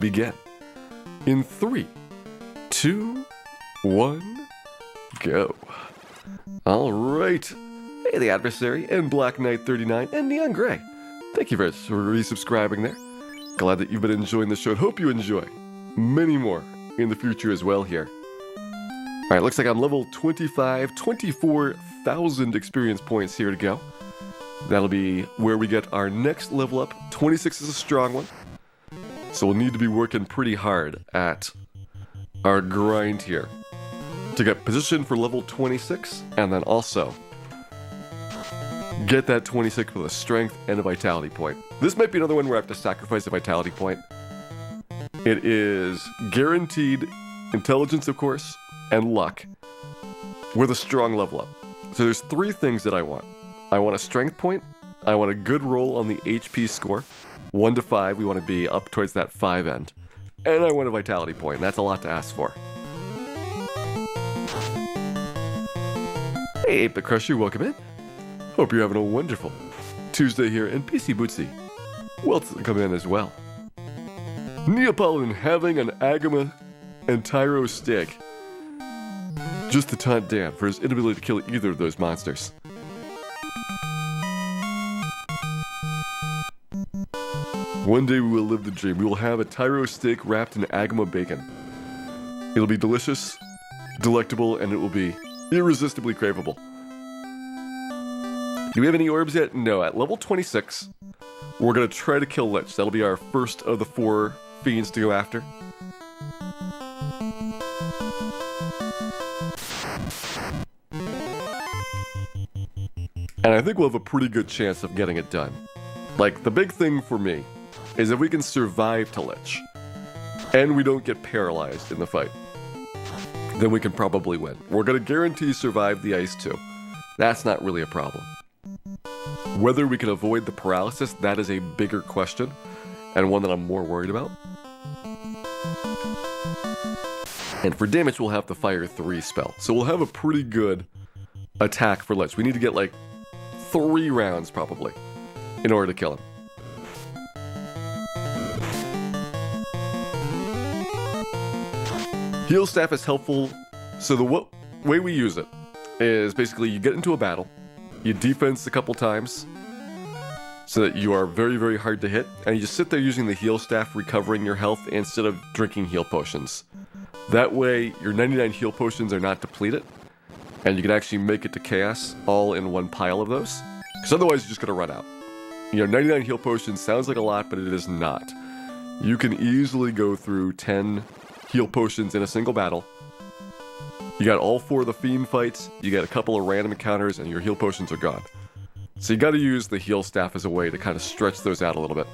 begin. In 3, 2, 1, go. Alright. Hey, the adversary, and Black Knight 39, and Neon Gray. Thank you for resubscribing there. Glad that you've been enjoying the show, and hope you enjoy many more in the future as well here. Alright, looks like I'm level 25, 24,000 experience points here to go. That'll be where we get our next level up. 26 is a strong one. So we'll need to be working pretty hard at our grind here to get positioned for level 26, and then also get that 26 with a strength and a vitality point. This might be another one where I have to sacrifice a vitality point. It is guaranteed intelligence, of course, and luck with a strong level up. So there's 3 things that I want. I want a strength point, I want a good roll on the HP score, 1 to 5, we want to be up towards that 5 end, and I want a vitality point, and that's a lot to ask for. Hey, 8-Bit Crusher, welcome in. Hope you're having a wonderful Tuesday here, and PC Bootsy, welcome in as well. Neapolitan having an Agama and Tyro stick, just to taunt Dan for his inability to kill either of those monsters. One day we will live the dream. We will have a Tyro steak wrapped in Agama bacon. It'll be delicious, delectable, and it will be irresistibly craveable. Do we have any orbs yet? No. At level 26, we're going to try to kill Lich. That'll be our first of the 4 fiends to go after. And I think we'll have a pretty good chance of getting it done. Like, the big thing for me is if we can survive to Lich, and we don't get paralyzed in the fight, then we can probably win. We're going to guarantee survive the ice too. That's not really a problem. Whether we can avoid the paralysis, that is a bigger question, and one that I'm more worried about. And for damage, we'll have the Fire 3 spell. So we'll have a pretty good attack for Lich. We need to get like 3 rounds probably in order to kill him. Heal Staff is helpful. So the way we use it is basically you get into a battle, you defense a couple times so that you are very, very hard to hit, and you just sit there using the Heal Staff, recovering your health instead of drinking heal potions. That way your 99 heal potions are not depleted, and you can actually make it to Chaos all in one pile of those, because otherwise you're just going to run out. You know, 99 heal potions sounds like a lot, but it is not. You can easily go through 10 heal potions in a single battle. You got all 4 of the Fiend fights, you get a couple of random encounters, and your heal potions are gone. So you got to use the Heal Staff as a way to kind of stretch those out a little bit.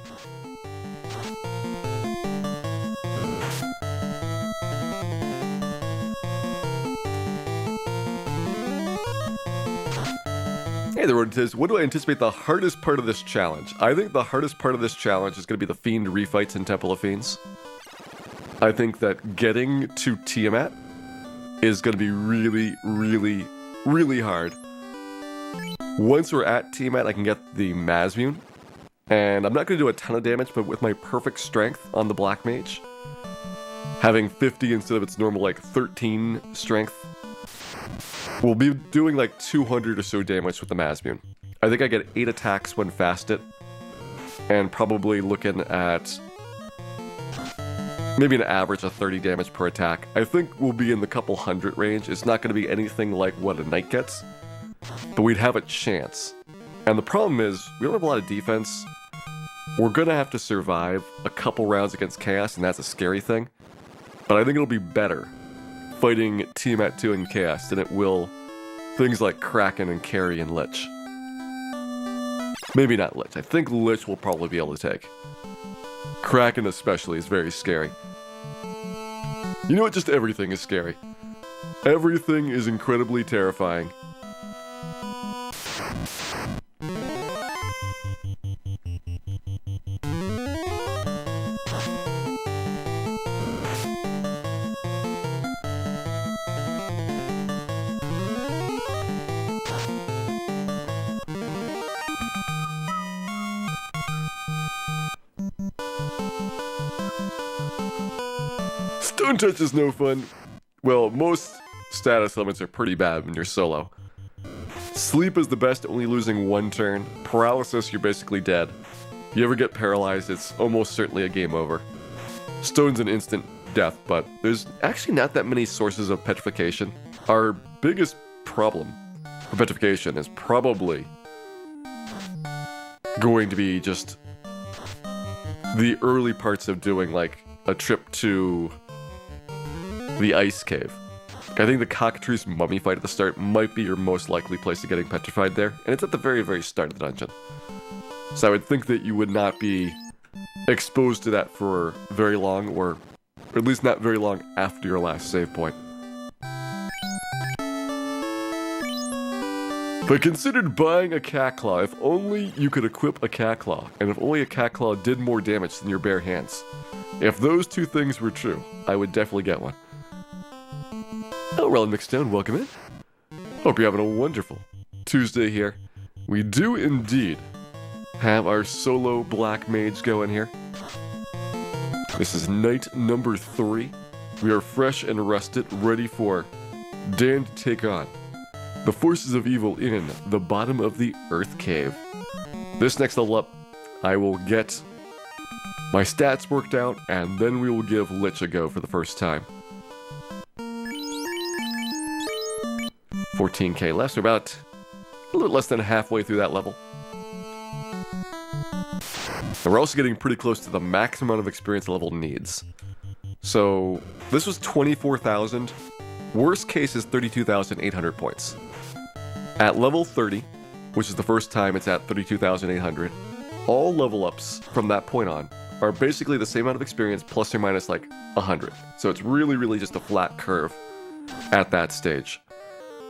Hey there, what do I anticipate the hardest part of this challenge? I think the hardest part of this challenge is going to be the Fiend refights in Temple of Fiends. I think that getting to Tiamat is going to be really, really, really hard. Once we're at Tiamat, I can get the Mazmune, and I'm not going to do a ton of damage, but with my perfect strength on the Black Mage, having 50 instead of its normal like 13 strength, we'll be doing like 200 or so damage with the Mazmune. I think I get 8 attacks when fasted, and probably looking at maybe an average of 30 damage per attack. I think we'll be in the couple hundred range. It's not going to be anything like what a knight gets, but we'd have a chance. And the problem is, we don't have a lot of defense. We're going to have to survive a couple rounds against Chaos, and that's a scary thing. But I think it'll be better fighting Tiamat 2 and Chaos than it will things like Kraken and Carry and Lich. Maybe not Lich. I think Lich will probably be able to take. Kraken especially is very scary. You know what? Just everything is scary. Everything is incredibly terrifying. Stone Touch is no fun. Well, most status elements are pretty bad when you're solo. Sleep is the best, only losing one turn. Paralysis, you're basically dead. If you ever get paralyzed, it's almost certainly a game over. Stone's an instant death, but there's actually not that many sources of petrification. Our biggest problem for petrification is probably going to be just the early parts of doing like a trip to the ice cave. I think the cockatrice mummy fight at the start might be your most likely place to getting petrified there, and it's at the very, very start of the dungeon. So I would think that you would not be exposed to that for very long, or at least not very long after your last save point. But considered buying a cat claw if only you could equip a cat claw, and if only a cat claw did more damage than your bare hands. If those two things were true, I would definitely get one. Oh, Roland McStone, welcome in. Hope you're having a wonderful Tuesday here. We do indeed have our solo Black Mage going here. This is night number 3. We are fresh and rested, ready for Dan to take on the forces of evil in the bottom of the Earth Cave. This next level up, I will get my stats worked out, and then we will give Lich a go for the first time. 14k left, so about a little less than halfway through that level. And we're also getting pretty close to the maximum amount of experience the level needs. So this was 24,000. Worst case is 32,800 points. At level 30, which is the first time it's at 32,800, all level ups from that point on are basically the same amount of experience plus or minus like 100. So it's really, really just a flat curve at that stage.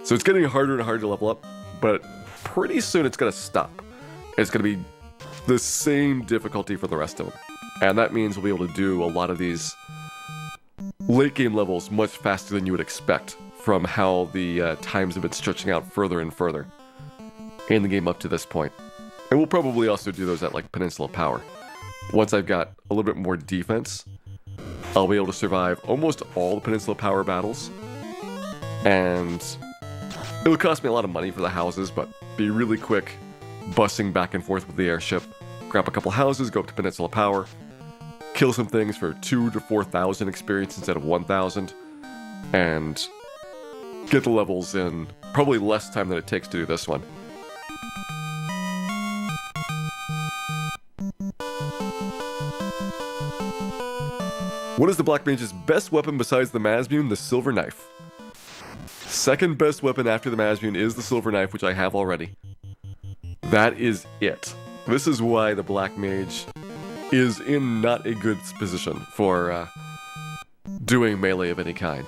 So it's getting harder and harder to level up, but pretty soon it's going to stop. It's going to be the same difficulty for the rest of them. And that means we'll be able to do a lot of these late game levels much faster than you would expect from how the times have been stretching out further and further in the game up to this point. And we'll probably also do those at like Peninsula Power. Once I've got a little bit more defense, I'll be able to survive almost all the Peninsula Power battles. And it'll cost me a lot of money for the houses, but be really quick bussing back and forth with the airship. Grab a couple houses, go up to Peninsula Power, kill some things for 2,000 to 4,000 experience instead of 1,000, and get the levels in probably less time than it takes to do this one. What is the Black Mage's best weapon besides the Masmune? The Silver Knife. Second best weapon after the Masmune is the Silver Knife, which I have already. That is it. This is why the Black Mage is in not a good position for doing melee of any kind.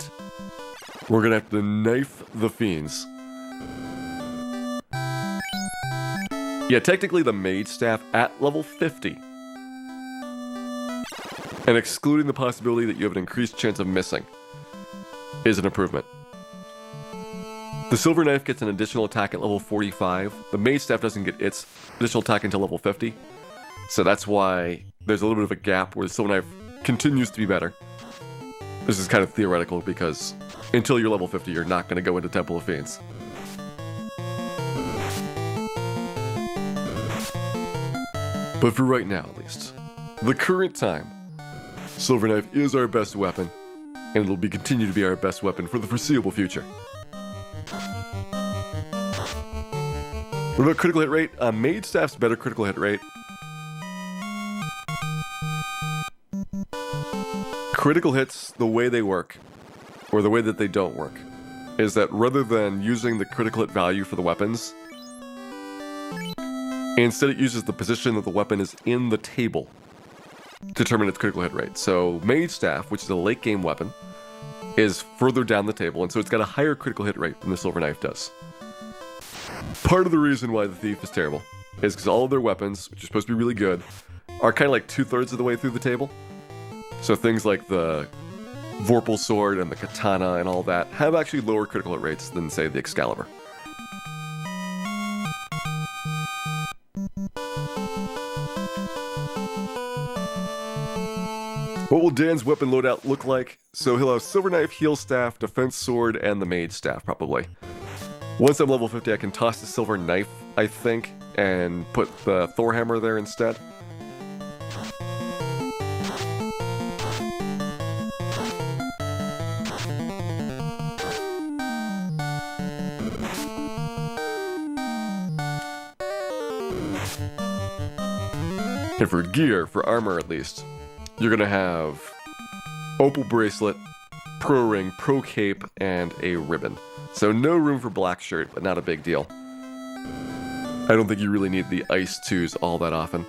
We're gonna have to knife the fiends. Yeah, technically the Mage Staff at level 50, and excluding the possibility that you have an increased chance of missing, is an improvement. The Silver Knife gets an additional attack at level 45. The Mage Staff doesn't get its additional attack until level 50. So that's why there's a little bit of a gap where the Silver Knife continues to be better. This is kind of theoretical because until you're level 50, you're not going to go into Temple of Fiends. But for right now, at least, the current time, Silver Knife is our best weapon, and it'll continue to be our best weapon for the foreseeable future. What about critical hit rate? Mage Staff's better critical hit rate. Critical hits, the way they work, or the way that they don't work, is that rather than using the critical hit value for the weapons, instead it uses the position that the weapon is in the table to determine its critical hit rate. So Mage Staff, which is a late game weapon, is further down the table, and so it's got a higher critical hit rate than the Silver Knife does. Part of the reason why the Thief is terrible is because all of their weapons, which are supposed to be really good, are kind of like 2/3 of the way through the table. So things like the Vorpal Sword and the Katana and all that have actually lower critical hit rates than, say, the Excalibur. What will Dan's weapon loadout look like? So he'll have Silver Knife, Heal Staff, Defense Sword, and the Mage Staff, probably. Once I'm level 50, I can toss the Silver Knife, I think, and put the Thor Hammer there instead. And for gear, for armor at least, you're gonna have Opal Bracelet, Pro Ring, Pro Cape, and a ribbon. So no room for black shirt, but not a big deal. I don't think you really need the Ice 2s all that often.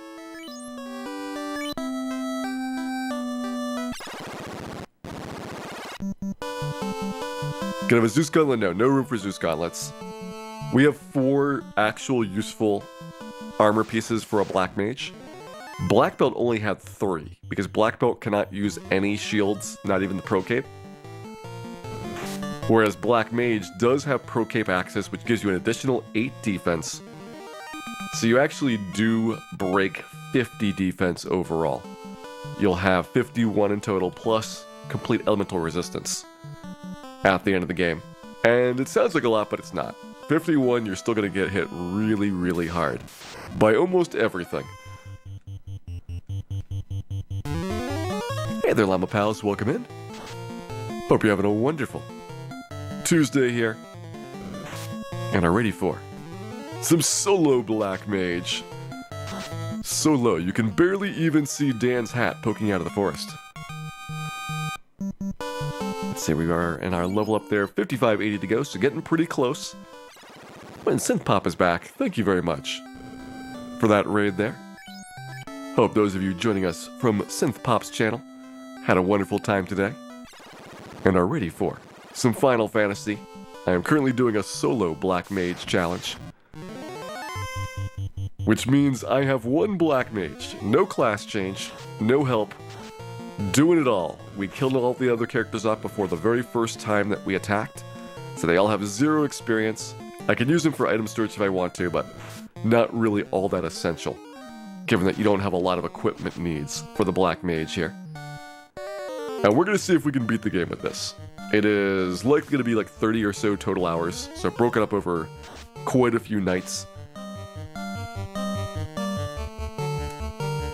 Gonna have a Zeus Gauntlet? No room for Zeus Gauntlets. We have 4 actual useful armor pieces for a Black Mage. Black Belt only had 3, because Black Belt cannot use any shields, not even the Pro Cape. Whereas Black Mage does have Pro Cape access, which gives you an additional 8 defense. So you actually do break 50 defense overall. You'll have 51 in total, plus complete elemental resistance at the end of the game. And it sounds like a lot, but it's not. 51, you're still going to get hit really, really hard by almost everything. Hey there, Llama Pals, welcome in. Hope you're having a wonderful Tuesday here, and are ready for some solo Black Mage. So low, you can barely even see Dan's hat poking out of the forest. Let's see, we are in our level up there, 5580 to go, so getting pretty close. When Synth Pop is back, thank you very much for that raid there. Hope those of you joining us from Synth Pop's channel had a wonderful time today, and are ready for some Final Fantasy. I am currently doing a solo Black Mage challenge, which means I have one Black Mage, no class change, no help, doing it all. We killed all the other characters off before the very first time that we attacked, so they all have 0 experience. I can use them for item storage if I want to, but not really all that essential, given that you don't have a lot of equipment needs for the Black Mage here. And we're going to see if we can beat the game with this. It is likely going to be like 30 or so total hours, so broken up over quite a few nights.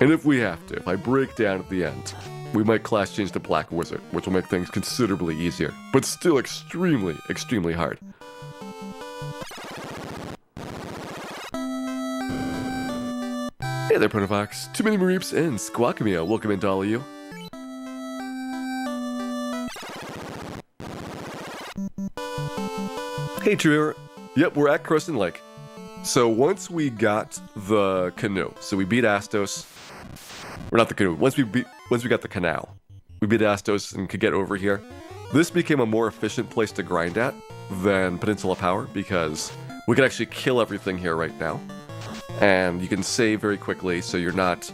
And if we have to, if I break down at the end, we might class change to Black Wizard, which will make things considerably easier, but still extremely, extremely hard. Hey there, Protofox, Too Many Mareeps, and Squawkamia, welcome into all of you. Hey Trevor, yep, we're at Crescent Lake. So once we got the canoe, so we beat Astos, or not the canoe, once we got the canal, we beat Astos and could get over here. This became a more efficient place to grind at than Peninsula Power, because we can actually kill everything here right now. And you can save very quickly, so you're not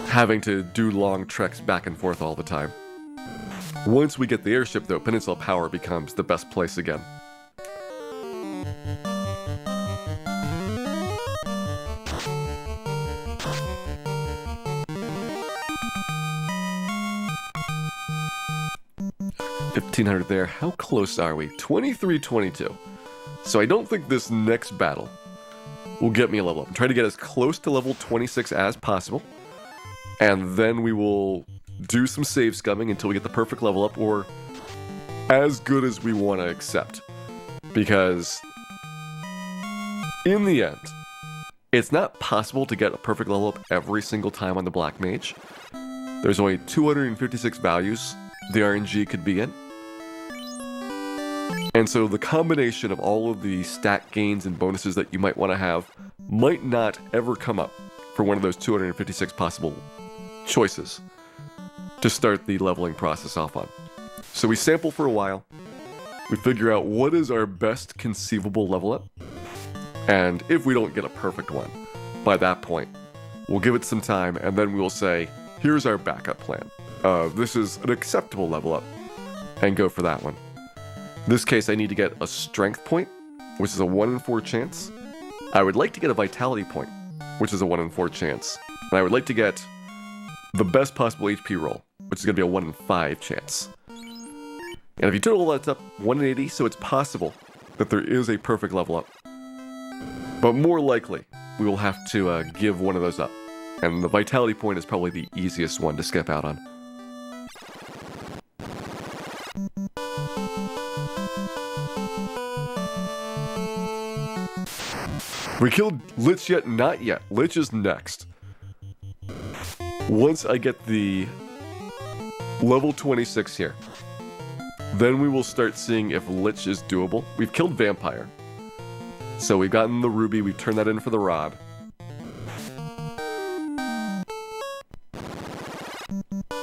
having to do long treks back and forth all the time. Once we get the airship though, Peninsula Power becomes the best place again. $1,500 there. How close are we? 23-22. So I don't think this next battle will get me a level up. I'm trying to get as close to level 26 as possible. And then we will do some save scumming until we get the perfect level up, or as good as we want to accept. Because in the end, it's not possible to get a perfect level up every single time on the Black Mage. There's only 256 values the RNG could be in. And so the combination of all of the stat gains and bonuses that you might want to have might not ever come up for one of those 256 possible choices to start the leveling process off on. So we sample for a while, we figure out what is our best conceivable level up, and if we don't get a perfect one, by that point, we'll give it some time, and then we'll say, here's our backup plan. This is an acceptable level up, and go for that one. In this case, I need to get a strength point, which is a 1 in 4 chance. I would like to get a vitality point, which is a 1 in 4 chance. And I would like to get the best possible HP roll, which is going to be a 1 in 5 chance. And if you total that up, 1 in 80, so it's possible that there is a perfect level up. But more likely, we will have to give one of those up. And the vitality point is probably the easiest one to skip out on. We killed Lich yet? Not yet. Lich is next. Once I get the level 26 here, then we will start seeing if Lich is doable. We've killed Vampire. So we've gotten the Ruby, we've turned that in for the Rod.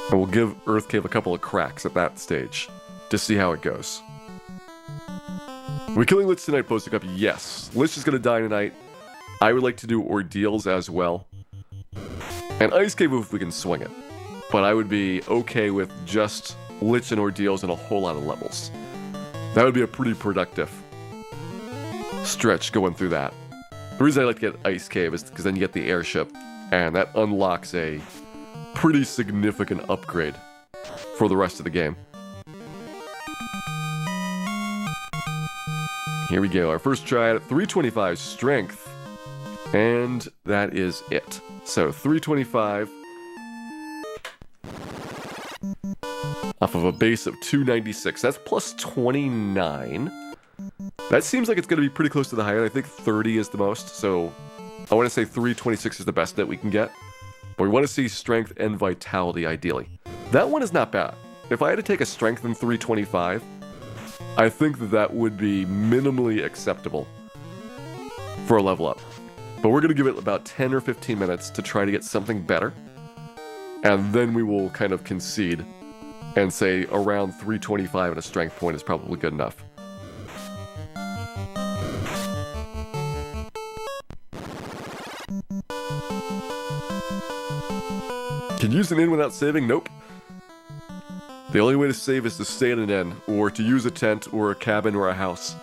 And we'll give Earth Cave a couple of cracks at that stage to see how it goes. Are we killing Lich tonight, Postic Up? Yes. Lich is going to die tonight. I would like to do Ordeals as well. And Ice Cave if we can swing it. But I would be okay with just Lich and Ordeals and a whole lot of levels. That would be a pretty productive stretch going through that. The reason I like to get Ice Cave is because then you get the airship, and that unlocks a pretty significant upgrade for the rest of the game. Here we go, our first try at 325 strength. And that is it. So 325 off of a base of 296. That's plus 29. That seems like it's going to be pretty close to the high end. I think 30 is the most. So I want to say 326 is the best that we can get. But we want to see strength and vitality ideally. That one is not bad. If I had to take a strength in 325, I think that would be minimally acceptable for a level up. But we're going to give it about 10 or 15 minutes to try to get something better. And then we will kind of concede and say around 325 and a strength point is probably good enough. Can you use an inn without saving? Nope. The only way to save is to stay in an inn, or to use a tent, or a cabin, or a house.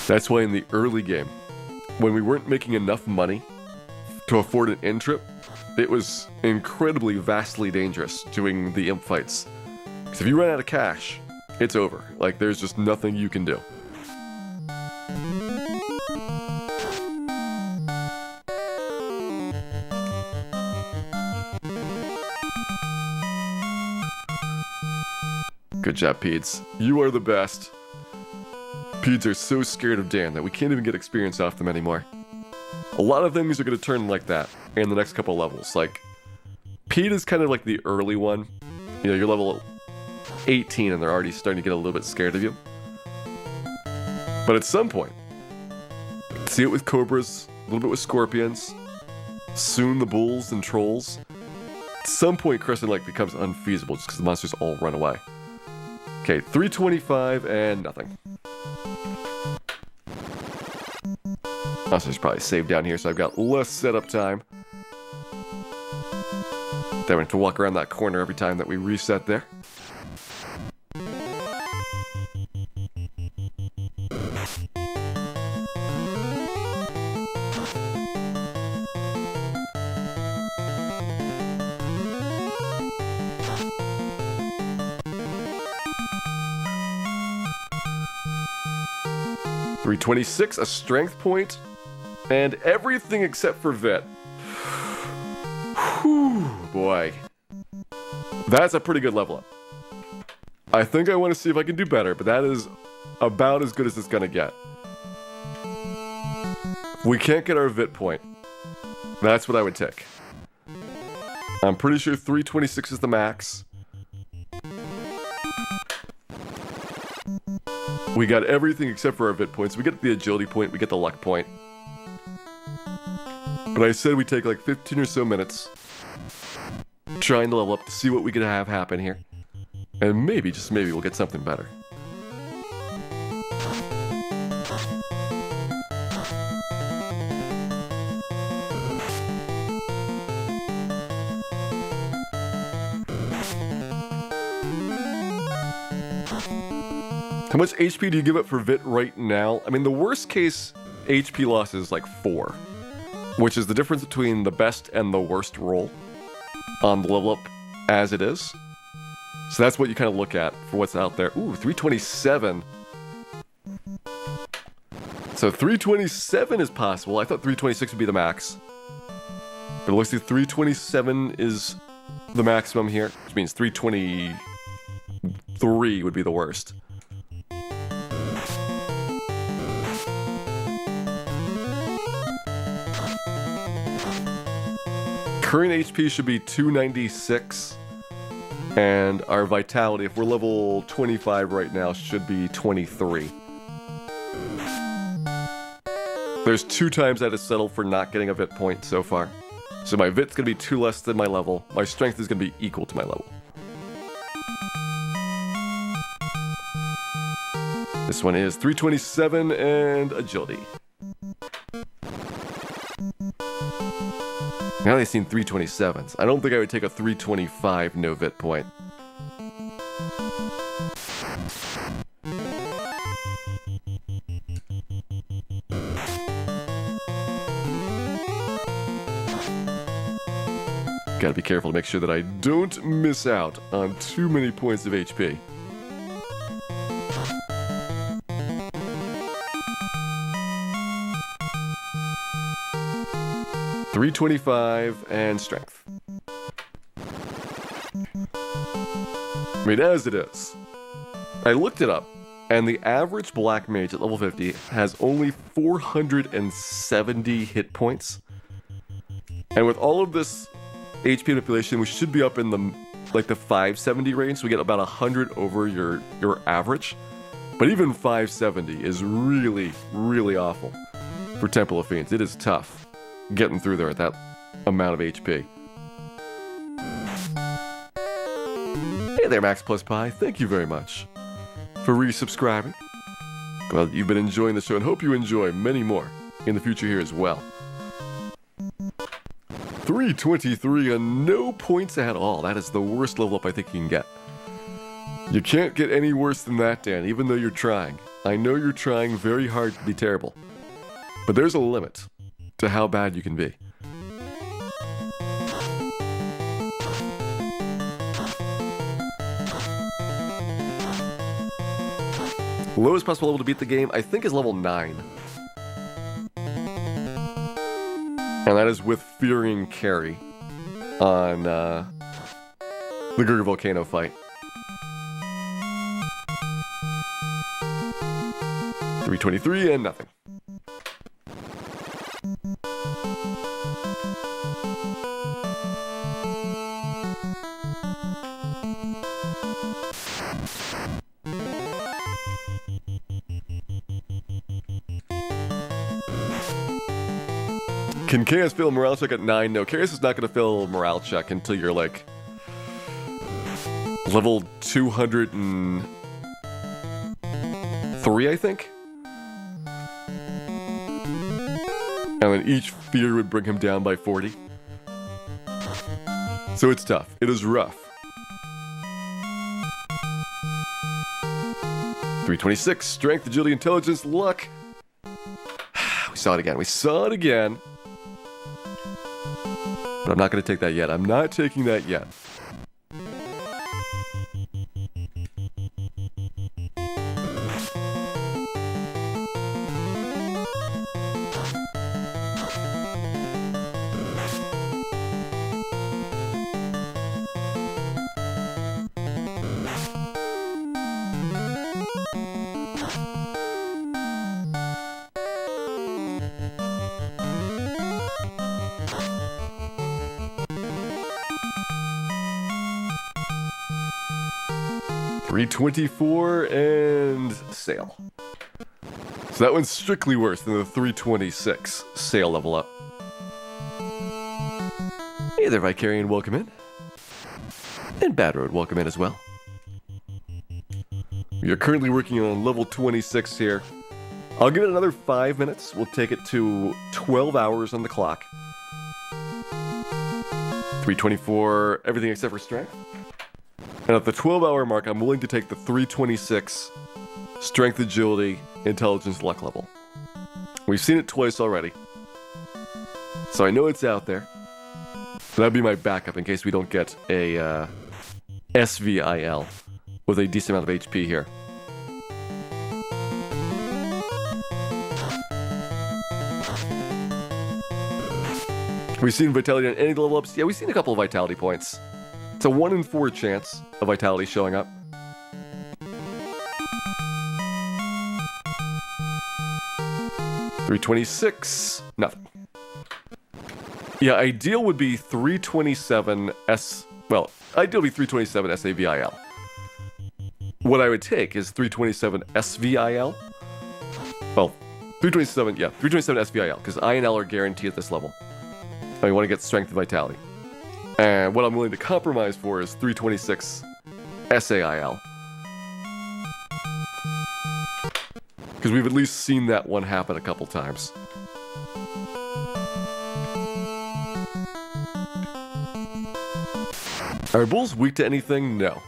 That's why in the early game, when we weren't making enough money to afford an inn trip, it was incredibly, vastly dangerous doing the imp fights. Because if you run out of cash, it's over. Like, there's just nothing you can do. Good job, Peds. You are the best. Peds are so scared of Dan that we can't even get experience off them anymore. A lot of things are going to turn like that in the next couple levels. Like, Pete is kind of like the early one. You know, you're level 18 and they're already starting to get a little bit scared of you. But at some point, see it with cobras, a little bit with scorpions, soon the bulls and trolls. At some point, Crescent Lake becomes unfeasible just because the monsters all run away. Okay, 325 and nothing. Also, there's probably save down here, so I've got less setup time. Then we have to walk around that corner every time that we reset there. $326, a strength point, and everything except for Vit. Whew, boy. That's a pretty good level up. I think I want to see if I can do better, but that is about as good as it's gonna get. If we can't get our Vit point, that's what I would take. I'm pretty sure 326 is the max. We got everything except for our Vit points. We get the agility point, we get the luck point. But I said we take like 15 or so minutes trying to level up to see what we could have happen here. And maybe, just maybe, we'll get something better. How much HP do you give up for Vit right now? I mean, the worst case HP loss is like 4. which is the difference between the best and the worst roll on the level up as it is. So that's what you kind of look at for what's out there. Ooh, 327. So 327 is possible. I thought 326 would be the max. But it looks like 327 is the maximum here, which means 323 would be the worst. Current HP should be 296, and our vitality, if we're level 25 right now, should be 23. There's 2 times I had to settle for not getting a vit point so far. So my vit's gonna be 2 less than my level. My strength is gonna be equal to my level. This one is 327 and agility. Now they've seen 327s. I don't think I would take a 325 no vit point. Gotta be careful to make sure that I don't miss out on too many points of HP. $325 and strength. I mean, as it is. I looked it up, and the average Black Mage at level 50 has only 470 hit points. And with all of this HP manipulation, we should be up in the 570 range, so we get about 100 over your average. But even 570 is really, really awful for Temple of Fiends. It is tough getting through there at that amount of HP. Hey there, Max Plus Pi. Thank you very much for resubscribing. Glad that you've been enjoying the show, and hope you enjoy many more in the future here as well. 323 and no points at all. That is the worst level up I think you can get. You can't get any worse than that, Dan, even though you're trying. I know you're trying very hard to be terrible. But there's a limit to how bad you can be. Lowest possible level to beat the game, I think, is level 9. And that is with Fearing Carry on the Gurgur Volcano fight. 323 and nothing. Can Chaos fail a morale check at 9? No, Chaos is not going to fail a morale check until you're like level 203, I think. And then each fear would bring him down by 40. So it's tough. It is rough. 326, strength, agility, intelligence, luck. We saw it again. We saw it again. But I'm not going to take that yet. I'm not taking that yet. $324 and sail. So that one's strictly worse than the 326 sail level up. Hey there, Vicarian, welcome in. And Bad Road, welcome in as well. We are currently working on level 26 here. I'll give it another 5 minutes. We'll take it to 12 hours on the clock. 324, everything except for strength. And at the 12-hour mark, I'm willing to take the 326 strength, agility, intelligence, luck level. We've seen it twice already. So I know it's out there. That'd be my backup in case we don't get a SVIL with a decent amount of HP here. We've seen Vitality on any level ups. Yeah, we've seen a couple of Vitality points. It's a 1 in 4 chance of Vitality showing up. $326, nothing. Yeah, ideal would be 327 S. Well, ideal would be 327 SAVIL. What I would take is 327 SVIL. Well, 327, yeah, 327 SVIL, because I and L are guaranteed at this level. I want to get strength and vitality. And what I'm willing to compromise for is 326 SAIL. Because we've at least seen that one happen a couple times. Are bulls weak to anything? No.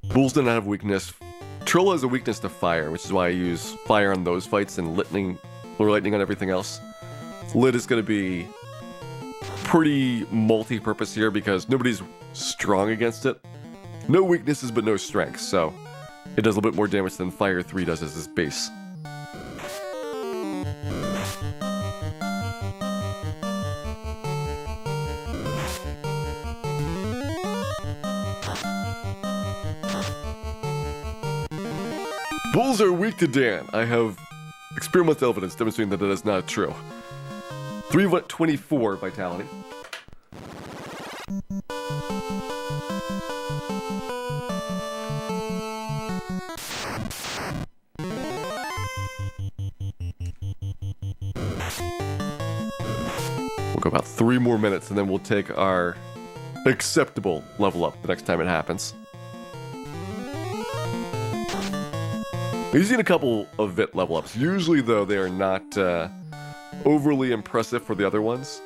Bulls do not have weakness. Troll has a weakness to fire, which is why I use fire on those fights and lightning on everything else. Lit is going to be pretty multi-purpose here because nobody's strong against it. No weaknesses but no strength, so it does a little bit more damage than Fire 3 does as its base. Bulls are weak to Dan. I have experimental evidence demonstrating that is not true. 324 vitality. We'll go about 3 more minutes and then we'll take our acceptable level up the next time it happens. We've seen a couple of VIT level ups. Usually, though, they are not overly impressive for the other ones.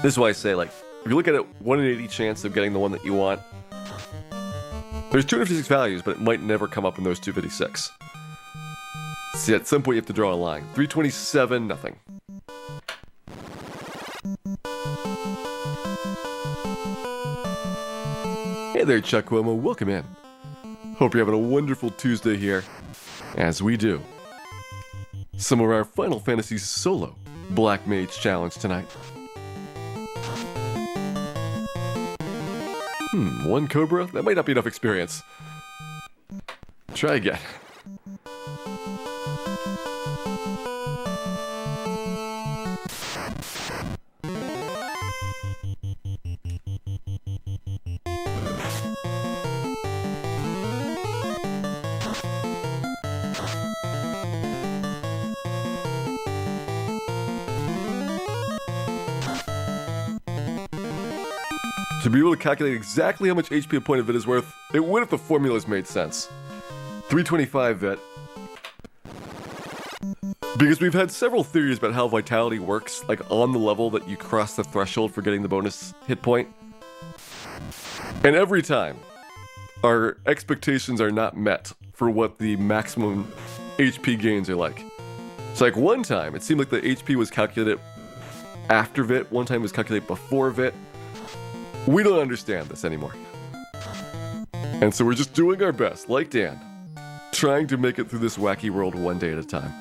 This is why I say, like, if you look at it, 1 in 80 chance of getting the one that you want. There's 256 values, but it might never come up in those 256. See, at some point you have to draw a line. 327, nothing. Hey there, Chuck Cuomo. Welcome in. Hope you're having a wonderful Tuesday here, as we do. Some of our Final Fantasy solo Black Mage challenge tonight. 1 Cobra? That might not be enough experience. Try again. To be able to calculate exactly how much HP a point of VIT is worth, it would if the formulas made sense. 325 VIT. Because we've had several theories about how vitality works, like on the level that you cross the threshold for getting the bonus hit point. And every time, our expectations are not met for what the maximum HP gains are like. So like one time, it seemed like the HP was calculated after VIT, one time it was calculated before VIT. We don't understand this anymore. And so we're just doing our best, like Dan, trying to make it through this wacky world one day at a time.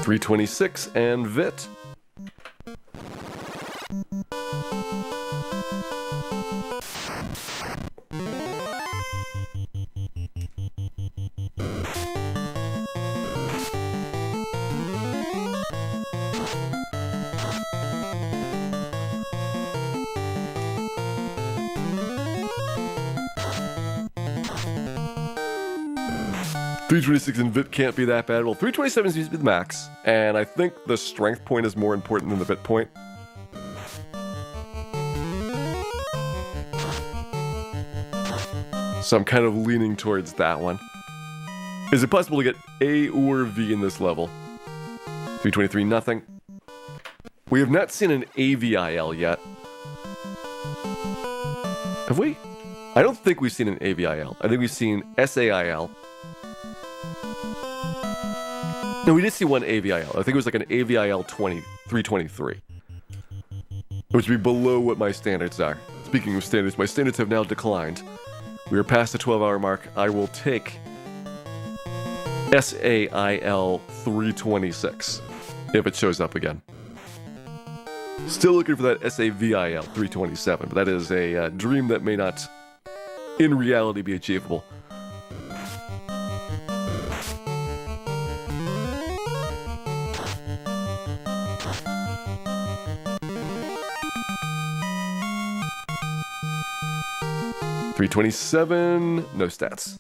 $326 and VIT. $326 in VIT can't be that bad. Well, 327 seems to be the max, and I think the strength point is more important than the VIT point. So I'm kind of leaning towards that one. Is it possible to get A or V in this level? 323, nothing. We have not seen an AVIL yet. Have we? I don't think we've seen an AVIL. I think we've seen SAIL. No, we did see one AVIL. I think it was like an AVIL 323. Which would be below what my standards are. Speaking of standards, my standards have now declined. We are past the 12-hour mark. I will take SAIL 326 if it shows up again. Still looking for that SAVIL 327, but that is a dream that may not, in reality, be achievable. $327, no stats.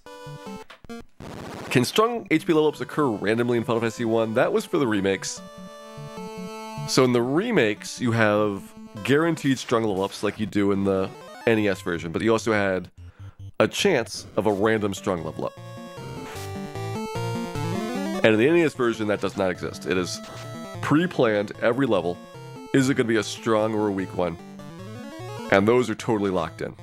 Can strong HP level ups occur randomly in Final Fantasy 1? That was for the remakes. So in the remakes, you have guaranteed strong level ups like you do in the NES version, but you also had a chance of a random strong level up. And in the NES version, that does not exist. It is pre-planned every level. Is it going to be a strong or a weak one? And those are totally locked in.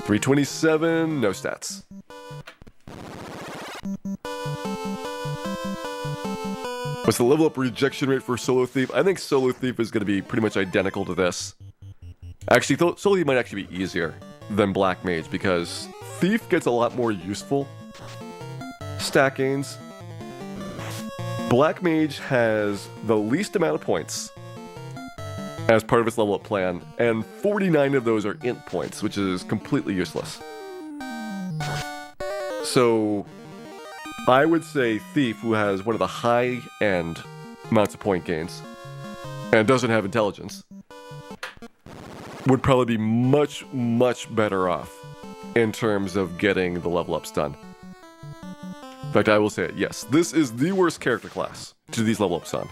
$327, no stats. What's the level up rejection rate for Solo Thief? I think Solo Thief is going to be pretty much identical to this. Actually, Solo Thief might actually be easier than Black Mage because Thief gets a lot more useful stat gains. Black Mage has the least amount of points as part of its level up plan, and 49 of those are int points, which is completely useless. So I would say Thief, who has one of the high-end amounts of point gains, and doesn't have intelligence, would probably be much, much better off in terms of getting the level ups done. In fact, I will say it, yes, this is the worst character class to do these level ups on.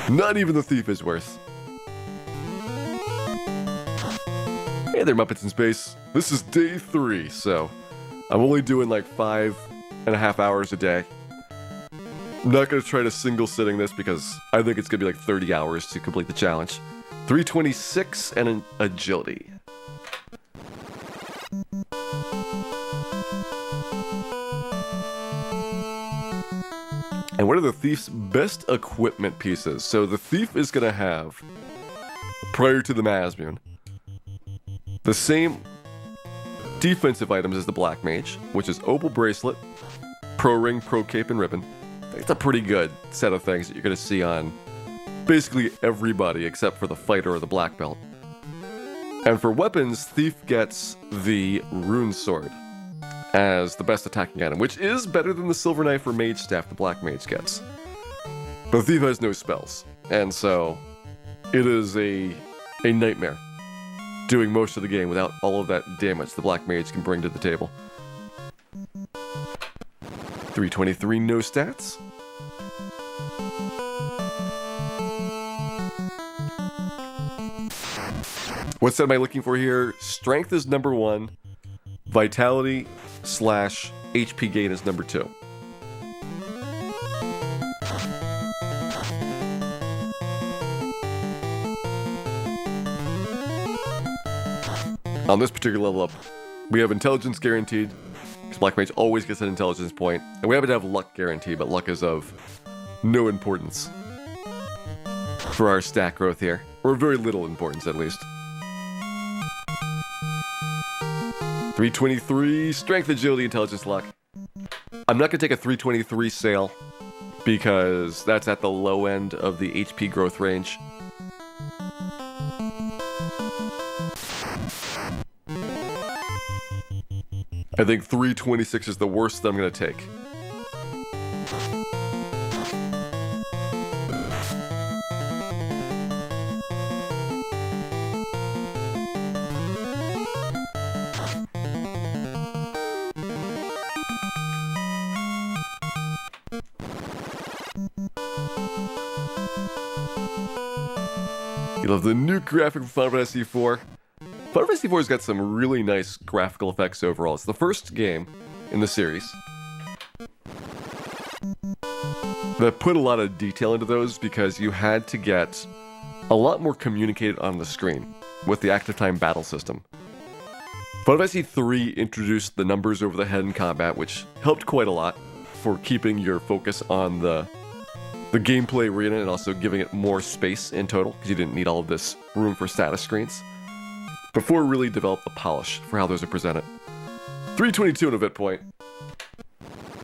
Not even the Thief is worth. Hey there, Muppets in Space. This is day 3, so I'm only doing like 5.5 hours a day. I'm not going to try to single sitting this because I think it's going to be like 30 hours to complete the challenge. 326 and an agility. And what are the Thief's best equipment pieces? So the Thief is going to have, prior to the Masmoon, the same defensive items as the Black Mage, which is Opal Bracelet, Pro Ring, Pro Cape, and Ribbon. It's a pretty good set of things that you're going to see on basically everybody except for the Fighter or the Black Belt. And for weapons, Thief gets the Rune Sword as the best attacking item, which is better than the Silver Knife or Mage Staff the Black Mage gets. But Thief has no spells, and so it is a nightmare doing most of the game without all of that damage the Black Mage can bring to the table. 323, no stats. What set am I looking for here? Strength is number 1. Vitality / HP gain is number 2. On this particular level up, we have intelligence guaranteed, because Black Mage always gets an intelligence point, and we happen to have luck guaranteed, but luck is of no importance for our stat growth here, or very little importance at least. 323, strength, agility, intelligence, luck. I'm not going to take a 323 sale because that's at the low end of the HP growth range. I think 326 is the worst that I'm going to take. You love the new graphic from Final Fantasy IV. Final Fantasy IV has got some really nice graphical effects overall. It's the first game in the series that put a lot of detail into those because you had to get a lot more communicated on the screen with the active time battle system. Final Fantasy 3 introduced the numbers over the head in combat, which helped quite a lot for keeping your focus on the gameplay arena and also giving it more space in total, because you didn't need all of this room for status screens, before it really developed the polish for how those are presented. 322 on a Vit point.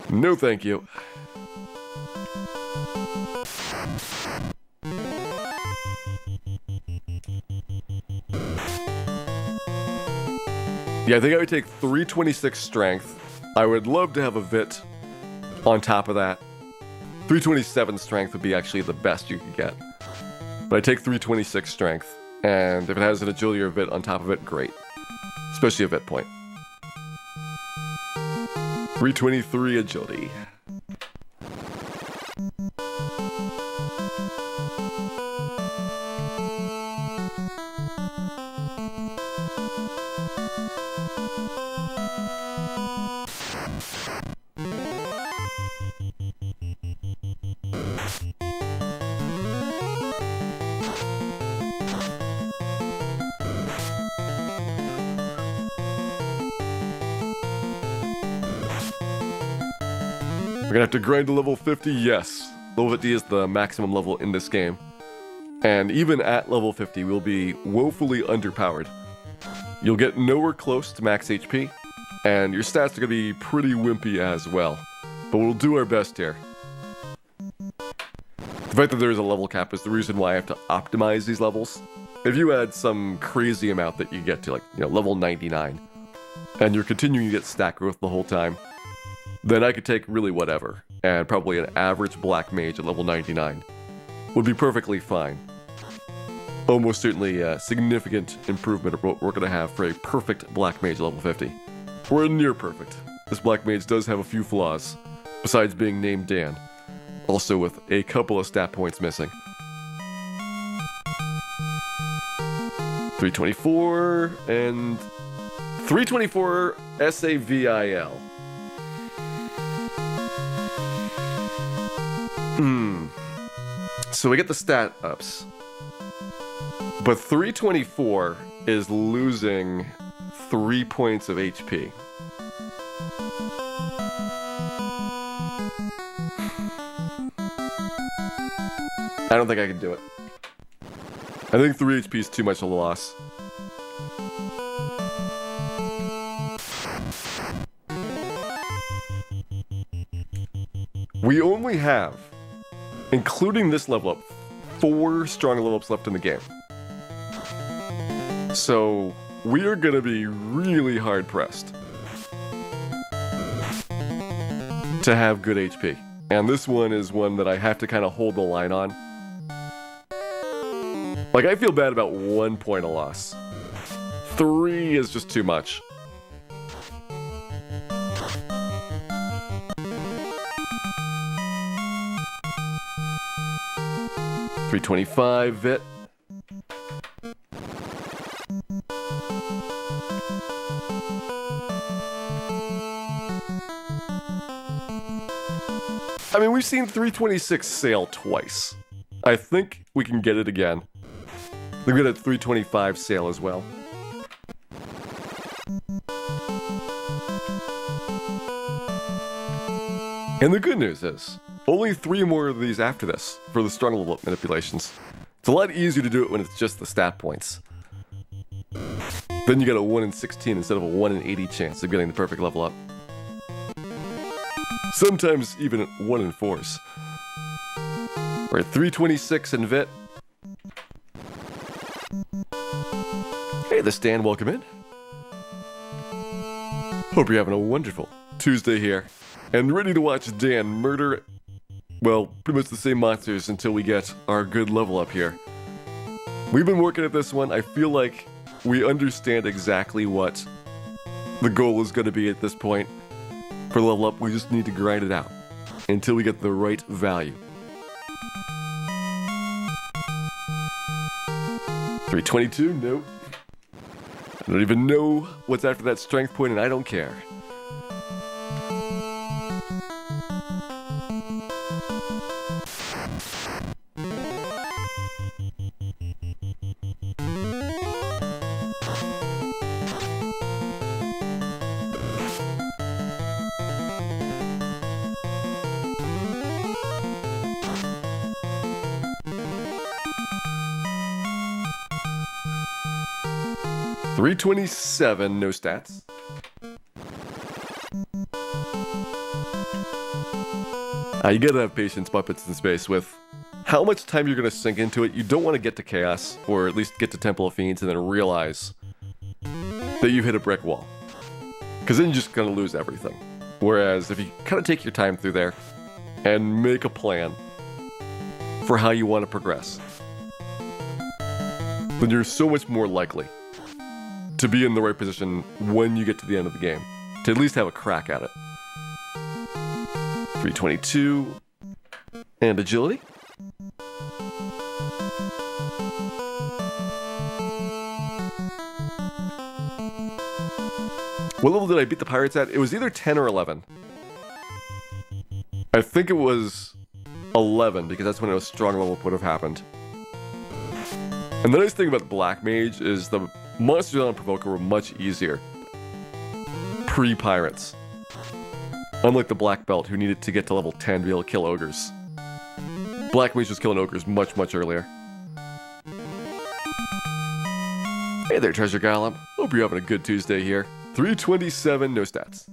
No thank you. Yeah, I think I would take 326 strength. I would love to have a Vit on top of that. 327 strength would be actually the best you could get. But I take 326 strength, and if it has an agility or Vit on top of it, great. Especially a Vit point. 323 agility. We're gonna have to grind to level 50, yes. Level 50 is the maximum level in this game. And even at level 50, we'll be woefully underpowered. You'll get nowhere close to max HP, and your stats are gonna be pretty wimpy as well. But we'll do our best here. The fact that there is a level cap is the reason why I have to optimize these levels. If you add some crazy amount that you get to, like, level 99, and you're continuing to get stat growth the whole time, then I could take really whatever, and probably an average Black Mage at level 99 would be perfectly fine. Almost certainly a significant improvement of what we're going to have for a perfect Black Mage at level 50. Or near perfect. This Black Mage does have a few flaws, besides being named Dan, also with a couple of stat points missing. 324 and 324 SAVIL. So we get the stat ups, but 324 is losing 3 points of HP. I don't think I can do it. I think 3 HP is too much of a loss. We only have, including this level up, 4 strong level ups left in the game. So we are gonna be really hard pressed to have good HP. And this one is one that I have to kind of hold the line on. Like, I feel bad about 1 point of loss. 3 is just too much. $325 Vit. I mean, we've seen 326 sail twice. I think we can get it again. We've got a 325 sail as well. And the good news is, only 3 more of these after this for the strong level up manipulations. It's a lot easier to do it when it's just the stat points. Then you get a 1 in 16 instead of a 1 in 80 chance of getting the perfect level up. Sometimes even 1 in 4s. We're at 326 in Vit. Hey, the Stan, welcome in. Hope you're having a wonderful Tuesday here, and ready to watch Dan murder, well, pretty much the same monsters until we get our good level up here. We've been working at this one. I feel like we understand exactly what the goal is going to be at this point. For level up, we just need to grind it out until we get the right value. 322, nope. I don't even know what's after that strength point, and I don't care. 327, no stats. You gotta have patience, Muppets in Space, with how much time you're gonna sink into it. You don't want to get to Chaos, or at least get to Temple of Fiends, and then realize that you've hit a brick wall. Because then you're just gonna lose everything. Whereas if you kind of take your time through there and make a plan for how you want to progress, then you're so much more likely to be in the right position when you get to the end of the game, to at least have a crack at it. 322 and agility. What level did I beat the pirates at? It was either 10 or 11. I think it was 11, because that's when a strong level would have happened. And the nice thing about Black Mage is the monsters on Provoker were much easier pre-pirates. Unlike the Black Belt, who needed to get to level 10 to be able to kill ogres. Black Mage was killing ogres much, much earlier. Hey there, Treasure Golem. Hope you're having a good Tuesday here. 327, no stats.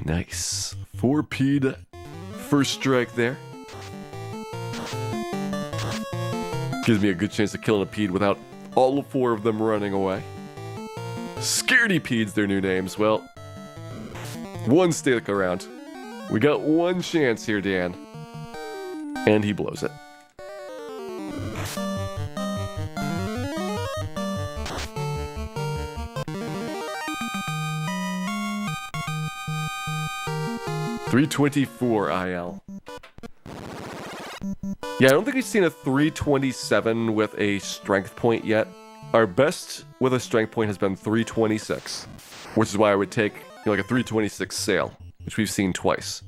Nice. 4P'd first strike there. Gives me a good chance of killing a Pede without all 4 of them running away. Scaredy Pedes, their new names. Well, one stick around. We got one chance here, Dan. And he blows it. $324 IL. Yeah, I don't think we've seen a 327 with a strength point yet. Our best with a strength point has been 326, which is why I would take like a 326 sail, which we've seen twice.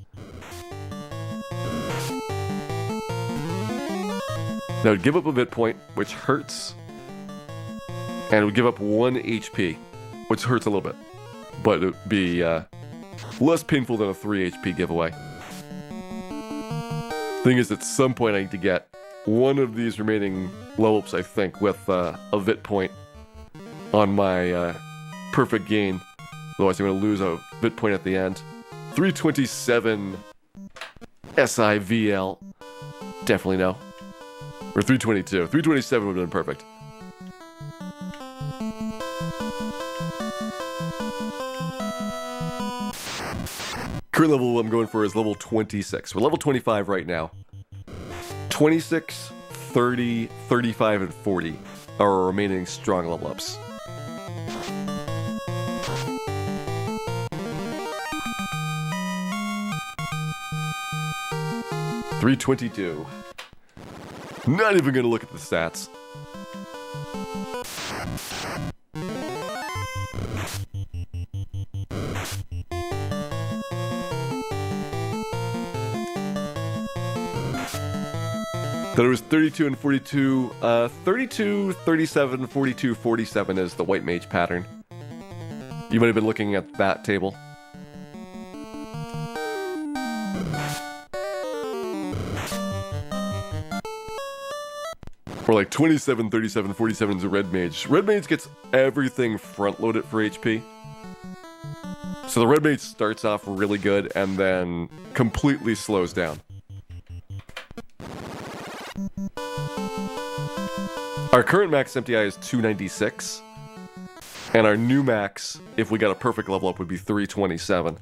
That would give up a bit point, which hurts, and it would give up 1 HP, which hurts a little bit, but it would be less painful than a 3 HP giveaway. Thing is, at some point I need to get one of these remaining level ups, I think, with a vit point on my perfect gain. Otherwise I'm going to lose a vit point at the end. 327 SIVL. Definitely no. Or 322. 327 would have been perfect. Current level I'm going for is level 26. We're level 25 right now. 26, 30, 35, and 40 are our remaining strong level ups. $322. Not even gonna look at the stats. Thought it was 32 and 42. 32, 37, 42, 47 is the White Mage pattern. You might have been looking at that table. Or like 27, 37, 47 is a Red Mage. Red Mage gets everything front-loaded for HP. So the Red Mage starts off really good and then completely slows down. Our current max MTI is 296, and our new max, if we got a perfect level up, would be 327.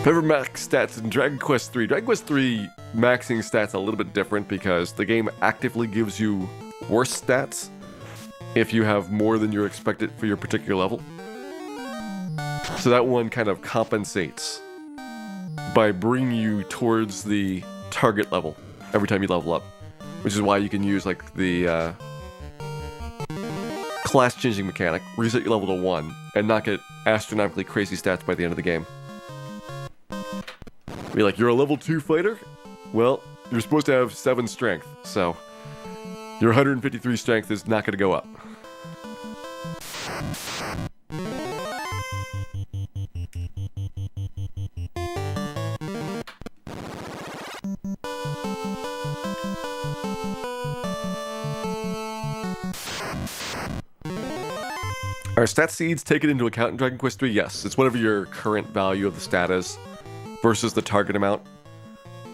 Favorite max stats in Dragon Quest III. Dragon Quest III maxing stats a little bit different because the game actively gives you worse stats if you have more than you're expected for your particular level. So that one kind of compensates by bringing you towards the target level every time you level up, which is why you can use like the class changing mechanic, reset your level to 1, and not get astronomically crazy stats by the end of the game. Be like, you're a level 2 fighter? Well, you're supposed to have 7 strength, so your 153 strength is not going to go up. Are stat seeds taken into account in Dragon Quest III? Yes, it's whatever your current value of the stat is versus the target amount.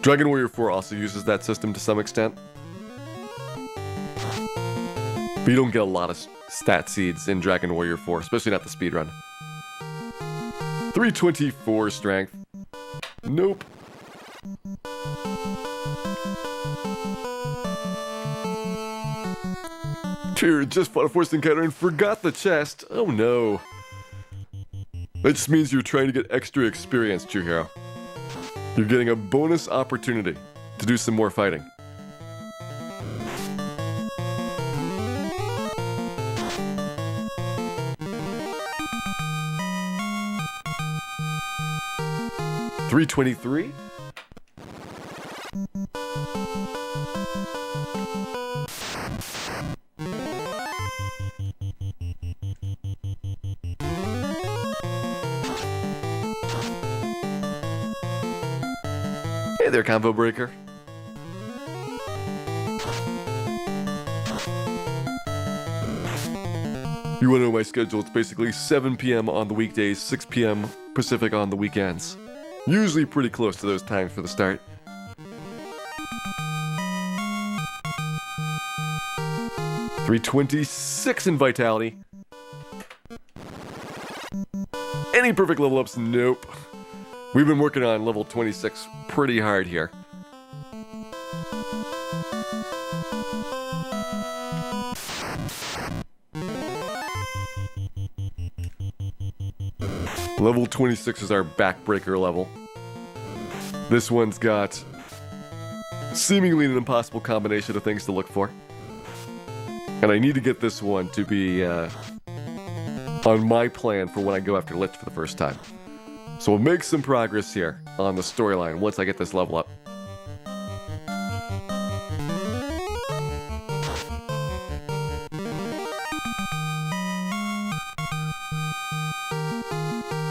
Dragon Warrior 4 also uses that system to some extent. But you don't get a lot of stat seeds in Dragon Warrior 4, especially not the speedrun. 324 strength. Nope. Tyr just fought a forced encounter and forgot the chest. Oh no. That just means you're trying to get extra experience, True Hero. You're getting a bonus opportunity to do some more fighting. $323. Hey there, Combo Breaker. You want to know my schedule? It's basically 7 p.m. on the weekdays, 6 p.m. Pacific on the weekends. Usually pretty close to those times for the start. $326 in Vitality. Any perfect level ups? Nope. We've been working on level 26 pretty hard here. Level 26 is our backbreaker level. This one's got seemingly an impossible combination of things to look for. And I need to get this one to be on my plan for when I go after Lich for the first time. So we'll make some progress here on the storyline once I get this level up.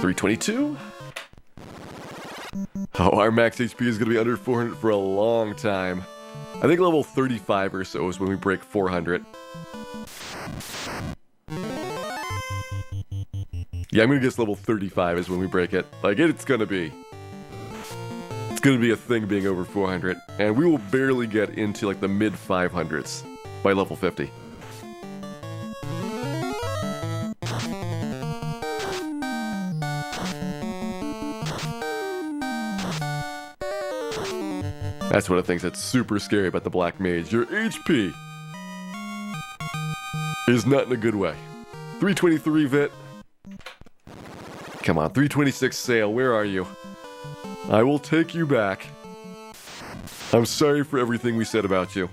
$322. Oh, our max HP is going to be under 400 for a long time. I think level 35 or so is when we break 400. Yeah, I'm gonna guess level 35 is when we break it. Like, it's gonna be a thing being over 400. And we will barely get into, like, the mid-500s by level 50. That's one of the things that's super scary about the Black Mage. Your HP is not in a good way. 323 Vit. Come on, 326 Sail, where are you? I will take you back. I'm sorry for everything we said about you.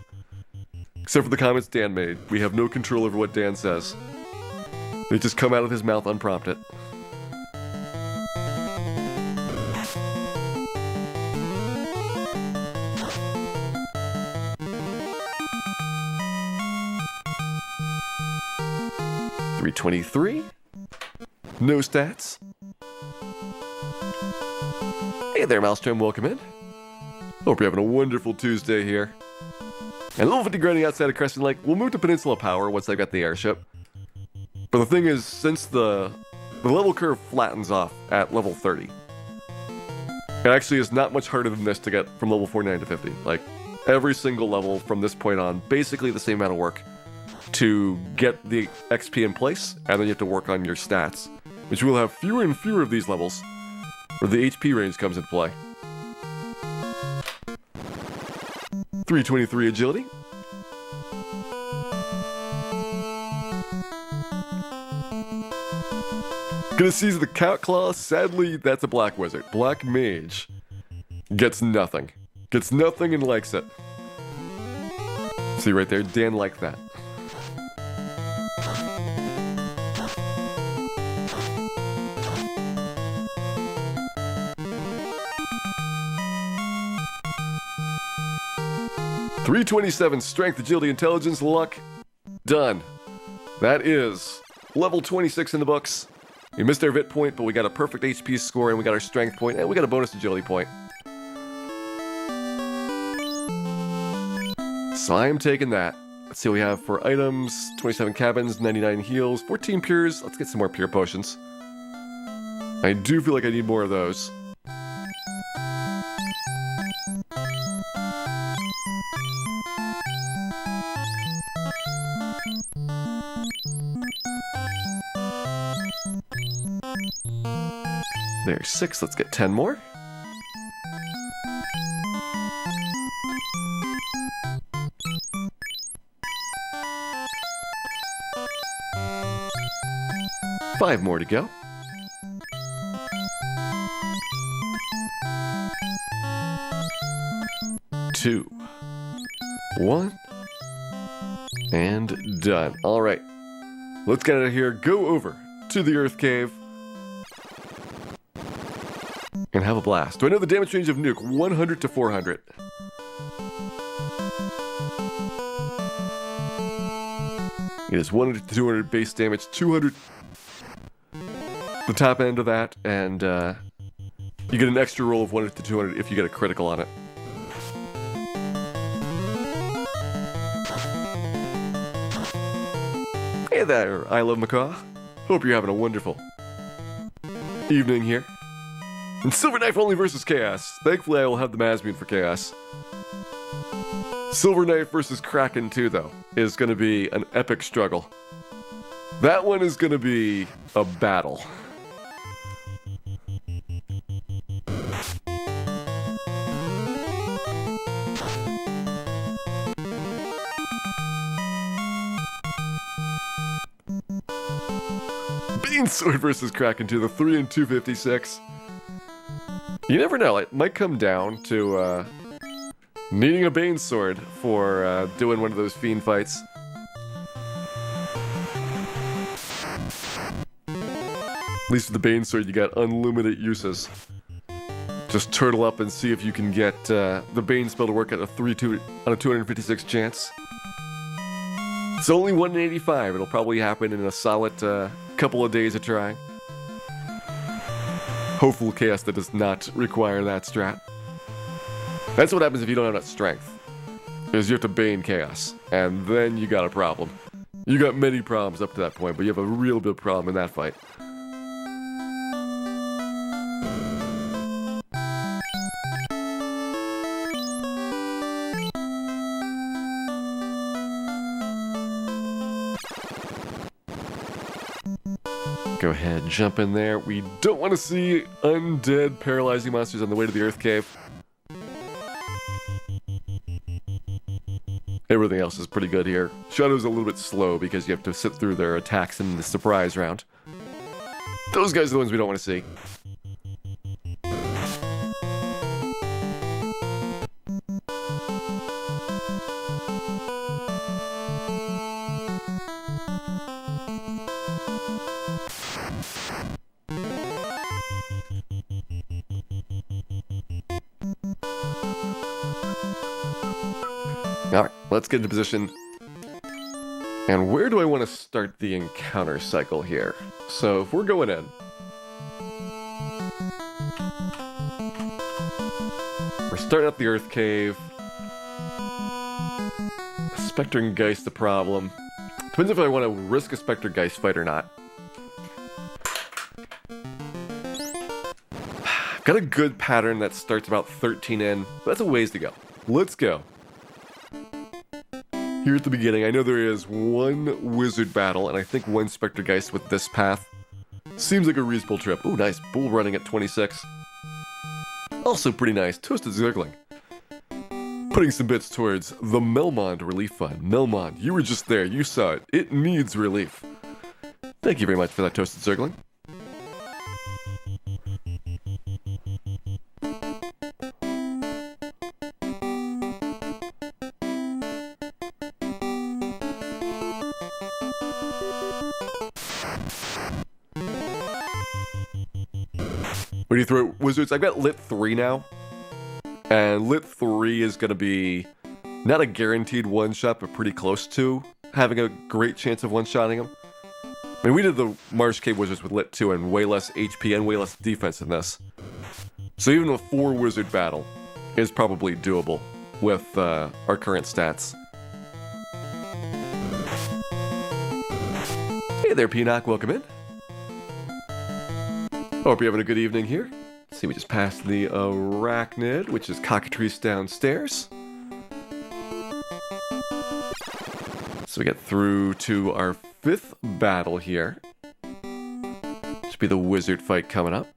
Except for the comments Dan made. We have no control over what Dan says. They just come out of his mouth unprompted. $323. No stats. Hey there, Maelstrom, welcome in. Hope you're having a wonderful Tuesday here. And level 50 grinding outside of Crescent Lake. We'll move to Peninsula Power once I got the airship. But the thing is, since the level curve flattens off at level 30, it actually is not much harder than this to get from level 49 to 50. Like, every single level from this point on, basically the same amount of work to get the XP in place, and then you have to work on your stats, which will have fewer and fewer of these levels where the HP range comes into play. 323 agility. Gonna seize the Count Claw. Sadly, that's a Black Wizard. Black Mage gets nothing. Gets nothing and likes it. See right there, Dan liked that. 327 strength, agility, intelligence, luck. Done. That is level 26 in the books. We missed our vit point, but we got a perfect HP score, and we got our strength point, and we got a bonus agility point. So I am taking that. Let's see what we have for items. 27 cabins, 99 heals, 14 pures. Let's get some more pure potions. I do feel like I need more of those. There's 6, let's get 10 more. Five more to go. Two. 1. And done. Alright. Let's get out of here, go over to the Earth Cave, and have a blast. Do I know the damage range of Nuke? 100 to 400. It is 100 to 200 base damage, 200 the top end of that, and you get an extra roll of 100 to 200 if you get a critical on it. Hey there, I Love Macaw. Hope you're having a wonderful evening here. And Silver Knife only versus Chaos. Thankfully, I will have the Masmoon for Chaos. Silver Knife versus Kraken 2, though, is going to be an epic struggle. That one is going to be a battle. Sword versus Kraken 2, the 3 and 256. You never know, it might come down to needing a Bane Sword for doing one of those fiend fights. At least with the Bane Sword, you got unlimited uses. Just turtle up and see if you can get the Bane spell to work at a 3-2 on a 256 chance. It's only 1 in 85. It'll probably happen in a solid couple of days of trying. Hopeful Chaos that does not require that strat. That's what happens if you don't have that strength. Is you have to Bane Chaos, and then you got a problem. You got many problems up to that point, but you have a real big problem in that fight. Go ahead, jump in there. We don't want to see undead paralyzing monsters on the way to the Earth Cave. Everything else is pretty good here. Shadow's a little bit slow because you have to sit through their attacks in the surprise round. Those guys are the ones we don't want to see. Alright, let's get into position. And where do I want to start the encounter cycle here? So if we're going in, we're starting up the Earth Cave. Spectre and Geist the problem. Depends if I want to risk a Spectre Geist fight or not. I've got a good pattern that starts about 13 in, but that's a ways to go. Let's go. Here at the beginning, I know there is one wizard battle, and I think one Spectre Geist with this path. Seems like a reasonable trip. Ooh, nice. Bull running at 26. Also pretty nice. Toasted Zergling. Putting some bits towards the Melmond Relief Fund. Melmond, you were just there. You saw it. It needs relief. Thank you very much for that, Toasted Zergling. What do you throw? Wizards? I've got Lit 3 now. And Lit 3 is going to be Not a guaranteed one-shot, but pretty close to having a great chance of one-shotting him. I mean, we did the Marsh Cave Wizards with Lit 2 and way less HP and way less defense than this. So even a 4-wizard battle is probably doable with our current stats. Hey there, Peanock, welcome in. Hope you're having a good evening here. Let's see, we just passed the Arachnid, which is Cockatrice downstairs. So we get through to our 5th battle here. Should be the wizard fight coming up.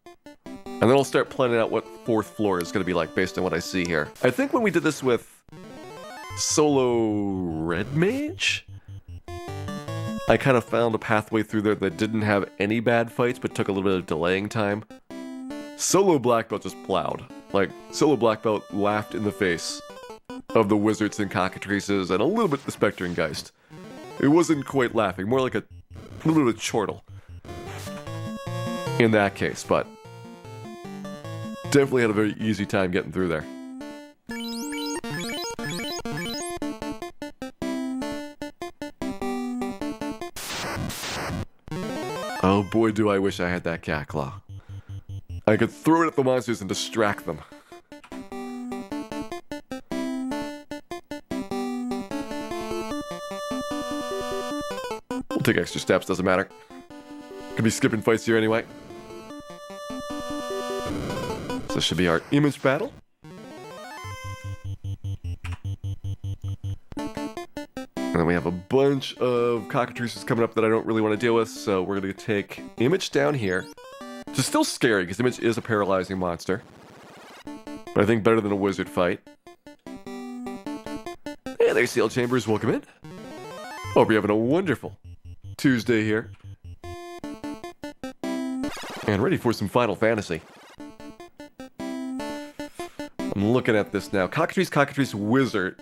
And then I'll start planning out what 4th floor is going to be like based on what I see here. I think when we did this with solo Red Mage, I kind of found a pathway through there that didn't have any bad fights, but took a little bit of delaying time. Solo Black Belt just plowed. Like, Solo Black Belt laughed in the face of the wizards and cockatrices and a little bit the Spectre and Geist. It wasn't quite laughing, more like a little bit of chortle in that case, but definitely had a very easy time getting through there. Oh boy, do I wish I had that cat claw. I could throw it at the monsters and distract them. We'll take extra steps, doesn't matter. Could be skipping fights here anyway. So this should be our image battle. And then we have a bunch of cockatrices coming up that I don't really want to deal with, so we're going to take Image down here. Which is still scary, because Image is a paralyzing monster. But I think better than a wizard fight. Hey there, Seal Chambers, welcome in. Hope you're having a wonderful Tuesday here. And ready for some Final Fantasy. I'm looking at this now. Cockatrice, Cockatrice, Wizard,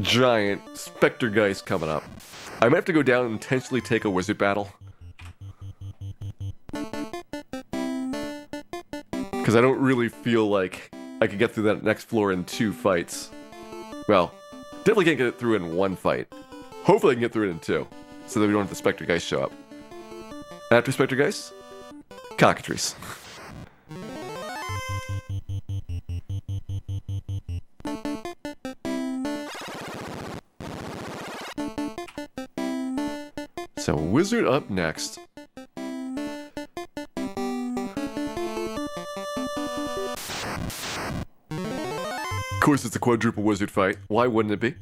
Giant, Spectre Geist coming up. I might have to go down and intentionally take a wizard battle. Because I don't really feel like I could get through that next floor in 2 fights. Well, definitely can't get it through in 1 fight. Hopefully I can get through it in 2, so that we don't have the Spectre Geist show up. After Spectre Geist, Cockatrice. So, Wizard up next. Of course, it's a quadruple wizard fight. Why wouldn't it be?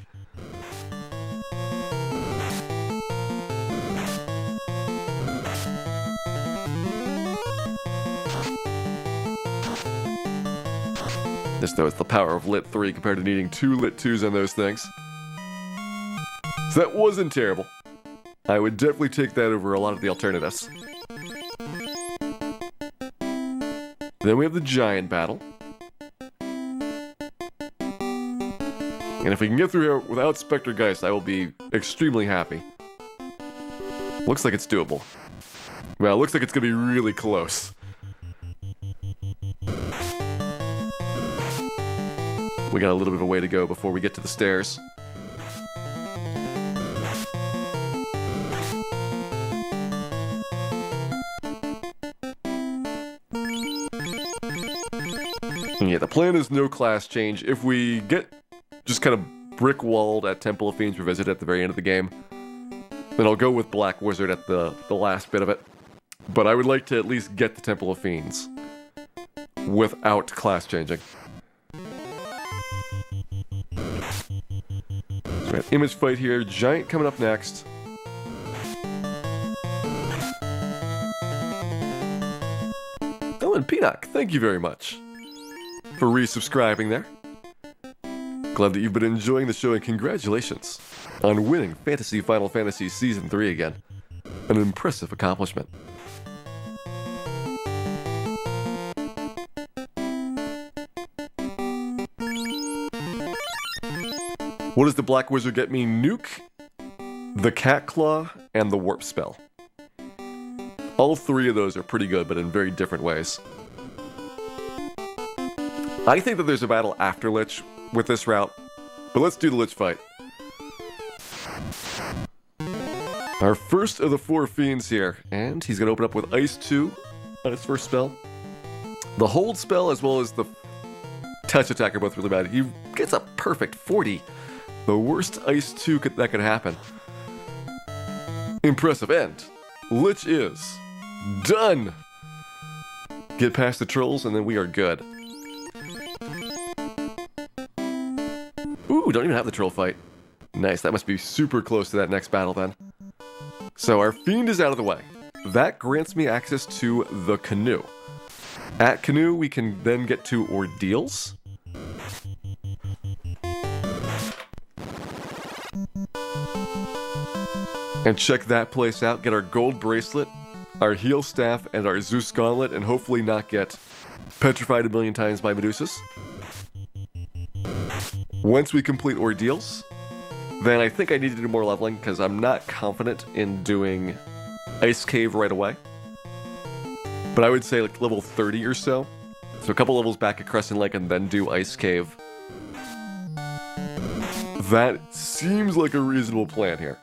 This, though, is the power of Lit 3 compared to needing 2 Lit 2s on those things. So that wasn't terrible. I would definitely take that over a lot of the alternatives. Then we have the giant battle. And if we can get through here without Spectre Geist, I will be extremely happy. Looks like it's doable. Well, it looks like it's gonna be really close. We got a little bit of a way to go before we get to the stairs. Yeah, the plan is no class change. If we get just kind of brick-walled at Temple of Fiends Revisited at the very end of the game, then I'll go with Black Wizard at the last bit of it. But I would like to at least get the Temple of Fiends without class changing. So we have Image fight here, Giant coming up next. Oh, and Peanock, thank you very much for resubscribing there. Glad that you've been enjoying the show, and congratulations on winning Fantasy Final Fantasy Season 3 again. An impressive accomplishment. What does the Black Wizard get me? Nuke, the Cat Claw, and the Warp Spell. All 3 of those are pretty good, but in very different ways. I think that there's a battle after Lich with this route, But let's do the Lich fight. Our first of the 4 fiends here, and he's going to open up with Ice 2 on his first spell. The hold spell as well as the touch attack are both really bad. He gets a perfect 40. The worst Ice 2 that could happen. Impressive. And Lich is done. Get past the trolls and then we are good. Ooh, don't even have the troll fight. Nice, that must be super close to that next battle then. So our fiend is out of the way. That grants me access to the canoe. At canoe, we can then get to ordeals. And check that place out, get our gold bracelet, our heal staff, and our Zeus gauntlet, and hopefully not get petrified a million times by Medusas. Once we complete ordeals, then I think I need to do more leveling, because I'm not confident in doing Ice Cave right away. But I would say like level 30 or so. So a couple levels back at Crescent Lake and then do Ice Cave. That seems like a reasonable plan here.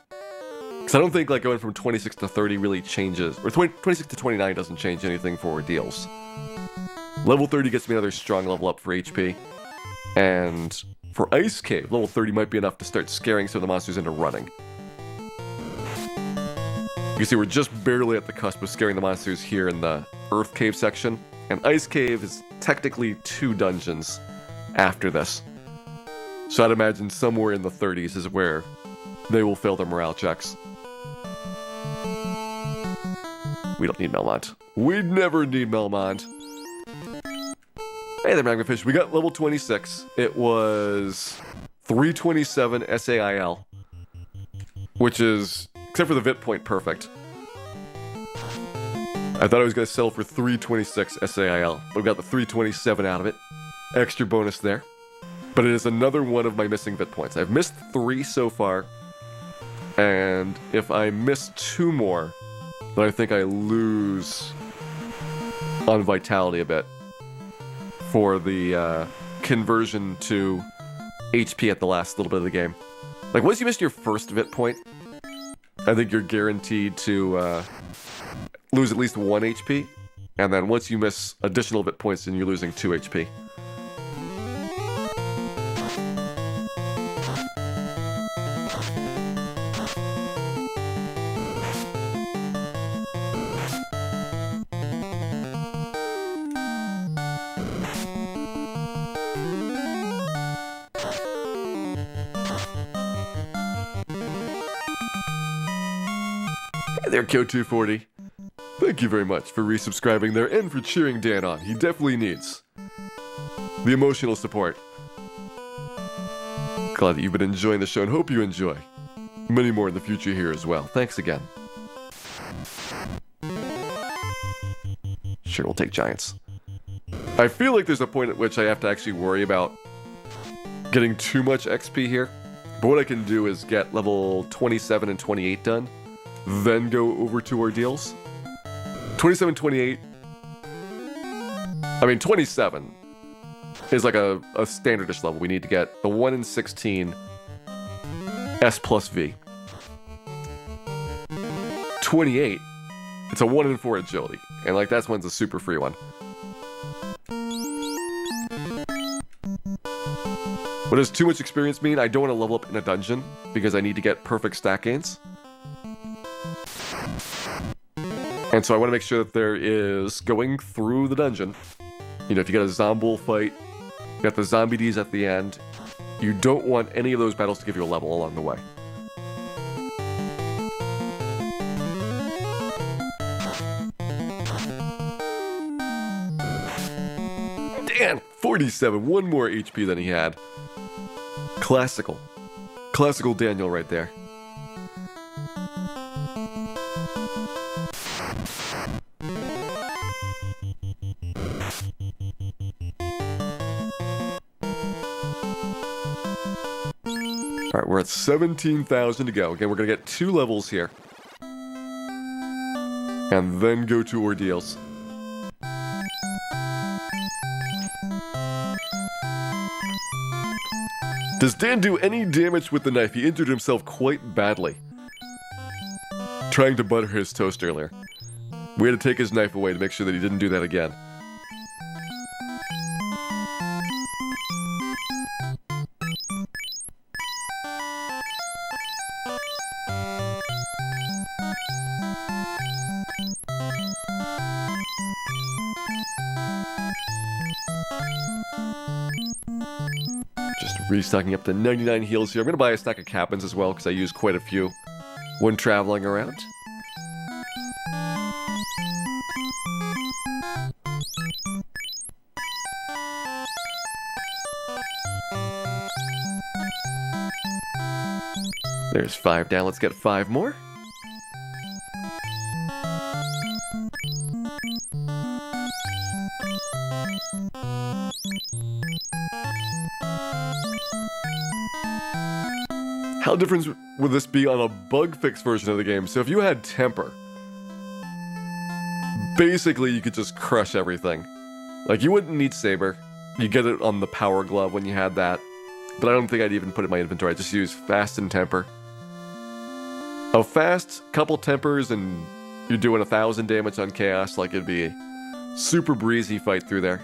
Because I don't think like going from 26 to 30 really changes, or 26 to 29 doesn't change anything for ordeals. Level 30 gets me another strong level up for HP. And for Ice Cave, level 30 might be enough to start scaring some of the monsters into running. You can see we're just barely at the cusp of scaring the monsters here in the Earth Cave section. And Ice Cave is technically 2 dungeons after this. So I'd imagine somewhere in the 30s is where they will fail their morale checks. We don't need Melmont. We'd never need Melmont. Hey there, Magmafish. We got level 26. It was 327 SAIL, which is, except for the Vit point, perfect. I thought I was going to sell for 326 SAIL, but we got the 327 out of it. Extra bonus there. But it is another one of my missing Vit points. I've missed 3 so far, and if I miss 2 more, then I think I lose on Vitality a bit for the conversion to HP at the last little bit of the game. Like, once you miss your first Vit point, I think you're guaranteed to lose at least 1 HP, and then once you miss additional Vit points, then you're losing 2 HP. Hey there, Kyo240. Thank you very much for resubscribing there and for cheering Dan on. He definitely needs the emotional support. Glad that you've been enjoying the show and hope you enjoy many more in the future here as well. Thanks again. Sure, we'll take giants. I feel like there's a point at which I have to actually worry about getting too much XP here. But what I can do is get level 27 and 28 done, then go over to ordeals. 27, 28. I mean, 27 is like a standardish level. We need to get the 1 in 16 S plus V. 28, it's a 1 in 4 agility. And like that's one's a super free one. What does too much experience mean? I don't want to level up in a dungeon because I need to get perfect stack gains. And so I want to make sure that there is going through the dungeon. You know, if you get a Zombull fight, you got the Zombie Ds at the end. You don't want any of those battles to give you a level along the way. Dan, 47, 1 more HP than he had. Classical. Classical Daniel right there. Alright, we're at 17,000 to go. Again, we're going to get 2 levels here. And then go to ordeals. Does Dan do any damage with the knife? He injured himself quite badly trying to butter his toast earlier. We had to take his knife away to make sure that he didn't do that again. Just restocking up to 99 heals here. I'm going to buy a stack of cabins as well because I use quite a few when traveling around. There's 5 down. Let's get 5 more. How different would this be on a bug fix version of the game? So if you had temper, basically you could just crush everything. Like, you wouldn't need saber. You get it on the power glove when you had that. But I don't think I'd even put it in my inventory. I just use fast and temper. A fast, couple tempers, and you're doing 1,000 damage on chaos. Like, it'd be a super breezy fight through there.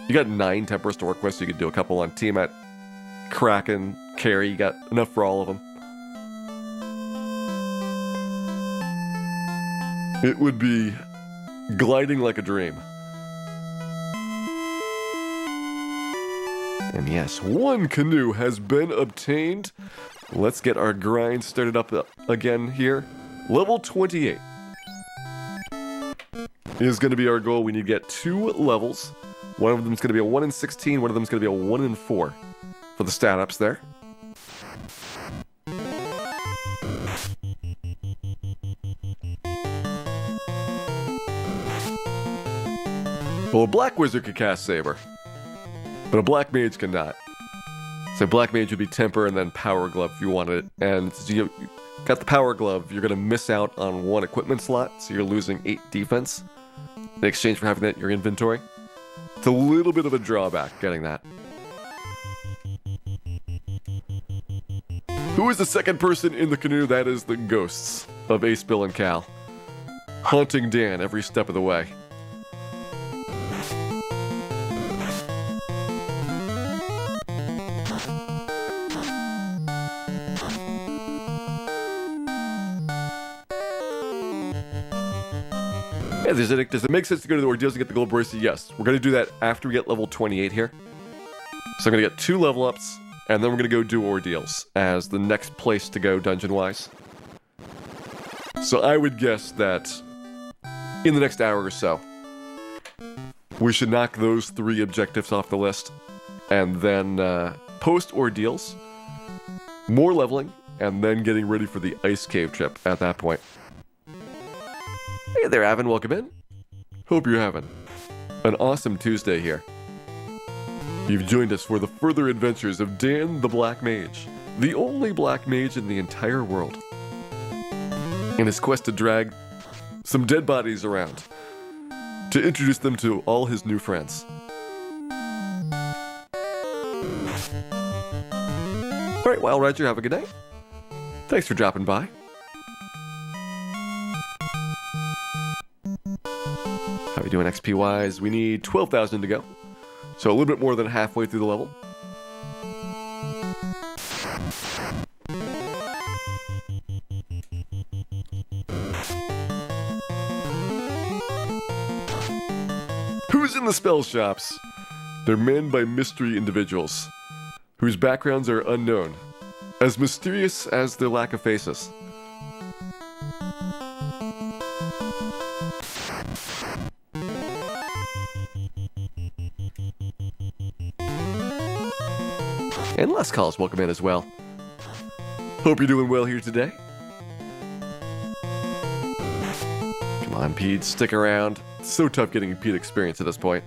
You got 9 tempers to work with, so you could do a couple on Tiamat, Kraken, Carry. You got enough for all of them. It would be gliding like a dream. And yes, 1 canoe has been obtained. Let's get our grind started up again here. Level 28 is going to be our goal. We need to get 2 levels. One of them is going to be a 1 in 16. One of them is going to be a 1 in 4 for the stat ups there. Well, a Black Wizard could cast Saber, but a Black Mage cannot. So Black Mage would be Temper and then Power Glove if you wanted it. And since you got the Power Glove, you're going to miss out on 1 equipment slot, so you're losing 8 defense in exchange for having that in your inventory. It's a little bit of a drawback getting that. Who is the second person in the canoe? That is the ghosts of Ace, Bill, and Cal, haunting Dan every step of the way. Yeah, does it make sense to go to the ordeals and get the gold bracelet? Yes. We're going to do that after we get level 28 here. So I'm going to get 2 level ups, and then we're going to go do ordeals as the next place to go dungeon-wise. So I would guess that in the next hour or so, we should knock those 3 objectives off the list, and then post ordeals, more leveling, and then getting ready for the ice cave trip at that point. Hey there, Avon. Welcome in. Hope you're having an awesome Tuesday here. You've joined us for the further adventures of Dan the Black Mage, the only Black Mage in the entire world, in his quest to drag some dead bodies around to introduce them to all his new friends. Alright, Wild Roger, have a good night. Thanks for dropping by. How are we doing XP-wise? We need 12,000 to go. So a little bit more than halfway through the level. Who's in the spell shops? They're manned by mystery individuals, whose backgrounds are unknown, as mysterious as their lack of faces. And last calls, welcome in as well. Hope you're doing well here today. Come on, Pete, stick around. It's so tough getting a Pete experience at this point.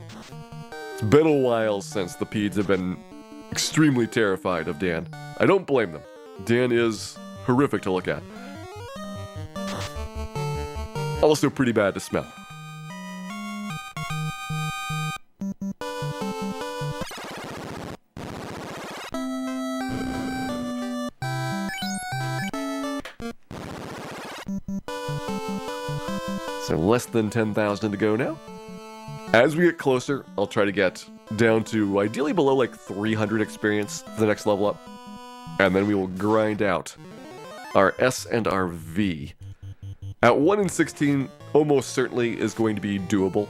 It's been a while since the Pedes have been extremely terrified of Dan. I don't blame them. Dan is horrific to look at. Also pretty bad to smell. So less than 10,000 to go now. As we get closer, I'll try to get down to ideally below like 300 experience for the next level up. And then we will grind out our S and our V. At 1 in 16, almost certainly is going to be doable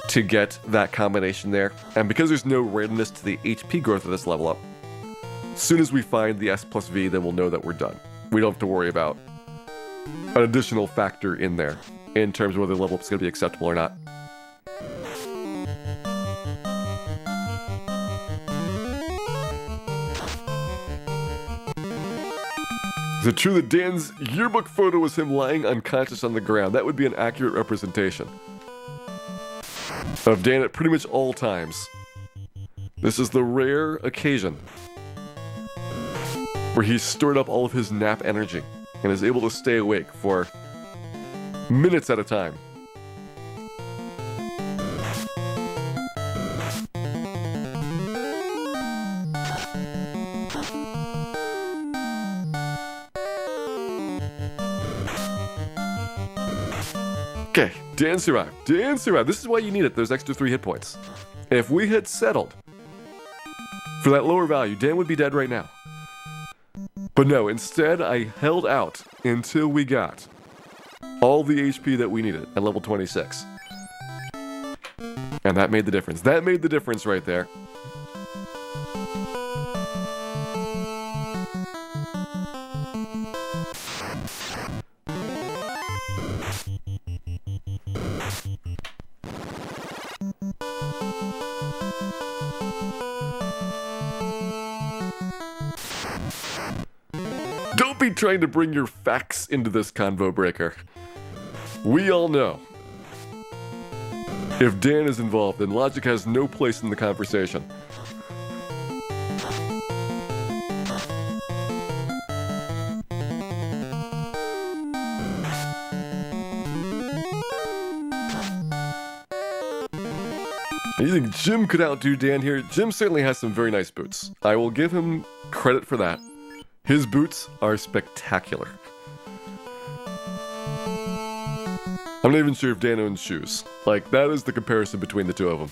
to get that combination there. And because there's no randomness to the HP growth of this level up, as soon as we find the S plus V, then we'll know that we're done. We don't have to worry about an additional factor in there in terms of whether the level up is going to be acceptable or not. Is it true that Dan's yearbook photo was him lying unconscious on the ground? That would be an accurate representation of Dan at pretty much all times. This is the rare occasion where he's stored up all of his nap energy and is able to stay awake for minutes at a time. Okay, Dan survived. Dan survived. This is why you need it, those extra 3 hit points. If we had settled for that lower value, Dan would be dead right now. But no, instead I held out until we got all the HP that we needed at level 26. And that made the difference. That made the difference right there. Don't be trying to bring your facts into this convo breaker. We all know if Dan is involved, then logic has no place in the conversation. You think Jim could outdo Dan here? Jim certainly has some very nice boots. I will give him credit for that. His boots are spectacular. I'm not even sure if Dan owns shoes. Like, that is the comparison between the two of them.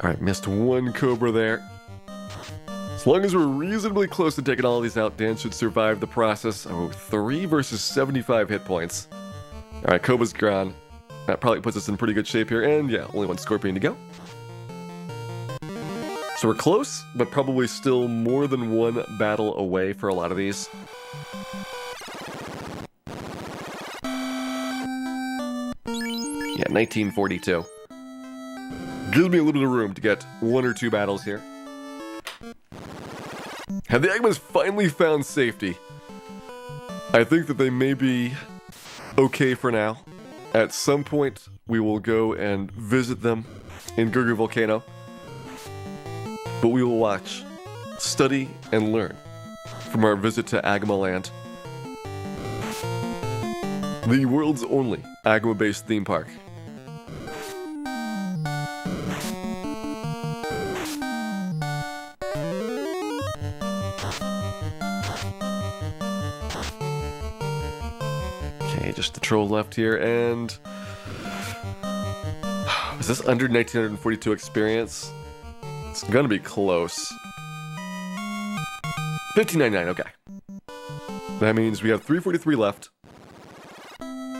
Alright, missed one Cobra there. As long as we're reasonably close to taking all of these out, Dan should survive the process. Oh, 3 versus 75 hit points. Alright, Cobra's gone. That probably puts us in pretty good shape here. And yeah, only one Scorpion to go. So we're close, but probably still more than one battle away for a lot of these. Yeah, 1942. Gives me a little bit of room to get 1 or 2 battles here. Have the Agmas finally found safety? I think that they may be okay for now. At some point, we will go and visit them in Gurgur Volcano. But we will watch, study, and learn from our visit to Agma Land. The world's only Agma-based theme park. Just the troll left here, and is this under 1942 experience? It's gonna be close. 1599, okay. That means we have 343 left.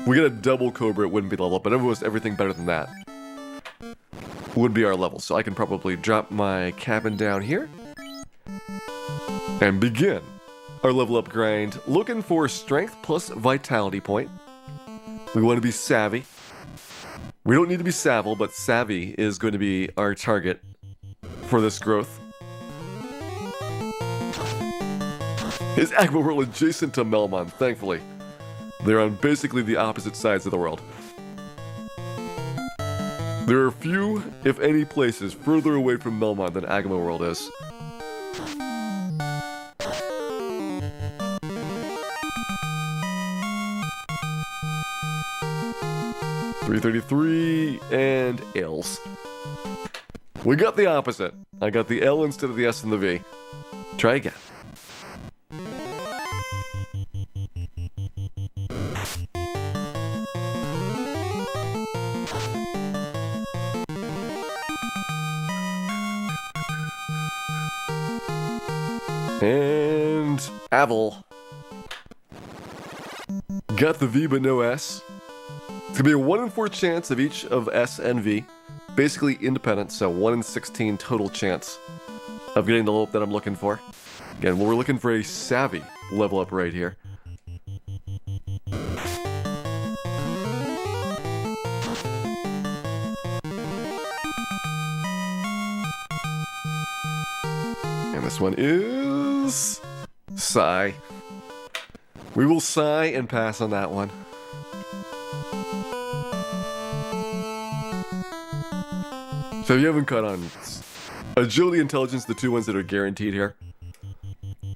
We get a double Cobra, it wouldn't be the level up, but almost everything better than that would be our level. So I can probably drop my cabin down here and begin our level up grind, looking for strength plus vitality point. We want to be savvy. We don't need to be savile, but savvy is going to be our target for this growth. Is Agma World adjacent to Melmon? Thankfully. They're on basically the opposite sides of the world. There are few, if any, places further away from Melmont than Agama World is. $333 and L's. We got the opposite. I got the L instead of the S and the V. Try again. And Avel. Got the V but no S. It's gonna be a 1 in 4 chance of each of S and V. Basically independent, so 1 in 16 total chance of getting the level up that I'm looking for. Again, we're looking for a savvy level up right here. And this one is... Sigh. We will sigh and pass on that one. So if you haven't caught on, Agility, Intelligence, the two ones that are guaranteed here.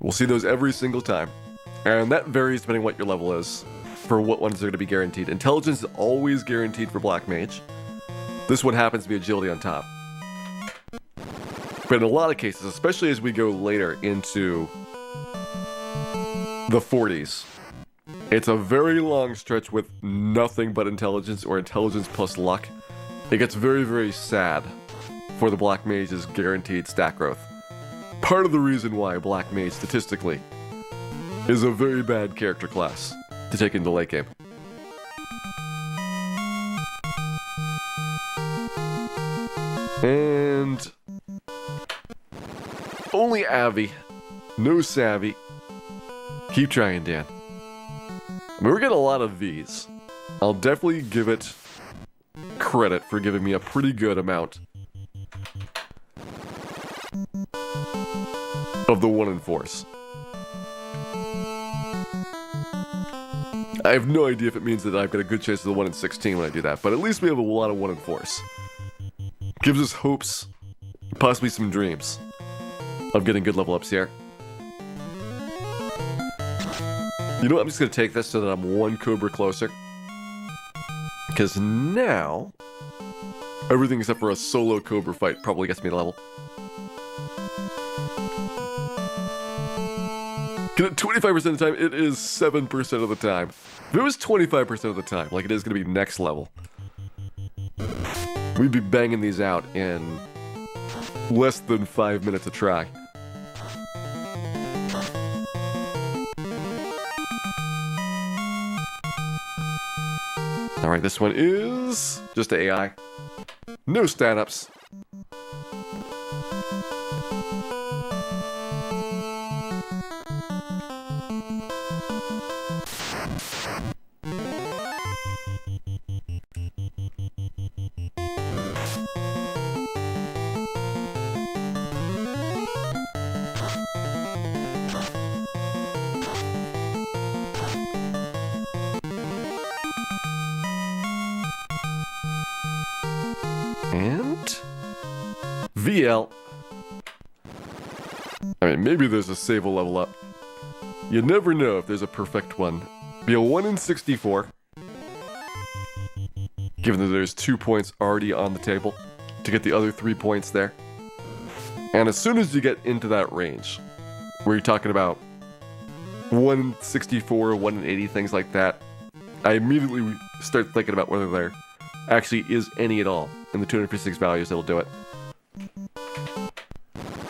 We'll see those every single time. And that varies depending on what your level is, for what ones are going to be guaranteed. Intelligence is always guaranteed for Black Mage. This one happens to be Agility on top. But in a lot of cases, especially as we go later into the 40s, it's a very long stretch with nothing but Intelligence or Intelligence plus Luck. It gets very, very sad for the Black Mage's guaranteed stat growth. Part of the reason why Black Mage, statistically, is a very bad character class to take into late game. And... only Avi. No Savvy. Keep trying, Dan. I mean, we're getting a lot of V's. I'll definitely give it credit for giving me a pretty good amount of the 1 in 4s. I have no idea if it means that I've got a good chance of the 1 in 16 when I do that, but at least we have a lot of 1 in 4s. Gives us hopes, possibly some dreams, of getting good level ups here. You know what, I'm just going to take this so that I'm 1 Cobra closer. Because now, everything except for a solo Cobra fight probably gets me to level. Get it 25% of the time, it is 7% of the time. If it was 25% of the time, like it is going to be next level, we'd be banging these out in less than 5 minutes a try. Alright, this one is just AI. No stat-ups. And VL. I mean, maybe there's a save a level up. You never know if there's a perfect one. Be a 1 in 64. Given that there's 2 points already on the table to get the other 3 points there. And as soon as you get into that range, where you're talking about 1 in 64, 1 in 80, things like that, I immediately start thinking about whether there actually is any at all in the 256 values that'll do it.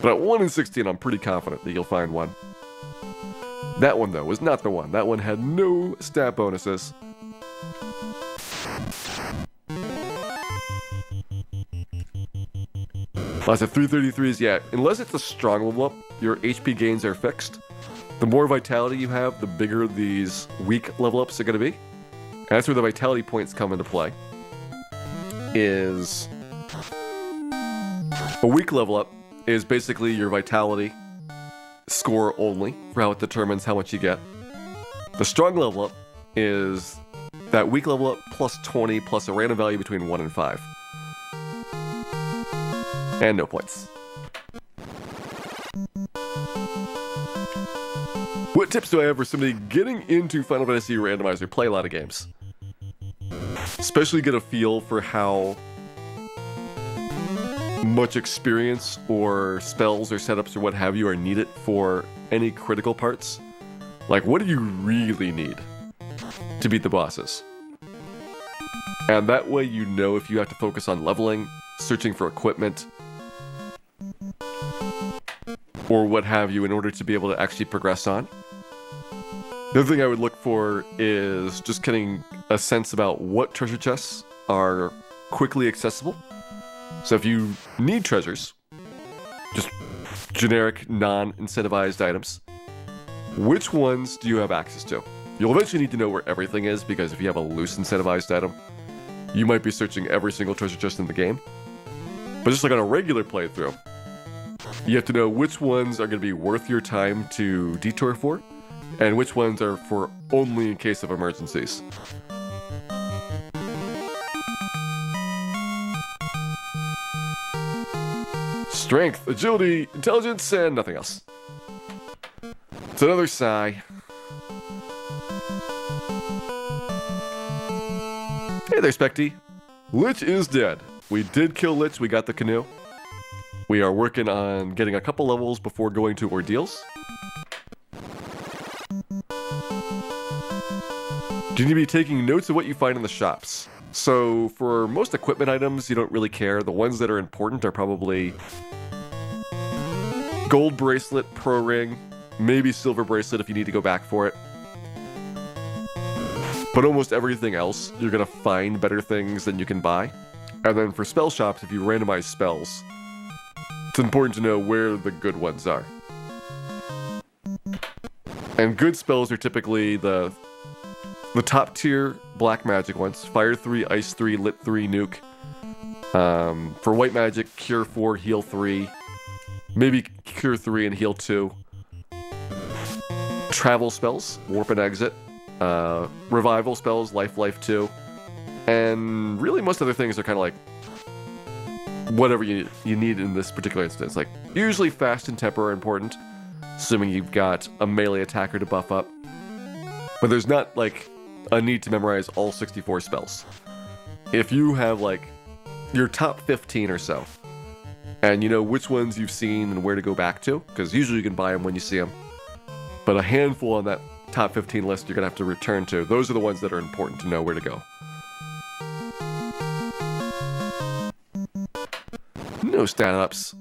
But at 1 in 16, I'm pretty confident that you'll find one. That one, though, was not the one. That one had no stat bonuses. Lots of 333s, yeah. Unless it's a strong level up, your HP gains are fixed. The more vitality you have, the bigger these weak level ups are going to be. And that's where the vitality points come into play. Is a weak level up is basically your vitality score only for how it determines how much you get. The strong level up is that weak level up plus 20 plus a random value between 1 and 5. And no points. What tips do I have for somebody getting into Final Fantasy Randomizer? Play a lot of games. Especially get a feel for how much experience or spells or setups or what have you are needed for any critical parts. Like, what do you really need to beat the bosses? And that way you know if you have to focus on leveling, searching for equipment, or what have you in order to be able to actually progress on. The other thing I would look for is just getting a sense about what treasure chests are quickly accessible. So if you need treasures, just generic, non-incentivized items, which ones do you have access to? You'll eventually need to know where everything is, because if you have a loose incentivized item, you might be searching every single treasure chest in the game. But just like on a regular playthrough, you have to know which ones are going to be worth your time to detour for, and which ones are for only in case of emergencies. Strength, agility, intelligence, and nothing else. It's another sigh. Hey there, Specty. Lich is dead. We did kill Lich, we got the canoe. We are working on getting a couple levels before going to ordeals. Do you need to be taking notes of what you find in the shops? So for most equipment items, you don't really care. The ones that are important are probably gold bracelet, pro ring, maybe silver bracelet if you need to go back for it. But almost everything else, you're going to find better things than you can buy. And then for spell shops, if you randomize spells, it's important to know where the good ones are. And good spells are typically the top tier black magic ones. Fire 3, Ice 3, Lit 3, Nuke. For white magic, Cure 4, Heal 3. Maybe Cure 3 and Heal 2. Travel spells, Warp and Exit. Revival spells, Life 2. And really most other things are kind of like whatever you need in this particular instance. Like, usually fast and temper are important, assuming you've got a melee attacker to buff up. But there's not like a need to memorize all 64 spells. If you have like your top 15 or so, and you know which ones you've seen and where to go back to, because usually you can buy them when you see them, but a handful on that top 15 list you're going to have to return to, those are the ones that are important to know where to go. No stat ups.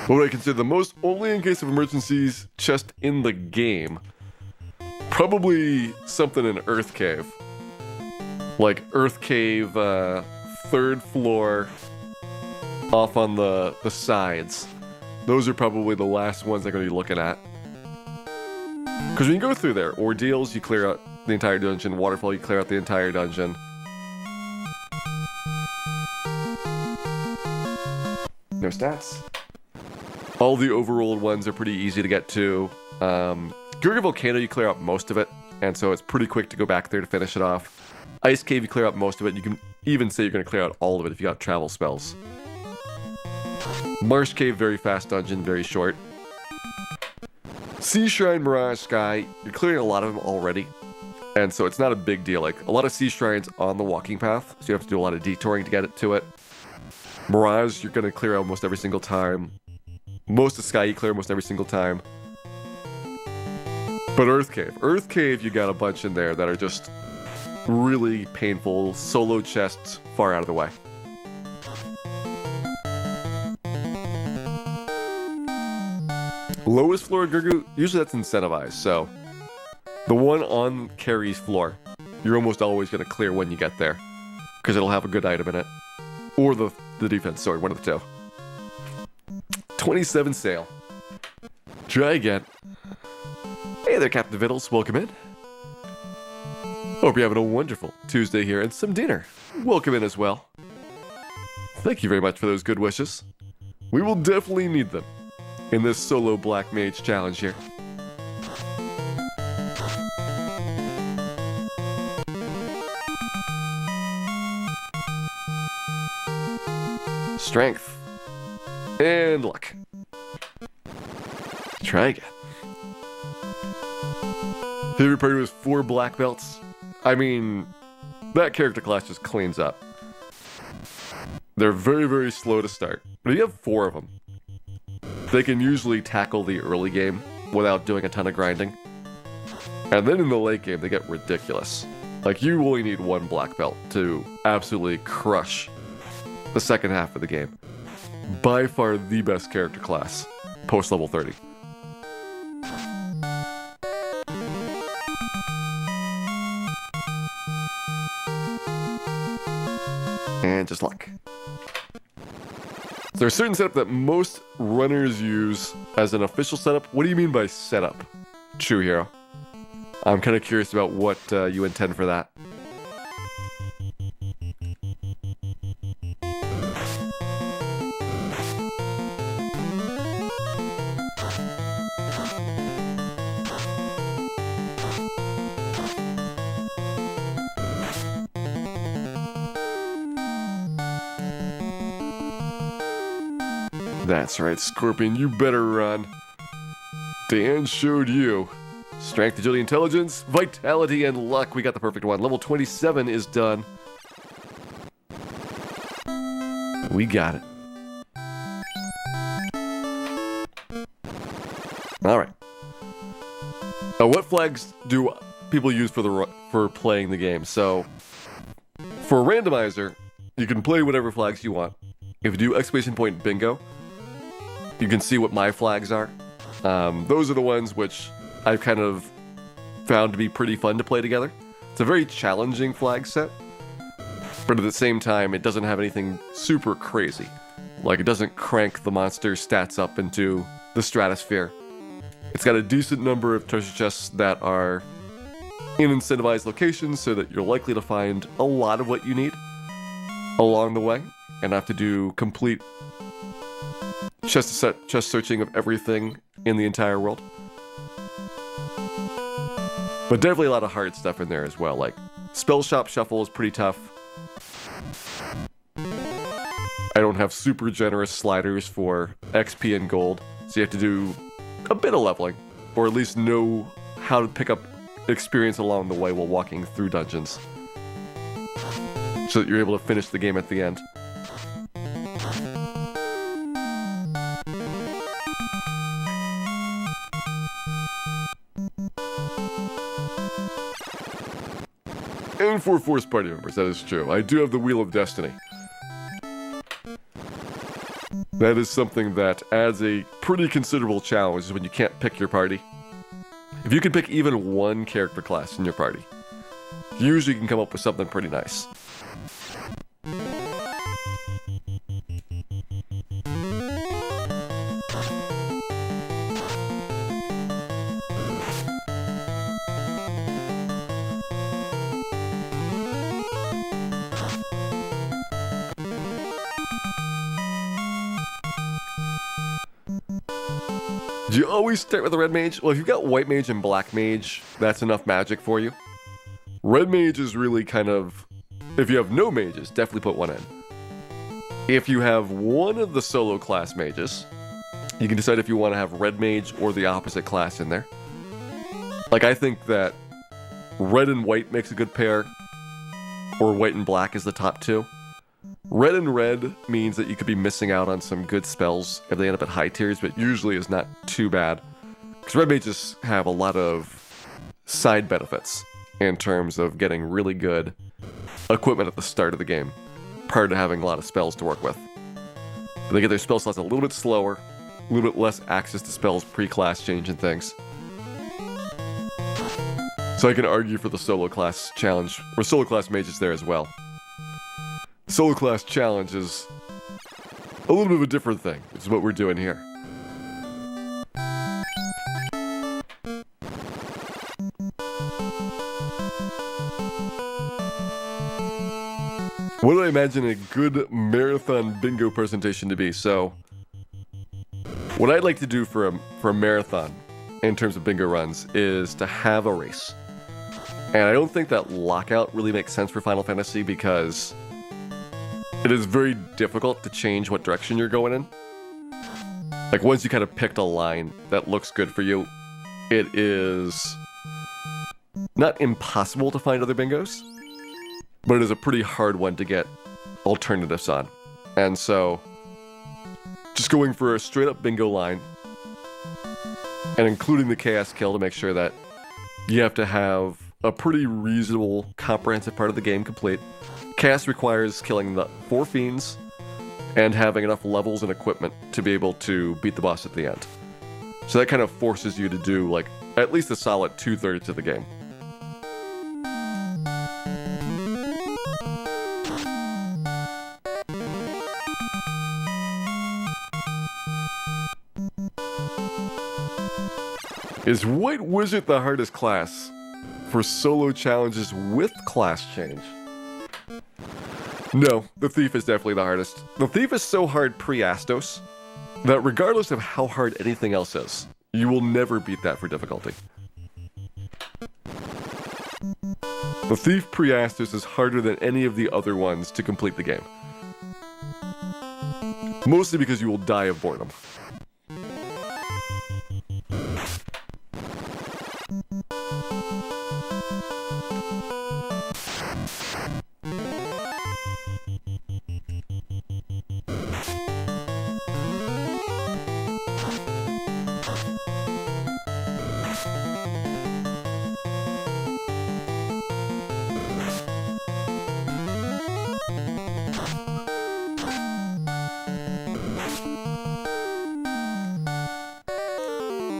What would I consider the most only in case of emergencies chest in the game? Probably something in Earth Cave. Like Earth Cave, 3rd floor, off on the sides. Those are probably the last ones I'm going to be looking at. Because when you go through there, ordeals, you clear out the entire dungeon. Waterfall, you clear out the entire dungeon. No stats. All the overworld ones are pretty easy to get to. Gurga Volcano, you clear out most of it, and so it's pretty quick to go back there to finish it off. Ice Cave, you clear out most of it. You can even say you're going to clear out all of it if you got travel spells. Marsh Cave, very fast dungeon, very short. Sea Shrine, Mirage Sky, you're clearing a lot of them already, and so it's not a big deal. Like, a lot of Sea Shrines on the walking path, so you have to do a lot of detouring to get it to it. Mirage, you're going to clear almost every single time. Most of Sky, you clear almost every single time. But Earth Cave, you got a bunch in there that are just really painful, solo chests far out of the way. Lowest floor of Gurgu, usually that's incentivized, so the one on Carrie's floor, you're almost always going to clear when you get there, because it'll have a good item in it. Or the defense sword, one of the two. 27 sale. Try again. Hey there, Captain Vittles, welcome in. Hope you're having a wonderful Tuesday here and some dinner. Welcome in as well. Thank you very much for those good wishes. We will definitely need them in this solo Black Mage challenge here. Strength. And luck. Try again. Favorite party was 4 black belts. I mean, that character class just cleans up. They're very, very slow to start. But if you have 4 of them, they can usually tackle the early game without doing a ton of grinding. And then in the late game, they get ridiculous. Like, you only need 1 black belt to absolutely crush the second half of the game. By far the best character class, post level 30. And just luck. There's a certain setup that most runners use as an official setup. What do you mean by setup, True Hero? I'm kind of curious about what you intend for that. That's right, Scorpion, you better run. Dan showed you. Strength, agility, intelligence, vitality, and luck. We got the perfect one. Level 27 is done. We got it. Alright. Now, what flags do people use for playing the game? So, for a randomizer, you can play whatever flags you want. If you do exclamation point bingo, you can see what my flags are. Those are the ones which I've kind of found to be pretty fun to play together. It's a very challenging flag set, but at the same time, it doesn't have anything super crazy. Like, it doesn't crank the monster stats up into the stratosphere. It's got a decent number of treasure chests that are in incentivized locations so that you're likely to find a lot of what you need along the way and not have to do complete chest searching of everything in the entire world. But definitely a lot of hard stuff in there as well. Like, Spell Shop Shuffle is pretty tough. I don't have super generous sliders for XP and gold, so you have to do a bit of leveling, or at least know how to pick up experience along the way while walking through dungeons, so that you're able to finish the game at the end. And for Force Party members, that is true. I do have the Wheel of Destiny. That is something that adds a pretty considerable challenge when you can't pick your party. If you can pick even one character class in your party, usually you can come up with something pretty nice. Do you always start with a Red Mage? Well, if you've got White Mage and Black Mage, that's enough magic for you. Red Mage is really kind of... If you have no mages, definitely put one in. If you have one of the solo class mages, you can decide if you want to have Red Mage or the opposite class in there. Like, I think that Red and White makes a good pair, or White and Black is the top two. Red and red means that you could be missing out on some good spells if they end up at high tiers, but usually is not too bad. Because red mages have a lot of side benefits in terms of getting really good equipment at the start of the game, prior to having a lot of spells to work with. But they get their spell slots a little bit slower, a little bit less access to spells pre-class change and things. So I can argue for the solo class challenge, or solo class mages there as well. Solo class challenge is a little bit of a different thing, which is what we're doing here. What do I imagine a good marathon bingo presentation to be? So, what I'd like to do for a marathon, in terms of bingo runs, is to have a race. And I don't think that lockout really makes sense for Final Fantasy because it is very difficult to change what direction you're going in. Like, once you kind of picked a line that looks good for you, it is not impossible to find other bingos, but it is a pretty hard one to get alternatives on. And so, just going for a straight up bingo line, and including the chaos kill to make sure that you have to have a pretty reasonable, comprehensive part of the game complete. Chaos requires killing the 4 fiends and having enough levels and equipment to be able to beat the boss at the end. So that kind of forces you to do, like, at least a solid 2/3 of the game. Is White Wizard the hardest class for solo challenges with class change? No, the Thief is definitely the hardest. The Thief is so hard pre-Astos that regardless of how hard anything else is, you will never beat that for difficulty. The Thief pre-Astos is harder than any of the other ones to complete the game. Mostly because you will die of boredom.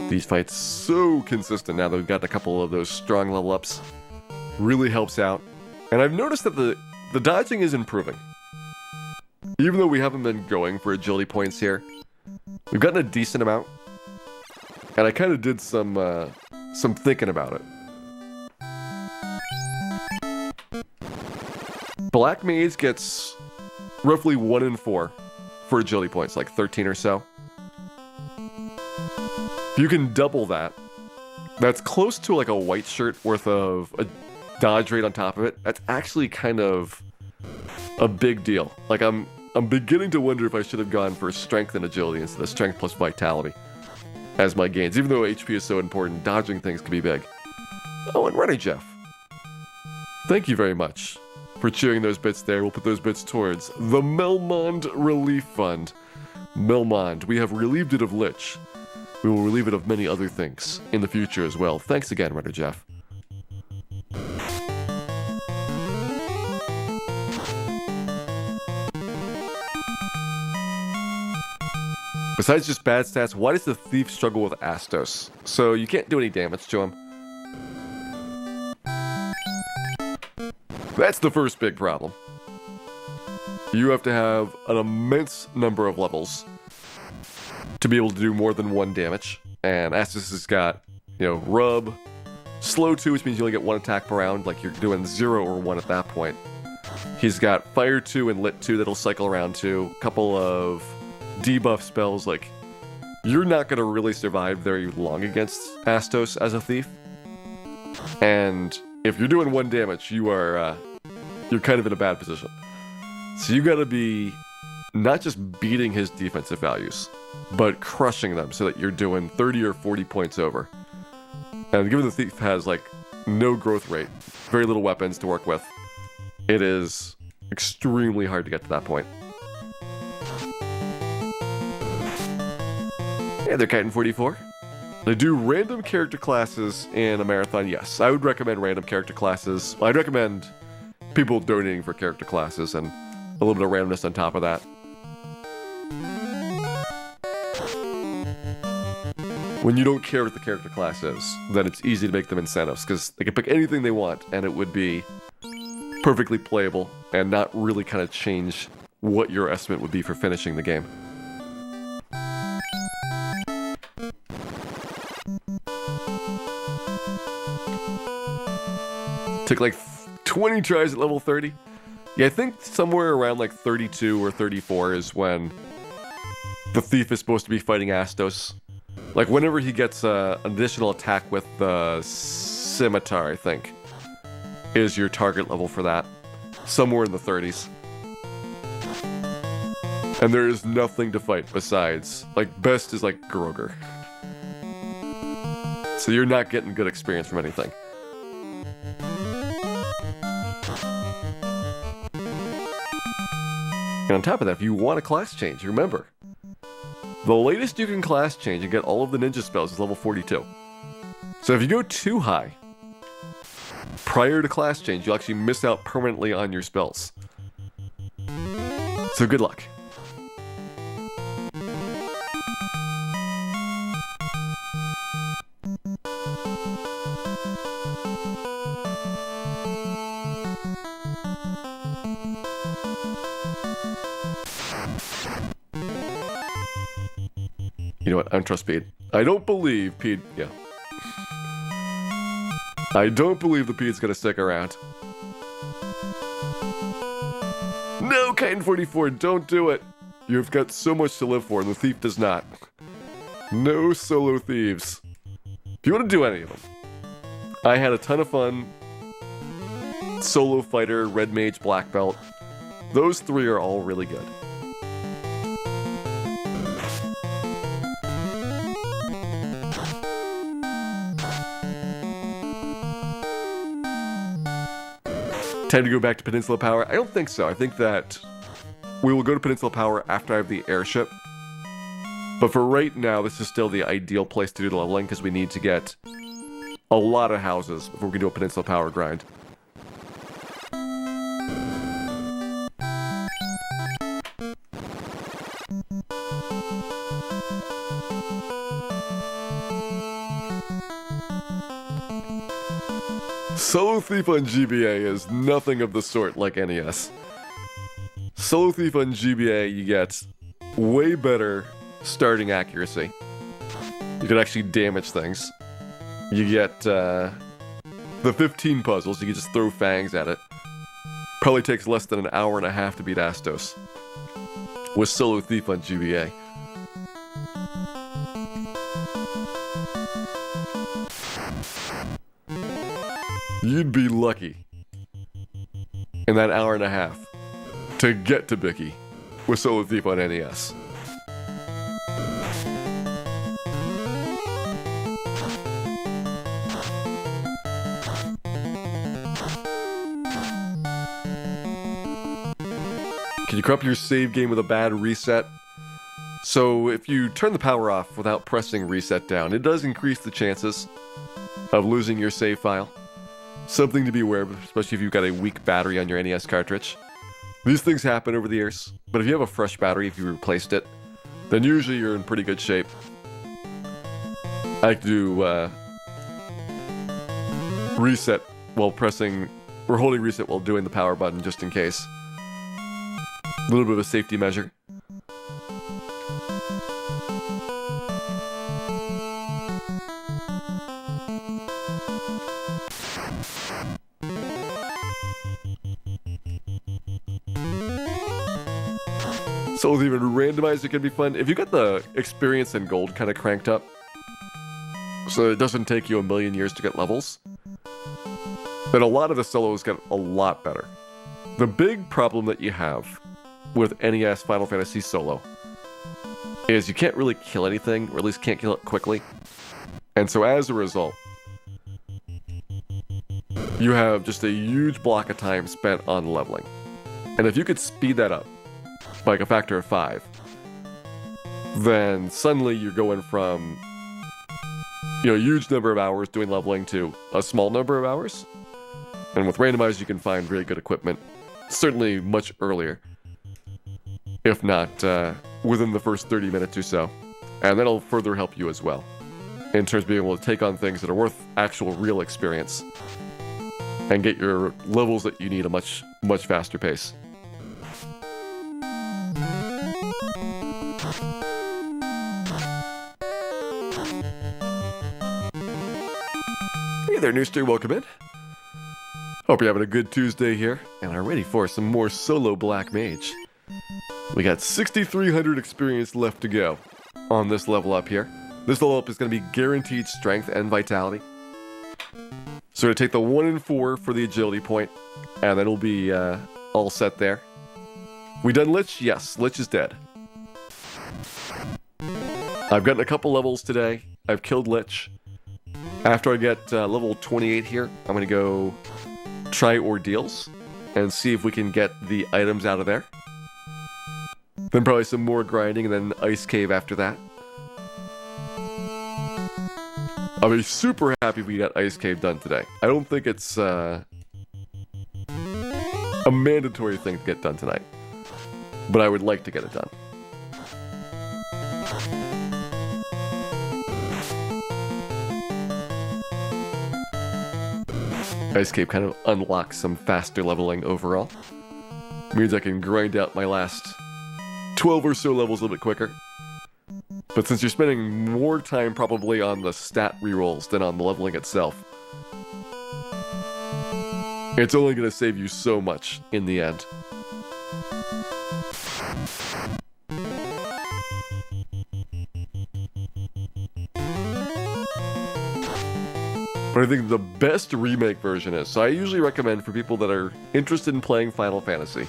These fights so consistent now that we've got a couple of those strong level ups. Really helps out. And I've noticed that the dodging is improving. Even though we haven't been going for agility points here, we've gotten a decent amount. And I kind of did some thinking about it. Black Mage gets roughly 1 in 4 for agility points, like 13 or so. If you can double that, that's close to like a white shirt worth of a dodge rate on top of it. That's actually kind of a big deal. Like, I'm beginning to wonder if I should have gone for strength and agility instead of strength plus vitality as my gains. Even though HP is so important, dodging things can be big. Oh, and Running Jeff, thank you very much for cheering those bits there. We'll put those bits towards the Melmond Relief Fund. Melmond, we have relieved it of Lich. We will relieve it of many other things in the future as well. Thanks again, Runner Jeff. Besides just bad stats, why does the Thief struggle with Astos? So you can't do any damage to him. That's the first big problem. You have to have an immense number of levels to be able to do more than 1 damage. And Astos has got, Rub, Slow 2, which means you only get 1 attack per round, like you're doing 0 or 1 at that point. He's got Fire 2 and Lit 2 that'll cycle around too. A couple of debuff spells, like, you're not going to really survive very long against Astos as a Thief. And if you're doing 1 damage, you're kind of in a bad position. So you gotta be not just beating his defensive values, but crushing them so that you're doing 30 or 40 points over. And given the Thief has, like, no growth rate, very little weapons to work with, it is extremely hard to get to that point. Hey there, Chitin44. They do random character classes in a marathon, yes. I would recommend random character classes. I'd recommend people donating for character classes and a little bit of randomness on top of that. When you don't care what the character class is, then it's easy to make them incentives, because they can pick anything they want, and it would be perfectly playable, and not really kind of change what your estimate would be for finishing the game. Took like 20 tries at level 30. Yeah, I think somewhere around like 32 or 34 is when the Thief is supposed to be fighting Astos. Like, whenever he gets an additional attack with the Scimitar, I think, is your target level for that. Somewhere in the 30s. And there is nothing to fight besides, like, best is like Groger. So you're not getting good experience from anything. And on top of that, if you want a class change, remember, the latest you can class change and get all of the ninja spells is level 42. So if you go too high, prior to class change, you'll actually miss out permanently on your spells. So good luck. You know what? I don't trust Pete. I don't believe Pete. Yeah. I don't believe the Pete's gonna stick around. No, Kaiten 44, don't do it. You've got so much to live for, and the thief does not. No solo thieves. If you want to do any of them, I had a ton of fun. Solo fighter, red mage, black belt. Those three are all really good. Time to go back to Peninsula Power? I don't think so. I think that we will go to Peninsula Power after I have the airship. But for right now, this is still the ideal place to do the leveling because we need to get a lot of houses before we can do a Peninsula Power grind. Solo Thief on GBA is nothing of the sort like NES. Solo Thief on GBA, you get way better starting accuracy. You can actually damage things. You get the 15 puzzles, you can just throw fangs at it. Probably takes less than an hour and a half to beat Astos with Solo Thief on GBA. You'd be lucky in that hour and a half to get to Bicky with Solo Thief on NES. Can you corrupt your save game with a bad reset? So if you turn the power off without pressing reset down, it does increase the chances of losing your save file. Something to be aware of, especially if you've got a weak battery on your NES cartridge. These things happen over the years, but if you have a fresh battery, if you replaced it, then usually you're in pretty good shape. I like to do reset while pressing, or holding reset while doing the power button, just in case. A little bit of a safety measure. So even randomizer can be fun. If you got the experience and gold kind of cranked up, so it doesn't take you a million years to get levels, then a lot of the solos get a lot better. The big problem that you have with NES Final Fantasy Solo is you can't really kill anything, or at least can't kill it quickly. And so as a result, you have just a huge block of time spent on leveling. And if you could speed that up by like a factor of 5, then suddenly you're going from, you know, a huge number of hours doing leveling to a small number of hours. And with randomizer, you can find really good equipment, certainly much earlier, if not within the first 30 minutes or so. And that'll further help you as well, in terms of being able to take on things that are worth actual real experience and get your levels that you need at a much, much faster pace. Hey there, Nooster, welcome in. Hope you're having a good Tuesday here, and are ready for some more solo Black Mage. We got 6,300 experience left to go on this level up here. This level up is going to be guaranteed strength and vitality. So we're going to take the 1 and 4 for the agility point, and that'll be all set there. We done Lich? Yes, Lich is dead. I've gotten a couple levels today. I've killed Lich. After I get level 28 here, I'm going to go try Ordeals and see if we can get the items out of there. Then probably some more grinding and then Ice Cave after that. I'll be super happy if we got Ice Cave done today. I don't think it's a mandatory thing to get done tonight, but I would like to get it done. Ice Cave kind of unlocks some faster leveling overall. Means I can grind out my last 12 or so levels a little bit quicker. But since you're spending more time probably on the stat rerolls than on the leveling itself, it's only going to save you so much in the end. But I think the best remake version is, so I usually recommend for people that are interested in playing Final Fantasy.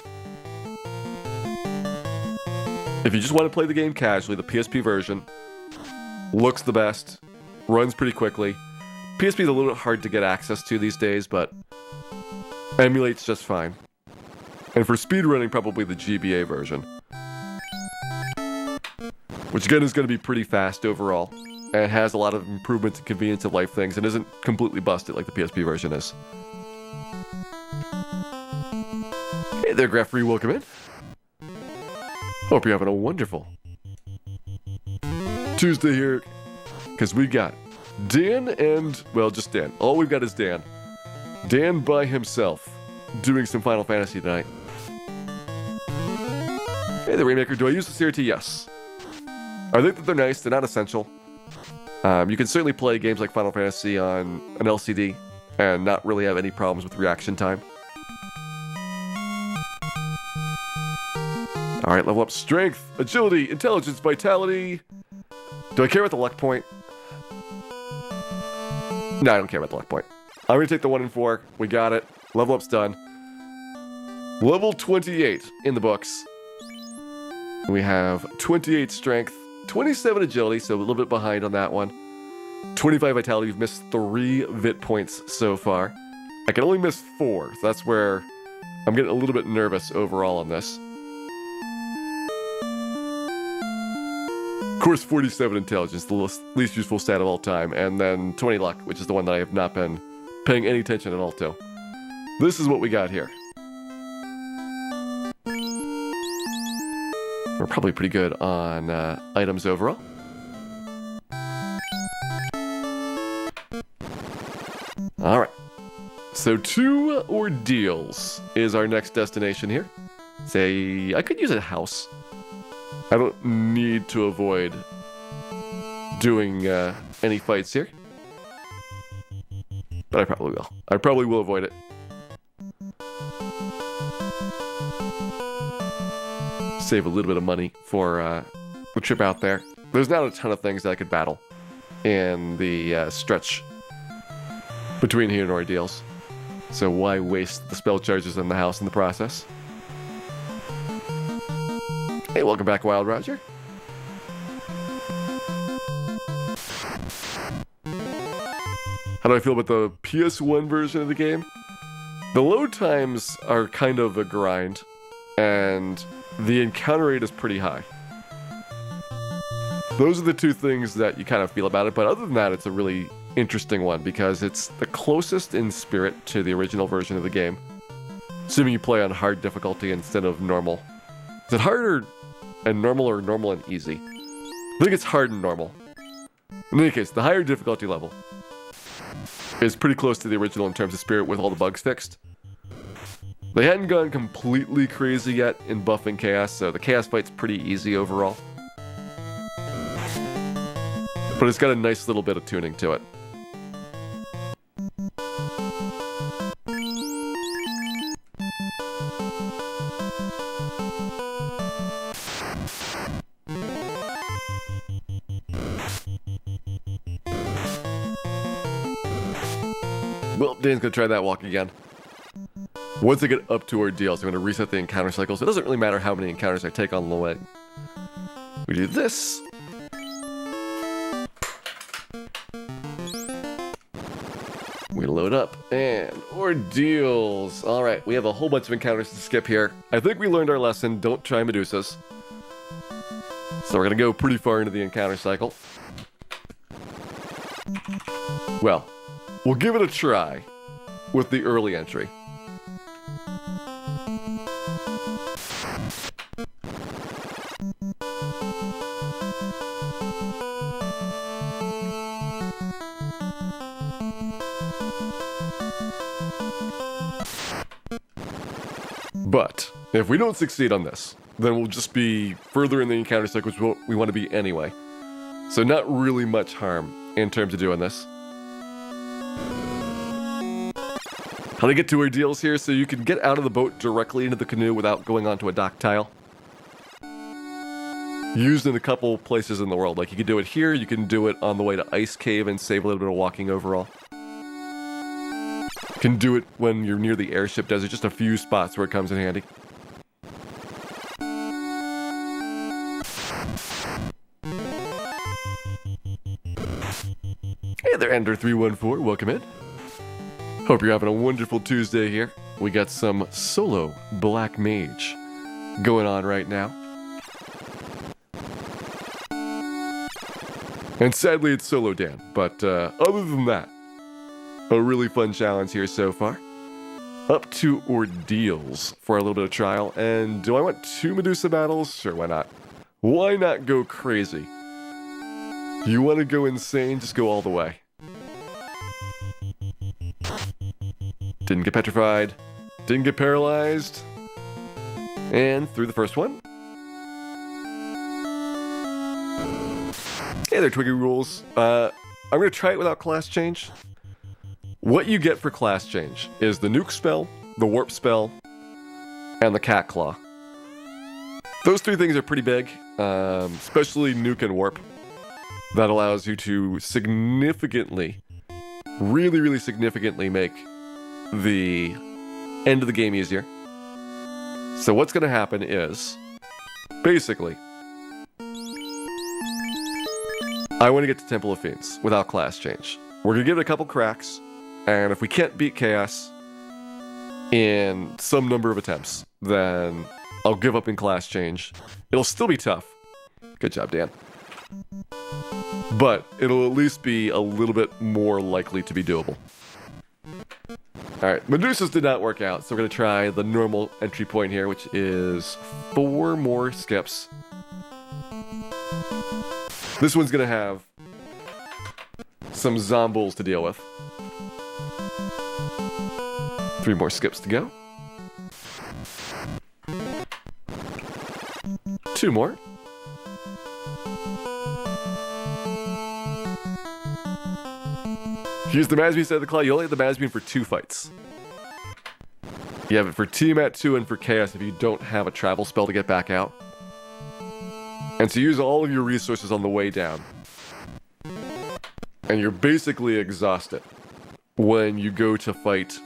If you just want to play the game casually, the PSP version looks the best, runs pretty quickly. PSP is a little bit hard to get access to these days, but emulates just fine. And for speedrunning, probably the GBA version. Which again is going to be pretty fast overall, and has a lot of improvements and convenience of life things, and isn't completely busted like the PSP version is. Hey there, Grefree, welcome in. Hope you're having a wonderful Tuesday here, because we got Dan and, well, just Dan. All we've got is Dan. Dan by himself, doing some Final Fantasy tonight. Hey there, Rainmaker, do I use the CRT? Yes. I think that they're nice, they're not essential. You can certainly play games like Final Fantasy on an LCD and not really have any problems with reaction time. Alright, level up strength, agility, intelligence, vitality. Do I care about the luck point? No, I don't care about the luck point. I'm going to take the 1 and 4. We got it. Level up's done. Level 28 in the books. We have 28 strength, 27 agility, so a little bit behind on that one. 25 vitality, we've missed 3 vit points so far. I can only miss 4, so that's where I'm getting a little bit nervous overall on this. Of course, 47 intelligence, the least useful stat of all time, and then 20 luck, which is the one that I have not been paying any attention at all to. This is what we got here. We're probably pretty good on items overall. Alright. So 2 Ordeals is our next destination here. Say, I could use a house. I don't need to avoid doing any fights here. But I probably will. I probably will avoid it. Save a little bit of money for the trip out there. There's not a ton of things that I could battle in the stretch between here and Ordeals. So why waste the spell charges in the house in the process? Hey, welcome back, Wild Roger. How do I feel about the PS1 version of the game? The load times are kind of a grind, and the encounter rate is pretty high. Those are the 2 things that you kind of feel about it, but other than that, it's a really interesting one, because it's the closest in spirit to the original version of the game. Assuming you play on hard difficulty instead of normal. Is it harder and normal or normal and easy? I think it's hard and normal. In any case, the higher difficulty level is pretty close to the original in terms of spirit with all the bugs fixed. They hadn't gone completely crazy yet in buffing chaos, so the chaos fight's pretty easy overall. But it's got a nice little bit of tuning to it. Well, Dan's gonna try that walk again. Once I get up to Ordeals, I'm gonna reset the encounter cycles. It doesn't really matter how many encounters I take on the way. We do this. Load up, and ordeals. Alright, we have a whole bunch of encounters to skip here. I think we learned our lesson, don't try Medusas. So we're gonna go pretty far into the encounter cycle. Well, we'll give it a try with the early entry. But if we don't succeed on this, then we'll just be further in the encounter cycle, which we want to be anyway. So not really much harm in terms of doing this. How to get to ordeals here, so you can get out of the boat directly into the canoe without going onto a dock tile. Used in a couple places in the world. Like you can do it here, you can do it on the way to Ice Cave and save a little bit of walking overall. You can do it when you're near the airship desert, just a few spots where it comes in handy. Hey there, Ender314, welcome in. Hope you're having a wonderful Tuesday here. We got some solo Black Mage going on right now. And sadly it's solo Dan, but other than that, a really fun challenge here so far. Up to ordeals for a little bit of trial, and do I want 2 Medusa battles? Sure, why not? Why not go crazy? You want to go insane, just go all the way. Didn't get petrified, didn't get paralyzed, and through the first one. Hey there, Twiggy Rules. I'm going to try it without class change. What you get for class change is the nuke spell, the warp spell, and the cat claw. Those 3 things are pretty big, especially nuke and warp. That allows you to significantly, really significantly make the end of the game easier. So what's going to happen is, basically, I want to get to Temple of Fiends without class change. We're going to give it a couple cracks, and if we can't beat Chaos in some number of attempts, then I'll give up in class change. It'll still be tough. Good job, Dan. But it'll at least be a little bit more likely to be doable. Alright, Medusas did not work out, so we're going to try the normal entry point here, which is 4 more skips. This one's going to have some zombies to deal with. 3 more skips to go. 2 more. Use the Masbean instead of the Claw. You only have the Masbean for 2 fights. You have it for Tiamat 2 and for Chaos if you don't have a travel spell to get back out. And so use all of your resources on the way down. And you're basically exhausted when you go to fight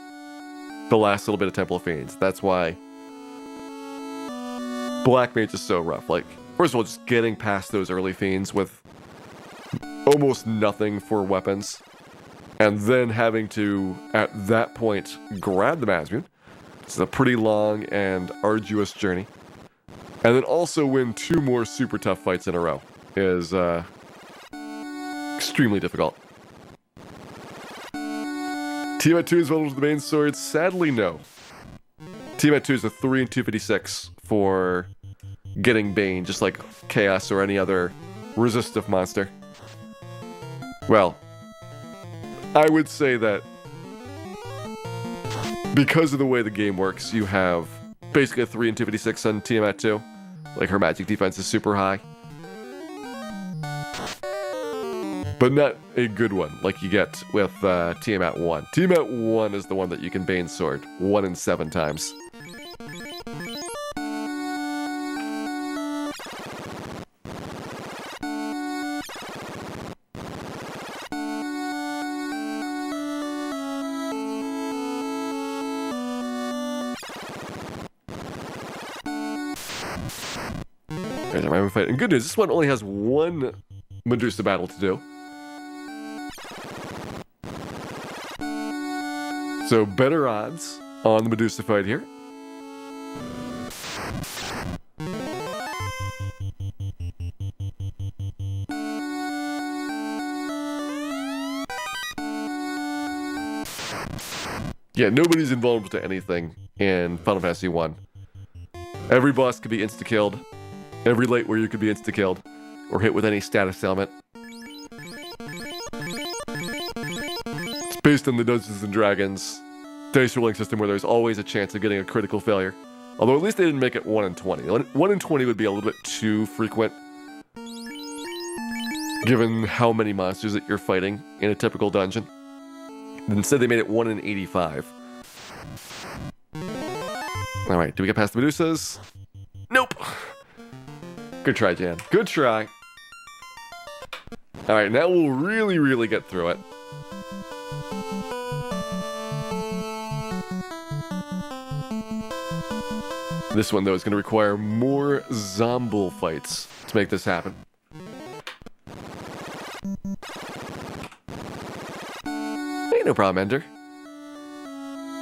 the last little bit of Temple of Fiends. That's why Black Mage is so rough. Like, first of all, just getting past those early Fiends with almost nothing for weapons. And then having to, at that point, grab the Masbean. It's a pretty long and arduous journey. And then also win 2 more super tough fights in a row is extremely difficult. Tiamat 2 is vulnerable to the main sword? Sadly, no. Tiamat 2 is a 3 and 256 for getting Bane, just like Chaos or any other resistive monster. Well, I would say that because of the way the game works, you have basically a 3 and 256 on Tiamat 2. Like, her magic defense is super high. But not a good one, like you get with Tiamat 1. Tiamat 1 is the one that you can Bane Sword 1 in 7 times. There's our Mammon fight. And good news, this one only has 1 Medusa battle to do. So better odds on the Medusa fight here. Yeah, nobody's invulnerable to anything in Final Fantasy 1. Every boss could be insta-killed. Every late warrior could be insta-killed. Or hit with any status element. It's based on the Dungeons & Dragons dice rolling system where there's always a chance of getting a critical failure. Although at least they didn't make it 1 in 20. 1 in 20 would be a little bit too frequent, given how many monsters that you're fighting in a typical dungeon. Instead, they made it 1 in 85. Alright, do we get past the Medusas? Nope! Good try, Jan. Good try. Alright, now we'll really get through it. This one, though, is going to require more Zomble fights to make this happen. Hey, no problem, Ender.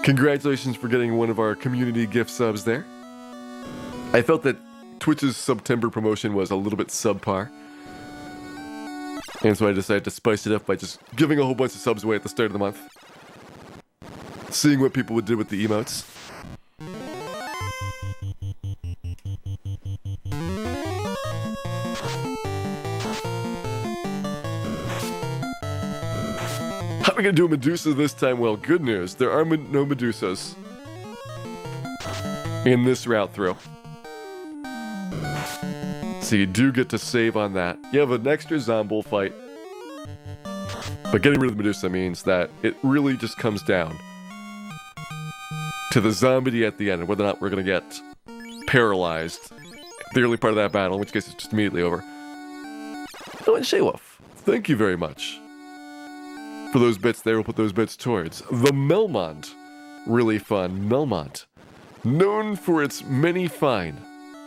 Congratulations for getting one of our community gift subs there. I felt that Twitch's September promotion was a little bit subpar. And so I decided to spice it up by just giving a whole bunch of subs away at the start of the month. Seeing what people would do with the emotes. How are we going to do a Medusa this time? Well, good news. There are no Medusas in this route through. So you do get to save on that. You have an extra Zomble fight. But getting rid of the Medusa means that it really just comes down to the zombie at the end and whether or not we're going to get paralyzed the early part of that battle, in which case it's just immediately over. Oh, and Shaywolf, thank you very much for those bits there. We'll put those bits towards the Melmont. Really fun Melmont. Known for its many fine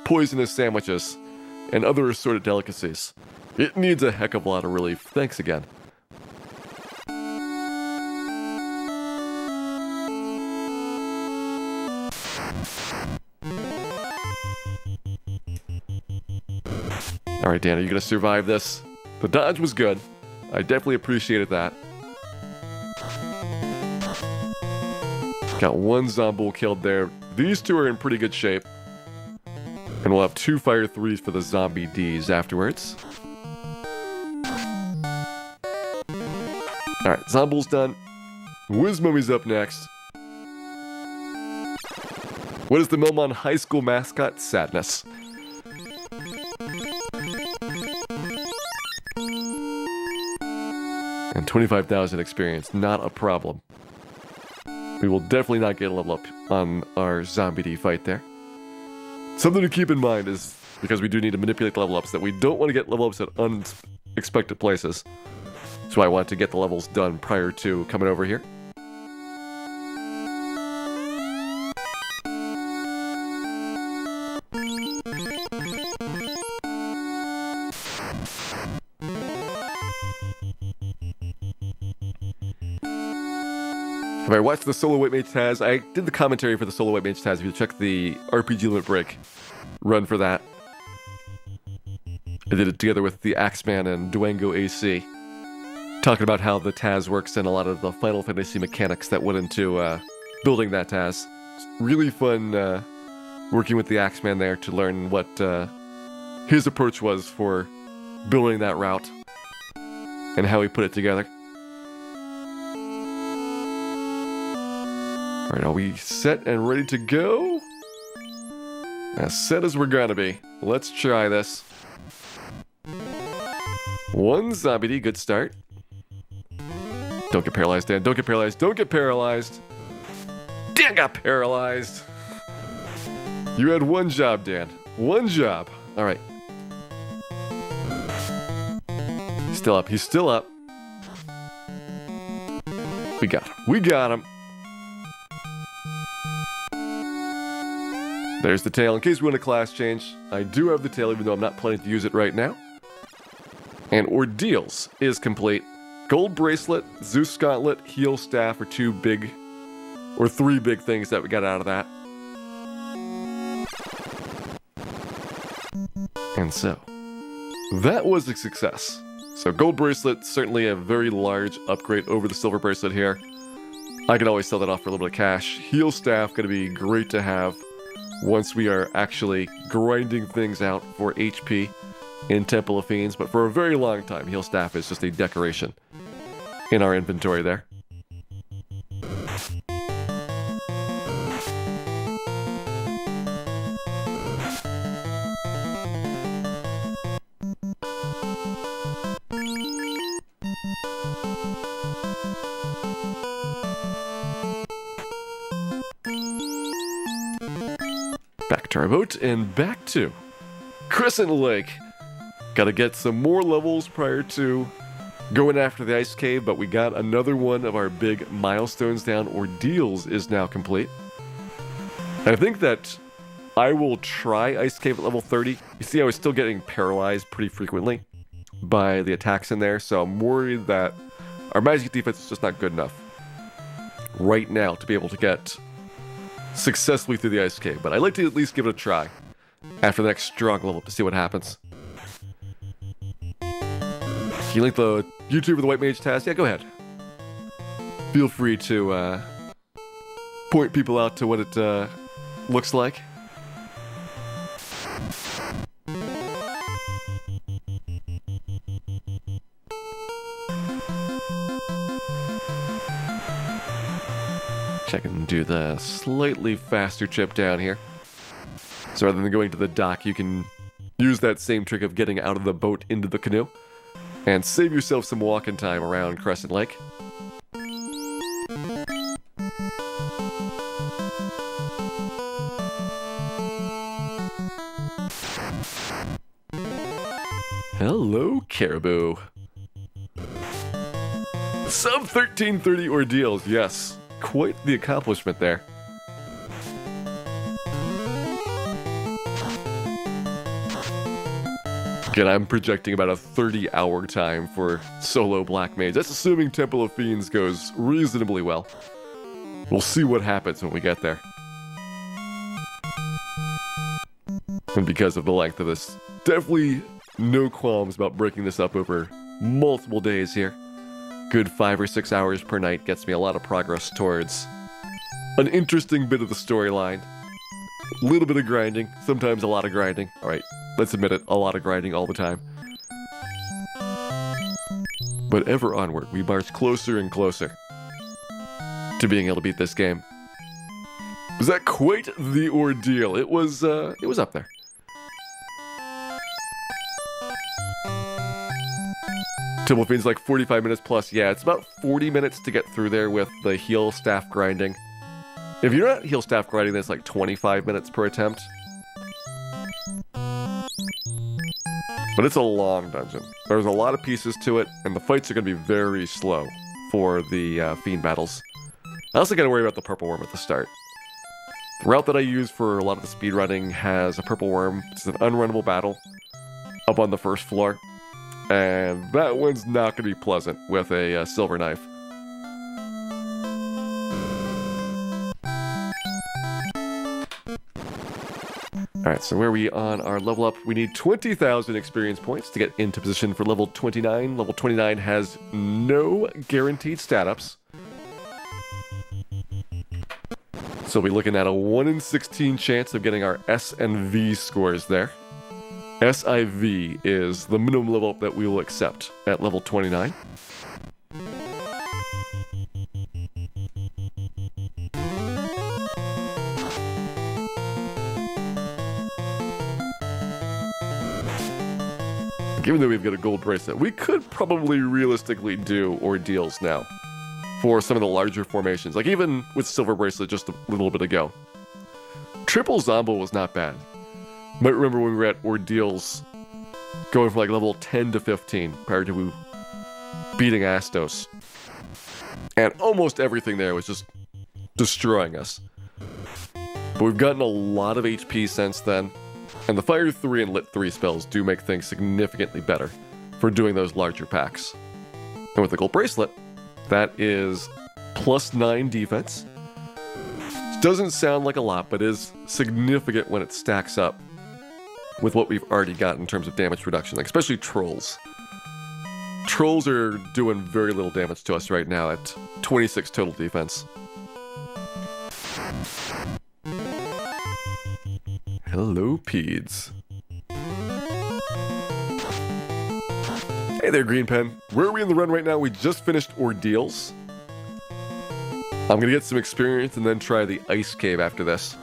poisonous sandwiches and other assorted delicacies. It needs a heck of a lot of relief. Thanks again. Alright, Dan, are you going to survive this? The dodge was good. I definitely appreciated that. Got one Zomble killed there. These two are in pretty good shape. And we'll have 2 Fire 3s for the Zombie Ds afterwards. Alright, Zomble's done. Wizmummy's up next. What is the Melmont High School mascot? Sadness. And 25,000 experience, not a problem. We will definitely not get a level up on our Zombie D fight there. Something to keep in mind is, because we do need to manipulate the level ups, that we don't want to get level ups at unexpected places. So I want to get the levels done prior to coming over here. If I watched the Solo White Mage Taz, I did the commentary for the Solo White Mage Taz. If you check the RPG Limit Break run for that. I did it together with the Axeman and Duango AC. Talking about how the Taz works and a lot of the Final Fantasy mechanics that went into building that Taz. It's really fun working with the Axeman there to learn what his approach was for building that route and how he put it together. Alright, are we set and ready to go? As set as we're gonna be. Let's try this. One Zombie D, good start. Don't get paralyzed, Dan. Don't get paralyzed. Don't get paralyzed. Dan got paralyzed. You had one job, Dan. One job. Alright. He's still up. He's still up. We got him. We got him. There's the tail. In case we want a class change, I do have the tail, even though I'm not planning to use it right now. And Ordeals is complete. Gold bracelet, Zeus gauntlet, heal staff are 2 big or 3 big things that we got out of that. And so, that was a success. So gold bracelet, certainly a very large upgrade over the silver bracelet here. I can always sell that off for a little bit of cash. Heal staff, going to be great to have once we are actually grinding things out for HP in Temple of Fiends. But for a very long time, heal staff is just a decoration in our inventory there. Back to our boat and back to Crescent Lake. Gotta get some more levels prior to going after the ice cave, but we got another one of our big milestones down. Ordeals is now complete. I think that I will try ice cave at level 30. You see, I was still getting paralyzed pretty frequently by the attacks in there, so I'm worried that our magic defense is just not good enough right now to be able to get successfully through the ice cave, but I'd like to at least give it a try after the next strong level to see what happens. Can you link the YouTube of the White Mage task? Yeah, go ahead. Feel free to point people out to what it looks like. I can do the slightly faster chip down here. So rather than going to the dock, you can use that same trick of getting out of the boat into the canoe and save yourself some walking time around Crescent Lake. Hello, Caribou. Sub 1330 ordeals, yes. Quite the accomplishment there. Again, I'm projecting about a 30-hour time for solo Black Mage. That's assuming Temple of Fiends goes reasonably well. We'll see what happens when we get there. And because of the length of this, definitely no qualms about breaking this up over multiple days here. Good 5 or 6 hours per night gets me a lot of progress towards an interesting bit of the storyline. A little bit of grinding, sometimes a lot of grinding. Alright, let's admit it, a lot of grinding all the time. But ever onward, we march closer and closer to being able to beat this game. Was that quite the ordeal? It was up there. Temple of Fiends like 45 minutes plus. Yeah, it's about 40 minutes to get through there with the heal staff grinding. If you're not heal staff grinding, that's like 25 minutes per attempt. But it's a long dungeon. There's a lot of pieces to it, and the fights are going to be very slow for the Fiend battles. I also got to worry about the purple worm at the start. The route that I use for a lot of the speedrunning has a purple worm. It's an unrunnable battle up on the first floor. And that one's not going to be pleasant with a silver knife. Alright, so where are we on our level up? We need 20,000 experience points to get into position for level 29. Level 29 has no guaranteed stat ups. So we'll be looking at a 1 in 16 chance of getting our S and V scores there. SIV is the minimum level up that we will accept at level 29. Given that we've got a gold bracelet, we could probably realistically do ordeals now for some of the larger formations, like even with silver bracelet just a little bit ago. Triple Zombo was not bad. Might remember when we were at ordeals going from like level 10 to 15 prior to beating Astos. And almost everything there was just destroying us. But we've gotten a lot of HP since then. And the Fire 3 and Lit 3 spells do make things significantly better for doing those larger packs. And with the gold bracelet, that is +9 defense, Doesn't sound like a lot, but is significant when it stacks up with what we've already got in terms of damage reduction, like especially trolls. Trolls are doing very little damage to us right now at 26 total defense. Hello, Peds. Hey there, Green Pen. Where are we in the run right now? We just finished Ordeals. I'm gonna get some experience and then try the Ice Cave after this.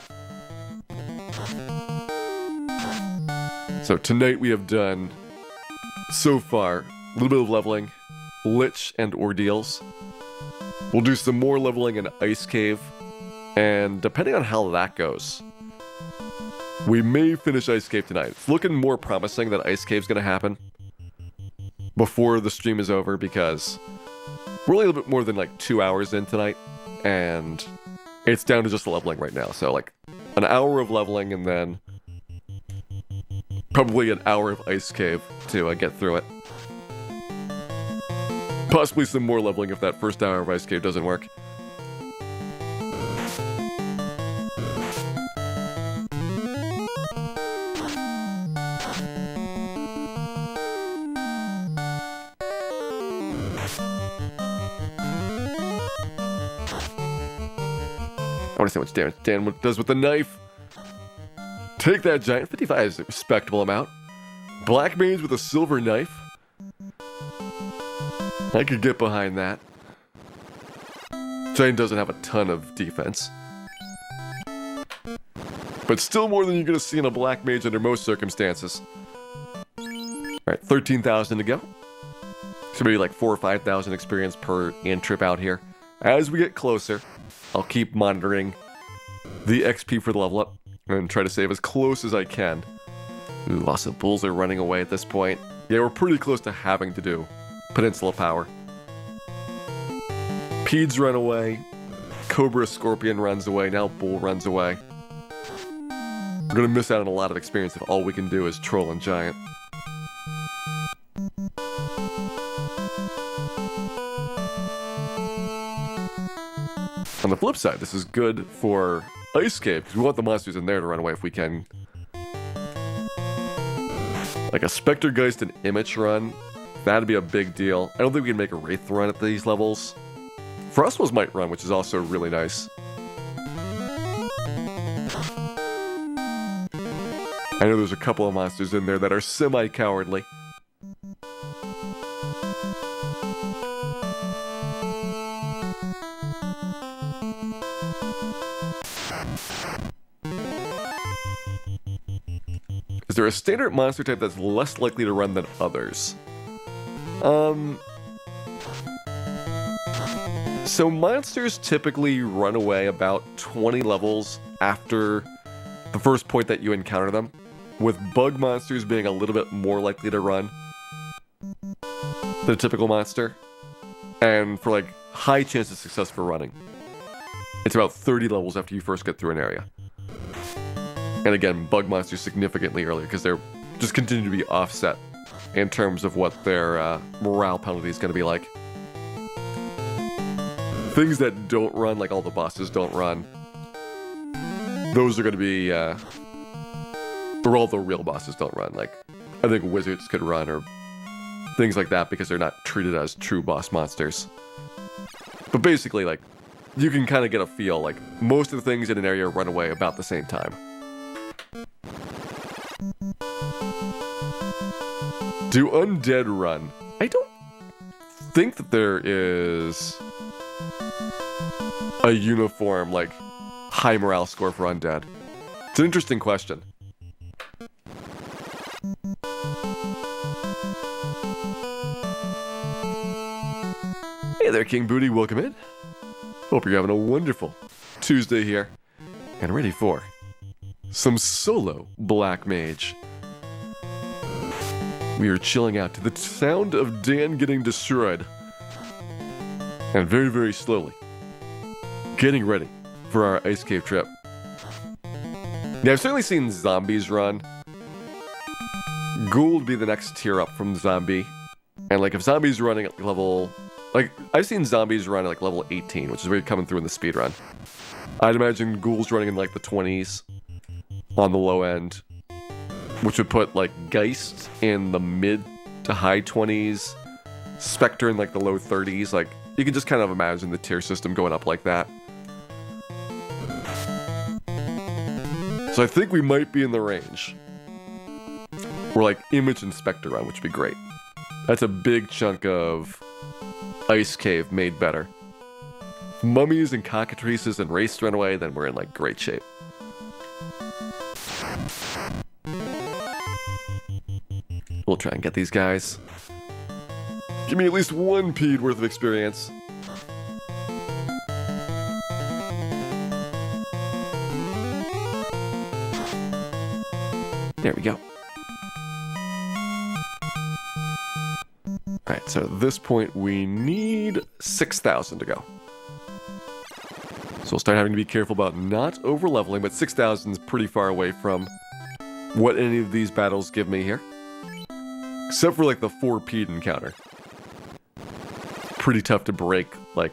So tonight we have done, so far, a little bit of leveling, Lich and Ordeals. We'll do some more leveling in Ice Cave, and depending on how that goes, we may finish Ice Cave tonight. It's looking more promising that Ice Cave's gonna happen before the stream is over, because we're only a little bit more than like 2 hours in tonight, and it's down to just leveling right now. So like an hour of leveling and then probably an hour of Ice Cave to get through it. Possibly some more leveling if that first hour of Ice Cave doesn't work. I want to see how much damage Dan does with the knife. Take that, Giant. 55 is a respectable amount. Black Mage with a silver knife. I could get behind that. Giant doesn't have a ton of defense, but still more than you're going to see in a Black Mage under most circumstances. Alright, 13,000 to go. So maybe like 4,000 or 5,000 experience per ant trip out here. As we get closer, I'll keep monitoring the XP for the level up and try to save as close as I can. Ooh, lots of bulls are running away at this point. Yeah, we're pretty close to having to do Peninsula Power. Peds run away. Cobra Scorpion runs away. Now Bull runs away. We're gonna miss out on a lot of experience if all we can do is Troll and Giant. On the flip side, this is good for Ice Cave, because we want the monsters in there to run away if we can. Like a Spectergeist and Image run, that'd be a big deal. I don't think we can make a Wraith run at these levels. Frostwolves might run, which is also really nice. I know there's a couple of monsters in there that are semi-cowardly. Is there a standard monster type that's less likely to run than others? So monsters typically run away about 20 levels after the first point that you encounter them, with bug monsters being a little bit more likely to run than a typical monster. And for like high chance of success for running, it's about 30 levels after you first get through an area. And again, bug monsters significantly earlier because they're just continue to be offset in terms of what their morale penalty is going to be like. Things that don't run, like all the bosses don't run, those are going to be, or all the real bosses don't run. Like, I think wizards could run or things like that because they're not treated as true boss monsters. But basically, like, you can kind of get a feel, like, most of the things in an area run away about the same time. Do undead run? I don't think that there is a uniform, like, high morale score for undead. It's an interesting question. Hey there, King Booty, welcome in. Hope you're having a wonderful Tuesday here and ready for some solo Black Mage. We are chilling out to the sound of Dan getting destroyed. And very, very slowly getting ready for our Ice Cave trip. Yeah, I've certainly seen zombies run. Ghoul would be the next tier up from zombie. And like if zombies running at level... Like, I've seen zombies run at like level 18, which is where you're coming through in the speed run. I'd imagine ghouls running in like the 20s on the low end, which would put like Geist in the mid to high 20s, Spectre in like the low 30s. Like, you can just kind of imagine the tier system going up like that. So I think we might be in the range where like Image and Spectre run, which would be great. That's a big chunk of Ice Cave made better. If Mummies and Cockatrices and Race Runaway, then we're in like great shape. We'll try and get these guys. Give me at least one peed worth of experience. There we go. Alright, so at this point we need 6,000 to go. So we'll start having to be careful about not over-leveling, but 6,000 is pretty far away from what any of these battles give me here. Except for like the 4 peed encounter. Pretty tough to break like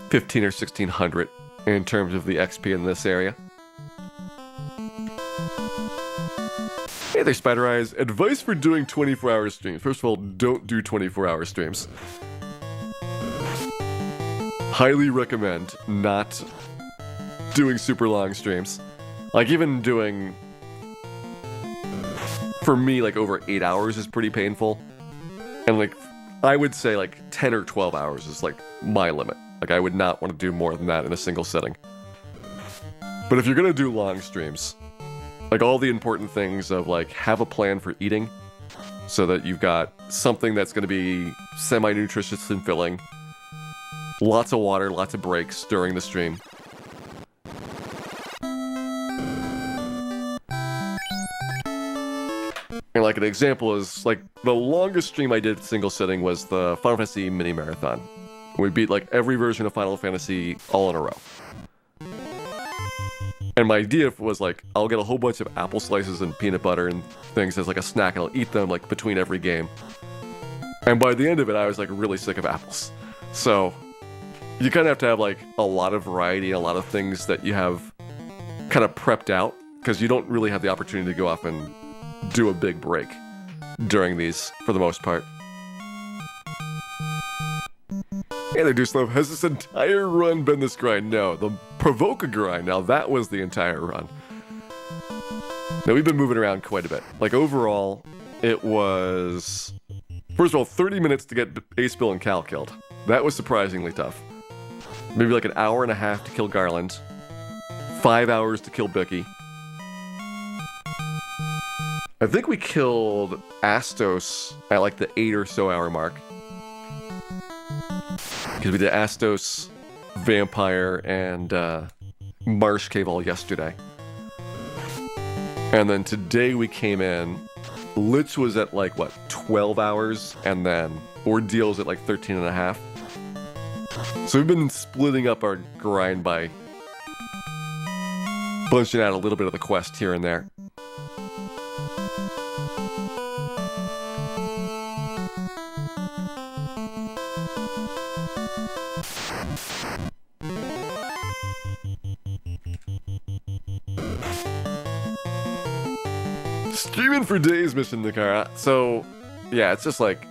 15 or 1600 in terms of the XP in this area. Hey there, Spider Eyes. Advice for doing 24-hour streams. First of all, don't do 24-hour streams. Highly recommend not doing super long streams. Like, even doing, for me, like over 8 hours is pretty painful. And like, I would say like 10 or 12 hours is like my limit. Like, I would not want to do more than that in a single sitting. But if you're gonna do long streams, like all the important things of like have a plan for eating so that you've got something that's going to be semi-nutritious and filling, lots of water, lots of breaks during the stream. And like an example is like the longest stream I did single sitting was the Final Fantasy mini marathon. We beat like every version of Final Fantasy all in a row. And my idea was like, I'll get a whole bunch of apple slices and peanut butter and things as like a snack, and I'll eat them like between every game. And by the end of it, I was like really sick of apples. So you kind of have to have like a lot of variety, a lot of things that you have kind of prepped out, because you don't really have the opportunity to go off and do a big break during these for the most part. Hey there, Deucelove. Has this entire run been this grind? No, the Provoca grind. Now that was the entire run. Now we've been moving around quite a bit. Like overall, it was, first of all, 30 minutes to get Ace Bill and Cal killed. That was surprisingly tough. Maybe like an hour and a half to kill Garland. 5 hours to kill Bicky. I think we killed Astos at like the 8 or so hour mark. Because we did Astos, Vampire, and Marsh Cave all yesterday. And then today we came in, Lich was at like, what, 12 hours? And then Ordeal's at like 13 and a half. So we've been splitting up our grind by bunching out a little bit of the quest here and there. Streaming for days, Mission Nakara. So, yeah, it's just like...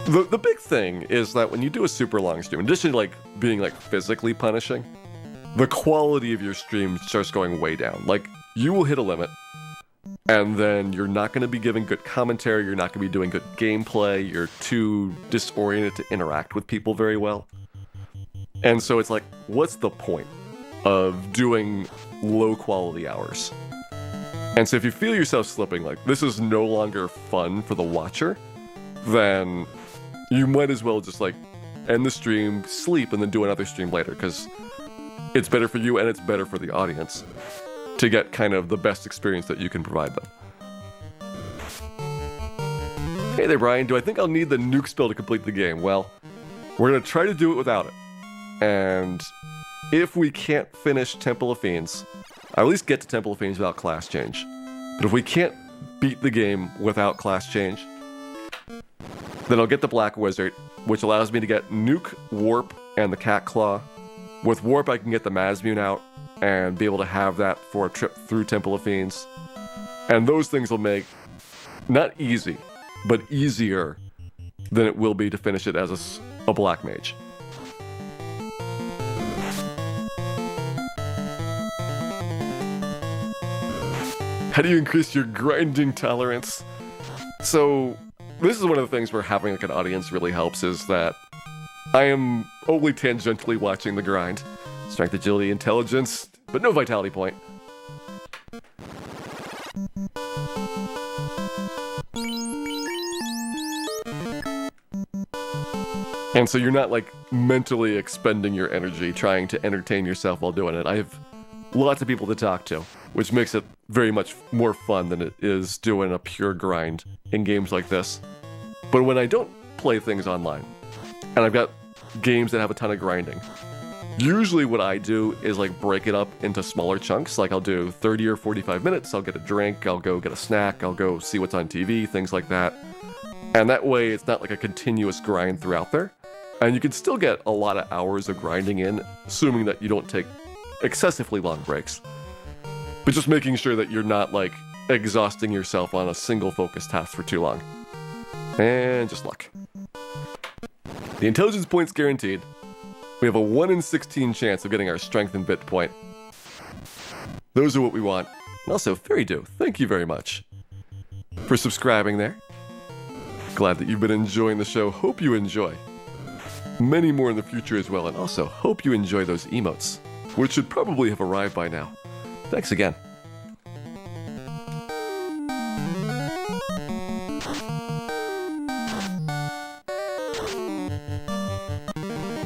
The big thing is that when you do a super long stream, in addition to like being like physically punishing, the quality of your stream starts going way down. Like, you will hit a limit, and then you're not going to be giving good commentary, you're not going to be doing good gameplay, you're too disoriented to interact with people very well. And so it's like, what's the point of doing low quality hours? And so if you feel yourself slipping, like, this is no longer fun for the watcher, then you might as well just, like, end the stream, sleep, and then do another stream later, because it's better for you and it's better for the audience to get kind of the best experience that you can provide them. Hey there, Brian. Do I think I'll need the nuke spell to complete the game? Well, we're going to try to do it without it. And if we can't finish Temple of Fiends, I'll at least get to Temple of Fiends without class change. But if we can't beat the game without class change, then I'll get the Black Wizard, which allows me to get Nuke, Warp, and the Cat Claw With Warp, I can get the Mazmune out and be able to have that for a trip through Temple of Fiends. And those things will make, not easy, but easier than it will be to finish it as a Black Mage. How do you increase your grinding tolerance? So, this is one of the things where having like an audience really helps, is that I am only tangentially watching the grind. Strength, agility, intelligence, but no vitality point. And so you're not like mentally expending your energy trying to entertain yourself while doing it. I have lots of people to talk to, which makes it very much more fun than it is doing a pure grind in games like this. But when I don't play things online, and I've got games that have a ton of grinding, usually what I do is like break it up into smaller chunks. Like I'll do 30 or 45 minutes, I'll get a drink, I'll go get a snack, I'll go see what's on TV, things like that. And that way it's not like a continuous grind throughout there. And you can still get a lot of hours of grinding in, assuming that you don't take excessively long breaks. But just making sure that you're not like exhausting yourself on a single focused task for too long. And just luck. The intelligence point's guaranteed. We have a 1 in 16 chance of getting our strength and bit point. Those are what we want. And also, Fairydew, thank you very much for subscribing there. Glad that you've been enjoying the show. Hope you enjoy many more in the future as well. And also, hope you enjoy those emotes, which should probably have arrived by now. Thanks again.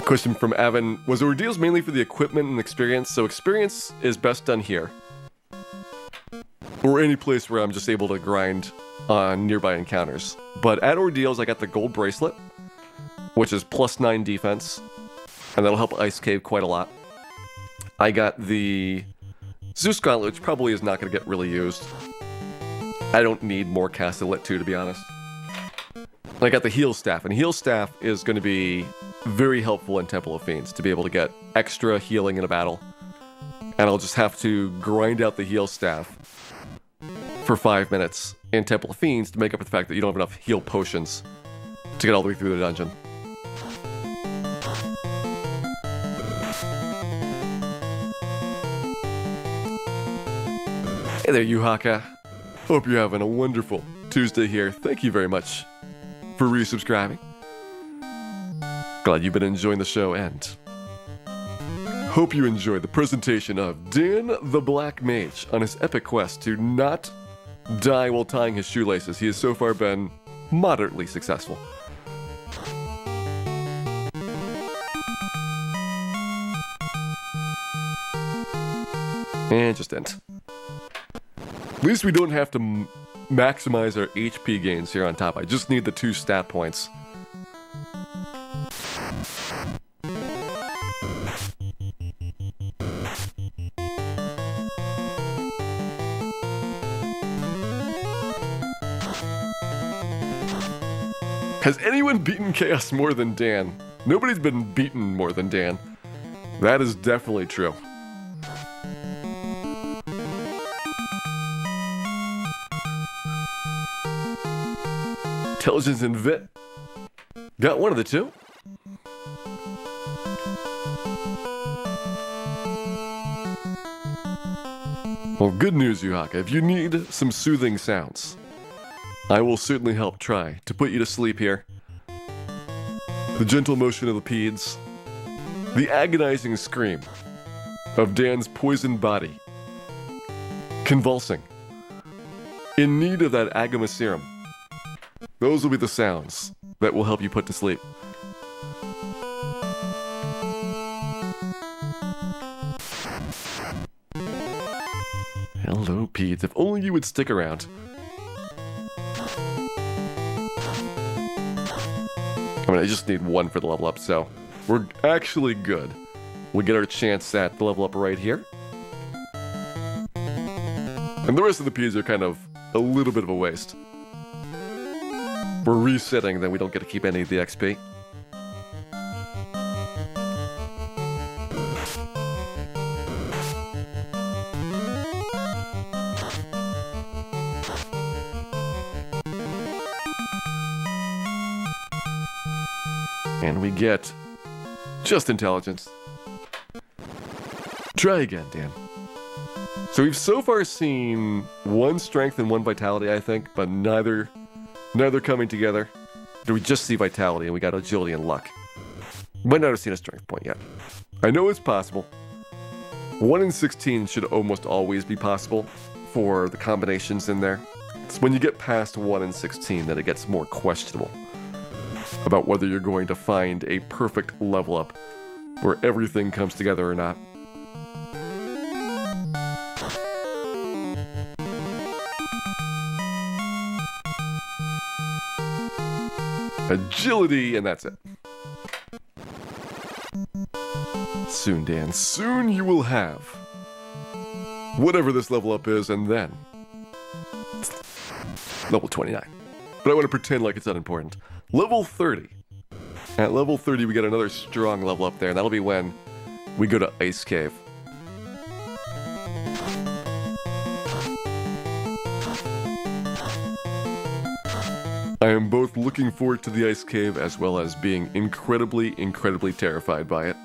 Question from Evan: was ordeals mainly for the equipment and experience? So experience is best done here, or any place where I'm just able to grind on nearby encounters. But at ordeals, I got the gold bracelet, which is +9 defense, and that'll help Ice Cave quite a lot. I got the Zeus Gauntlet, which probably is not going to get really used. I don't need more Castellet 2, to be honest. And I got the Heal Staff, and Heal Staff is going to be very helpful in Temple of Fiends to be able to get extra healing in a battle. And I'll just have to grind out the Heal Staff for 5 minutes in Temple of Fiends to make up for the fact that you don't have enough heal potions to get all the way through the dungeon. Hey there, Yuhaka. Hope you're having a wonderful Tuesday here. Thank you very much for resubscribing. Glad you've been enjoying the show, and hope you enjoyed the presentation of Dan the Black Mage on his epic quest to not die while tying his shoelaces. He has so far been moderately successful. And just end. At least we don't have to maximize our HP gains here on top. I just need the 2 stat points. Has anyone beaten Chaos more than Dan? Nobody's been beaten more than Dan. That is definitely true. Intelligence and Vit. Got one of the two. Well, good news, Yuhaka. If you need some soothing sounds, I will certainly help try to put you to sleep here. The gentle motion of the peds, the agonizing scream of Dan's poisoned body, convulsing, in need of that Agama serum. Those will be the sounds that will help you put to sleep. Hello, Peds. If only you would stick around. I mean, I just need 1 for the level up, so we're actually good. We'll get our chance at the level up right here. And the rest of the Peds are kind of a little bit of a waste. We're resetting, then we don't get to keep any of the XP. And we get just intelligence. Try again, Dan. So we've so far seen one strength and one vitality, I think, but neither coming together. Do we just see vitality and we got agility and luck? Might not have seen a strength point yet. I know it's possible. 1 in 16 should almost always be possible for the combinations in there. It's when you get past 1 in 16 that it gets more questionable about whether you're going to find a perfect level up where everything comes together or not. Agility, and that's it. Soon, Dan, soon you will have whatever this level up is, and then level 29. But I want to pretend like it's unimportant. Level 30. At level 30, we get another strong level up there, and that'll be when we go to Ice Cave. I am both looking forward to the Ice Cave as well as being incredibly, incredibly terrified by it.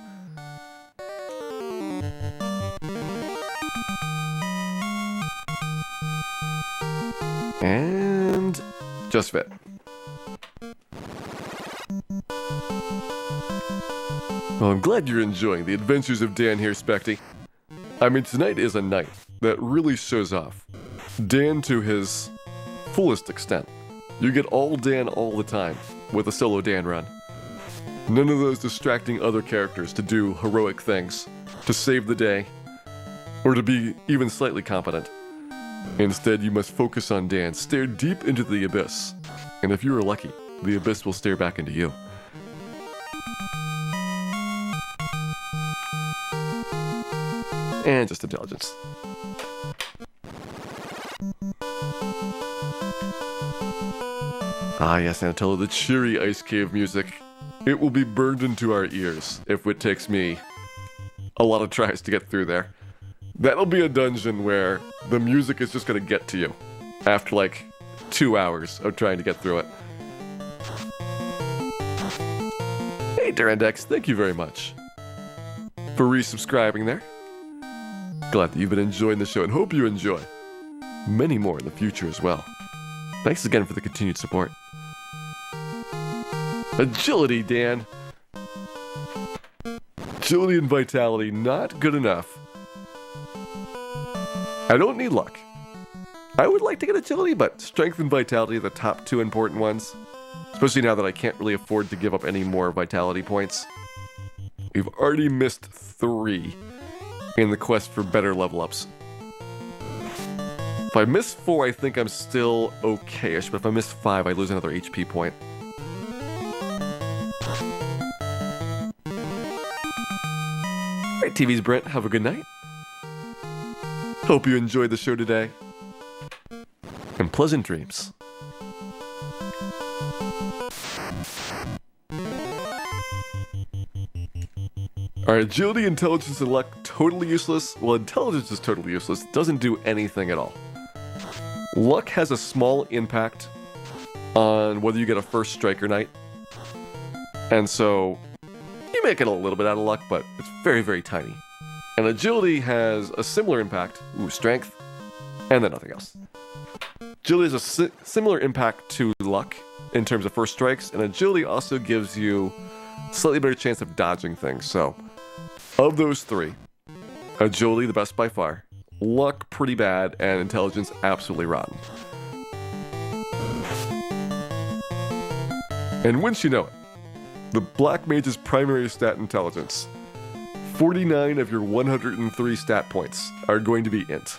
And just fit. Well, I'm glad you're enjoying the adventures of Dan here, Specty. I mean, tonight is a night that really shows off Dan to his fullest extent. You get all Dan all the time with a solo Dan run. None of those distracting other characters to do heroic things, to save the day, or to be even slightly competent. Instead, you must focus on Dan, stare deep into the abyss, and if you are lucky, the abyss will stare back into you. And just intelligence. Ah yes, Anatola, the cheery Ice Cave music. It will be burned into our ears if it takes me a lot of tries to get through there. That'll be a dungeon where the music is just gonna get to you after like 2 hours of trying to get through it. Hey Durandex, thank you very much for resubscribing there. Glad that you've been enjoying the show and hope you enjoy many more in the future as well. Thanks again for the continued support. Agility, Dan. Agility and vitality, not good enough. I don't need luck. I would like to get agility, but strength and vitality are the top two important ones. Especially now that I can't really afford to give up any more vitality points. We've already missed 3 in the quest for better level ups. If I miss 4, I think I'm still okay-ish, but if I miss 5, I lose another HP point. Alright, TV's Brent, have a good night. Hope you enjoyed the show today. And pleasant dreams. Alright, agility, intelligence, and luck, totally useless. Well, intelligence is totally useless. It doesn't do anything at all. Luck has a small impact on whether you get a first strike or night. And so, you may get a little bit out of luck, but it's very, very tiny. And agility has a similar impact, strength, and then nothing else. Agility has a similar impact to luck in terms of first strikes, and agility also gives you a slightly better chance of dodging things. So, of those 3, agility the best by far, luck pretty bad, and intelligence absolutely rotten. And once you know it, the Black Mage's primary stat intelligence. 49 of your 103 stat points are going to be int.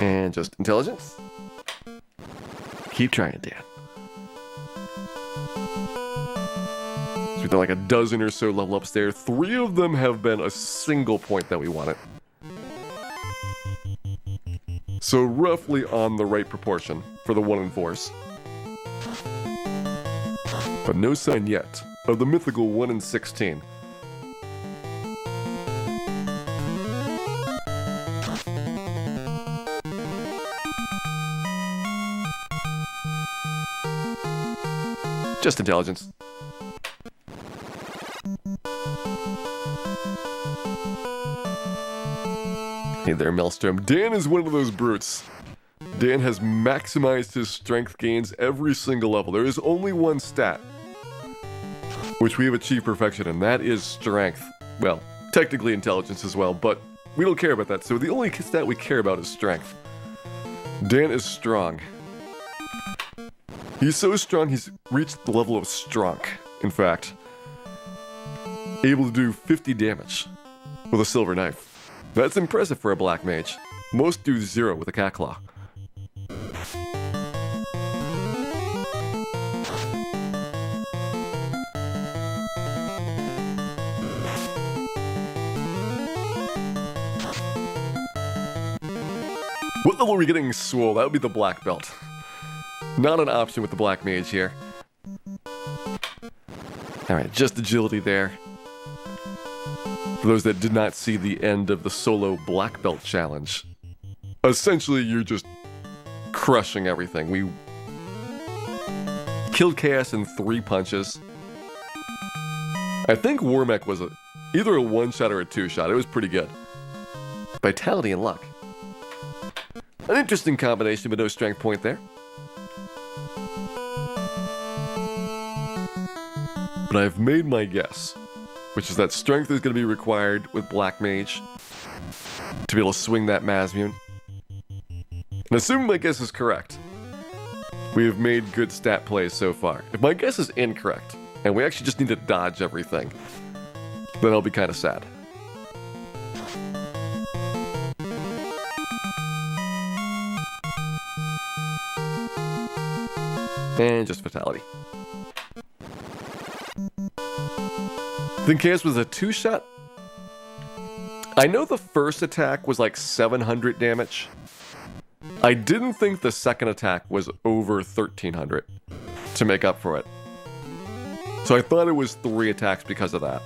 And just intelligence. Keep trying, Dan. So we've done like a dozen or so level ups there. 3 of them have been a single point that we wanted. So roughly on the right proportion for the 1 in 4s. But no sign yet of the mythical 1 in 16. Just intelligence. Hey there, Maelstrom. Dan is one of those brutes. Dan has maximized his strength gains every single level. There is only one stat which we have achieved perfection, and that is strength. Well, technically intelligence as well, but we don't care about that, so the only stat we care about is strength. Dan is strong. He's so strong, he's reached the level of Strunk, in fact. Able to do 50 damage with a silver knife. That's impressive for a Black Mage. Most do 0 with a cat claw. What level are we getting swole? That would be the black belt. Not an option with the Black Mage here. Alright, just agility there. For those that did not see the end of the solo black belt challenge, essentially you're just crushing everything. We killed Chaos in 3 punches. I think Warmech was either a 1-shot or a 2-shot. It was pretty good. Vitality and luck. An interesting combination, but no strength point there. But I've made my guess, which is that strength is going to be required with Black Mage to be able to swing that Mazmune. And assuming my guess is correct, we have made good stat plays so far. If my guess is incorrect, and we actually just need to dodge everything, then I'll be kind of sad. And just Fatality. I think Chaos was a 2-shot. I know the first attack was like 700 damage. I didn't think the second attack was over 1300 to make up for it. So I thought it was 3 attacks because of that.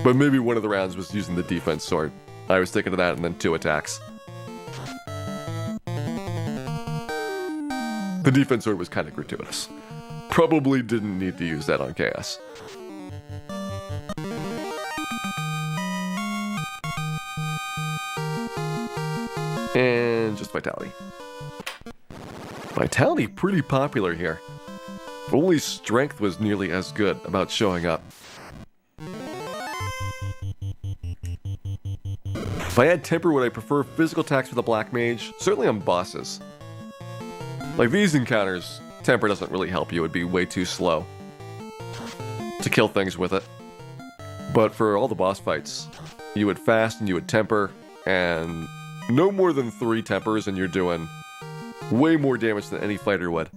But maybe one of the rounds was using the defense sword. I was thinking of that and then 2 attacks. The defense sword was kind of gratuitous. Probably didn't need to use that on Chaos. And just Vitality. Vitality pretty popular here. If only Strength was nearly as good about showing up. If I had Temper, would I prefer physical attacks with a Black Mage? Certainly on bosses. Like these encounters, Temper doesn't really help you. It would be way too slow to kill things with it. But for all the boss fights, you would fast and you would Temper, and no more than 3 Tempers and you're doing way more damage than any fighter would.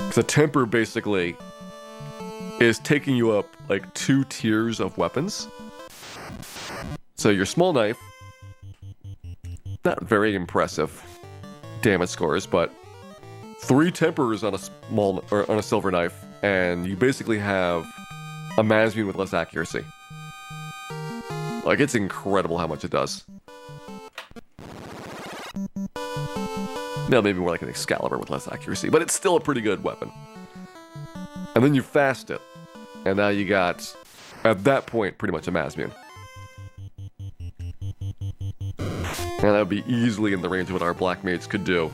Because a Temper basically is taking you up like 2 tiers of weapons. So your small knife, not very impressive damage scores, but 3 Tempers on a small or on a silver knife, and you basically have a Mazmune with less accuracy. Like, it's incredible how much it does. No, maybe more like an Excalibur with less accuracy, but it's still a pretty good weapon. And then you fast it, and now you got, at that point, pretty much a Mazmune. And that would be easily in the range of what our Black Mage could do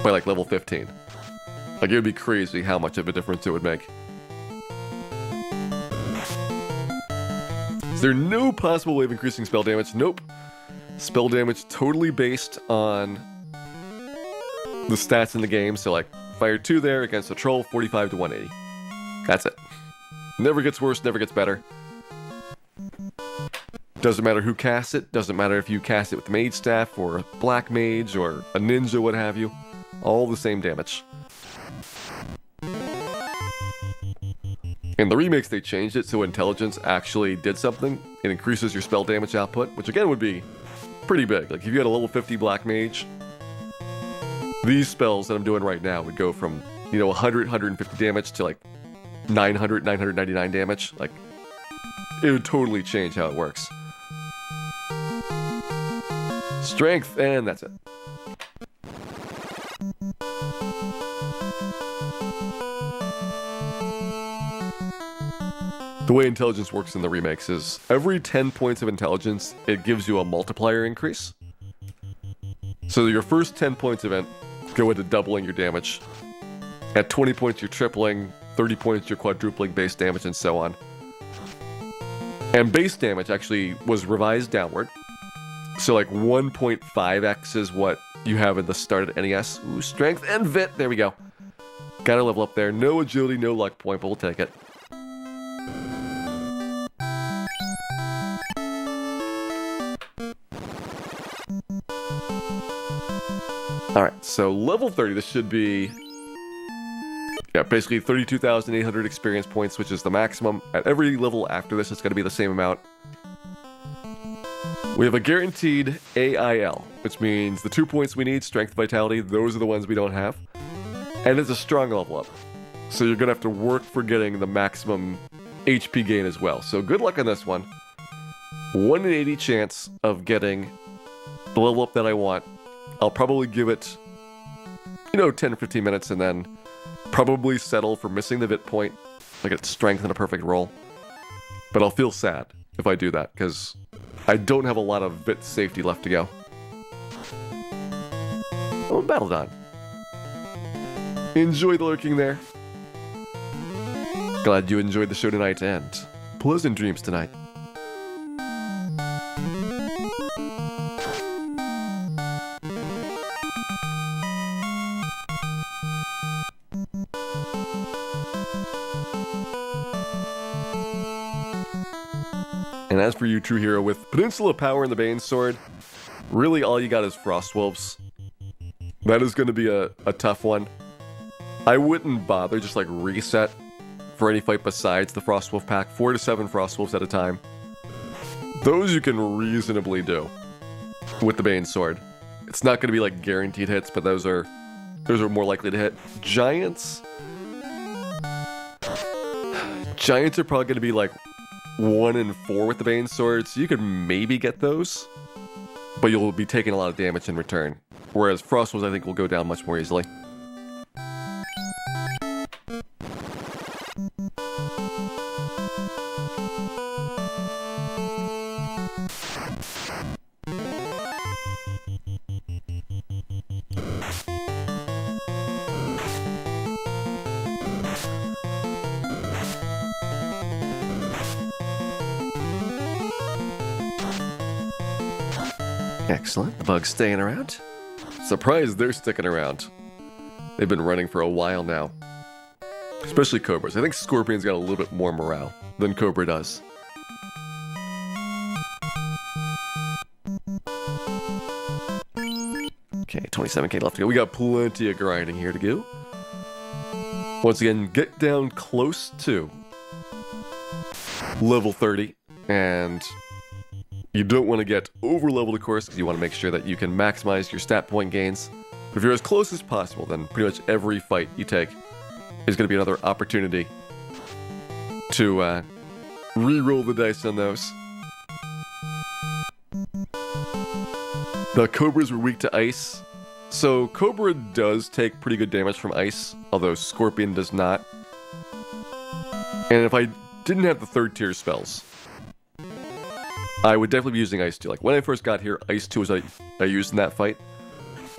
by like level 15. Like, it would be crazy how much of a difference it would make. Is there no possible way of increasing spell damage? Nope. Spell damage totally based on the stats in the game. So like, fire 2 there against a troll, 45 to 180. That's it. Never gets worse, never gets better. Doesn't matter who casts it. Doesn't matter if you cast it with Mage Staff or a Black Mage or a Ninja, what have you. All the same damage. In the remakes, they changed it so intelligence actually did something. It increases your spell damage output, which again would be pretty big. Like if you had a level 50 Black Mage, these spells that I'm doing right now would go from, 100, 150 damage to like 900, 999 damage. Like, it would totally change how it works. Strength, and that's it. The way intelligence works in the remakes is every 10 points of intelligence, it gives you a multiplier increase. So your first 10 points event go into doubling your damage. At 20 points, you're tripling. 30 points, you're quadrupling base damage, and so on. And base damage actually was revised downward. So like 1.5x is what you have at the start of NES. Ooh, strength and vit. There we go. Gotta level up there. No agility, no luck point, but we'll take it. Alright, so level 30, this should be... yeah, basically 32,800 experience points, which is the maximum. At every level after this, it's going to be the same amount. We have a guaranteed AIL, which means the 2 points we need, strength, vitality, those are the ones we don't have. And it's a strong level up. So you're going to have to work for getting the maximum HP gain as well. So good luck on this one. 1 in 80 chance of getting the level up that I want. I'll probably give it, 10 or 15 minutes and then probably settle for missing the vit point. I get strength in a perfect roll. But I'll feel sad if I do that, because I don't have a lot of vit safety left to go. Oh, Battledon. Enjoy the lurking there. Glad you enjoyed the show tonight, and pleasant dreams tonight. And as for you, True Hero, with Peninsula Power and the Bane Sword, really all you got is Frost Wolves. That is going to be a tough one. I wouldn't bother, just like reset for any fight besides the Frost Wolf pack. 4 to 7 Frost Wolves at a time. Those you can reasonably do with the Bane Sword. It's not going to be like guaranteed hits, but those are more likely to hit. Giants are probably going to be like 1 in 4 with the Bane Sword, so you could maybe get those, but you'll be taking a lot of damage in return. Whereas Frost Wolves, I think, will go down much more easily. Excellent. The bug's staying around. Surprised they're sticking around. They've been running for a while now. Especially Cobras. I think Scorpion's got a little bit more morale than Cobra does. Okay, 27k left to go. We got plenty of grinding here to go. Once again, get down close to level 30, and you don't want to get over-leveled, of course, because you want to make sure that you can maximize your stat point gains. But if you're as close as possible, then pretty much every fight you take is going to be another opportunity to re-roll the dice on those. The Cobras were weak to ice. So Cobra does take pretty good damage from ice, although Scorpion does not. And if I didn't have the 3rd tier spells, I would definitely be using Ice 2. Like, when I first got here, Ice 2 was I used in that fight.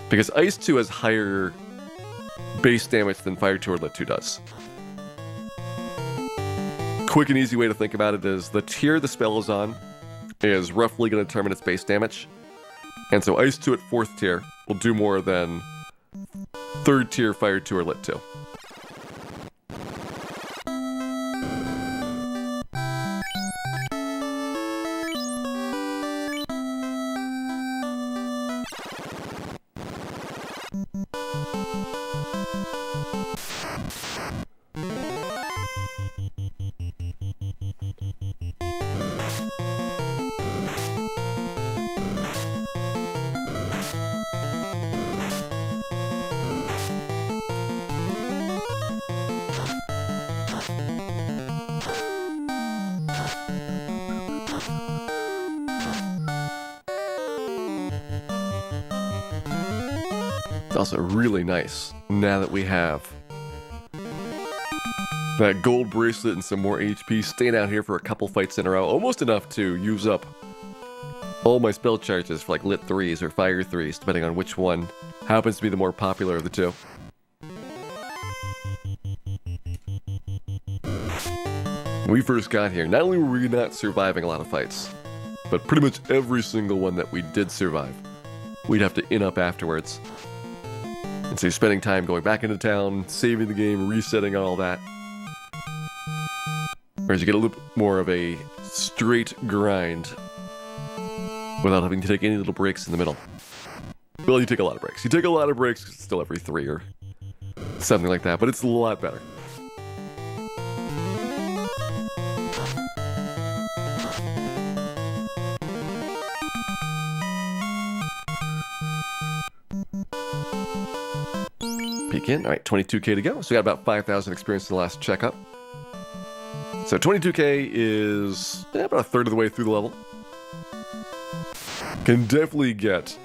Because Ice 2 has higher base damage than Fire 2 or Lit 2 does. Quick and easy way to think about it is the tier the spell is on is roughly going to determine its base damage. And so Ice 2 at 4th tier will do more than 3rd tier Fire 2 or Lit 2. It's also really nice now that we have that gold bracelet and some more HP, staying out here for a couple fights in a row, almost enough to use up all my spell charges for like lit 3s or fire 3s, depending on which one happens to be the more popular of the two. When we first got here, not only were we not surviving a lot of fights, but pretty much every single one that we did survive, we'd have to in up afterwards. And so you're spending time going back into town, saving the game, resetting all that. Whereas you get a little more of a straight grind without having to take any little breaks in the middle. Well, you take a lot of breaks. You take a lot of breaks, it's still every 3 or something like that, but it's a lot better. Peek in. All right, 22k to go. So we got about 5,000 experience in the last checkup. So 22k is about a third of the way through the level. Can definitely get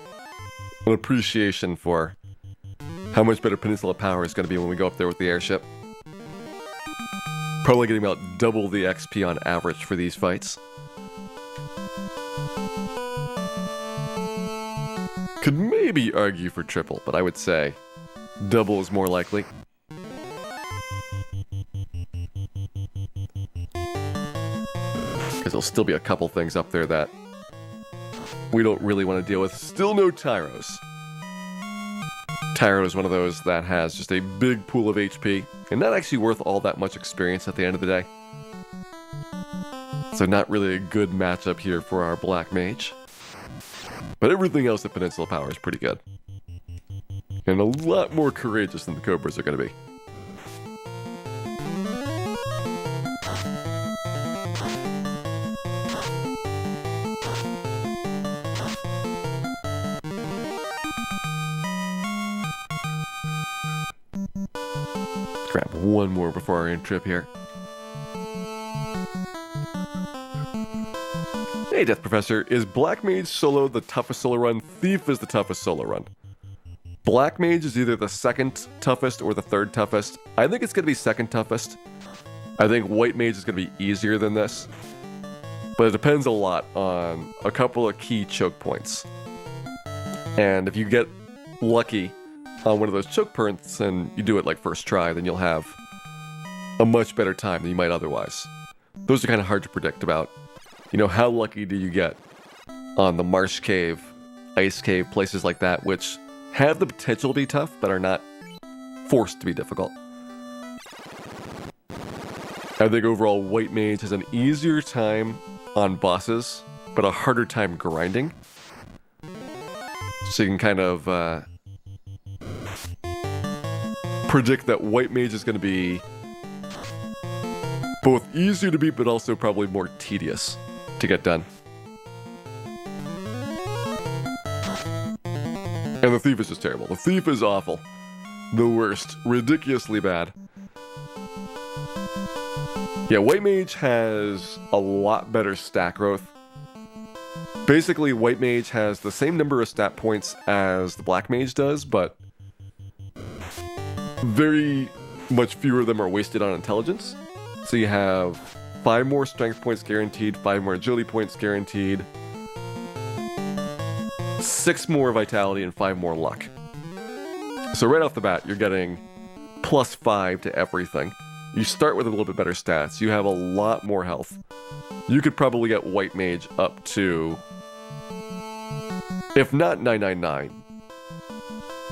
an appreciation for how much better Peninsula Power is going to be when we go up there with the airship. Probably getting about double the XP on average for these fights. Could maybe argue for triple, but I would say double is more likely. Because there'll still be a couple things up there that we don't really want to deal with. Still no Tyros. Tyro is one of those that has just a big pool of HP, and not actually worth all that much experience at the end of the day. So not really a good matchup here for our Black Mage. But everything else at Peninsula Power is pretty good. And a lot more courageous than the Cobras are going to be. Let's grab one more before our end trip here. Hey, Death Professor, is Black Mage solo the toughest solo run? Thief is the toughest solo run. Black Mage is either the second toughest or the third toughest. I think it's going to be second toughest. I think White Mage is going to be easier than this. But it depends a lot on a couple of key choke points. And if you get lucky on one of those choke points and you do it like first try, then you'll have a much better time than you might otherwise. Those are kind of hard to predict about. You know, how lucky do you get on the Marsh Cave, Ice Cave, places like that, which have the potential to be tough, but are not forced to be difficult. I think overall White Mage has an easier time on bosses, but a harder time grinding. So you can kind of predict that White Mage is going to be both easier to beat, but also probably more tedious to get done. And the Thief is just terrible. The Thief is awful. The worst. Ridiculously bad. Yeah, White Mage has a lot better stat growth. Basically, White Mage has the same number of stat points as the Black Mage does, but very much fewer of them are wasted on intelligence. So you have 5 more strength points guaranteed, 5 more agility points guaranteed, 6 more vitality, and 5 more luck. So right off the bat, you're getting +5 to everything. You start with a little bit better stats. You have a lot more health. You could probably get White Mage up to, if not 999,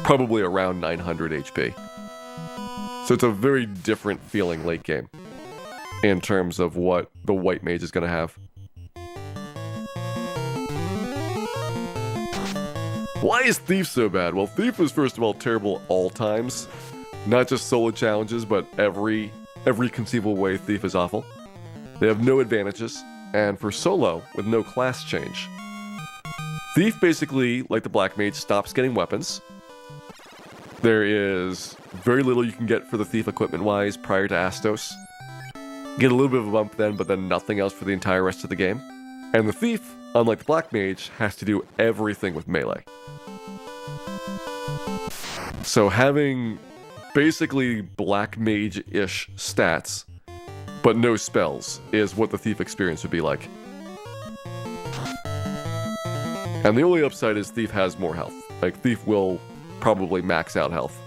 probably around 900 HP. So it's a very different feeling late game in terms of what the White Mage is going to have. Why is Thief so bad? Well, Thief is first of all terrible all times. Not just solo challenges, but every conceivable way Thief is awful. They have no advantages, and for solo, with no class change, Thief basically, like the Black Mage, stops getting weapons. There is very little you can get for the Thief equipment-wise prior to Astos. Get a little bit of a bump then, but then nothing else for the entire rest of the game. And the Thief, unlike the Black Mage, has to do everything with melee. So having basically Black Mage-ish stats, but no spells, is what the Thief experience would be like. And the only upside is Thief has more health. Like, Thief will probably max out health.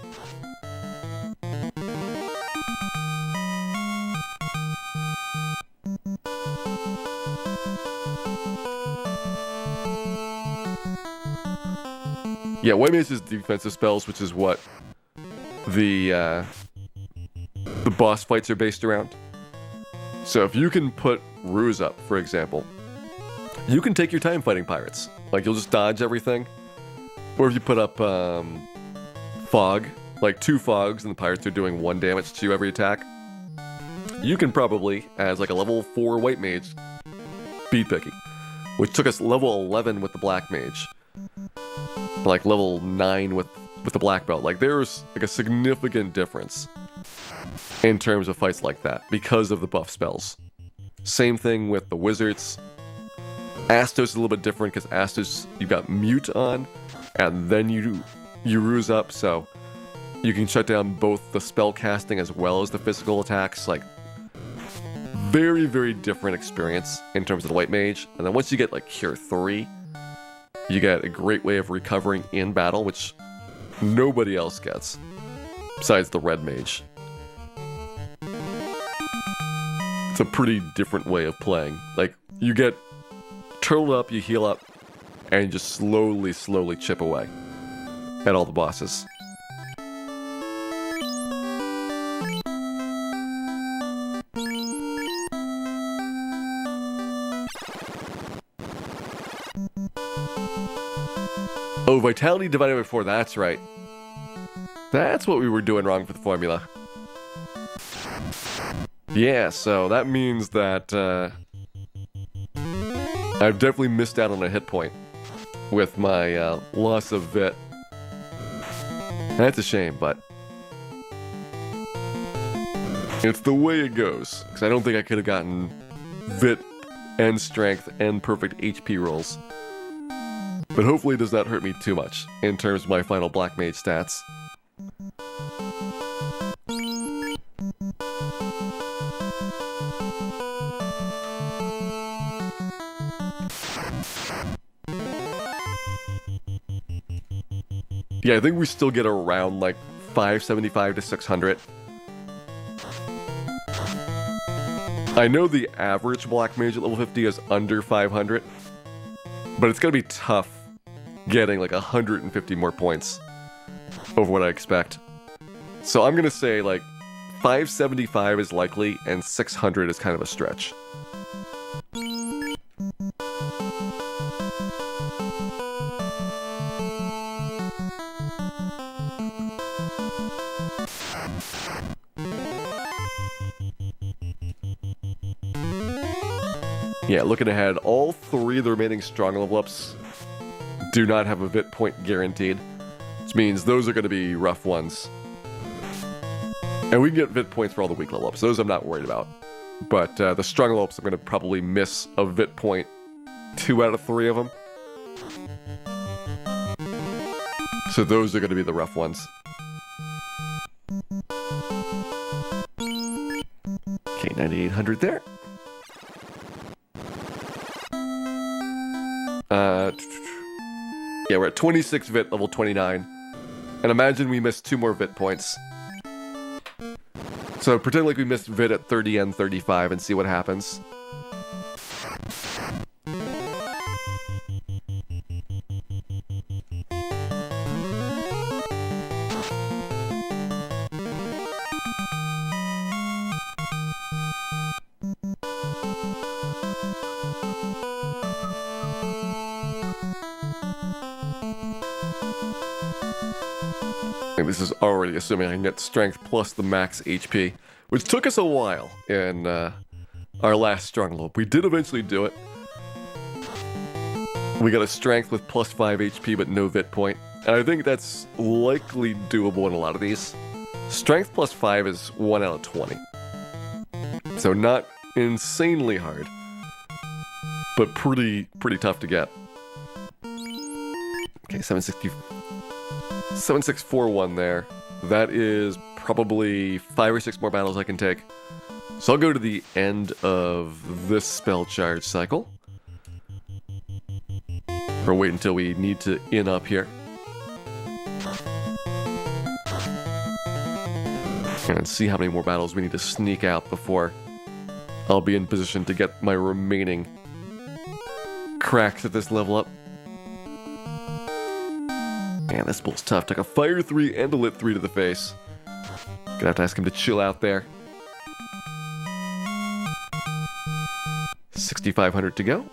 Yeah, White Mage is defensive spells, which is what the boss fights are based around. So if you can put Ruse up, for example, you can take your time fighting pirates. Like, you'll just dodge everything. Or if you put up Fog, like 2 Fogs, and the pirates are doing 1 damage to every attack, you can probably, as like a level 4 White Mage, beat Picky. Which took us level 11 with the Black Mage. Like level 9 with the Black Belt. Like, there's like a significant difference in terms of fights like that because of the buff spells. Same thing with the Wizards. Astos is a little bit different because Astos, you've got Mute on, and then you Ruse up, so you can shut down both the spell casting as well as the physical attacks. Like, very, very different experience in terms of the White Mage. And then once you get like Cure 3, you get a great way of recovering in battle, which nobody else gets, besides the Red Mage. It's a pretty different way of playing. Like, you get turtled up, you heal up, and you just slowly, slowly chip away at all the bosses. Oh, Vitality divided by 4, that's right. That's what we were doing wrong for the formula. Yeah, so that means that I've definitely missed out on a hit point with my loss of Vit. That's a shame, but it's the way it goes. Because I don't think I could have gotten Vit and Strength and perfect HP rolls. But hopefully it does not hurt me too much in terms of my final Black Mage stats. Yeah, I think we still get around like 575 to 600. I know the average Black Mage at level 50 is under 500, but it's gonna be tough getting like 150 more points over what I expect. So I'm gonna say like 575 is likely and 600 is kind of a stretch. Yeah, looking ahead, all 3 of the remaining strong level ups do not have a Vit point guaranteed, which means those are going to be rough ones. And we can get Vit points for all the weak level ups, those I'm not worried about. But the strong level ups, I'm going to probably miss a Vit point 2 out of 3 of them. So those are going to be the rough ones. Okay, 9,800 there. Yeah, we're at 26 Vit, level 29. And imagine we missed 2 more Vit points. So pretend like we missed Vit at 30 and 35 and see what happens. This is already assuming I can get strength plus the max HP, which took us a while in our last strong level. We did eventually do it. We got a strength with plus 5 HP but no Vit point, and I think that's likely doable in a lot of these. Strength plus 5 is 1 out of 20. So not insanely hard, but pretty tough to get. Okay, 760. 7641 there. That is probably 5 or 6 more battles I can take. So I'll go to the end of this spell charge cycle. Or wait until we need to in up here. And see how many more battles we need to sneak out before I'll be in position to get my remaining cracks at this level up. Man, this bull's tough. Took a Fire 3 and a Lit 3 to the face. Gonna have to ask him to chill out there. 6,500 to go.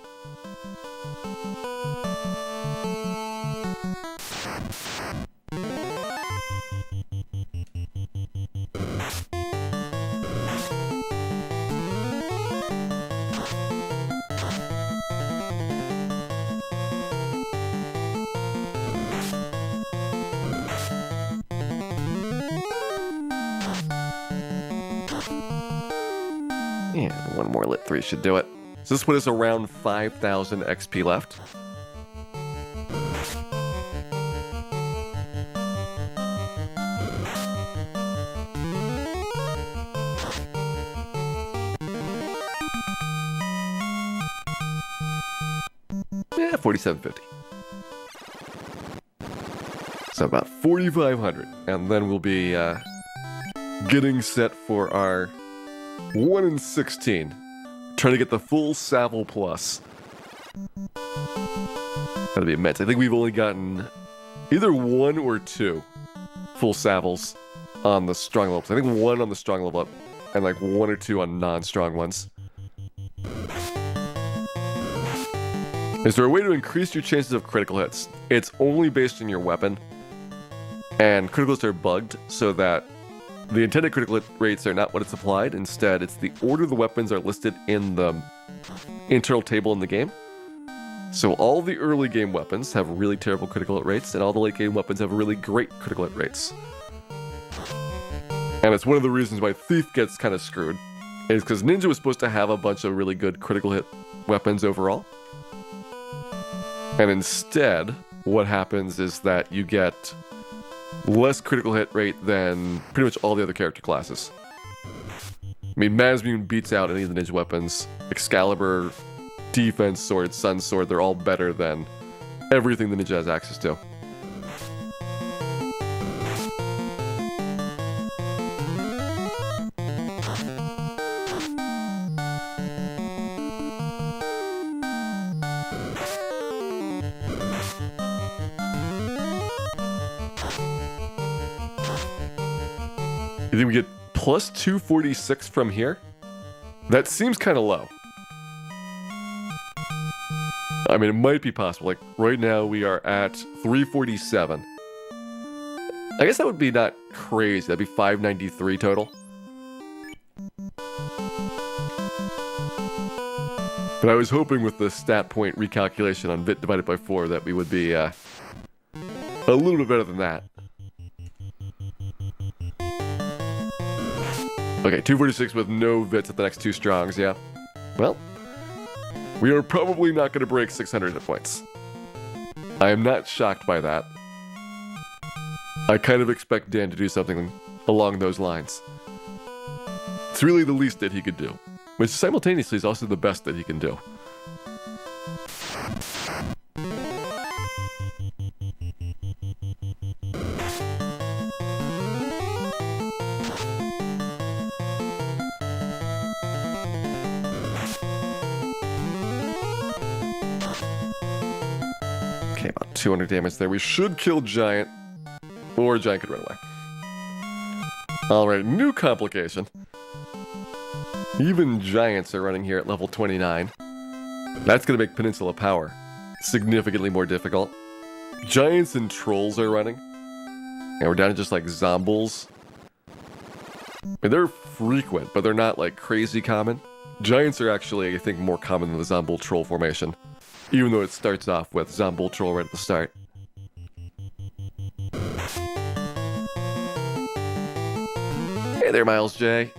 And one more Lit 3 should do it. So this put us around 5,000 XP left. Yeah, 4,750. So about 4,500. And then we'll be getting set for our 1 in 16. Trying to get the full Savile Plus. That'll be immense. I think we've only gotten either 1 or 2 full Saviles on the strong level. I think 1 on the strong level up, and like 1 or 2 on non-strong ones. Is there a way to increase your chances of critical hits? It's only based on your weapon, and critical hits are bugged so that the intended critical hit rates are not what it's applied. Instead, it's the order the weapons are listed in the internal table in the game. So all the early game weapons have really terrible critical hit rates, and all the late game weapons have really great critical hit rates. And it's one of the reasons why Thief gets kind of screwed, is because Ninja was supposed to have a bunch of really good critical hit weapons overall. And instead, what happens is that you get less critical hit rate than pretty much all the other character classes. I mean, Mazmune beats out any of the ninja weapons. Excalibur, Defense Sword, Sun Sword, they're all better than everything the ninja has access to. You think we get plus 246 from here? That seems kind of low. I mean, it might be possible. Like, right now we are at 347. I guess that would be not crazy. That'd be 593 total. But I was hoping with the stat point recalculation on bit divided by 4 that we would be a little bit better than that. Okay, 246 with no Vits at the next 2 strongs, yeah. Well, we are probably not going to break 600 hit points. I am not shocked by that. I kind of expect Dan to do something along those lines. It's really the least that he could do, which simultaneously is also the best that he can do. Okay, about 200 damage there. We should kill Giant, or Giant could run away. Alright, new complication. Even Giants are running here at level 29. That's going to make Peninsula Power significantly more difficult. Giants and Trolls are running. And we're down to just like Zombles. I mean, they're frequent, but they're not like crazy common. Giants are actually, I think, more common than the Zombol Troll formation. Even though it starts off with Zombol Troll right at the start. Hey there, Miles J.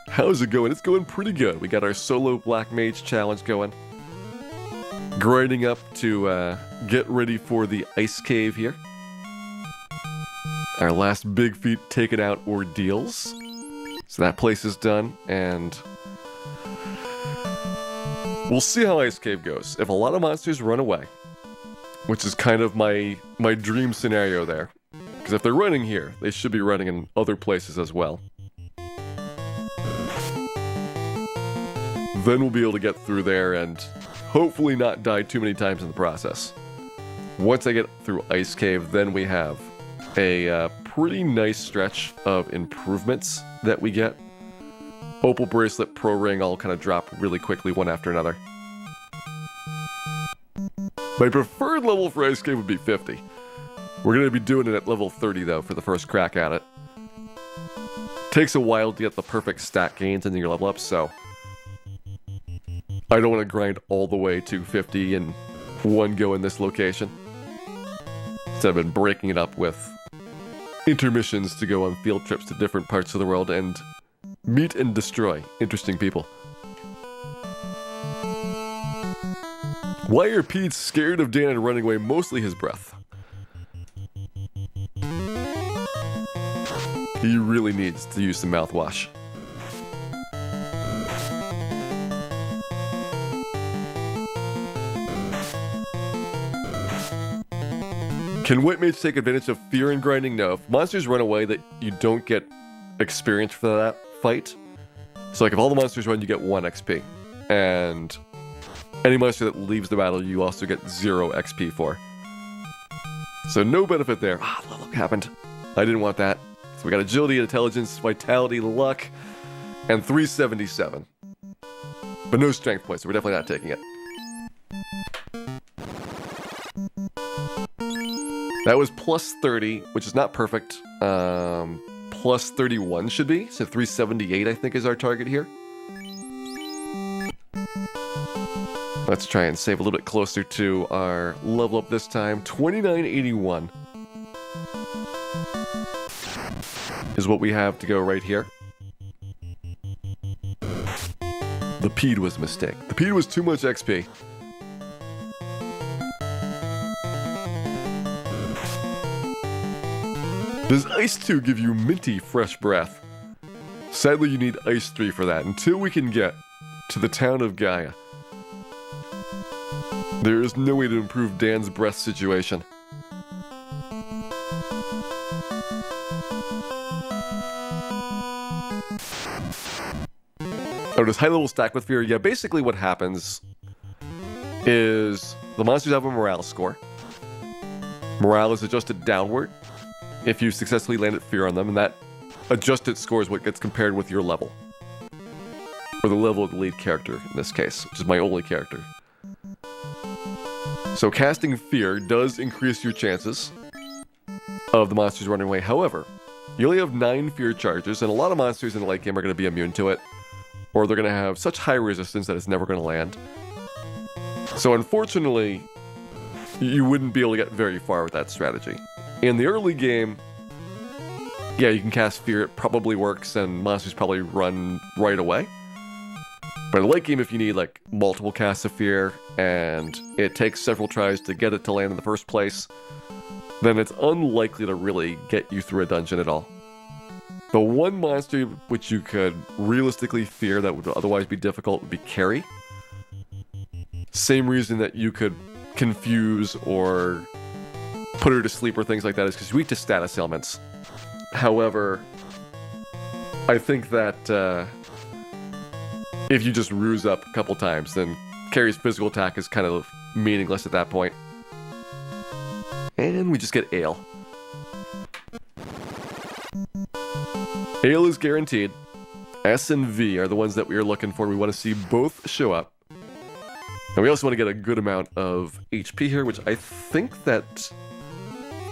How's it going? It's going pretty good. We got our solo Black Mage challenge going. Grinding up to get ready for the Ice Cave here. Our last big feat taken out ordeals. So that place is done, and we'll see how Ice Cave goes. If a lot of monsters run away, which is kind of my dream scenario there, because if they're running here, they should be running in other places as well. Then we'll be able to get through there and hopefully not die too many times in the process. Once I get through Ice Cave, then we have a pretty nice stretch of improvements that we get. Opal Bracelet, Pro Ring all kind of drop really quickly one after another. My preferred level for Ice Cave would be 50. We're going to be doing it at level 30 though for the first crack at it. Takes a while to get the perfect stat gains in your level up, so I don't want to grind all the way to 50 in one go in this location. Instead, I've been breaking it up with intermissions to go on field trips to different parts of the world and meet and destroy interesting people. Why are Pete scared of Dan and running away? Mostly his breath. He really needs to use some mouthwash. Can White Mage take advantage of fear and grinding? No. If monsters run away, that you don't get experience for that fight. So like if all the monsters run, you get 1 XP. And any monster that leaves the battle, you also get 0 XP for. So no benefit there. Ah, look, happened. I didn't want that. So we got agility, intelligence, vitality, luck, and 377. But no strength points, so we're definitely not taking it. That was plus 30, which is not perfect. Plus 31 should be. So 378, I think, is our target here. Let's try and save a little bit closer to our level up this time. 2981 is what we have to go right here. The Pede was a mistake. The Pede was too much XP. Does Ice 2 give you minty fresh breath? Sadly, you need Ice 3 for that until we can get to the town of Gaia. There is no way to improve Dan's breath situation. Oh, does high level stack with fear? Yeah, basically what happens is the monsters have a morale score. Morale is adjusted downward if you successfully landed fear on them, and that adjusted score is what gets compared with your level. Or the level of the lead character, in this case, which is my only character. So casting fear does increase your chances of the monsters running away. However, you only have 9 fear charges, and a lot of monsters in the late game are going to be immune to it, or they're going to have such high resistance that it's never going to land. So unfortunately, you wouldn't be able to get very far with that strategy. In the early game, yeah, you can cast fear, it probably works, and monsters probably run right away. But in the late game, if you need like multiple casts of fear, and it takes several tries to get it to land in the first place, then it's unlikely to really get you through a dungeon at all. The one monster which you could realistically fear that would otherwise be difficult would be Carrie. Same reason that you could confuse or put her to sleep or things like that is because she's weak to status ailments. However, I think that if you just ruse up a couple times, then Carrie's physical attack is kind of meaningless at that point. And we just get Ale. Ale is guaranteed. S and V are the ones that we are looking for. We want to see both show up. And we also want to get a good amount of HP here, which I think that,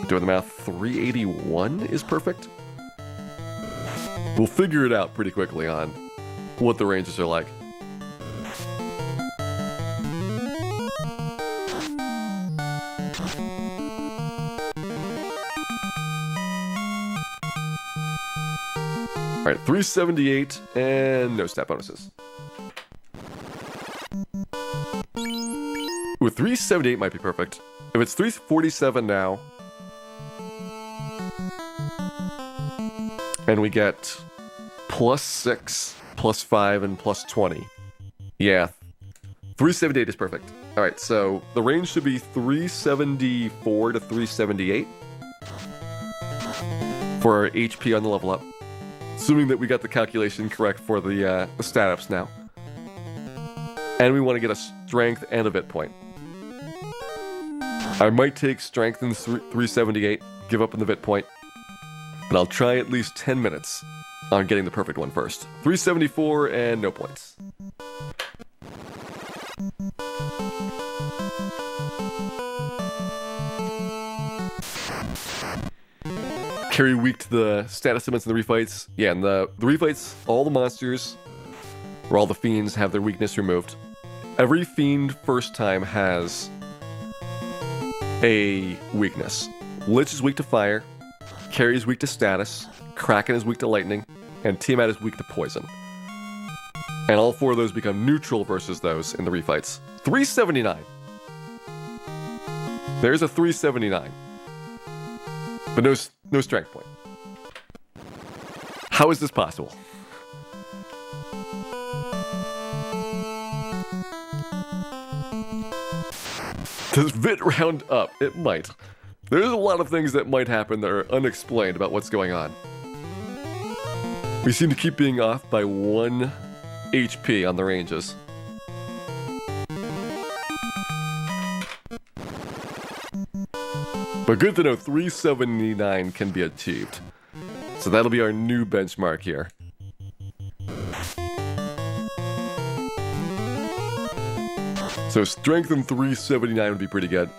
doing the math, 381 is perfect. We'll figure it out pretty quickly on what the ranges are like. Alright, 378 and no stat bonuses. Ooh, 378 might be perfect. If it's 347 now, And we get +6, +5, and +20. Yeah, 378 is perfect. All right, so the range should be 374 to 378 for our HP on the level up. Assuming that we got the calculation correct for the stat ups now. And we want to get a strength and a vit point. I might take strength in 378, give up on the vit point, but I'll try at least 10 minutes on getting the perfect one first. 374 and no points. Carry weak to the status limits in the refights. Yeah, in the refights, all the monsters, or all the fiends, have their weakness removed. Every fiend first time has a weakness. Lich is weak to fire, Carry is weak to status, Kraken is weak to lightning, and Tiamat is weak to poison. And all 4 of those become neutral versus those in the refights. 379. There's a 379. But no strength point. How is this possible? Does Vit round up? It might. There's a lot of things that might happen that are unexplained about what's going on. We seem to keep being off by 1 HP on the ranges. But good to know 379 can be achieved. So that'll be our new benchmark here. So strength in 379 would be pretty good.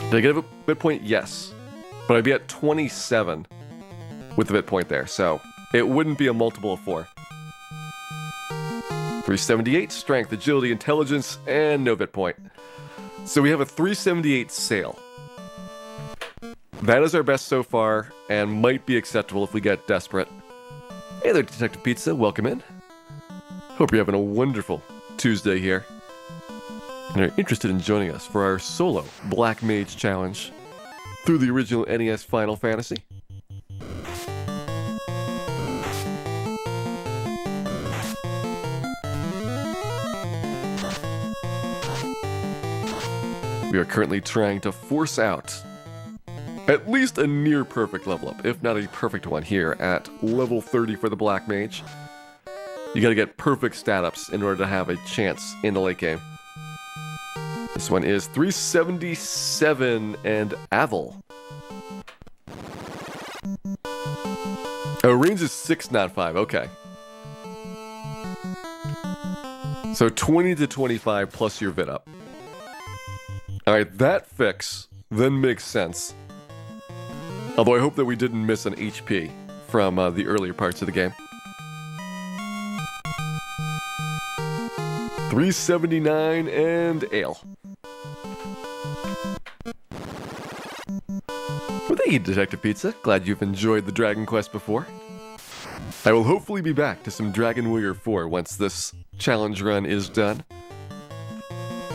Did I get a vit point? Yes. But I'd be at 27 with the vit point there, so it wouldn't be a multiple of 4. 378, strength, agility, intelligence, and no vit point. So we have a 378 sail. That is our best so far, and might be acceptable if we get desperate. Hey there, Detective Pizza, welcome in. Hope you're having a wonderful Tuesday here, and are interested in joining us for our solo Black Mage challenge through the original NES Final Fantasy. We are currently trying to force out at least a near perfect level up, if not a perfect one here at level 30 for the Black Mage. You gotta get perfect stat ups in order to have a chance in the late game. This one is 377 and Avel. Oh, range is 6, not 5, okay. So 20 to 25 plus your vit up. Alright, that fix then makes sense. Although I hope that we didn't miss an HP from the earlier parts of the game. 379 and Ale. Well, thank you, Detective Pizza. Glad you've enjoyed the Dragon Quest before. I will hopefully be back to some Dragon Warrior 4 once this challenge run is done.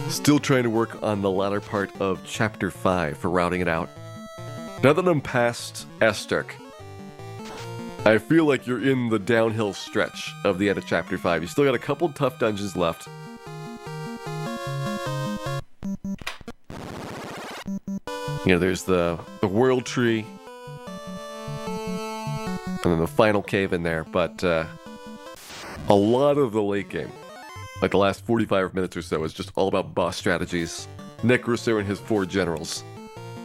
Still trying to work on the latter part of Chapter 5 for routing it out. Now that I'm past Esturk, I feel like you're in the downhill stretch of the end of Chapter 5. You still got a couple tough dungeons left. You know, there's the World Tree, and then the final cave in there, but a lot of the late game, like the last 45 minutes or so, is just all about boss strategies. Necrosaur and his 4 generals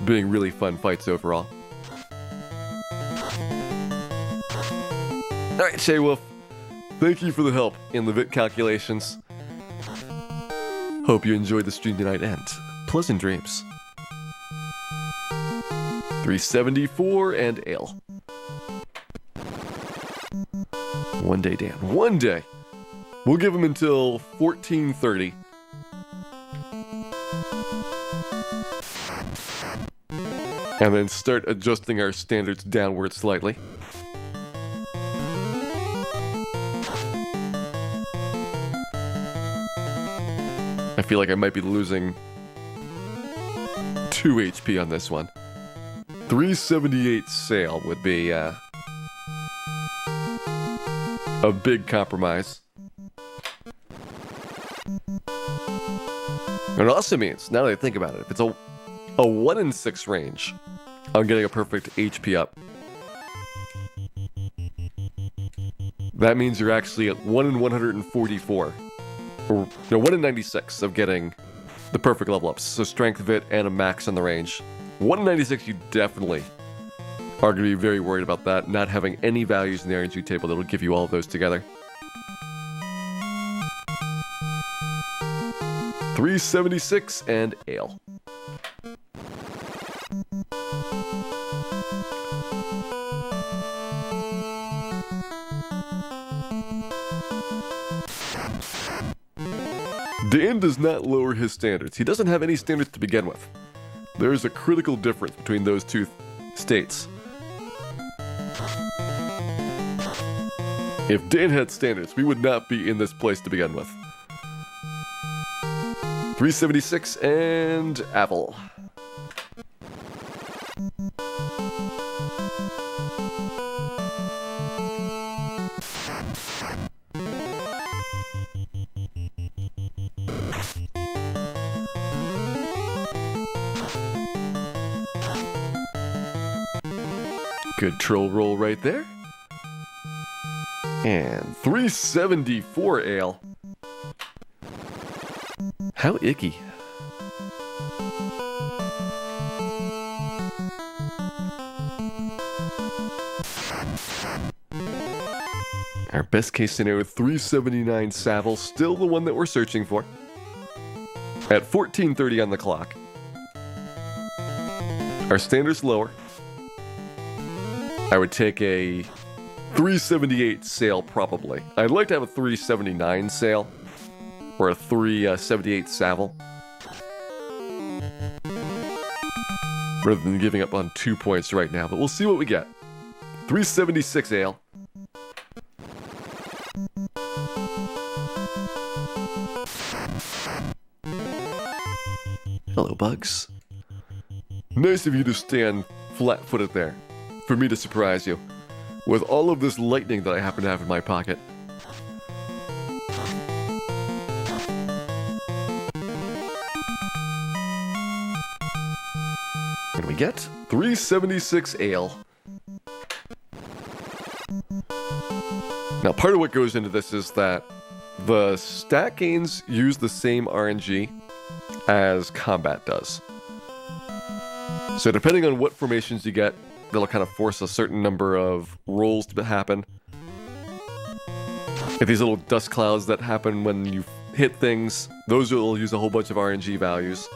being really fun fights overall. Alright, Shay Wolf, thank you for the help in the vit calculations. Hope you enjoyed the stream tonight, and pleasant dreams. 374 and Ale. One day, Dan. One day. We'll give him until 1430. And then start adjusting our standards downward slightly. I feel like I might be losing 2 HP on this one. 378 sale would be a big compromise. And it also means, now that I think about it, if it's a 1 in 6 range, I'm getting a perfect HP up. That means you're actually at 1 in 144. Or, no, 1 in 96 of getting the perfect level ups. So strength, vit, and a max on the range. 1 in 96, you definitely are going to be very worried about that, not having any values in the RNG table that will give you all of those together. 376 and ale. Dan does not lower his standards. He doesn't have any standards to begin with. There is a critical difference between those two states. If Dan had standards, we would not be in this place to begin with. 376 and apple. Good troll roll right there. And 374 ale. How icky. Our best case scenario, 379 Savile, still the one that we're searching for. At 14:30 on the clock. Our standard's lower. I would take a 378 sale probably. I'd like to have a 379 sale. Or a 378 Savile. Rather than giving up on 2 points right now, but we'll see what we get. 376 ale. Hello, bugs. Nice of you to stand flat-footed there, for me to surprise you, with all of this lightning that I happen to have in my pocket. And we get 376 ale. Now, part of what goes into this is that the stat gains use the same RNG as combat does. So depending on what formations you get, that'll kind of force a certain number of rolls to happen. If these little dust clouds that happen when you hit things, those will use a whole bunch of RNG values.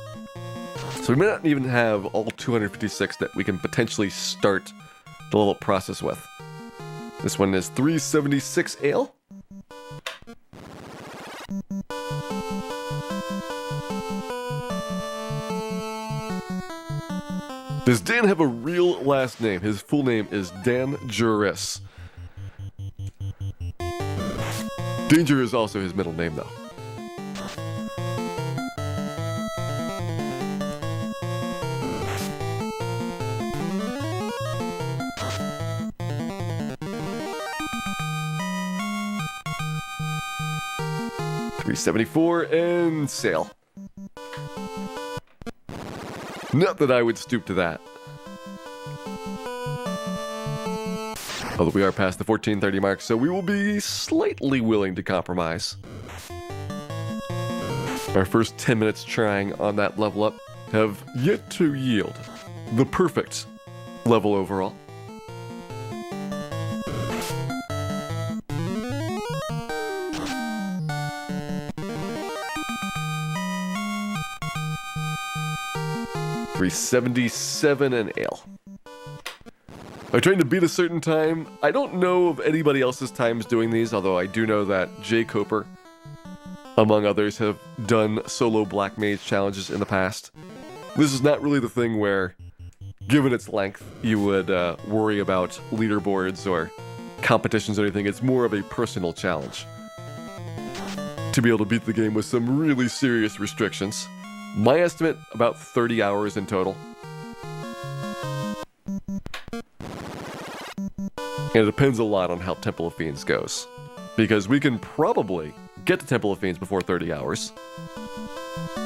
So we may not even have all 256 that we can potentially start the level process with. This one is 376 ale. Does Dan have a real last name? His full name is Dan Juris. Danger is also his middle name, though. $374 and sale. Not that I would stoop to that. Although we are past the 1430 mark, so we will be slightly willing to compromise. Our first 10 minutes trying on that level up have yet to yield the perfect level overall. $377 and ale. I'm trying to beat a certain time. I don't know of anybody else's times doing these, although I do know that Jay Coper, among others, have done solo Black Mage challenges in the past. This is not really the thing where, given its length, you would worry about leaderboards or competitions or anything. It's more of a personal challenge to be able to beat the game with some really serious restrictions. My estimate, about 30 hours in total. And it depends a lot on how Temple of Fiends goes. Because we can probably get to Temple of Fiends before 30 hours.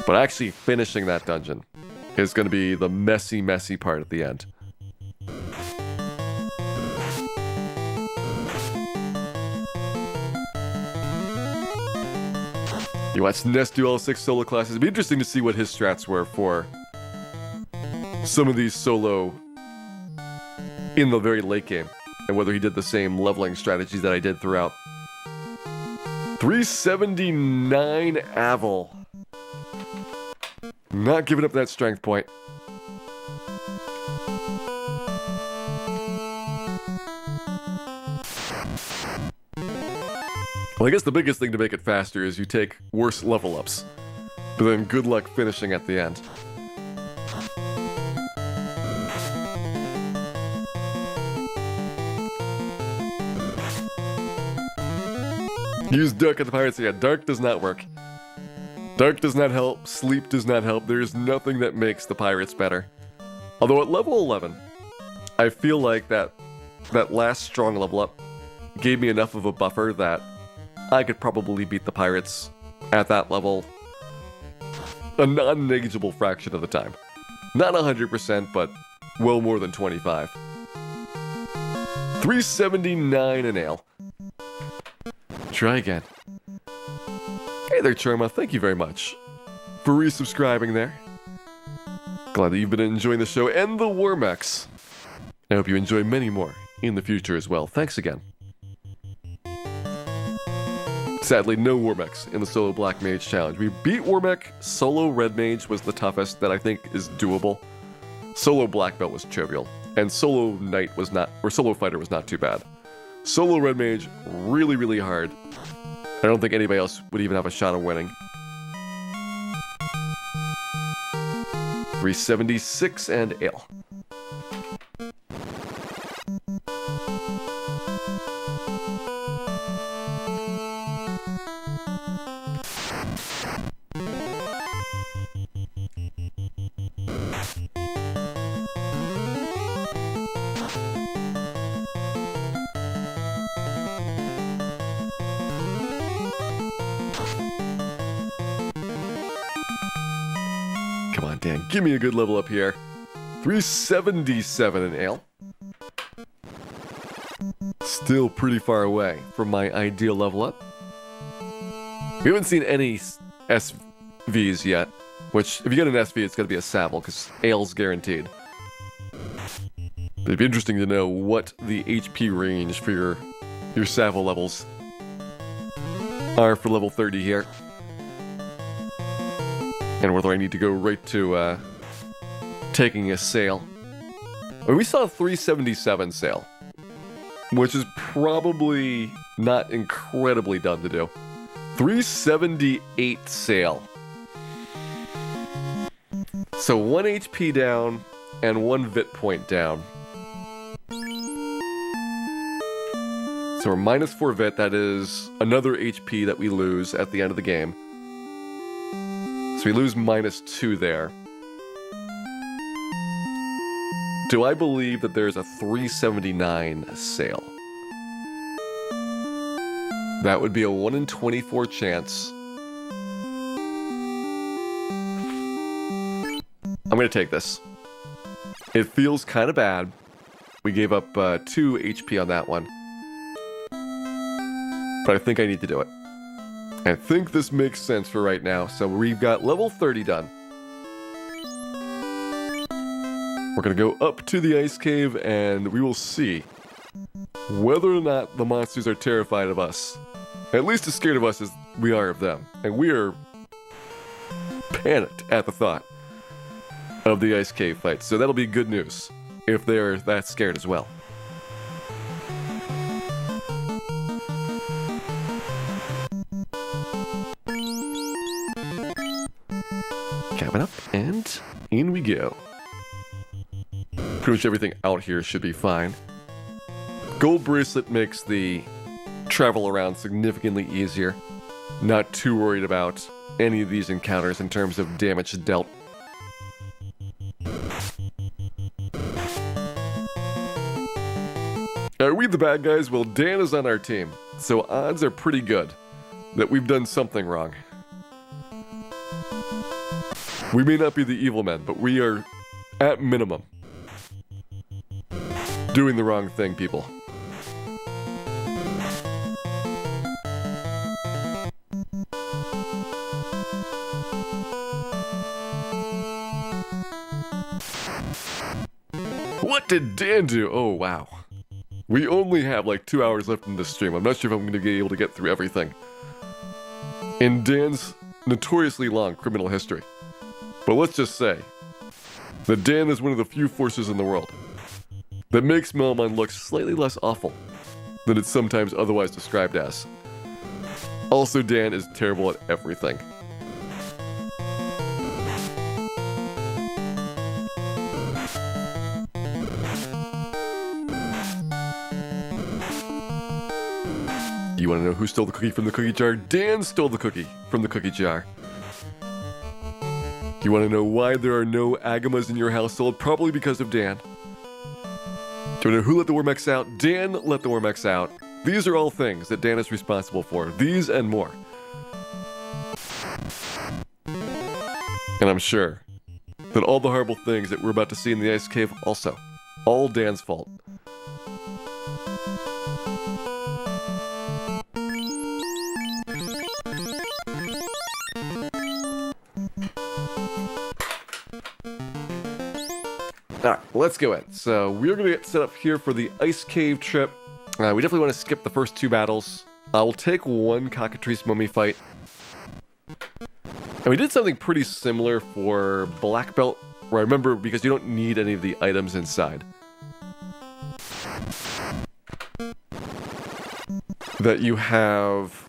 But actually finishing that dungeon is going to be the messy, messy part at the end. You watched NES do all 6 solo classes. It'd be interesting to see what his strats were for some of these solo in the very late game. And whether he did the same leveling strategies that I did throughout. 379 Avil. Not giving up that strength point. Well, I guess the biggest thing to make it faster is you take worse level ups. But then good luck finishing at the end. Use Dark at the Pirates. Yeah, Dark does not work. Dark does not help. Sleep does not help. There's nothing that makes the Pirates better. Although at level 11, I feel like that last strong level up gave me enough of a buffer that I could probably beat the Pirates at that level a non-negligible fraction of the time. Not 100%, but well more than 25. 379 an ale. Try again. Hey there, Charma. Thank you very much for resubscribing there. Glad that you've been enjoying the show and the Wormex. I hope you enjoy many more in the future as well. Thanks again. Sadly, no Wormex in the solo Black Mage challenge. We beat Wormek. Solo Red Mage was the toughest that I think is doable. Solo Black Belt was trivial. And solo Knight was not, or solo Fighter was not too bad. Solo Red Mage, really, really hard. I don't think anybody else would even have a shot of winning. 376 and ale. Come on, Dan, give me a good level up here. 377 in ale. Still pretty far away from my ideal level up. We haven't seen any SVs yet, which, if you get an SV, it's going to be a Savile, because ale's guaranteed. But it'd be interesting to know what the HP range for your Savile levels are for level 30 here. And whether I need to go right to taking a sail. I mean, we saw a 377 sail, which is probably not incredibly done to do. 378 sail. So 1 HP down and 1 Vit point down. So we're minus 4 Vit. That is another HP that we lose at the end of the game. So we lose minus 2 there. Do I believe that there's a 379 sail? That would be a 1 in 24 chance. I'm going to take this. It feels kind of bad. We gave up 2 HP on that one. But I think I need to do it. I think this makes sense for right now. So we've got level 30 done. We're going to go up to the ice cave and we will see whether or not the monsters are terrified of us. At least as scared of us as we are of them. And we are panicked at the thought of the ice cave fight. So that'll be good news if they're that scared as well. Cabin up, and in we go. Pretty much everything out here should be fine. Gold bracelet makes the travel around significantly easier. Not too worried about any of these encounters in terms of damage dealt. Are we the bad guys? Well, Dan is on our team, so odds are pretty good that we've done something wrong. We may not be the evil men, but we are, at minimum, doing the wrong thing, people. What did Dan do? Oh, wow. We only have like 2 hours left in this stream. I'm not sure if I'm going to be able to get through everything in Dan's notoriously long criminal history. But let's just say that Dan is one of the few forces in the world that makes Melmon look slightly less awful than it's sometimes otherwise described as. Also, Dan is terrible at everything. You want to know who stole the cookie from the cookie jar? Dan stole the cookie from the cookie jar. You want to know why there are no Agamas in your household? Probably because of Dan. Do you want to know who let the Wormex out? Dan let the Wormex out. These are all things that Dan is responsible for. These and more. And I'm sure that all the horrible things that we're about to see in the ice cave also. All Dan's fault. Alright, let's go in. So we're going to get set up here for the ice cave trip. We definitely want to skip the first 2 battles. We'll take one cockatrice mummy fight. And we did something pretty similar for Black Belt, where I remember because you don't need any of the items inside. That you have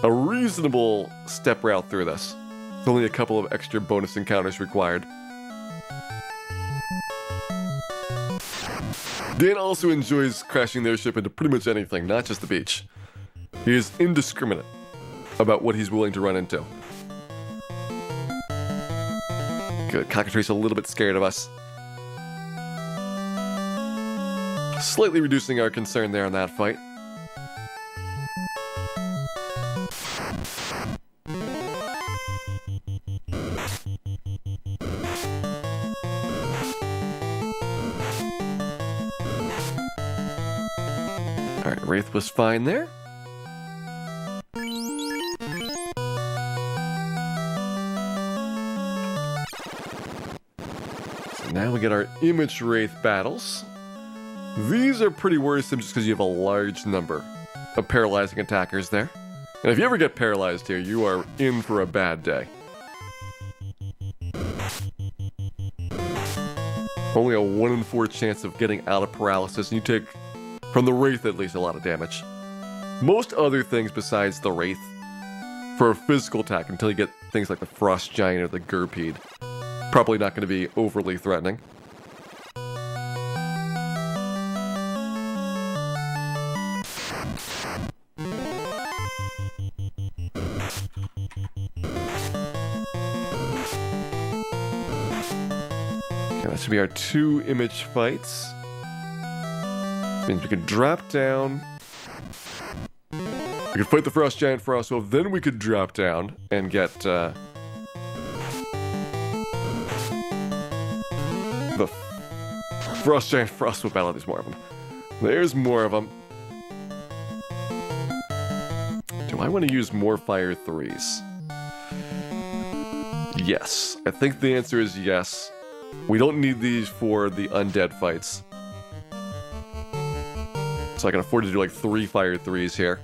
a reasonable step route through this. There's only a couple of extra bonus encounters required. Dan also enjoys crashing their ship into pretty much anything, not just the beach. He is indiscriminate about what he's willing to run into. Good, Cockatrice a little bit scared of us. Slightly reducing our concern there in that fight. Alright, Wraith was fine there. So now we get our Image Wraith battles. These are pretty worrisome just because you have a large number of paralyzing attackers there. And if you ever get paralyzed here, you are in for a bad day. Only a 1 in 4 chance of getting out of paralysis, and you take, from the Wraith at least, a lot of damage. Most other things besides the Wraith, for a physical attack, until you get things like the Frost Giant or the Gurpede, probably not going to be overly threatening. Okay, that should be our 2 image fights. This means we could drop down. We could fight the Frost Giant Frostwolf, then we could drop down and get the Frost Giant Frostwolf battle. There's more of them. There's more of them. Do I want to use more Fire 3s? Yes. I think the answer is yes. We don't need these for the undead fights. So I can afford to do like 3 Fire 3s here.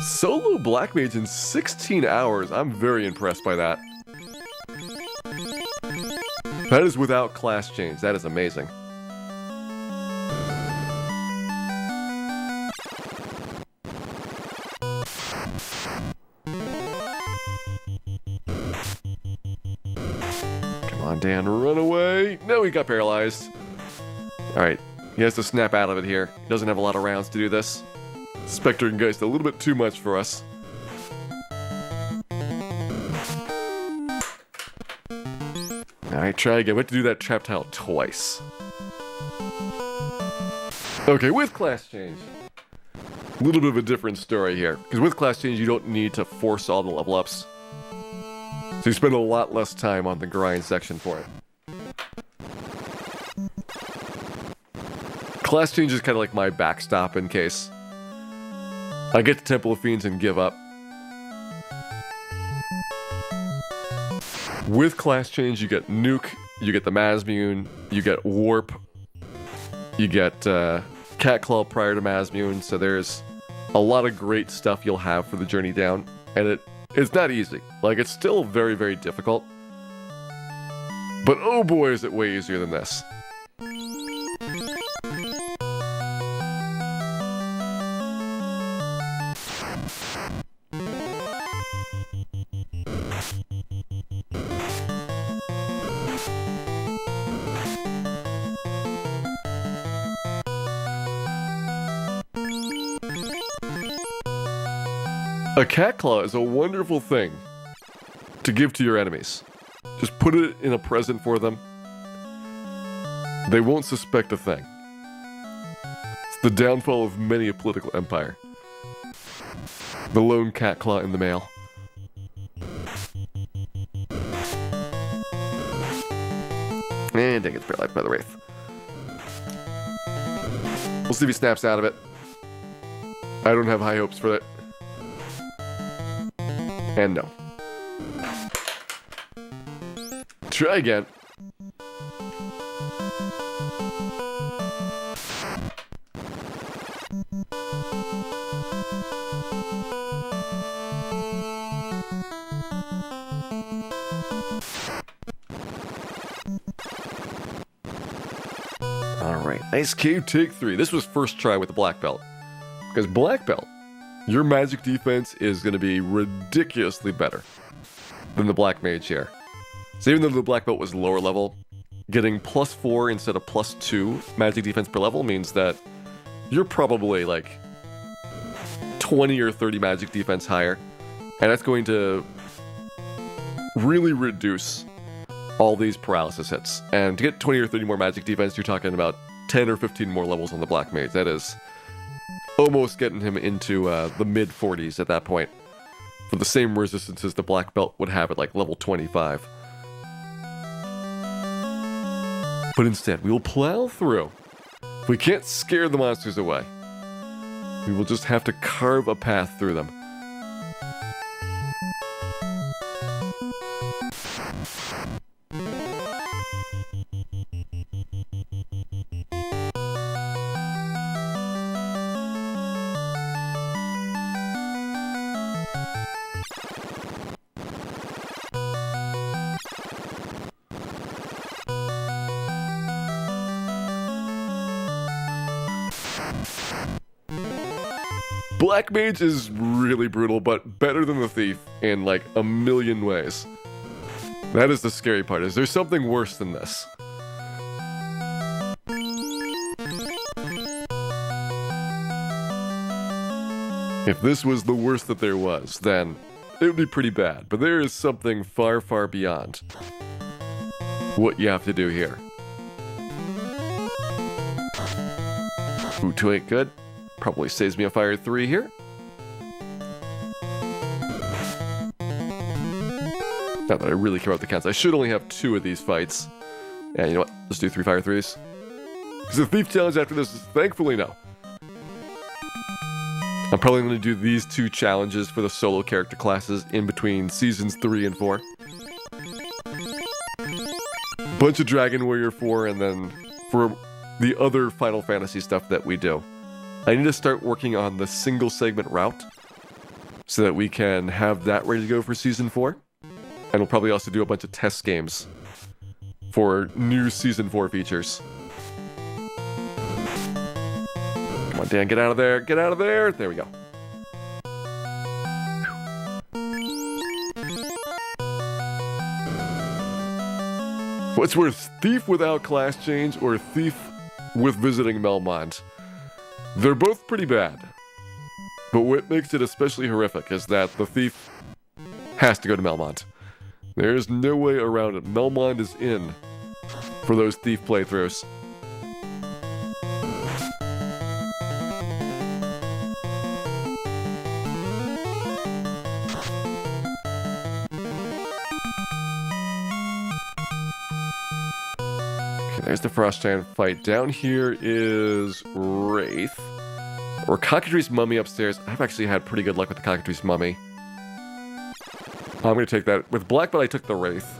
Solo Black Mage in 16 hours. I'm very impressed by that. That is without class change. That is amazing. Come on, Dan, run away. No, he got paralyzed. Alright, he has to snap out of it here. He doesn't have a lot of rounds to do this. Spectre and Geist a little bit too much for us. Alright, try again. We have to do that trap tile twice. Okay, with class change. A little bit of a different story here. Because with class change, you don't need to force all the level ups. So you spend a lot less time on the grind section for it. Class change is kind of like my backstop in case I get to Temple of Fiends and give up. With class change, you get Nuke, you get the Mazmune, you get Warp, you get Cat Claw prior to Mazmune, so there's a lot of great stuff you'll have for the journey down, and it's not easy. Like, it's still very, very difficult, but oh boy is it way easier than this. A cat claw is a wonderful thing to give to your enemies. Just put it in a present for them. They won't suspect a thing. It's the downfall of many a political empire. The lone cat claw in the mail. And dang, it's paralyzed by the Wraith. We'll see if he snaps out of it. I don't have high hopes for that. And no. Try again. Alright, Ice Cave take 3. This was first try with the Black Belt. Because Black Belt, your magic defense is going to be ridiculously better than the Black Mage here. So even though the Black Belt was lower level, getting +4 instead of +2 magic defense per level means that you're probably like 20 or 30 magic defense higher. And that's going to really reduce all these paralysis hits. And to get 20 or 30 more magic defense, you're talking about 10 or 15 more levels on the Black Mage. That is almost getting him into the mid-40s at that point, for the same resistance as the Black Belt would have at like level 25. But instead, we will plow through. If we can't scare the monsters away, we will just have to carve a path through them. Black Mage is really brutal, but better than the Thief in like a million ways. That is the scary part, is there's something worse than this. If this was the worst that there was, then it would be pretty bad, but there is something far, far beyond what you have to do here. Ooh, 2 ain't good. Probably saves me a fire 3 here. Not that I really care about the counts. I should only have 2 of these fights. Yeah, you know what? Let's do 3 fire 3s. Because the Thief challenge after this is thankfully no. I'm probably going to do these 2 challenges for the solo character classes in between seasons 3 and 4. Bunch of Dragon Warrior 4, and then for the other Final Fantasy stuff that we do, I need to start working on the single segment route so that we can have that ready to go for Season 4. And we'll probably also do a bunch of test games for new Season 4 features. Come on, Dan, get out of there. Get out of there. There we go. What's worse, Thief without class change or Thief with visiting Melmond? They're both pretty bad, but what makes it especially horrific is that the Thief has to go to Melmond. There's no way around it. Melmond is in for those thief playthroughs. Okay, there's the Frost Giant fight. Down here is Wraith. Or Cockatrice Mummy upstairs. I've actually had pretty good luck with the Cockatrice Mummy. I'm going to take that. With Black Belt, I took the Wraith.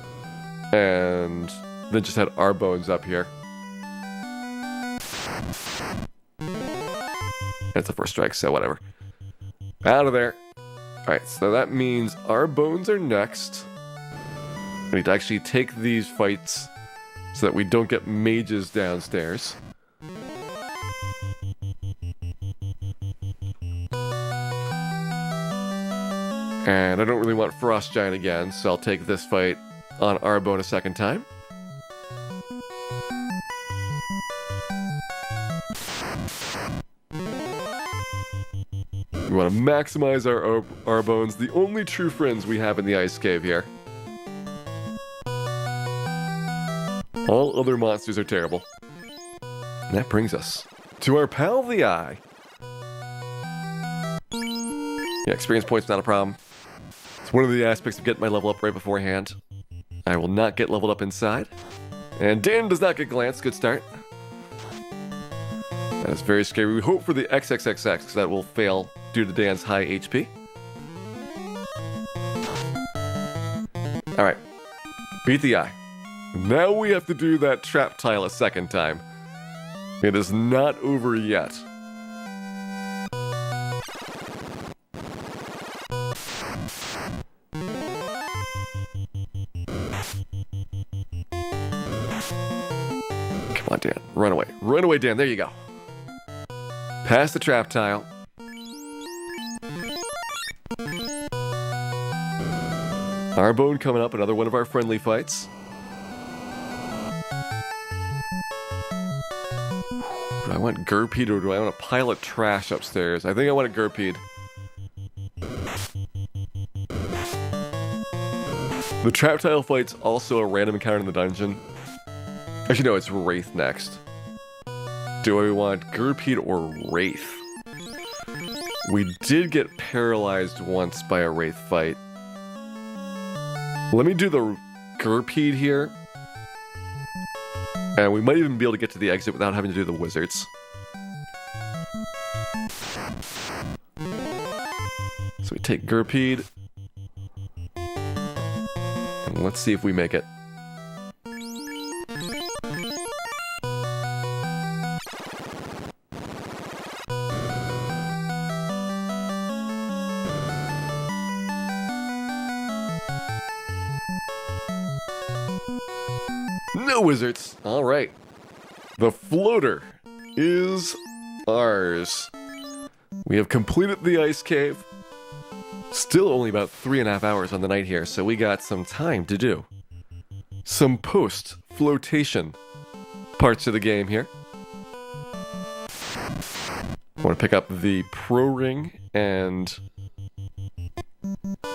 And then just had our bones up here. That's the first strike, so whatever. Out of there. Alright, so that means our bones are next. We need to actually take these fights so that we don't get mages downstairs. And I don't really want Frost Giant again, so I'll take this fight on Arbone a second time. We want to maximize our Arbones, the only true friends we have in the Ice Cave here. All other monsters are terrible. And that brings us to our pal, the Eye. Yeah, experience points not a problem. It's one of the aspects of getting my level up right beforehand. I will not get leveled up inside. And Dan does not get glanced. Good start. That is very scary. We hope for the XXXX, because that will fail due to Dan's high HP. Alright. Beat the Eye. Now we have to do that trap tile a second time. It is not over yet. Come on, Dan. Run away. Run away, Dan. There you go. Pass the trap tile. Arbone coming up, another one of our friendly fights. Do I want Gurpeed or do I want a pile of trash upstairs? I think I want a Gurpeed. The trap tile fight's also a random encounter in the dungeon. Actually, no, it's Wraith next. Do I want Gurpeed or Wraith? We did get paralyzed once by a Wraith fight. Let me do the Gurpeed here. And we might even be able to get to the exit without having to do the wizards. So we take Gurpeed. And let's see if we make it. No wizards. All right. The floater is ours. We have completed the ice cave. Still only about 3.5 hours on the night here, so we got some time to do some post-flotation parts of the game here. I want to pick up the pro ring and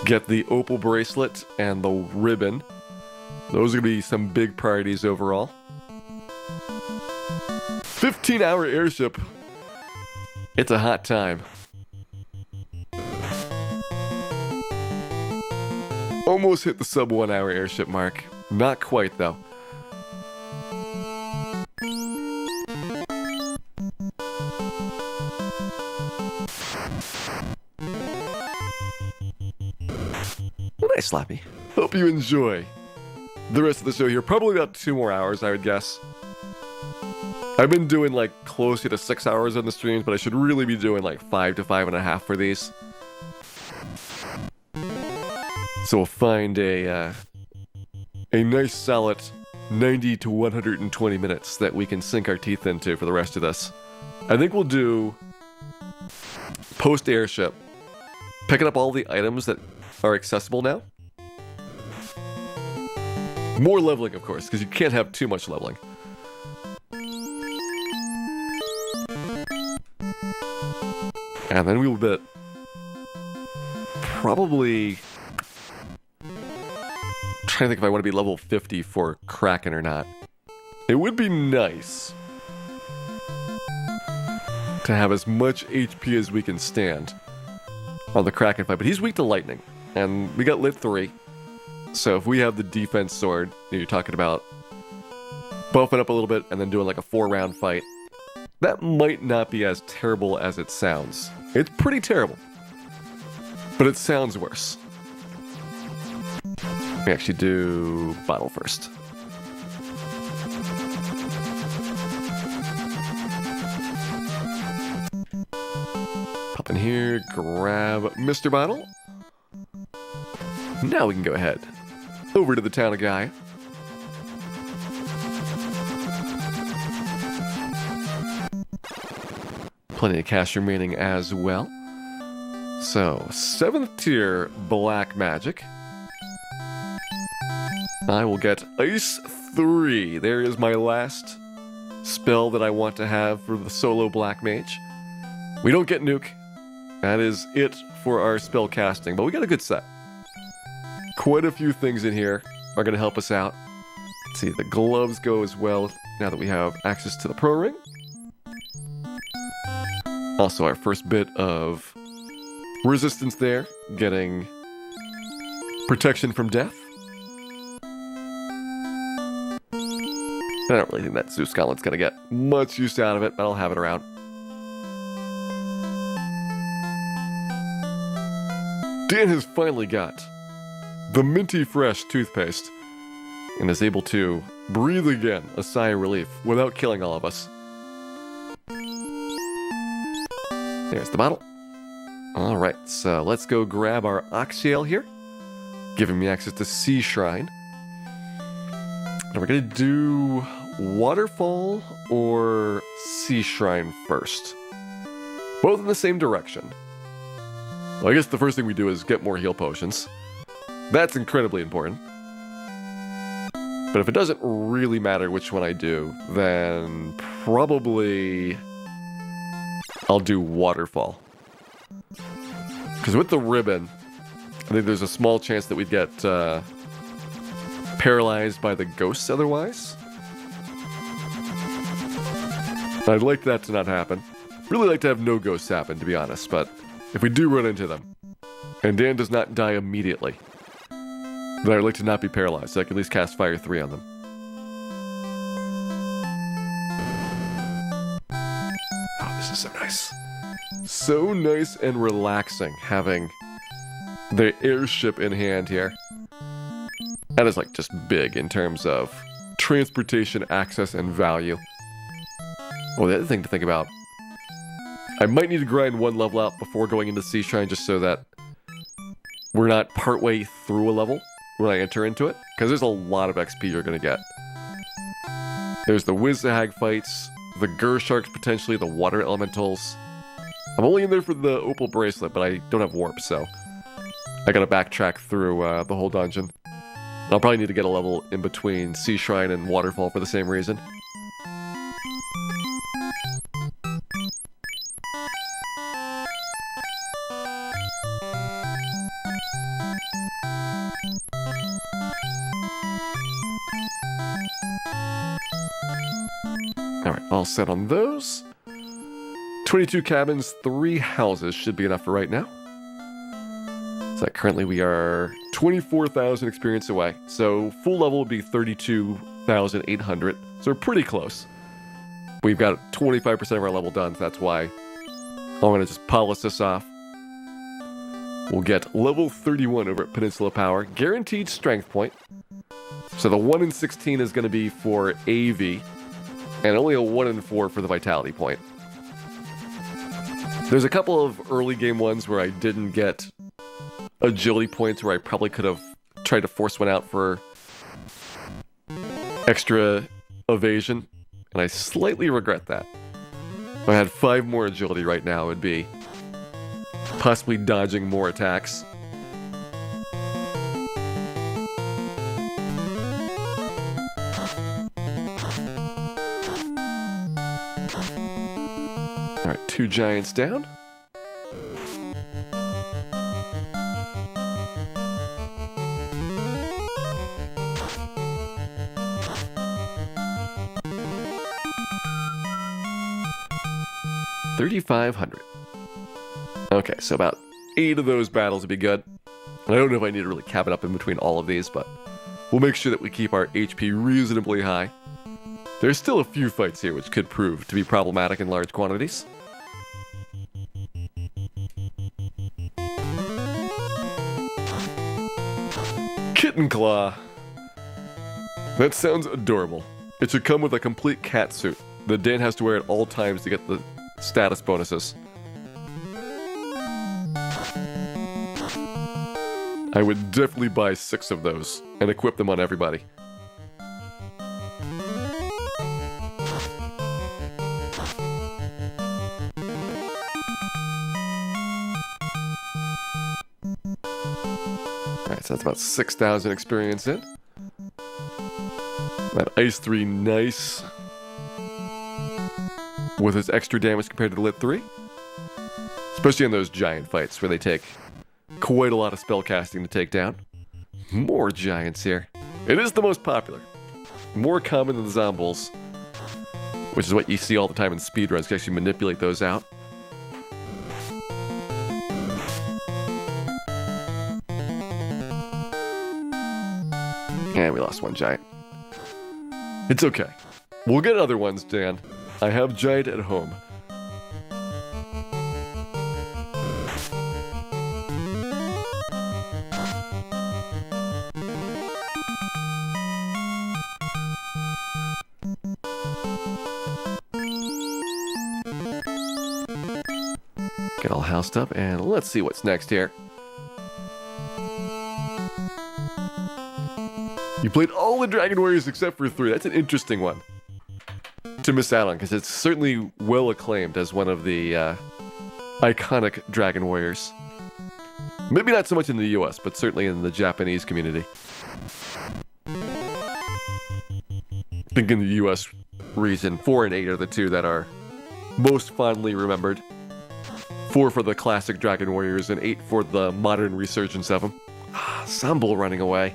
get the opal bracelet and the ribbon. Those are going to be some big priorities overall. 15-hour airship. It's a hot time. Almost hit the sub 1 hour airship mark. Not quite, though. Nice, Slappy. Hope you enjoy the rest of the show here. Probably about 2 more hours, I would guess. I've been doing like closer to 6 hours on the streams, but I should really be doing like 5 to 5.5 for these. So we'll find a nice solid 90 to 120 minutes that we can sink our teeth into for the rest of this. I think we'll do post-airship, picking up all the items that are accessible now. More leveling, of course, because you can't have too much leveling. And then we will bet trying to think if I want to be level 50 for Kraken or not. It would be nice to have as much HP as we can stand on the Kraken fight, but he's weak to lightning, and we got lit 3. So if we have the defense sword, you're talking about buffing up a little bit and then doing like a 4-round fight, that might not be as terrible as it sounds. It's pretty terrible, but it sounds worse. We actually do bottle first. Pop in here, grab Mr. Bottle. Now we can go ahead over to the town of Gaia. Plenty of cash remaining as well. So, 7th tier Black Magic. I will get Ice 3. There is my last spell that I want to have for the solo Black Mage. We don't get Nuke. That is it for our spell casting, but we got a good set. Quite a few things in here are going to help us out. Let's see, the gloves go as well now that we have access to the Pro Ring. Also, our first bit of resistance there, getting protection from death. I don't really think that Zeus Gauntlet's going to get much use out of it, but I'll have it around. Dan has finally got the minty fresh toothpaste and is able to breathe again, a sigh of relief, without killing all of us. There's the bottle. Alright, so let's go grab our Oxyale here, giving me access to Sea Shrine. And we're going to do Waterfall or Sea Shrine first. Both in the same direction. Well, I guess the first thing we do is get more heal potions. That's incredibly important. But if it doesn't really matter which one I do, then probably I'll do Waterfall. Because with the ribbon, I think there's a small chance that we'd get paralyzed by the ghosts otherwise. I'd like that to not happen. Really like to have no ghosts happen, to be honest, but if we do run into them, and Dan does not die immediately, then I'd like to not be paralyzed, so I can at least cast Fire 3 on them. Oh, this is so nice. So nice and relaxing, having the airship in hand here. That is like just big in terms of transportation, access, and value. Oh, the other thing to think about, I might need to grind 1 level out before going into Sea Shrine just so that we're not partway through a level when I enter into it, because there's a lot of XP you're going to get. There's the Wizzahag fights, the Gersharks potentially, the water elementals. I'm only in there for the Opal Bracelet, but I don't have warp, so I gotta backtrack through the whole dungeon. I'll probably need to get a level in between Sea Shrine and Waterfall for the same reason. Alright, all set on those. 22 cabins, 3 houses should be enough for right now. So currently we are 24,000 experience away. So full level would be 32,800. So we're pretty close. We've got 25% of our level done, so that's why I'm going to just polish this off. We'll get level 31 over at Peninsula Power. Guaranteed strength point. So the 1 in 16 is going to be for AV. And only a 1 in 4 for the Vitality point. There's a couple of early game ones where I didn't get agility points where I probably could have tried to force one out for extra evasion, and I slightly regret that. If I had 5 more agility right now, it would be possibly dodging more attacks. Alright, 2 giants down. 3,500. Okay, so about 8 of those battles would be good. And I don't know if I need to really cap it up in between all of these, but we'll make sure that we keep our HP reasonably high. There's still a few fights here which could prove to be problematic in large quantities. Kitten Claw. That sounds adorable. It should come with a complete cat suit that Dan has to wear at all times to get the status bonuses. I would definitely buy 6 of those and equip them on everybody. Alright, so that's about 6,000 experience in. That Ice 3, nice. With its extra damage compared to the Lit 3. Especially in those giant fights where they take quite a lot of spellcasting to take down. More giants here. It is the most popular. More common than the Zombles. Which is what you see all the time in speedruns. You can actually manipulate those out. And we lost one giant. It's okay. We'll get other ones, Dan. I have giant at home. Get all housed up, and let's see what's next here. You played all the Dragon Warriors except for 3. That's an interesting one to miss out on, because it's certainly well acclaimed as one of the iconic Dragon Warriors. Maybe not so much in the US, but certainly in the Japanese community. I think in the US region, 4 and 8 are the 2 that are most fondly remembered. 4 for the classic Dragon Warriors, and 8 for the modern resurgence of them. Sambal running away.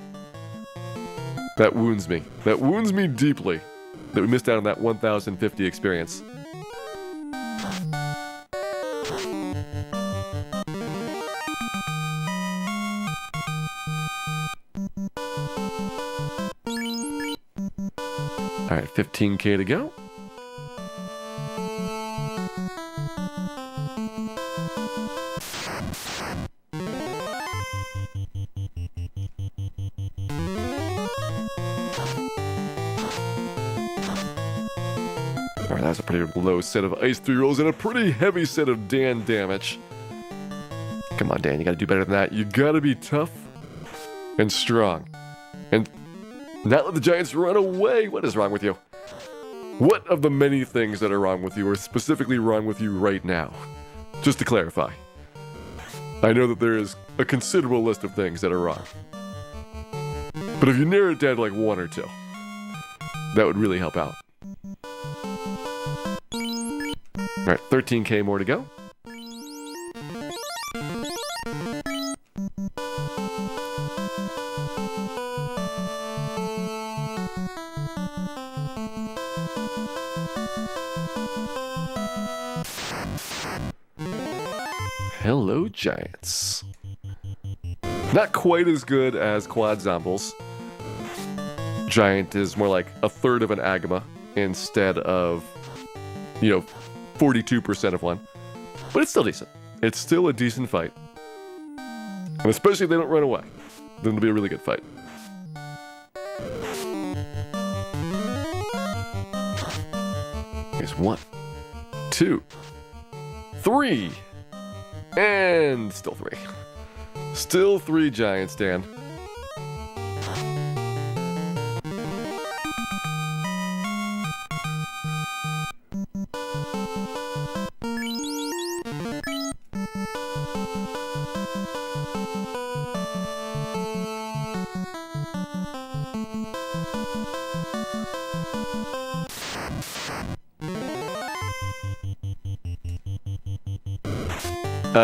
That wounds me. That wounds me deeply that we missed out on that 1,050 experience. Alright, 15k to go. Alright, that's a pretty low set of Ice 3 rolls and a pretty heavy set of Dan damage. Come on, Dan, you gotta do better than that. You gotta be tough and strong. And not let the giants run away. What is wrong with you? What of the many things that are wrong with you are specifically wrong with you right now? Just to clarify. I know that there is a considerable list of things that are wrong. But if you narrow it down to like 1 or 2, that would really help out. Alright, 13k more to go. Hello, giants. Not quite as good as Quad Zombles. Giant is more like a third of an Agama instead of, 42% of one. But it's still decent. It's still a decent fight. And especially if they don't run away, then it'll be a really good fight. Here's 1, 2, 3. And still 3. Still 3 giants, Dan.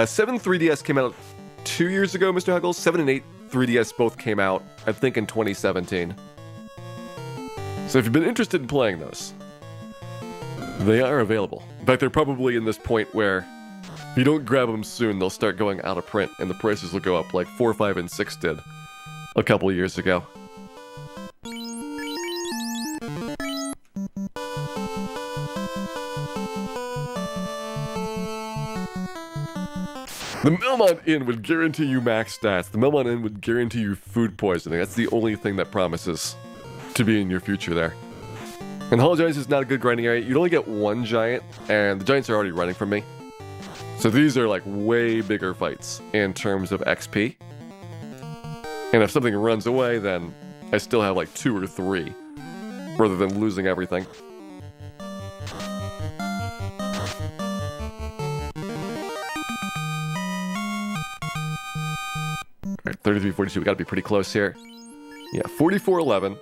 Seven 3DS came out 2 years ago, Mr. Huggles. 7 and 8 3DS both came out, I think, in 2017. So if you've been interested in playing those, they are available. In fact, they're probably in this point where if you don't grab them soon, they'll start going out of print and the prices will go up like 4, 5, and 6 did a couple of years ago. The Melmont Inn would guarantee you max stats. The Melmont Inn would guarantee you food poisoning. That's the only thing that promises to be in your future there. And Hall Giants is not a good grinding area. You'd only get one giant, and the giants are already running from me. So these are like way bigger fights in terms of XP. And if something runs away, then I still have like 2 or 3, rather than losing everything. Alright, 33-42, we gotta be pretty close here. Yeah, 44-11.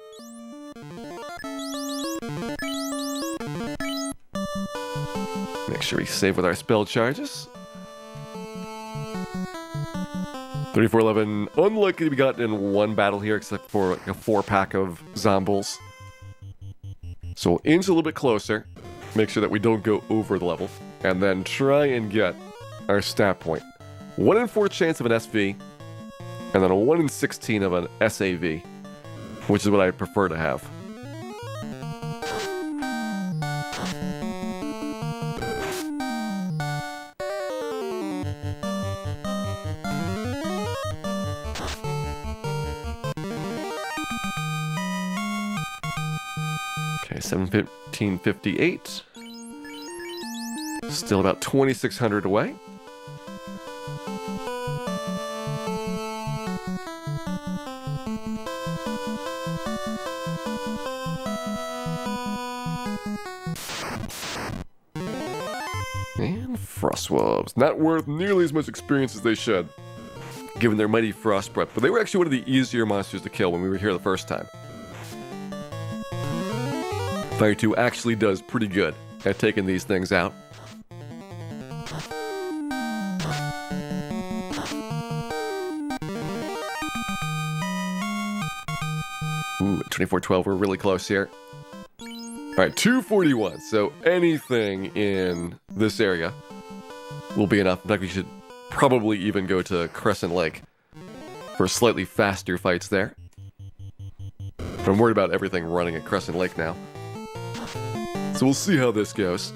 Make sure we save with our spell charges. 34-11, unlikely to be gotten in one battle here, except for like a 4-pack of zombies. So we'll inch a little bit closer, make sure that we don't go over the level, and then try and get our stat point. 1 in 4 chance of an SV, and then a 1 in 16 of an SAV, which is what I prefer to have. Okay, 715.58. Still about 2,600 away. And Frostwolves. Not worth nearly as much experience as they should, given their mighty frost breath, but they were actually one of the easier monsters to kill when we were here the first time. Fire 2 actually does pretty good at taking these things out. Ooh, 24-12, we're really close here. Alright, 241, so anything in this area will be enough. In fact, we should probably even go to Crescent Lake for slightly faster fights there. But I'm worried about everything running at Crescent Lake now. So we'll see how this goes.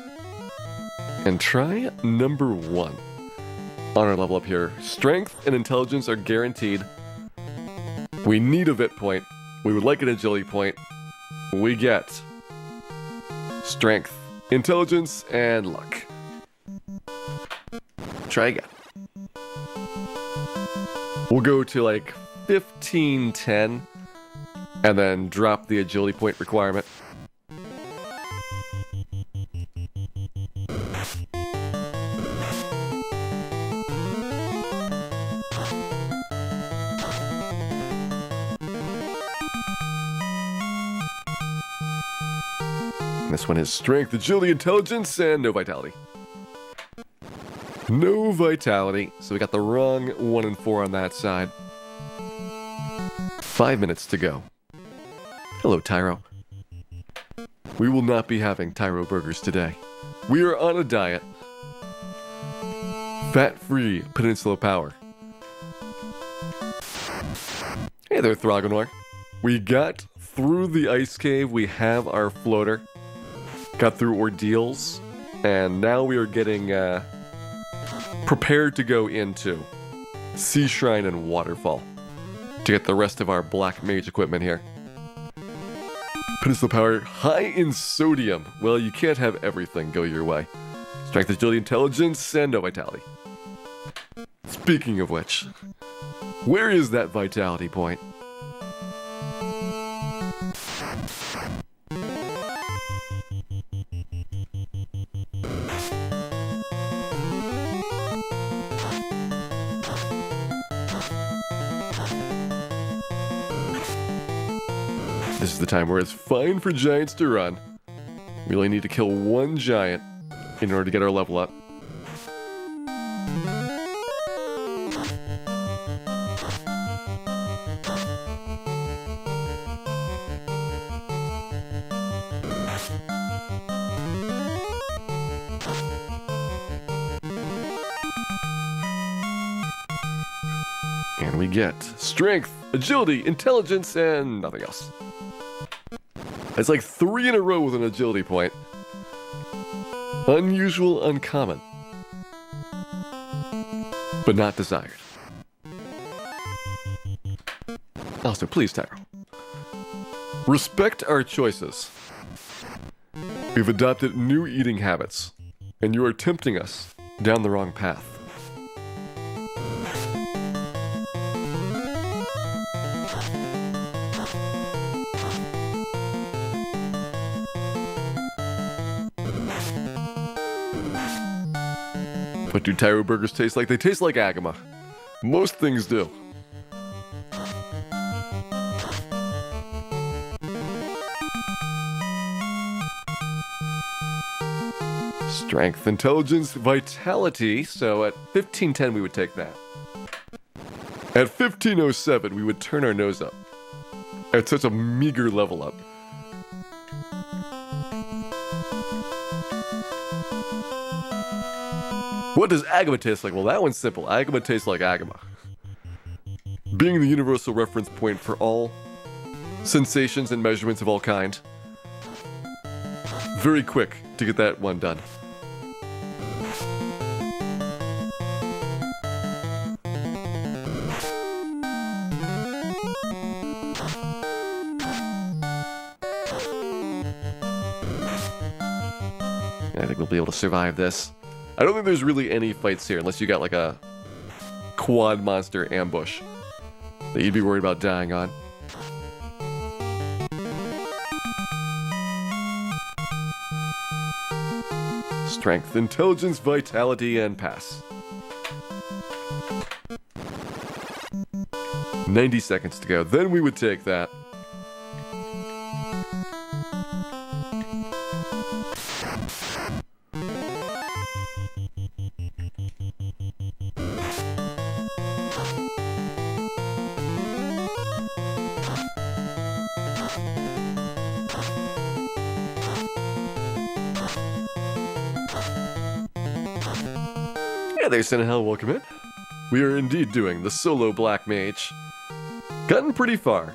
And try number 1 on our level up here. Strength and intelligence are guaranteed. We need a Vit point. We would like an agility point. We get strength, intelligence, and luck. Try again. We'll go to like 15-10 and then drop the agility point requirement. This one is strength, agility, intelligence, and no vitality. No vitality, so we got the wrong 1 in 4 on that side. 5 minutes to go. Hello, Tyro. We will not be having Tyro burgers today. We are on a diet. Fat-free Peninsula Power. Hey there, Throgonor. We got through the ice cave, we have our floater. Got through ordeals, and now we are getting prepared to go into Sea Shrine and Waterfall to get the rest of our Black Mage equipment here. Peninsula Power, high in sodium. Well, you can't have everything go your way. Strength, agility, intelligence, and no vitality. Speaking of which, where is that vitality point? This is the time where it's fine for giants to run. We only need to kill 1 giant in order to get our level up. And we get strength, agility, intelligence, and nothing else. It's like 3 in a row with an agility point. Unusual, uncommon. But not desired. Also, please, Tyro. Respect our choices. We've adopted new eating habits, and you are tempting us down the wrong path. What do Tyro burgers taste like? They taste like Agama. Most things do. Strength, intelligence, vitality. So at 1510 we would take that. At 1507 we would turn our nose up. At such a meager level up. What does Agama taste like? Well, that one's simple. Agama tastes like Agama. Being the universal reference point for all sensations and measurements of all kind. Very quick to get that one done. I think we'll be able to survive this. I don't think there's really any fights here unless you got like a quad monster ambush that you'd be worried about dying on. Strength, intelligence, vitality, and pass. 90 seconds to go. Then we would take that. Yeah, there's Sinahel, welcome in. We are indeed doing the solo Black Mage. Gotten pretty far.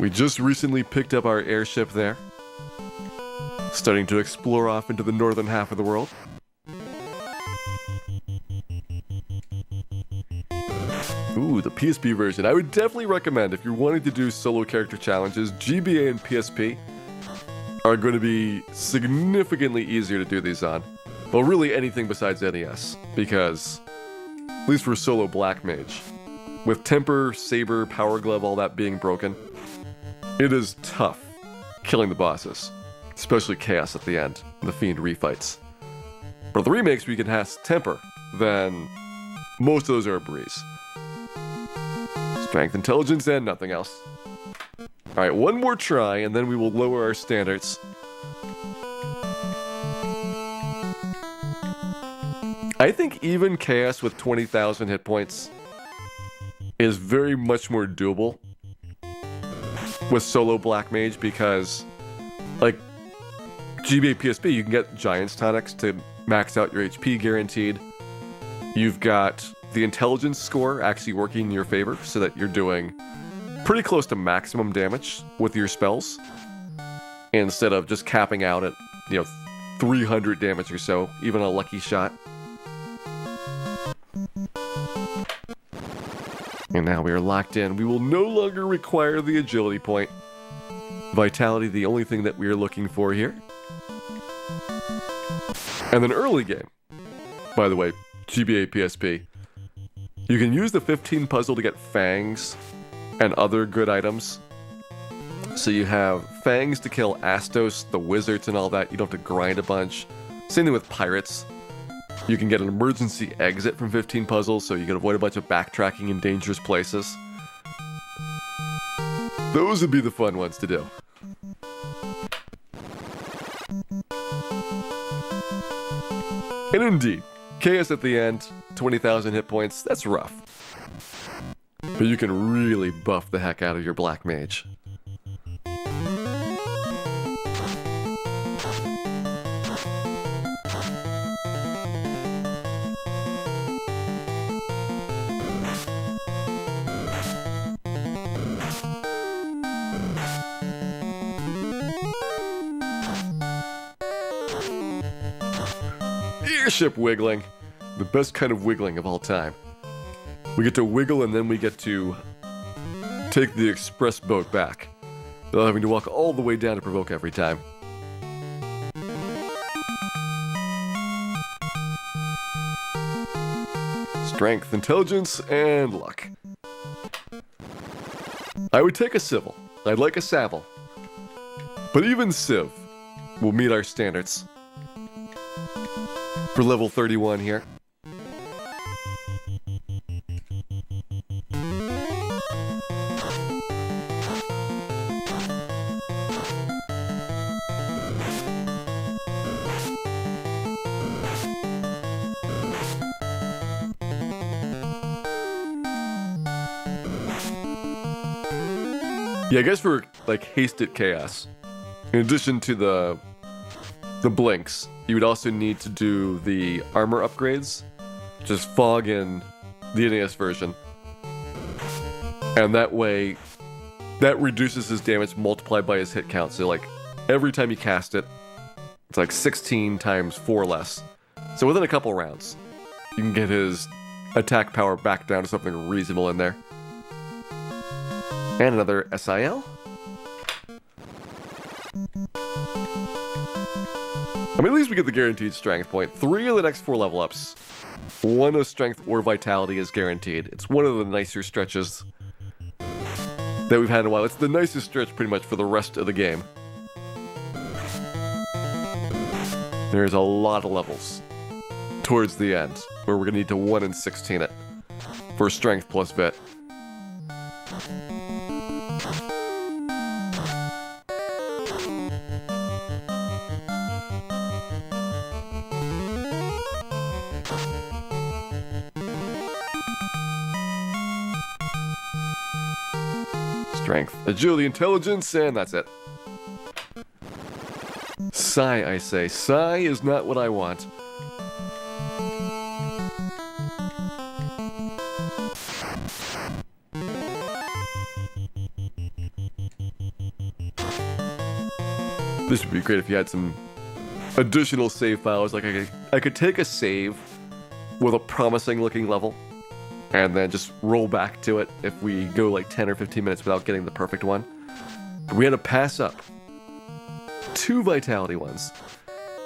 We just recently picked up our airship there. Starting to explore off into the northern half of the world. Ooh, the PSP version. I would definitely recommend if you're wanting to do solo character challenges, GBA and PSP are going to be significantly easier to do these on. Well, really anything besides NES, because, at least for solo Black Mage, with Temper, Saber, Power Glove, all that being broken, it is tough killing the bosses, especially Chaos at the end, the Fiend refights. But the remakes, we can have Temper, then most of those are a breeze. Strength, intelligence, and nothing else. Alright, one more try, and then we will lower our standards. I think even Chaos with 20,000 hit points is very much more doable with solo Black Mage because, like, GBA PSP, you can get Giant's Tonics to max out your HP guaranteed. You've got the intelligence score actually working in your favor so that you're doing pretty close to maximum damage with your spells instead of just capping out at, 300 damage or so, even a lucky shot. And now we are locked in. We will no longer require the agility point. Vitality, the only thing that we are looking for here. And then early game, by the way, GBA PSP, you can use the 15 puzzle to get fangs and other good items. So you have fangs to kill Astos, the wizards and all that. You don't have to grind a bunch. Same thing with pirates. You can get an emergency exit from 15 puzzles, so you can avoid a bunch of backtracking in dangerous places. Those would be the fun ones to do. And indeed, Chaos at the end, 20,000 hit points, that's rough. But you can really buff the heck out of your Black Mage. Airship wiggling. The best kind of wiggling of all time. We get to wiggle and then we get to take the express boat back, without having to walk all the way down to provoke every time. Strength, intelligence, and luck. I would take a civil. I'd like a savile. But even civ will meet our standards. For level 31 here. Yeah, I guess for like hasted chaos, in addition to the blinks, you would also need to do the armor upgrades, just fog in the NES version, and that way, that reduces his damage multiplied by his hit count. So like every time you cast it, it's like 16 times 4 less. So within a couple rounds, you can get his attack power back down to something reasonable in there. And another SIL. I mean, at least we get the guaranteed strength point. 3 of the next 4 level ups. 1 of strength or vitality is guaranteed. It's one of the nicer stretches that we've had in a while. It's the nicest stretch pretty much for the rest of the game. There's a lot of levels towards the end where we're going to need to 1 in 16 it for strength plus vit. Strength, agility, intelligence, and that's it. Sigh, I say. Sigh is not what I want. This would be great if you had some additional save files. Like I could take a save with a promising looking level and then just roll back to it if we go like 10 or 15 minutes without getting the perfect one. But we had to pass up 2 vitality ones.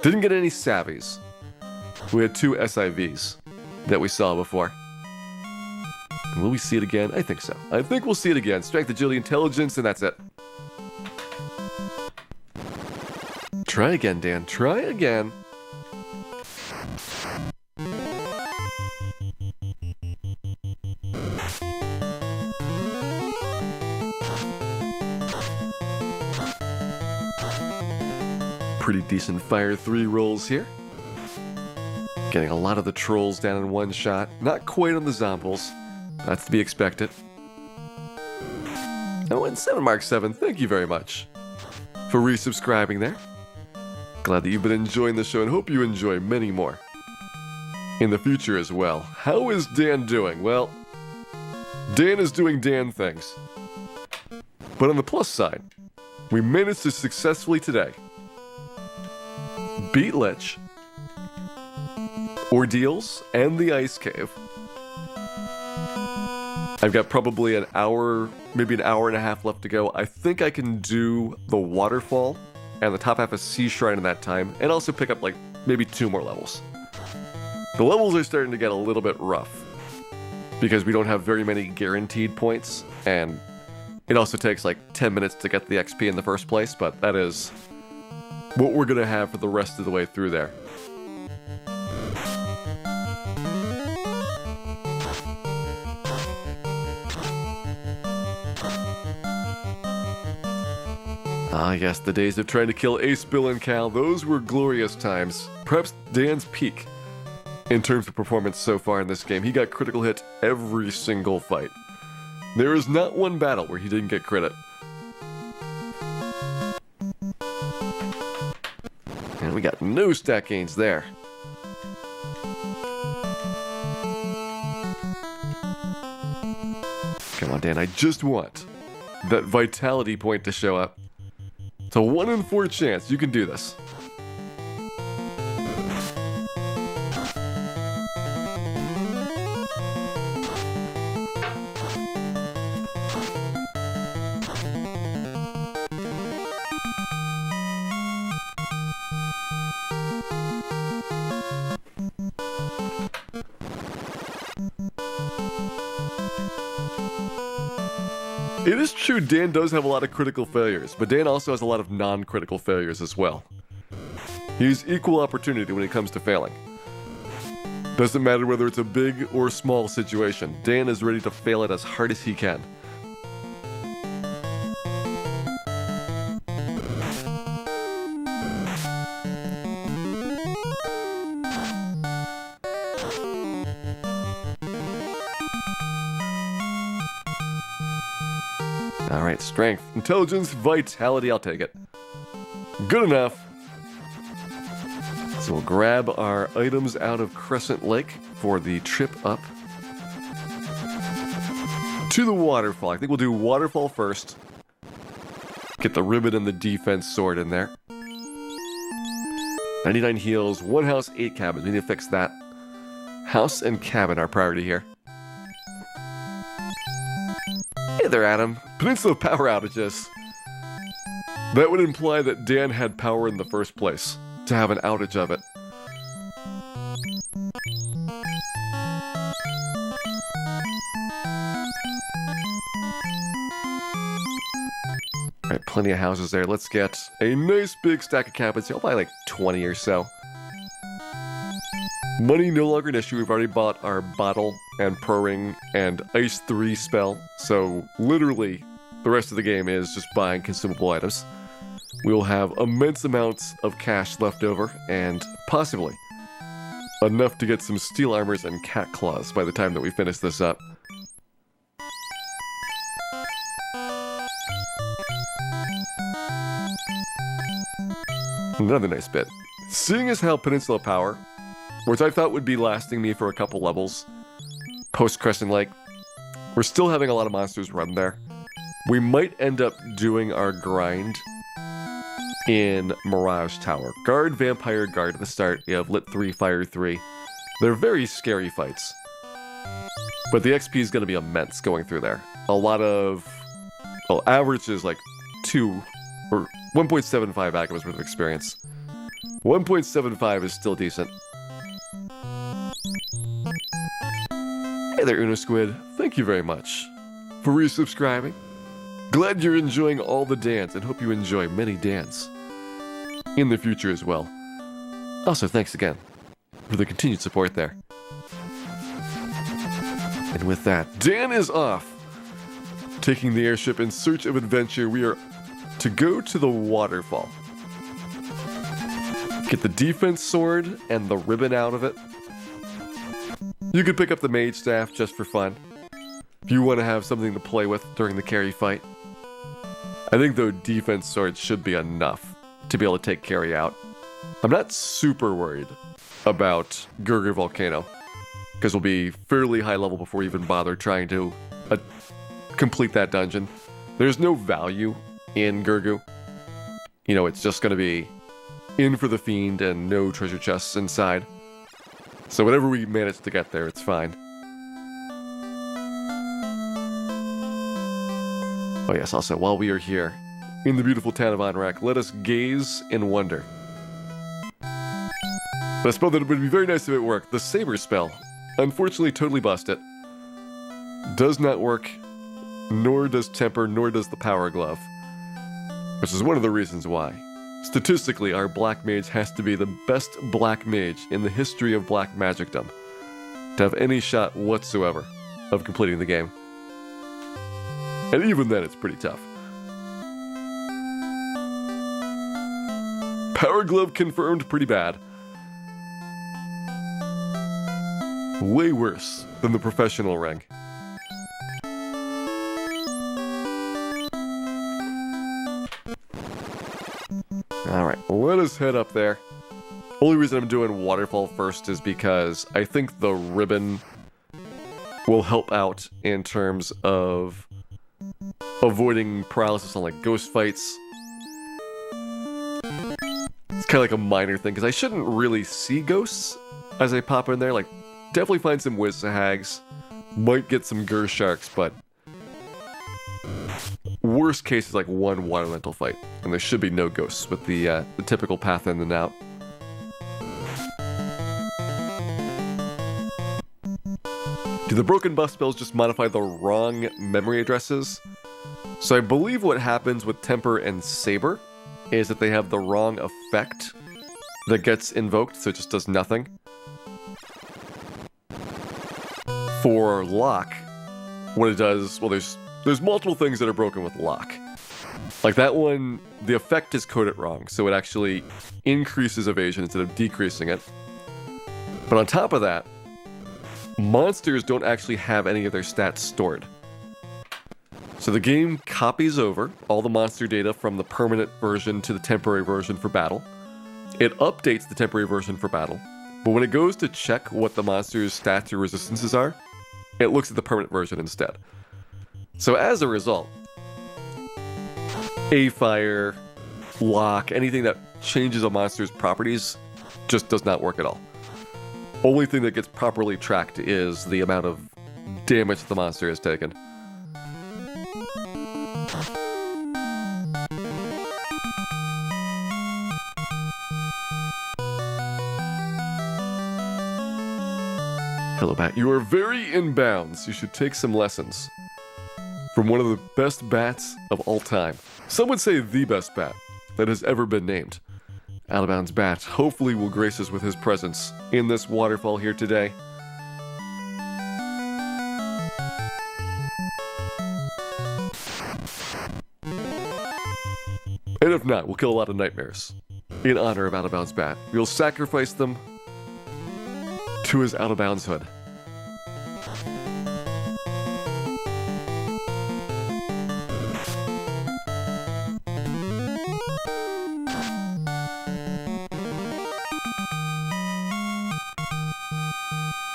Didn't get any savvies. We had 2 SIVs that we saw before. And will we see it again? I think so. I think we'll see it again. Strength, agility, intelligence, and that's it. Try again, Dan. Try again. Pretty decent Fire 3 rolls here. Getting a lot of the trolls down in one shot. Not quite on the zombies. That's to be expected. Oh, and 7 Mark 7, thank you very much for resubscribing there. Glad that you've been enjoying the show and hope you enjoy many more in the future as well. How is Dan doing? Well, Dan is doing Dan things. But on the plus side, we managed to successfully today beat Lich, Ordeals, and the Ice Cave. I've got probably an hour, maybe an hour and a half left to go. I think I can do the Waterfall and the top half of Sea Shrine in that time, and also pick up like maybe 2 more levels. The levels are starting to get a little bit rough because we don't have very many guaranteed points, and it also takes like 10 minutes to get the XP in the first place, but that is what we're gonna have for the rest of the way through there. Ah yes, the days of trying to kill Ace, Bill, and Cal, those were glorious times. Perhaps Dan's peak in terms of performance so far in this game. He got critical hit every single fight. There is not one battle where he didn't get credit. And we got no stat gains there. Come on, Dan, I just want that vitality point to show up. It's a 1 in 4 chance you can do this. It is true Dan does have a lot of critical failures, but Dan also has a lot of non-critical failures as well. He's equal opportunity when it comes to failing. Doesn't matter whether it's a big or small situation, Dan is ready to fail it as hard as he can. Alright, strength, intelligence, vitality, I'll take it. Good enough. So we'll grab our items out of Crescent Lake for the trip up to the waterfall. I think we'll do waterfall first. Get the ribbon and the defense sword in there. 99 heals, 1 house, 8 cabins. We need to fix that. House and cabin are priority here. Hey there, Adam. Peninsula power outages. That would imply that Dan had power in the first place, to have an outage of it. Alright, plenty of houses there. Let's get a nice big stack of cabins. I'll buy like 20 or so. Money no longer an issue. We've already bought our bottle and pro ring and ice 3 spell. So literally the rest of the game is just buying consumable items. We'll have immense amounts of cash left over and possibly enough to get some steel armors and cat claws by the time that we finish this up. Another nice bit. Seeing as how Peninsula Power, which I thought would be lasting me for a couple levels, post Crescent Lake, we're still having a lot of monsters run there. We might end up doing our grind in Mirage Tower. Guard, Vampire, Guard at the start. You have Lit 3, Fire 3. They're very scary fights. But the XP is going to be immense going through there. A lot of... well, average is like 2 or 1.75 Agamas worth of experience. 1.75 is still decent. Hey there, Uno Squid. Thank you very much for resubscribing. Glad you're enjoying all the Dans and hope you enjoy many Dans in the future as well. Also, thanks again for the continued support there. And with that, Dan is off. Taking the airship in search of adventure, we are to go to the waterfall. Get the defense sword and the ribbon out of it. You could pick up the mage staff just for fun, if you want to have something to play with during the carry fight. I think though defense sword should be enough to be able to take carry out. I'm not super worried about Gurgur Volcano, because we'll be fairly high level before we even bother trying to complete that dungeon. There's no value in Gurgur. You know, it's just going to be in for the fiend and no treasure chests inside. So whatever we manage to get there, it's fine. Oh yes, also, while we are here, in the beautiful town of Anrak, let us gaze in wonder. But a spell that would be very nice if it worked, the Saber spell. Unfortunately, totally busted. Does not work, nor does Temper, nor does the Power Glove. Which is one of the reasons why. Statistically, our Black Mage has to be the best Black Mage in the history of Black Magicdom to have any shot whatsoever of completing the game. And even then, it's pretty tough. Power Glove confirmed, pretty bad. Way worse than the professional rank. Alright, let us head up there. Only reason I'm doing Waterfall first is because I think the ribbon will help out in terms of avoiding paralysis on like ghost fights. It's kind of like a minor thing, because I shouldn't really see ghosts as I pop in there. Like, definitely find some Wizhags, might get some Gur Sharks, but worst case is like one water lentil fight, and there should be no ghosts with the typical path in and out. Do the broken buff spells just modify the wrong memory addresses? So I believe what happens with Temper and Saber is that they have the wrong effect that gets invoked, so it just does nothing. For Lock, what it does, well, there's multiple things that are broken with Lock. Like that one, the effect is coded wrong, so it actually increases evasion instead of decreasing it. But on top of that, monsters don't actually have any of their stats stored. So the game copies over all the monster data from the permanent version to the temporary version for battle. It updates the temporary version for battle, but when it goes to check what the monster's stats or resistances are, it looks at the permanent version instead. So as a result, A-Fire, Lock, anything that changes a monster's properties just does not work at all. Only thing that gets properly tracked is the amount of damage the monster has taken. Hello, Bat. You are very in bounds. You should take some lessons from one of the best bats of all time. Some would say the best bat that has ever been named. Out of Bounds Bat hopefully will grace us with his presence in this waterfall here today. And if not, we'll kill a lot of nightmares in honor of Out of Bounds Bat. We'll sacrifice them to his Out of Bounds hood.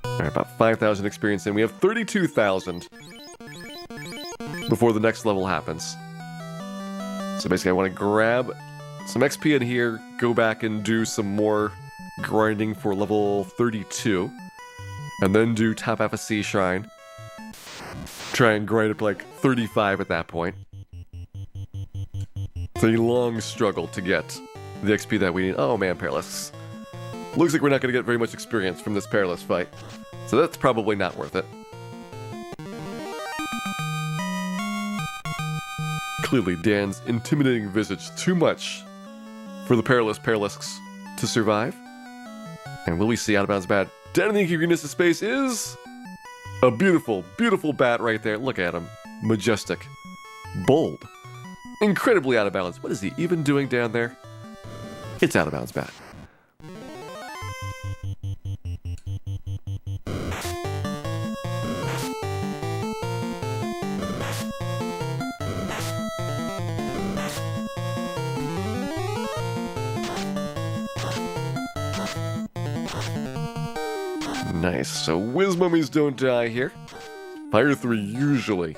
Alright, about 5,000 experience in. We have 32,000 before the next level happens. So basically I want to grab some XP in here, go back and do some more grinding for level 32, and then do top half of Sea Shrine. Try and grind up like 35 at that point. It's a long struggle to get the XP that we need. Oh man, Perilous. Looks like we're not going to get very much experience from this Perilous fight, so that's probably not worth it. Clearly, Dan's intimidating visage too much for the Perilous to survive. And will we see Out of Bounds Bat? Down in the incubator space is a beautiful, beautiful bat right there. Look at him. Majestic. Bold. Incredibly out of bounds. What is he even doing down there? It's Out of Bounds Bat. Nice, so Whiz Mummies don't die here. Fire 3 usually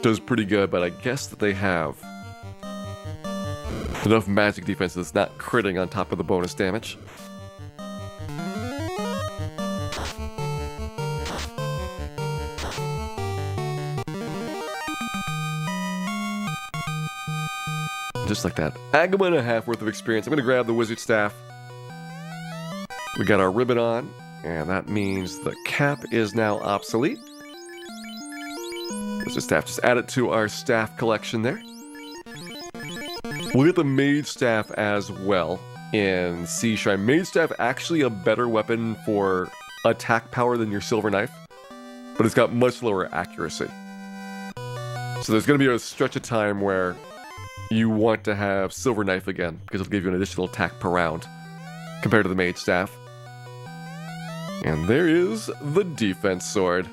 does pretty good, but I guess that they have enough magic defense that's not critting on top of the bonus damage. Just like that. Agama and a half worth of experience. I'm going to grab the Wizard Staff. We got our ribbon on. And that means the cap is now obsolete. Wizard Staff, just add it to our staff collection there. We'll get the Mage Staff as well in Sea Shrine. Mage Staff actually a better weapon for attack power than your Silver Knife, but it's got much lower accuracy. So there's going to be a stretch of time where you want to have Silver Knife again, because it'll give you an additional attack per round compared to the Mage Staff. And there is the Defense Sword.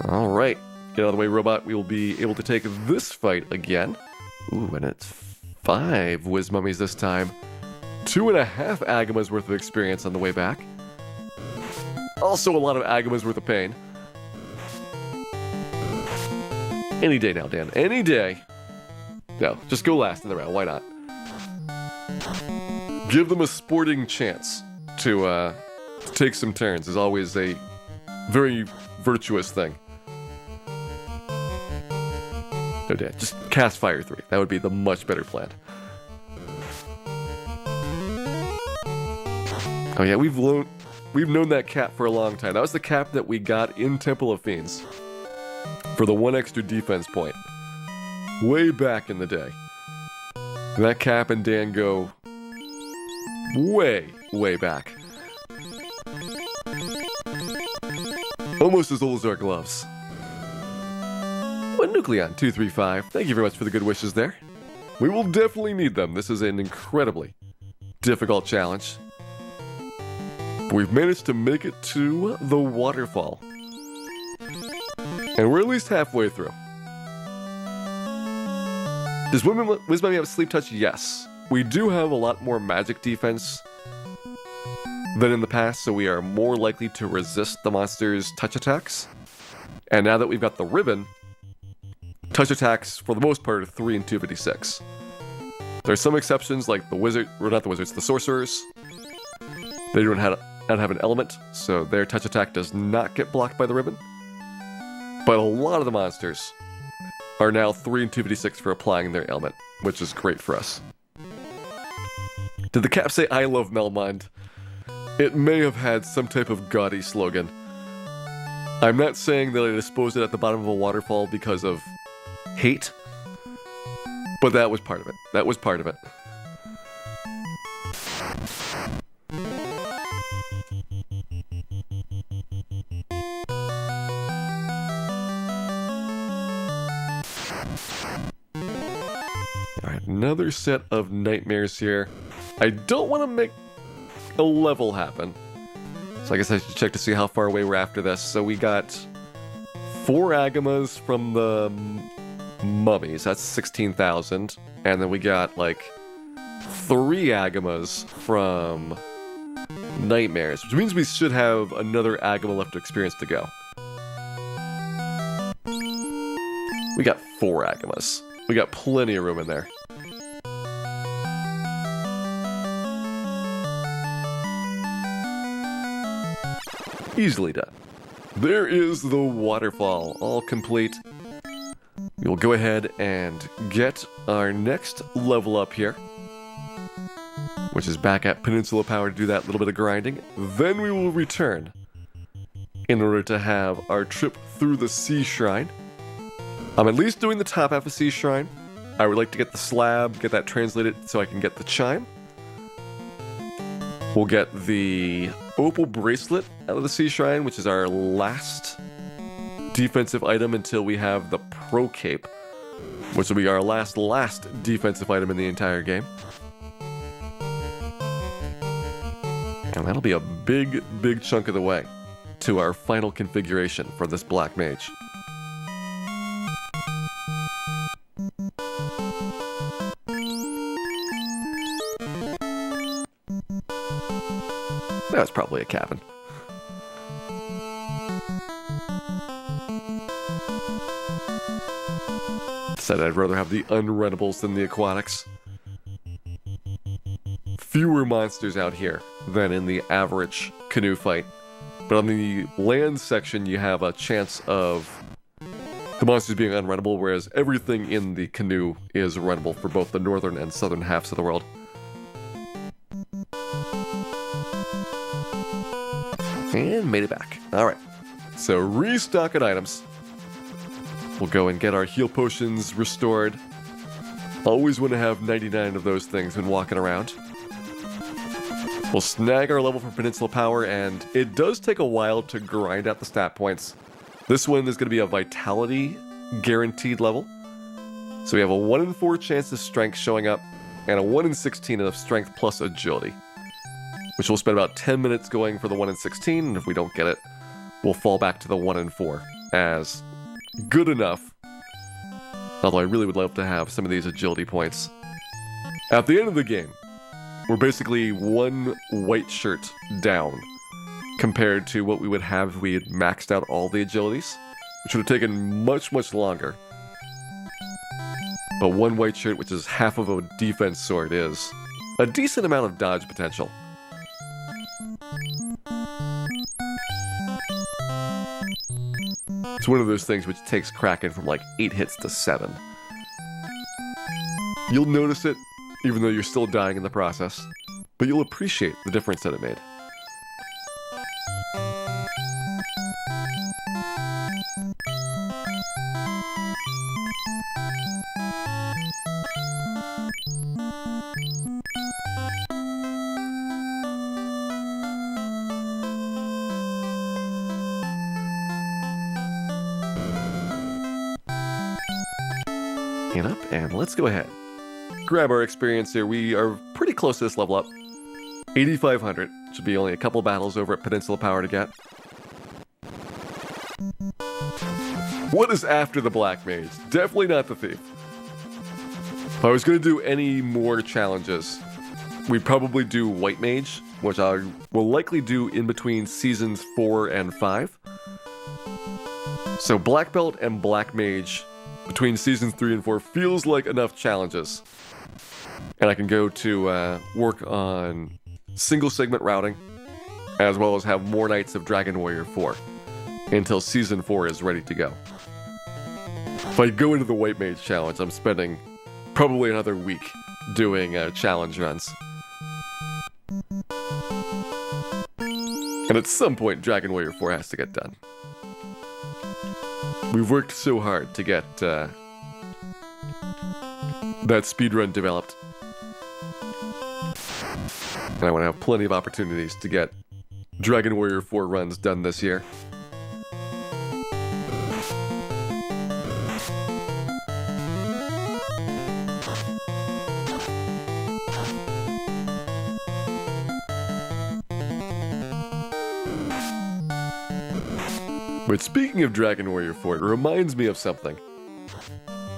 Alright, get out of the way, robot. We will be able to take this fight again. Ooh, and it's 5 Whiz Mummies this time. 2.5 Agamas worth of experience on the way back. Also a lot of Agamas worth of pain. Any day now, Dan. Any day. No, just go last in the round. Why not? Give them a sporting chance to take some turns is always a very virtuous thing. No, Dan, just cast Fire 3. That would be the much better plan. Oh yeah, we've known that cap for a long time. That was the cap that we got in Temple of Fiends. for the 1 extra defense point. Way back in the day. That Cap and Dan go way, way back. Almost as old as our gloves. But Nucleon235, thank you very much for the good wishes there. We will definitely need them. This is an incredibly difficult challenge. We've managed to make it to the waterfall. And we're at least halfway through. Does Wisdom have Sleep Touch? Yes. We do have a lot more magic defense than in the past, so we are more likely to resist the monster's touch attacks. And now that we've got the ribbon, touch attacks, for the most part, are 3 and 256. There are some exceptions, like the wizard, or not the wizards, the sorcerers. They don't have an element, so their touch attack does not get blocked by the ribbon. But a lot of the monsters are now 3 and 256 for applying their element, which is great for us. Did the Cap say, "I love Melmond"? It may have had some type of gaudy slogan. I'm not saying that I disposed it at the bottom of a waterfall because of hate, but that was part of it. That was part of it. Alright, another set of nightmares here. I don't want to make a level happen, so I guess I should check to see how far away we're after this. So we got 4 Agamas from the mummies, that's 16,000, and then we got like 3 Agamas from nightmares, which means we should have another Agama left to experience to go. We got 4 Agamas. We got plenty of room in there. Easily done. There is the waterfall, all complete. We will go ahead and get our next level up here, which is back at Peninsula Power to do that little bit of grinding. Then we will return in order to have our trip through the Sea Shrine. I'm at least doing the top half of Sea Shrine. I would like to get the slab, get that translated so I can get the chime. We'll get the opal bracelet out of the Sea Shrine, which is our last defensive item until we have the Pro Cape, which will be our last defensive item in the entire game. And that'll be a big, big chunk of the way to our final configuration for this Black Mage. That was probably a cabin. Said I'd rather have the unrenables than the aquatics. Fewer monsters out here than in the average canoe fight. But on the land section, you have a chance of the monsters being unrunnable, whereas everything in the canoe is runnable for both the northern and southern halves of the world. And made it back. Alright. So restocking items. We'll go and get our heal potions restored. Always want to have 99 of those things when walking around. We'll snag our level from Peninsula Power, and it does take a while to grind out the stat points. This one is going to be a Vitality guaranteed level. So we have a 1 in 4 chance of Strength showing up, and a 1 in 16 of Strength plus Agility. Which we'll spend about 10 minutes going for the 1 in 16, and if we don't get it, we'll fall back to the 1 in 4 as good enough. Although I really would love to have some of these agility points. At the end of the game, we're basically 1 white shirt down compared to what we would have if we had maxed out all the agilities, which would have taken much, much longer. But 1 white shirt, which is half of a defense sword, is a decent amount of dodge potential. It's one of those things which takes Kraken from like 8 hits to 7. You'll notice it, even though you're still dying in the process, but you'll appreciate the difference that it made. And up, and let's go ahead. Grab our experience here. We are pretty close to this level up. 8,500. Should be only a couple battles over at Peninsula Power to get. What is after the Black Mage? Definitely not the Thief. If I was going to do any more challenges, we'd probably do White Mage, which I will likely do in between Seasons 4 and 5. So Black Belt and Black Mage between Seasons 3 and 4 feels like enough challenges. And I can go to work on single segment routing, as well as have more nights of Dragon Warrior 4 until Season 4 is ready to go. If I go into the White Mage challenge, I'm spending probably another week doing challenge runs. And at some point, Dragon Warrior 4 has to get done. We've worked so hard to get that speedrun developed. And I want to have plenty of opportunities to get Dragon Warrior 4 runs done this year. But speaking of Dragon Warrior 4, it reminds me of something.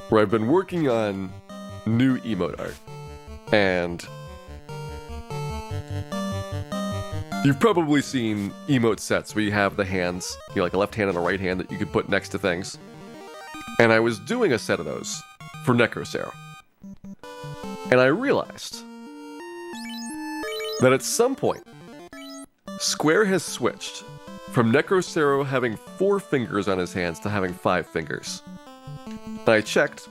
Where I've been working on new emote art. And you've probably seen emote sets where you have the hands, you know, like a left hand and a right hand that you could put next to things. And I was doing a set of those for Necrocero. And I realized that at some point, Square has switched from Necrocero having 4 fingers on his hands to having 5 fingers. And I checked.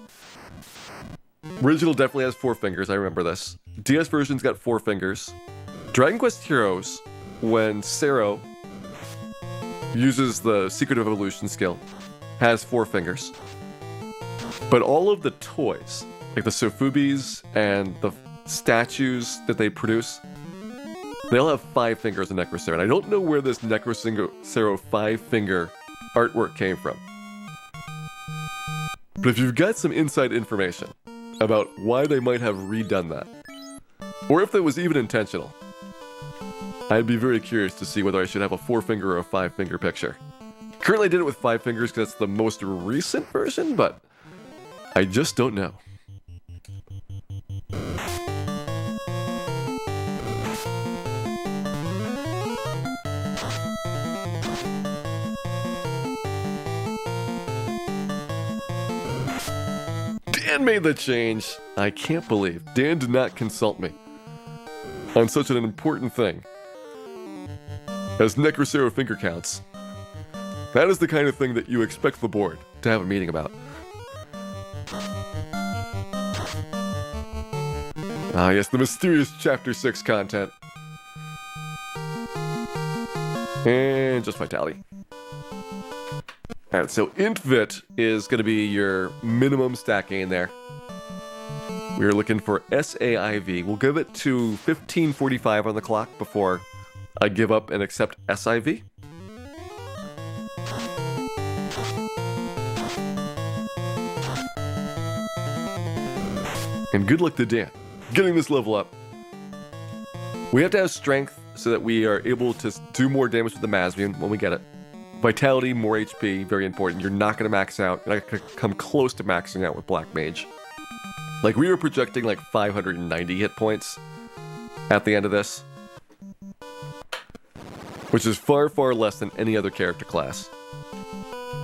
Original definitely has 4 fingers, I remember this. DS version's got 4 fingers. Dragon Quest Heroes, when Cero uses the Secret of Evolution skill, has 4 fingers. But all of the toys, like the Sofubis and the statues that they produce, they all have 5 fingers in Necrocero, and I don't know where this Necrocero 5-finger artwork came from. But if you've got some inside information about why they might have redone that, or if that was even intentional, I'd be very curious to see whether I should have a 4-finger or a 5-finger picture. Currently I did it with 5 fingers because that's the most recent version, but I just don't know. Dan made the change. I can't believe Dan did not consult me on such an important thing as Necrocero finger counts. That is the kind of thing that you expect the board to have a meeting about. Ah yes, the mysterious Chapter 6 content. And just Vitality. Alright, so IntVit is going to be your minimum stat gain there. We are looking for SAIV. We'll give it to 1545 on the clock before I give up and accept SIV. And good luck to Dan, getting this level up. We have to have strength so that we are able to do more damage with the Masvian when we get it. Vitality, more HP, very important. You're not going to max out. You're not going to come close to maxing out with Black Mage. Like, we were projecting like 590 hit points at the end of this, which is far, far less than any other character class.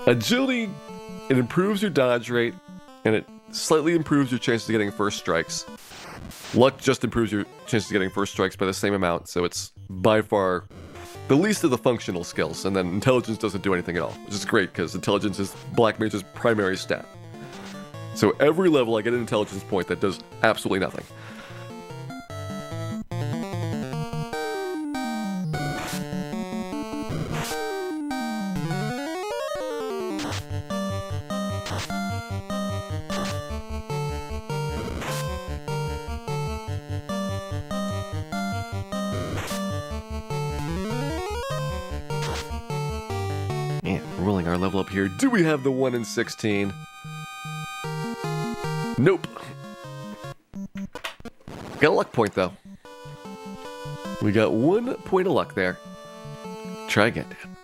Agility, it improves your dodge rate, and it slightly improves your chances of getting first strikes. Luck just improves your chances of getting first strikes by the same amount, so it's by far the least of the functional skills, and then intelligence doesn't do anything at all, which is great because intelligence is Black Mage's primary stat. So every level I get an intelligence point that does absolutely nothing. rolling our level up here. Do we have the 1 in 16? Nope. Got a luck point, though. We got 1 point of luck there. Try again, Dan.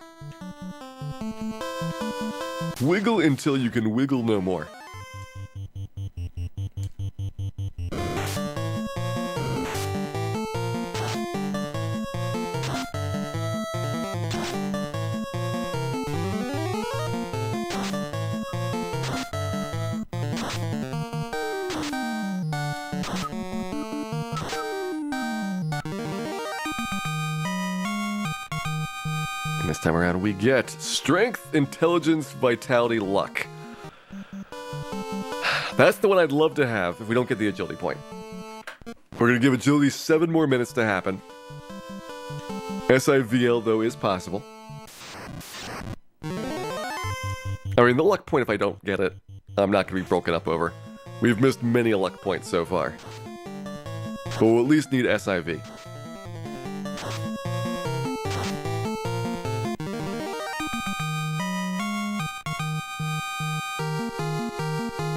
Wiggle until you can wiggle no more. This time around, we get Strength, Intelligence, Vitality, Luck. That's the one I'd love to have if we don't get the Agility point. We're going to give Agility 7 more minutes to happen. SIVL, though, is possible. I mean, the Luck point, if I don't get it, I'm not going to be broken up over. We've missed many a Luck point so far. But we'll at least need SIV.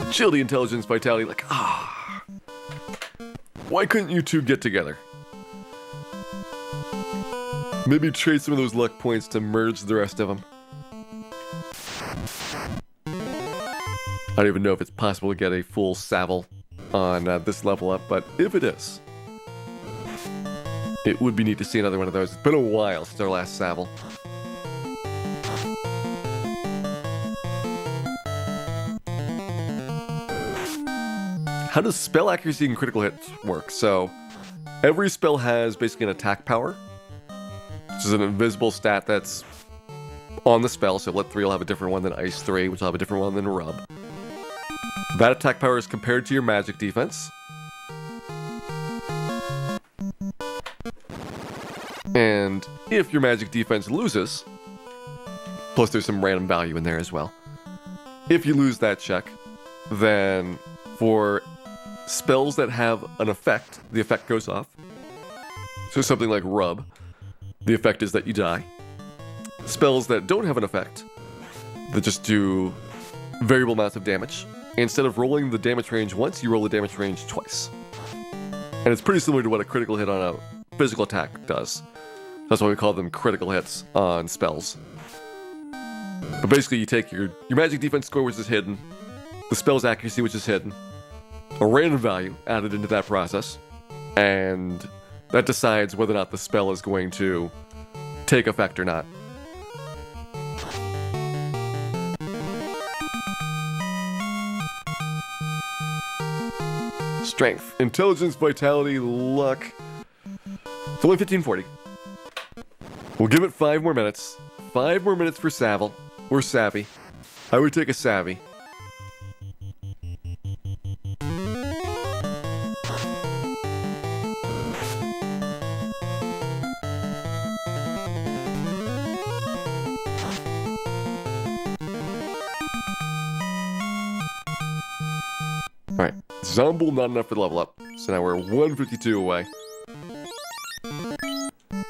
Agility, Intelligence, Vitality, like, why couldn't you two get together? Maybe trade some of those luck points to merge the rest of them. I don't even know if it's possible to get a full Savile on this level up, but if it is, it would be neat to see another one of those. It's been a while since our last Savile. How does spell accuracy and critical hits work? So, every spell has basically an attack power, which is an invisible stat that's on the spell. So, Let 3 will have a different one than Ice 3, which will have a different one than Rub. That attack power is compared to your magic defense. And if your magic defense loses, plus there's some random value in there as well. If you lose that check, then for spells that have an effect, the effect goes off. So something like Rub, the effect is that you die. Spells that don't have an effect, that just do variable amounts of damage. Instead of rolling the damage range once, you roll the damage range twice. And it's pretty similar to what a critical hit on a physical attack does. That's why we call them critical hits on spells. But basically you take your magic defense score, which is hidden, the spell's accuracy, which is hidden, a random value added into that process, and that decides whether or not the spell is going to take effect or not. Strength, Intelligence, Vitality, Luck. It's only 1540. We'll give it 5 more minutes. 5 more minutes for Savile, or Savvy. I would take a Savvy. Alright, Zombull not enough for the level up, so now we're 152 away.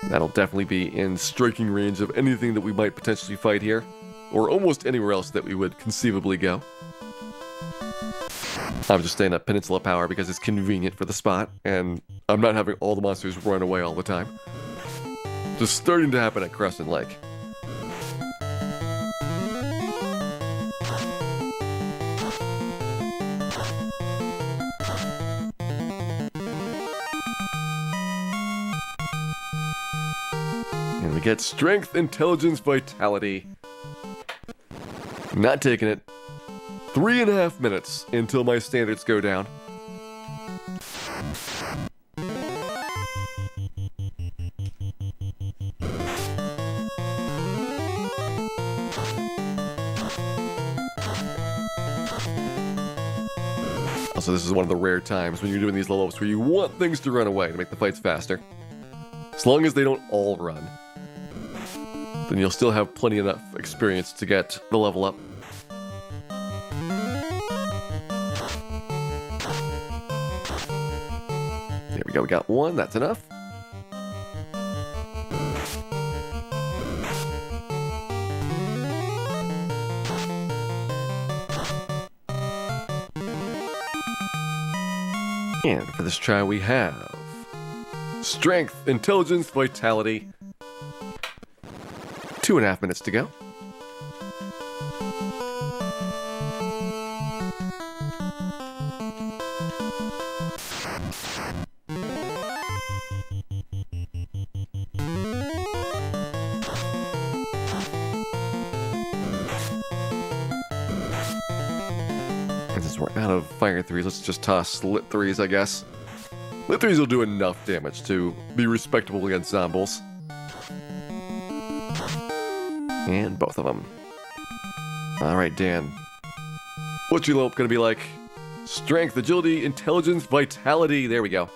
That'll definitely be in striking range of anything that we might potentially fight here, or almost anywhere else that we would conceivably go. I'm just staying at Peninsula Power because it's convenient for the spot, and I'm not having all the monsters run away all the time. Just starting to happen at Crescent Lake. And we get Strength, Intelligence, Vitality. Not taking it. 3.5 minutes until my standards go down. Also, this is one of the rare times when you're doing these levels where you want things to run away to make the fights faster. As long as they don't all run, then you'll still have plenty enough experience to get the level up. There we go, we got 1, that's enough. And for this try we have Strength, Intelligence, Vitality. 2.5 minutes to go. And since we're out of fire 3s, let's just toss lit 3s, I guess. Lit 3s will do enough damage to be respectable against zombies. And both of them. Alright, Dan. What's your level gonna be like? Strength, Agility, Intelligence, Vitality. There we go.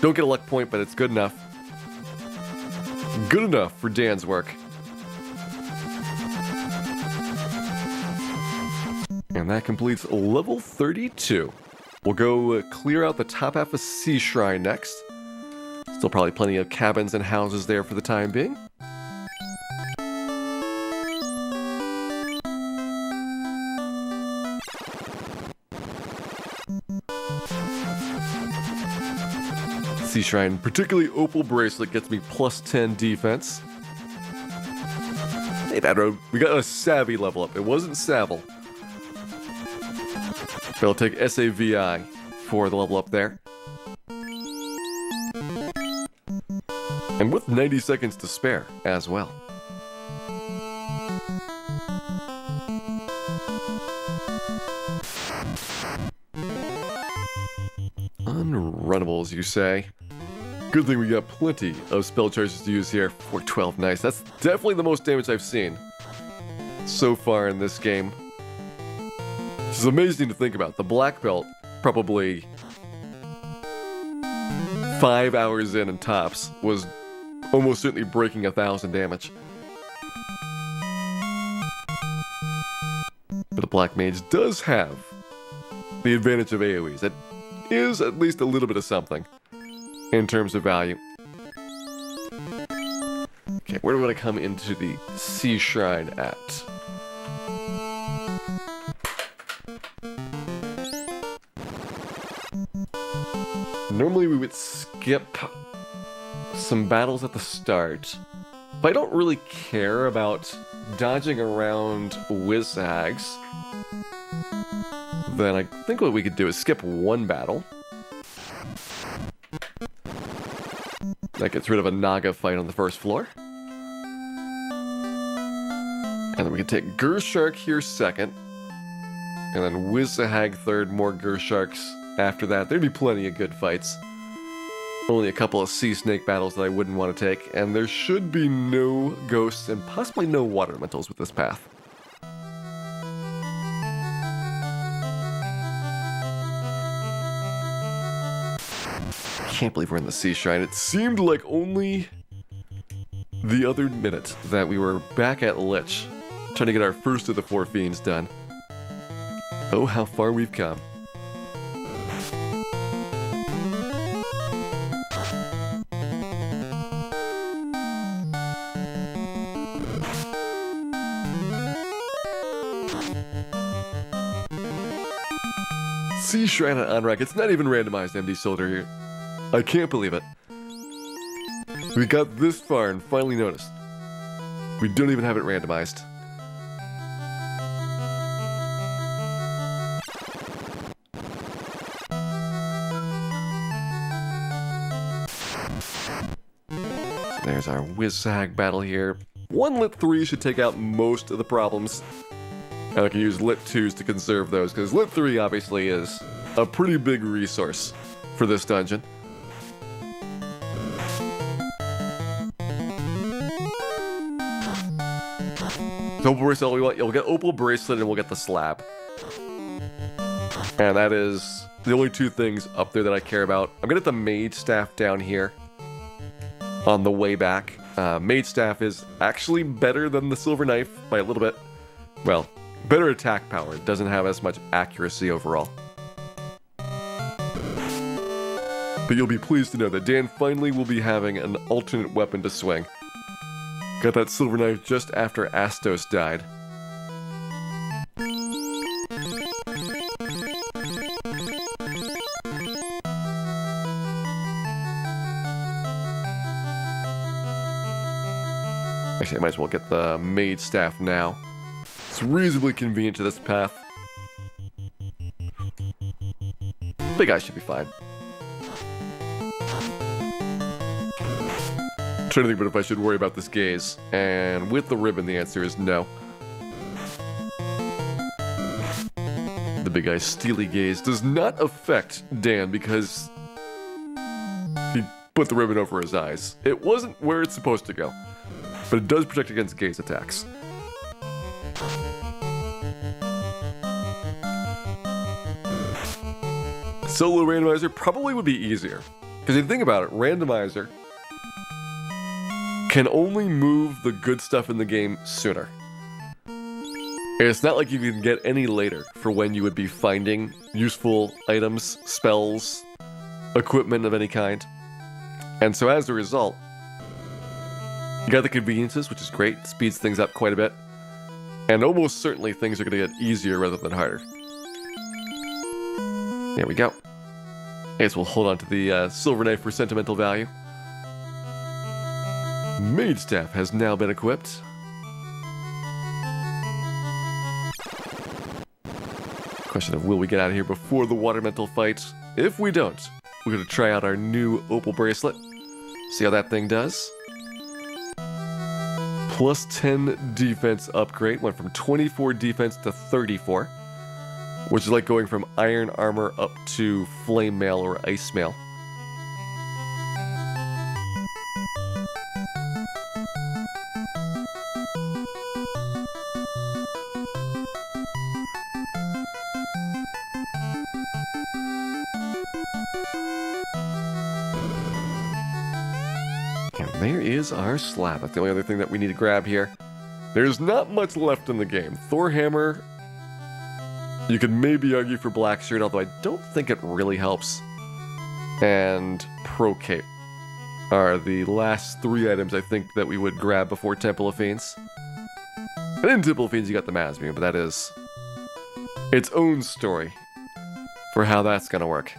Don't get a luck point, but it's good enough. Good enough for Dan's work. And that completes level 32. We'll go clear out the top half of Sea Shrine next. Still probably plenty of cabins and houses there for the time being. Sea Shrine, particularly Opal Bracelet, gets me plus 10 defense. Hey, Bad Road, we got a Savvy level up. It wasn't Savile. But I'll take SAVI for the level up there. And with 90 seconds to spare as well. Unrunnables, you say? Good thing we got plenty of spell charges to use here. 412, nice. That's definitely the most damage I've seen so far in this game. This is amazing to think about. The black belt, probably 5 hours in and tops, was almost certainly breaking 1,000 damage. But the Black Mage does have the advantage of AoEs. That is at least a little bit of something in terms of value. Okay, where do we want to come into the Sea Shrine at? Normally we would skip some battles at the start, but I don't really care about dodging around Wizhags. Then I think what we could do is skip one battle. That gets rid of a Naga fight on the first floor. And then we can take Gershark here second. And then Wizhag third, more Gersharks after that. There'd be plenty of good fights. Only a couple of sea snake battles that I wouldn't want to take. And there should be no ghosts and possibly no water elementals with this path. Can't believe we're in the Sea Shrine. It seemed like only the other minute that we were back at Lich, trying to get our first of the 4 fiends done. Oh, how far we've come. Sea Shrine on Onrak. It's not even randomized MD Soldier here. I can't believe it. We got this far and finally noticed. We don't even have it randomized. So there's our Wizhag battle here. One Lit 3 should take out most of the problems. And I can use Lit 2s to conserve those, because Lit 3 obviously is a pretty big resource for this dungeon. Opal Bracelet, we want, we'll get Opal Bracelet and we'll get the slab. And that is the only 2 things up there that I care about. I'm gonna get the Mage Staff down here on the way back. Mage Staff is actually better than the Silver Knife by a little bit. Well, better attack power. It doesn't have as much accuracy overall. But you'll be pleased to know that Dan finally will be having an alternate weapon to swing. Got that Silver Knife just after Astos died. Actually, I might as well get the Mage Staff now. It's reasonably convenient to this path. Big guy should be fine. I'm trying to think about if I should worry about this gaze. And with the ribbon, the answer is no. The big guy's steely gaze does not affect Dan because he put the ribbon over his eyes. It wasn't where it's supposed to go, but it does protect against gaze attacks. Solo randomizer probably would be easier. Because if you think about it, randomizer can only move the good stuff in the game sooner. And it's not like you can get any later for when you would be finding useful items, spells, equipment of any kind. And so as a result, you got the conveniences, which is great, speeds things up quite a bit. And almost certainly things are going to get easier rather than harder. There we go. I guess we'll hold on to the silver knife for sentimental value. Mage Staff has now been equipped. Question of will we get out of here before the water elemental fight? If we don't, we're going to try out our new opal bracelet. See how that thing does. Plus 10 defense upgrade. Went from 24 defense to 34. Which is like going from iron armor up to flame mail or ice mail. And there is our slab. That's the only other thing that we need to grab here. There's not much left in the game. Thor Hammer. You could maybe argue for Black Shirt, although I don't think it really helps. And Pro Cape are the last three items I think that we would grab before Temple of Fiends. And in Temple of Fiends you got the Masbeam, but that is its own story for how that's gonna work.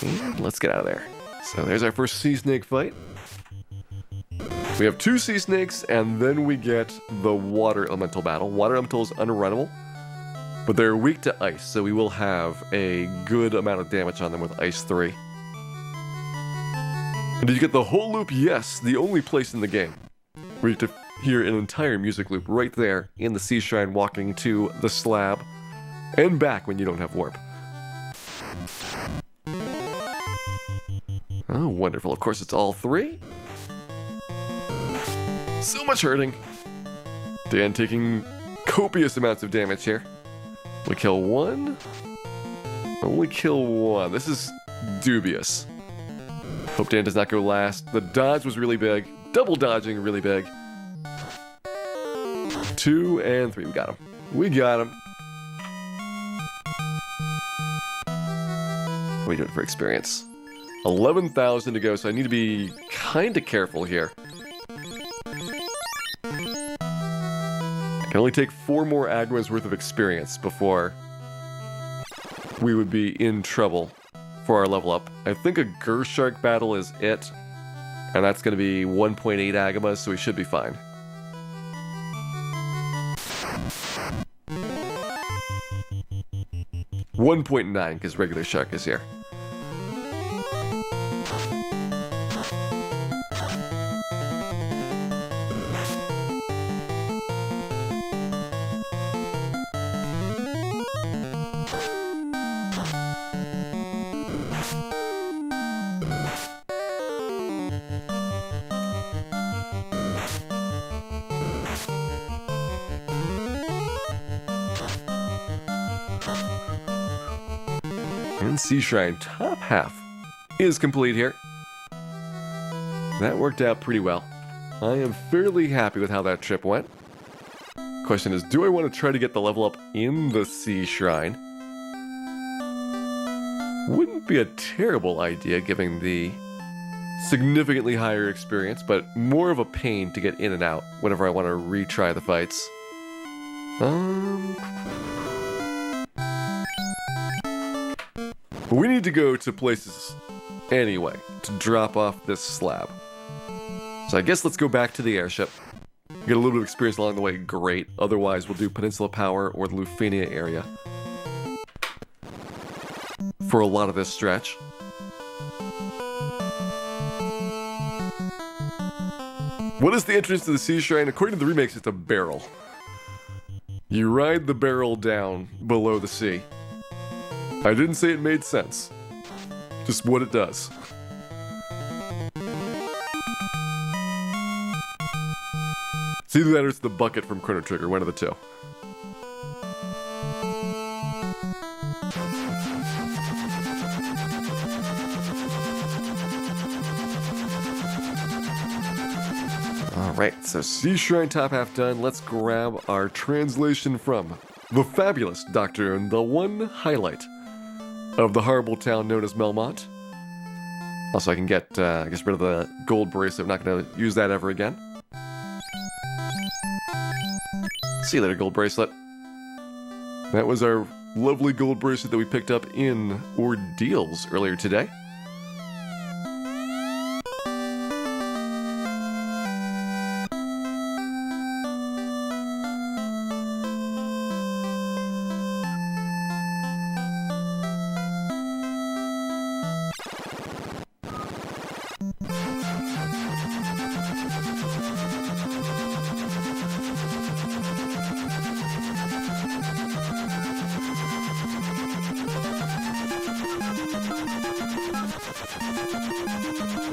And let's get out of there. So there's our first Sea Snake fight. We have two Sea Snakes, and then we get the Water Elemental battle. Water Elemental is unrunnable, but they're weak to Ice, so we will have a good amount of damage on them with Ice 3. And did you get the whole loop? Yes, the only place in the game where you get to hear an entire music loop right there in the Sea Shrine walking to the slab and back when you don't have warp. Oh, wonderful. Of course, it's all three. So much hurting. Dan taking copious amounts of damage here. We kill one. Only kill one. This is dubious. Hope Dan does not go last. The dodge was really big. Double dodging really big. 2 and 3. We got him. We got him. What are we doing for experience? 11,000 to go, so I need to be kind of careful here. I can only take 4 more Agma's worth of experience before we would be in trouble for our level up. I think a Gershark battle is it, and that's going to be 1.8 Agmas, so we should be fine. $1.9 because regular shark is here. And Sea Shrine top half is complete here. That worked out pretty well. I am fairly happy with how that trip went. Question is, do I want to try to get the level up in the Sea Shrine? Wouldn't be a terrible idea given the significantly higher experience, but more of a pain to get in and out whenever I want to retry the fights. We need to go to places anyway to drop off this slab. So I guess let's go back to the airship. Get a little bit of experience along the way, great. Otherwise, we'll do Peninsula Power or the Lufenia area for a lot of this stretch. What is the entrance to the Sea Shrine? According to the remakes, it's a barrel. You ride the barrel down below the sea. I didn't say it made sense. Just what it does. It's either that or it's the bucket from Chrono Trigger, one of the two. Alright, so Sea Shrine top half done. Let's grab our translation from the fabulous Doctor and the one highlight of the horrible town known as Melmont. Also, I can get rid of the gold bracelet. I'm not going to use that ever again. See you later, gold bracelet. That was our lovely gold bracelet that we picked up in Ordeals earlier today.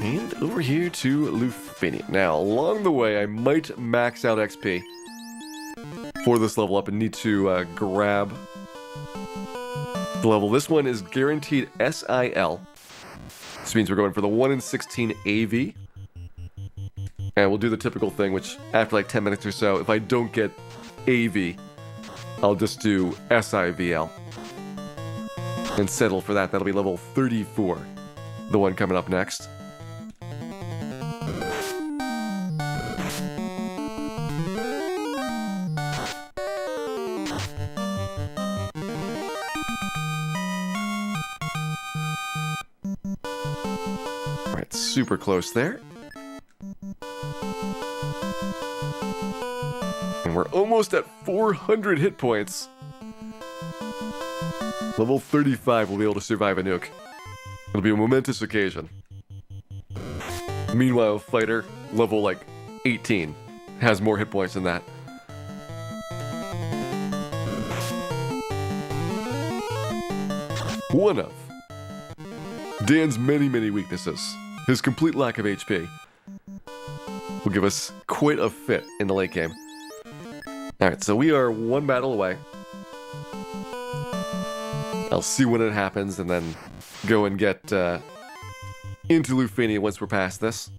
And over here to Lufenia. Now, along the way, I might max out XP for this level up and need to grab the level. This one is guaranteed SIL. This means we're going for the 1 in 16 AV. And we'll do the typical thing, which after like 10 minutes or so, if I don't get AV, I'll just do SIVL. And settle for that. That'll be level 34. The one coming up next. Alright, super close there. And we're almost at 400 hit points. Level 35 will be able to survive a nuke. It'll be a momentous occasion. Meanwhile, Fighter, level like 18, has more hit points than that. One of Dan's many, many weaknesses, his complete lack of HP, will give us quite a fit in the late game. Alright, so we are one battle away. I'll see when it happens and then go and get into Lufenia once we're past this.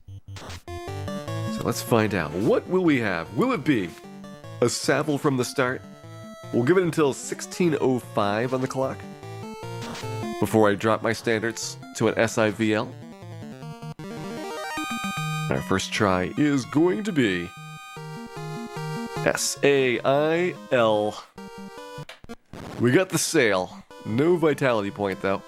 So let's find out. What will we have? Will it be a Savile from the start? We'll give it until 1605 on the clock before I drop my standards to an SIVL. Our first try is going to be SAIL. We got the sail. No vitality point, though.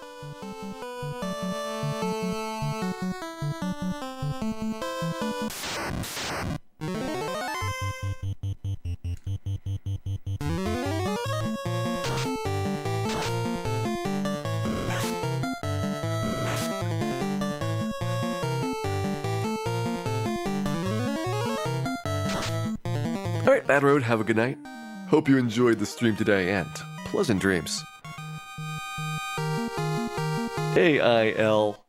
Alright, Bad Road, have a good night. Hope you enjoyed the stream today, and pleasant dreams. AIL.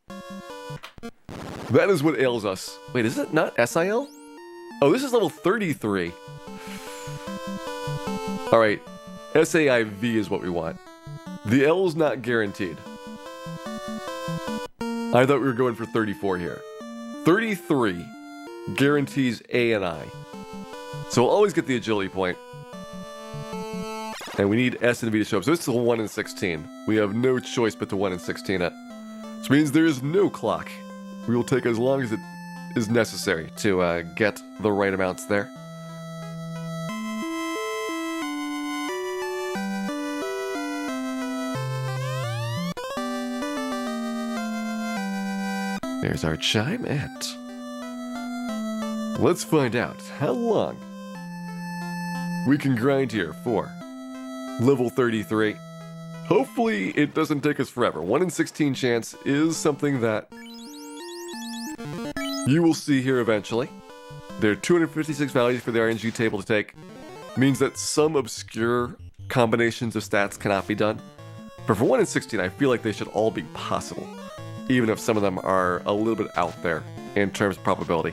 That is what ails us. Wait, is it not SIL? Oh, this is level 33. Alright, SAIV is what we want. The L is not guaranteed. I thought we were going for 34 here. 33 guarantees A and I. So we'll always get the agility point. And we need S and V to show up. So this is a 1 in 16. We have no choice but to 1 in 16 it. Which means there is no clock. We will take as long as it is necessary to get the right amounts there. There's our chime, and let's find out how long we can grind here for level 33. Hopefully it doesn't take us forever. 1 in 16 chance is something that you will see here eventually. There are 256 values for the RNG table to take. Means that some obscure combinations of stats cannot be done. But for 1 in 16, I feel like they should all be possible, even if some of them are a little bit out there in terms of probability.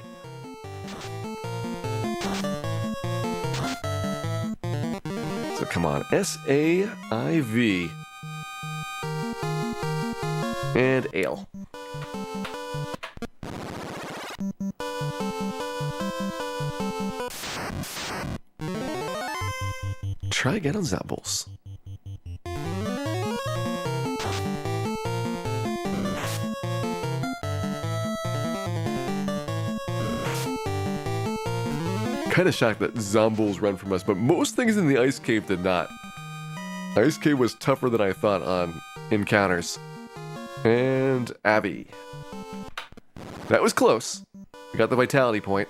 So come on, S-A-I-V and ale. Try again on Zambles. Kind of shocked that Zombles run from us, but most things in the Ice Cave did not. Ice Cave was tougher than I thought on encounters. And Abby. That was close. We got the vitality point.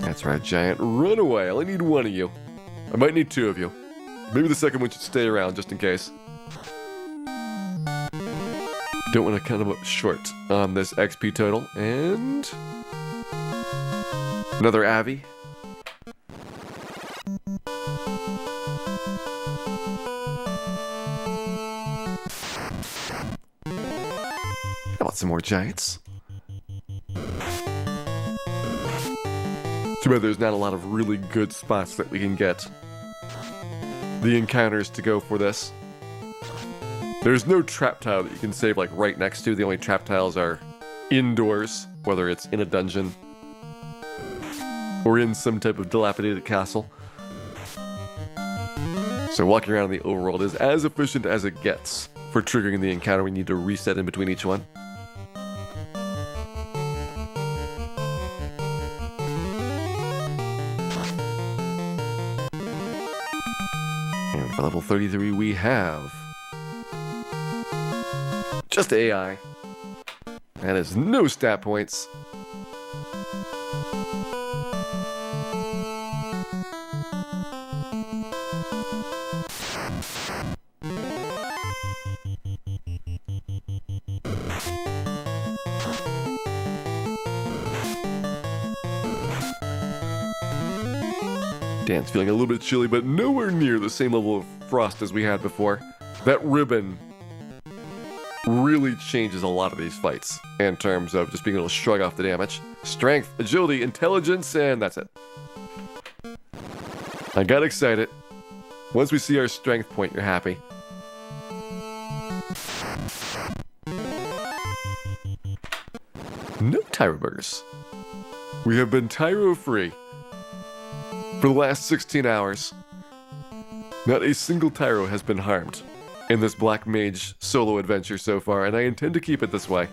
That's right, Giant. Run away. I only need one of you. I might need two of you. Maybe the second one should stay around just in case. Don't want to come up short on this XP total. And another Avi. How about some more Giants? Too bad there's not a lot of really good spots that we can get the encounters to go for this. There's no trap tile that you can save like right next to. The only trap tiles are indoors, whether it's in a dungeon or in some type of dilapidated castle. So walking around in the overworld is as efficient as it gets for triggering the encounter. We need to reset in between each one. And for level 33 we have just AI. That is no stat points. Dan's feeling a little bit chilly, but nowhere near the same level of frost as we had before. That ribbon really changes a lot of these fights in terms of just being able to shrug off the damage. Strength, agility, intelligence, and that's it. I got excited. Once we see our strength point, you're happy. No Tyro burgers. We have been Tyro free for the last 16 hours. Not a single Tyro has been harmed in this Black Mage solo adventure so far, and I intend to keep it this way.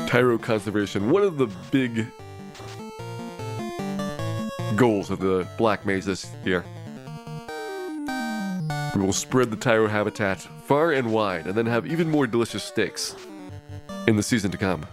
Tyro conservation, one of the big goals of the Black Mage this year. We will spread the Tyro habitat far and wide, and then have even more delicious steaks in the season to come.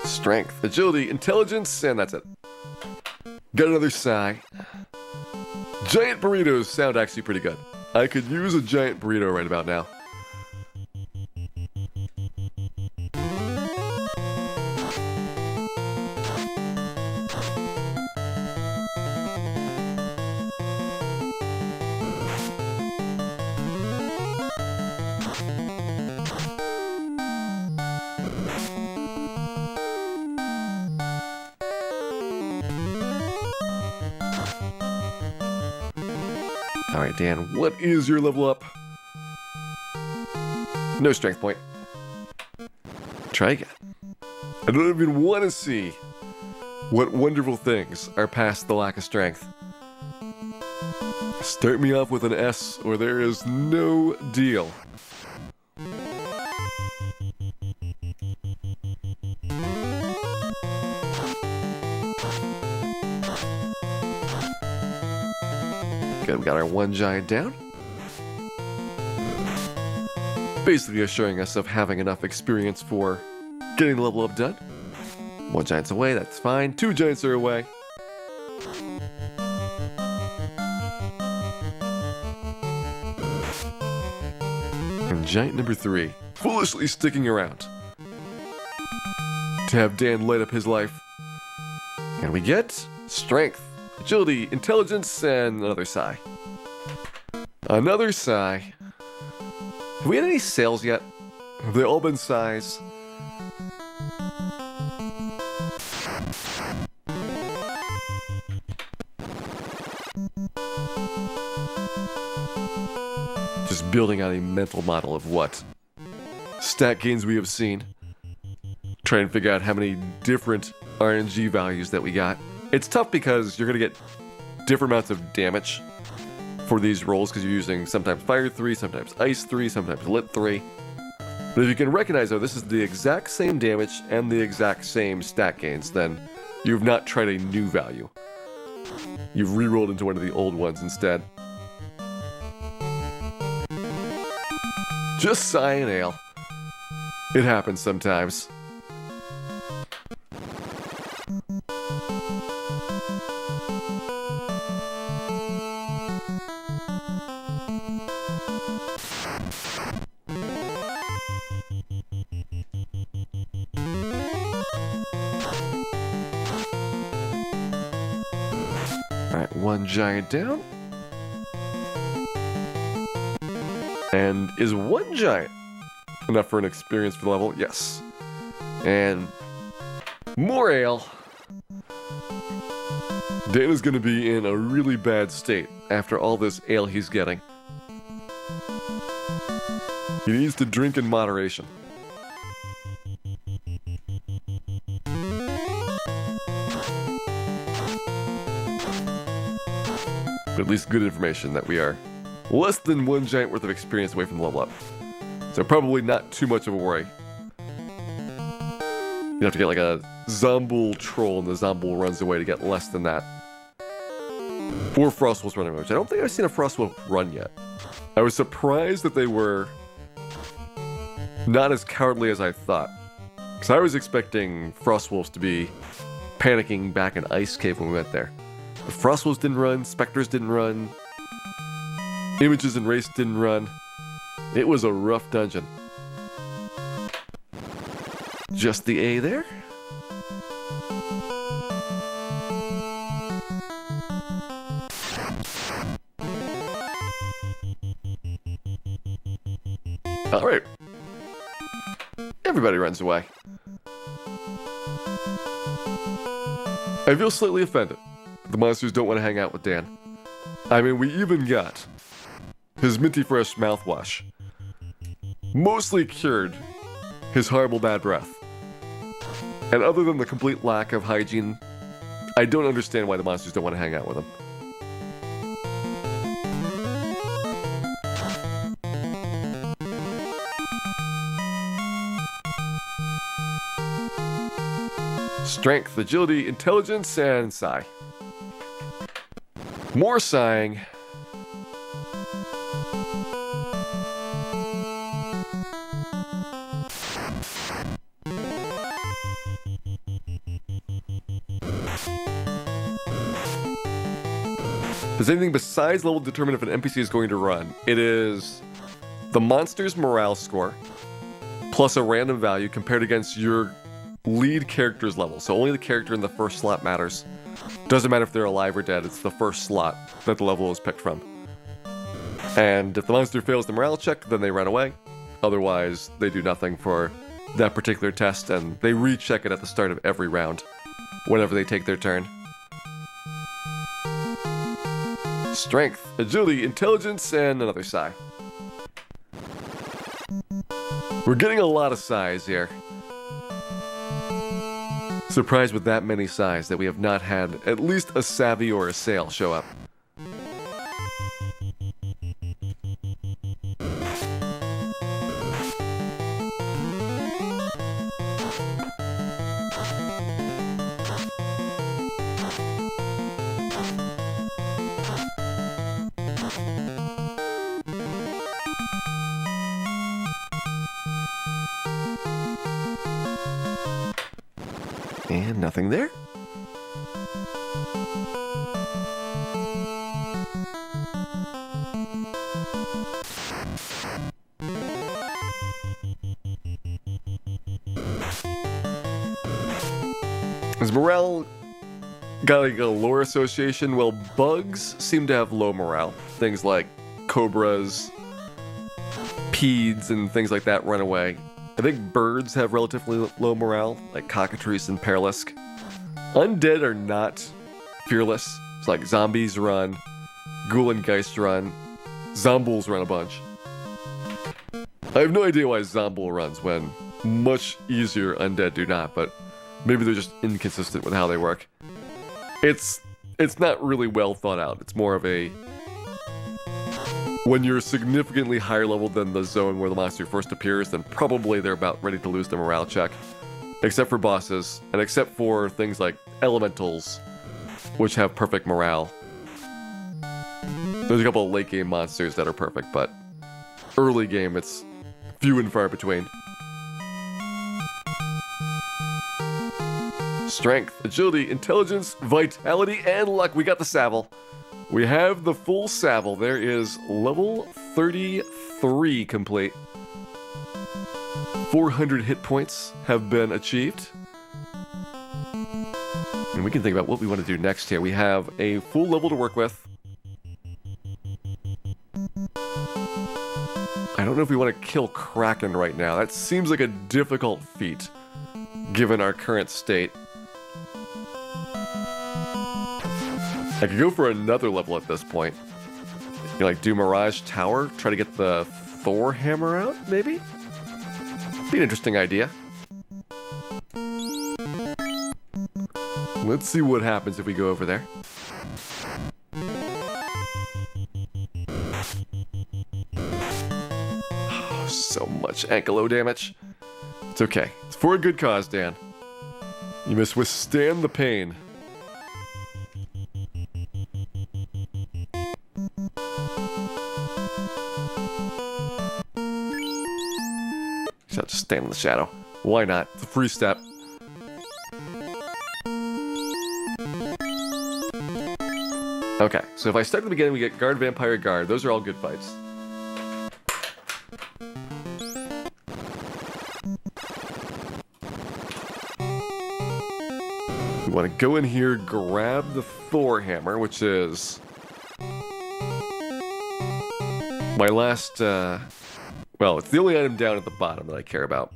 Strength, agility, intelligence, and that's it. Got another sigh. Giant burritos sound actually pretty good. I could use a giant burrito right about now. Alright, Dan, what is your level up? No strength point. Try again. I don't even want to see what wonderful things are past the lack of strength. Start me off with an S or there is no deal. Good, we got our one giant down. Basically assuring us of having enough experience for getting the level up done. One giant's away, that's fine. Two giants are away. And giant number 3, foolishly sticking around to have Dan light up his life. And we get strength, agility, intelligence, and another psi. Another psi. Have we had any sales yet? Have they all been psis? Just building out a mental model of what stat gains we have seen. Try and figure out how many different RNG values that we got. It's tough because you're going to get different amounts of damage for these rolls because you're using sometimes Fire 3, sometimes Ice 3, sometimes Lit 3. But if you can recognize, though, this is the exact same damage and the exact same stat gains, then you've not tried a new value. You've re-rolled into one of the old ones instead. Just sigh and ale. It happens sometimes. Alright, one giant down. And is one giant enough for an experience for the level? Yes. And more ale. Dan is going to be in a really bad state after all this ale he's getting. He needs to drink in moderation. But at least good information that we are less than one giant worth of experience away from the level up. So probably not too much of a worry. You have to get like a Zombool troll and the Zombool runs away to get less than that. Or Frostwolves running away, which I don't think I've seen a Frostwolf run yet. I was surprised that they were not as cowardly as I thought. Because I was expecting Frostwolves to be panicking back in Ice Cave when we went there. But Frostwolves didn't run, Spectres didn't run, Images and Race didn't run. It was a rough dungeon. Just the A there. Alright. Everybody runs away. I feel slightly offended. The monsters don't want to hang out with Dan. I mean, we even got his Minty Fresh mouthwash. Mostly cured his horrible bad breath. And other than the complete lack of hygiene, I don't understand why the monsters don't want to hang out with him. Strength, agility, intelligence, and sigh. More sighing. Does anything besides level determine if an NPC is going to run? It is the monster's morale score plus a random value compared against your lead character's level. So only the character in the first slot matters. Doesn't matter if they're alive or dead, it's the first slot that the level is picked from. And if the monster fails the morale check, then they run away. Otherwise, they do nothing for that particular test, and they recheck it at the start of every round, whenever they take their turn. Strength, agility, intelligence, and another psi. We're getting a lot of psis here. Surprised with that many psis that we have not had at least a savvy or a sail show up. And nothing there. Is morale got like a lore association? Well, bugs seem to have low morale. Things like cobras, peds, and things like that run away. I think birds have relatively low morale, like cockatrice and pearlisk. Undead are not fearless. It's like zombies run, ghoul and geist run, zombuls run a bunch. I have no idea why zombul runs when much easier undead do not, but maybe they're just inconsistent with how they work. It's not really well thought out. It's more of a... when you're significantly higher level than the zone where the monster first appears, then probably they're about ready to lose the morale check. Except for bosses, and except for things like elementals, which have perfect morale. There's a couple of late game monsters that are perfect, but early game it's few and far between. Strength, agility, intelligence, vitality, and luck. We got the Savile. We have the full Savile. There is level 33 complete. 400 hit points have been achieved. And we can think about what we want to do next here. We have a full level to work with. I don't know if we want to kill Kraken right now. That seems like a difficult feat, given our current state. I could go for another level at this point. You know, like do Mirage Tower, try to get the Thor hammer out, maybe? Be an interesting idea. Let's see what happens if we go over there. Oh, so much ankle damage. It's okay. It's for a good cause, Dan. You must withstand the pain. I'll just stand in the shadow. Why not? It's a free step. Okay, so if I start at the beginning, we get Guard, Vampire, Guard. Those are all good fights. We want to go in here, grab the Thor hammer, which is my last, well, it's the only item down at the bottom that I care about.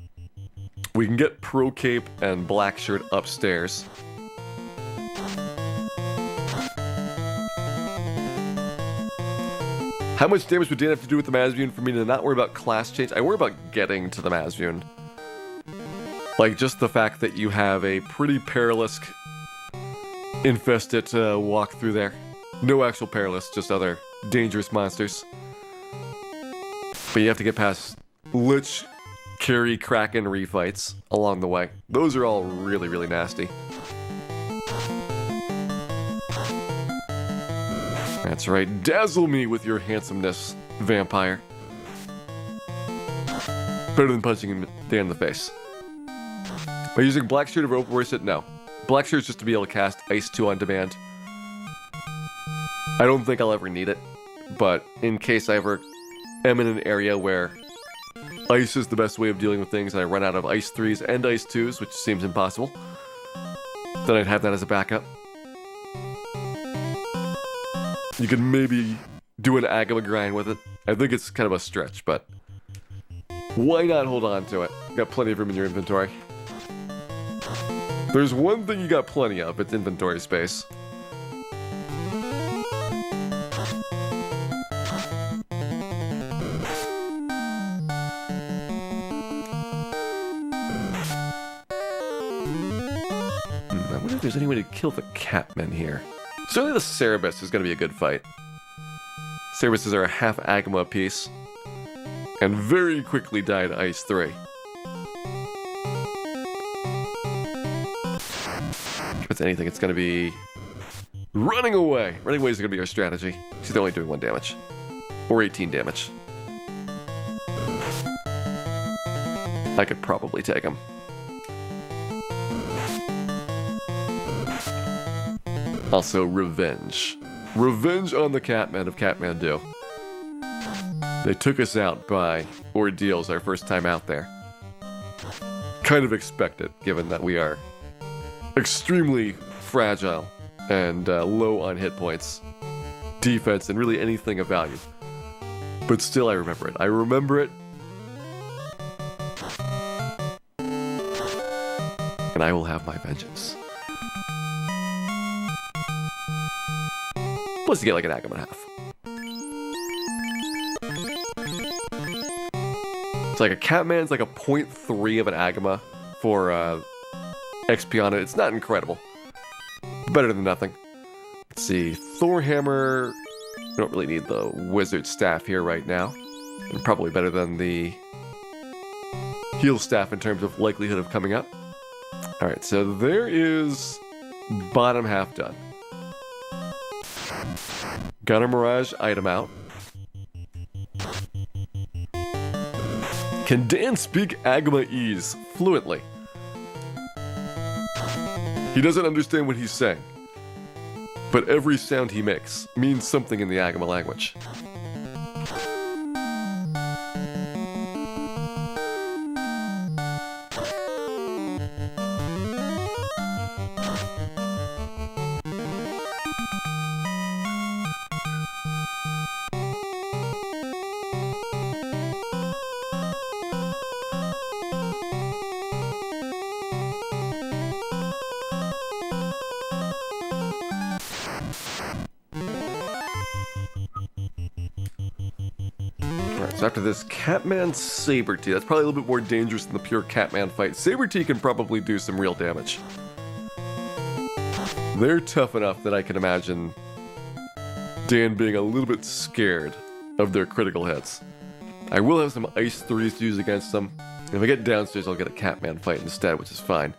We can get Pro Cape and Black Shirt upstairs. How much damage would Dan have to do with the Mazvune for me to not worry about class change? I worry about getting to the Mazvune. Like, just the fact that you have a pretty perilous infested walk through there. No actual perilous, just other dangerous monsters. But you have to get past Lich, Carry, Kraken refights along the way. Those are all really, really nasty. That's right, dazzle me with your handsomeness, vampire. Better than punching him Dan in the face. By using Black Shirt to overvoice it? No. Black Shirt is just to be able to cast Ice 2 on demand. I don't think I'll ever need it, but in case I ever am in an area where Ice is the best way of dealing with things and I run out of Ice 3s and Ice 2s, which seems impossible, then I'd have that as a backup. You could maybe do an Agama grind with it. I think it's kind of a stretch, but why not hold on to it? Got plenty of room in your inventory. There's one thing you got plenty of, it's inventory space. I wonder if there's any way to kill the Catmen here. Certainly the Cerebus is going to be a good fight. Cerebuses are a half Agama apiece, and very quickly die to Ice 3. If it's anything, it's going to be running away. Running away is going to be our strategy. She's only doing 1 damage. Or 18 damage. I could probably take him. Also, revenge. Revenge on the Catmen of Kathmandu. They took us out by ordeals our first time out there. Kind of expected, given that we are extremely fragile and low on hit points, defense, and really anything of value. But still, I remember it. I remember it. And I will have my vengeance. Plus, you get like an Agama and a half. It's like a Catman's like a 0.3 of an Agama for XP on it. It's not incredible. Better than nothing. Let's see. Thorhammer. We don't really need the Wizard Staff here right now. And probably better than the Heal Staff in terms of likelihood of coming up. Alright, so there is bottom half done. Got a Mirage item out. Can Dan speak Agama-ese fluently? He doesn't understand what he's saying, but every sound he makes means something in the Agama language. So after this, Catman Sabertee. That's probably a little bit more dangerous than the pure Catman fight. Sabertee can probably do some real damage. They're tough enough that I can imagine Dan being a little bit scared of their critical hits. I will have some Ice 3s to use against them. If I get downstairs, I'll get a Catman fight instead, which is fine.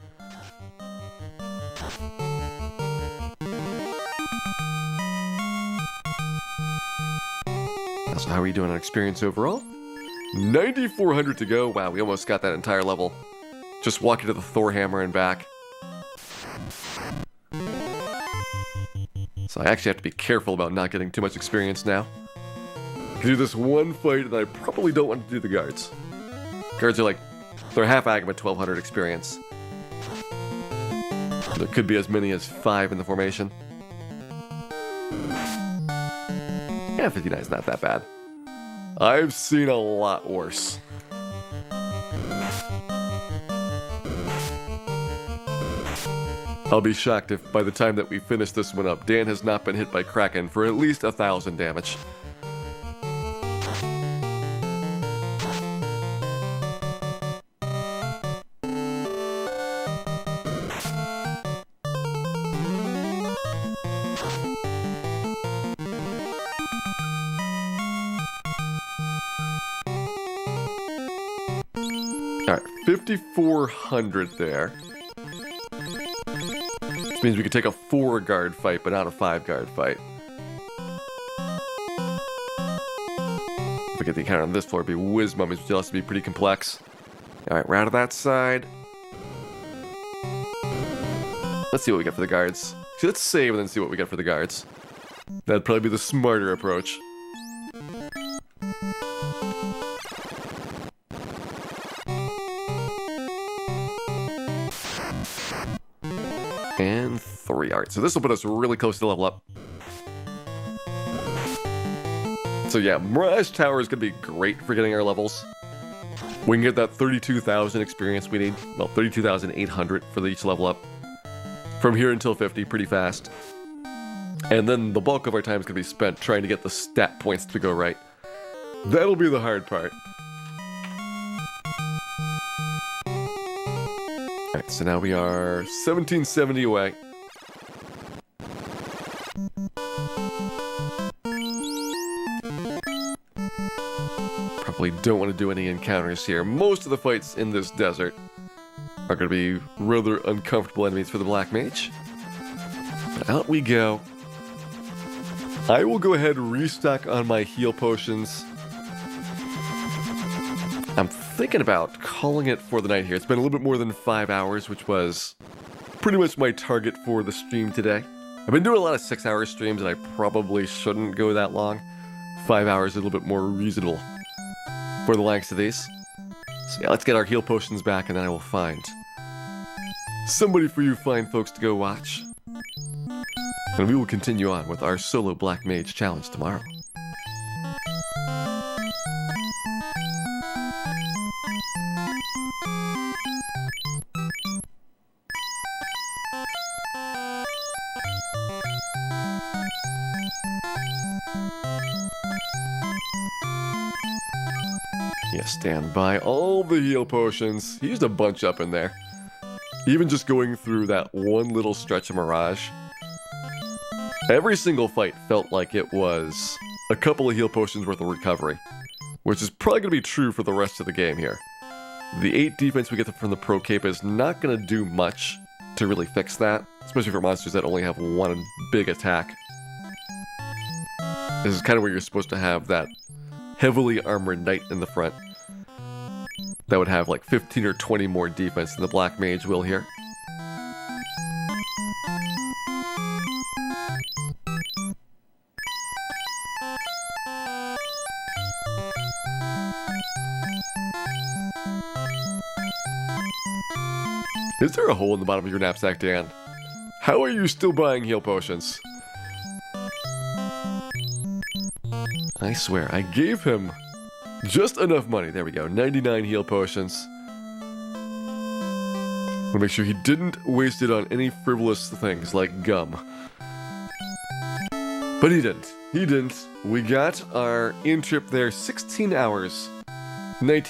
So how are we doing on experience overall? 9,400 to go. Wow, we almost got that entire level. Just walking to the Thorhammer and back. So I actually have to be careful about not getting too much experience now. I can do this one fight and I probably don't want to do the guards. Guards are like, they're half Agama, 1,200 experience. There could be as many as 5 in the formation. Yeah, 59 is not that bad. I've seen a lot worse. I'll be shocked if by the time that we finish this one up, Dan has not been hit by Kraken for at least 1,000 damage. Alright, 5,400 there. Which means we could take a 4-guard fight, but not a 5-guard fight. If we get the encounter on this floor, it'd be Whiz Mummies, which will also be pretty complex. Alright, we're out of that side. Let's see what we get for the guards. See, let's save and then see what we get for the guards. That'd probably be the smarter approach. And 3. Alright, so this will put us really close to level up. So yeah, Mirage Tower is going to be great for getting our levels. We can get that 32,000 experience we need. Well, 32,800 for each level up. From here until 50, pretty fast. And then the bulk of our time is going to be spent trying to get the stat points to go right. That'll be the hard part. Alright, so now we are 1770 away. Probably don't want to do any encounters here. Most of the fights in this desert are going to be rather uncomfortable enemies for the Black Mage. But out we go. I will go ahead and restock on my heal potions. I'm thinking about calling it for the night here. It's been a little bit more than 5 hours, which was pretty much my target for the stream today. I've been doing a lot of 6-hour streams, and I probably shouldn't go that long. 5 hours is a little bit more reasonable for the lengths of these. So yeah, let's get our heal potions back, and then I will find somebody for you fine folks to go watch. And we will continue on with our solo Black Mage challenge tomorrow. Yeah, stand by all the heal potions. He used a bunch up in there. Even just going through that one little stretch of Mirage. Every single fight felt like it was a couple of heal potions worth of recovery. Which is probably going to be true for the rest of the game here. The 8 defense we get from the Pro Cape is not going to do much to really fix that. Especially for monsters that only have one big attack. This is kind of where you're supposed to have that heavily armored knight in the front. That would have like 15 or 20 more defense than the Black Mage will here. Is there a hole in the bottom of your knapsack, Dan? How are you still buying heal potions? I swear, I gave him just enough money. There we go, 99 heal potions. Want to make sure he didn't waste it on any frivolous things like gum. But he didn't. He didn't. We got our in trip there, 16 hours, 19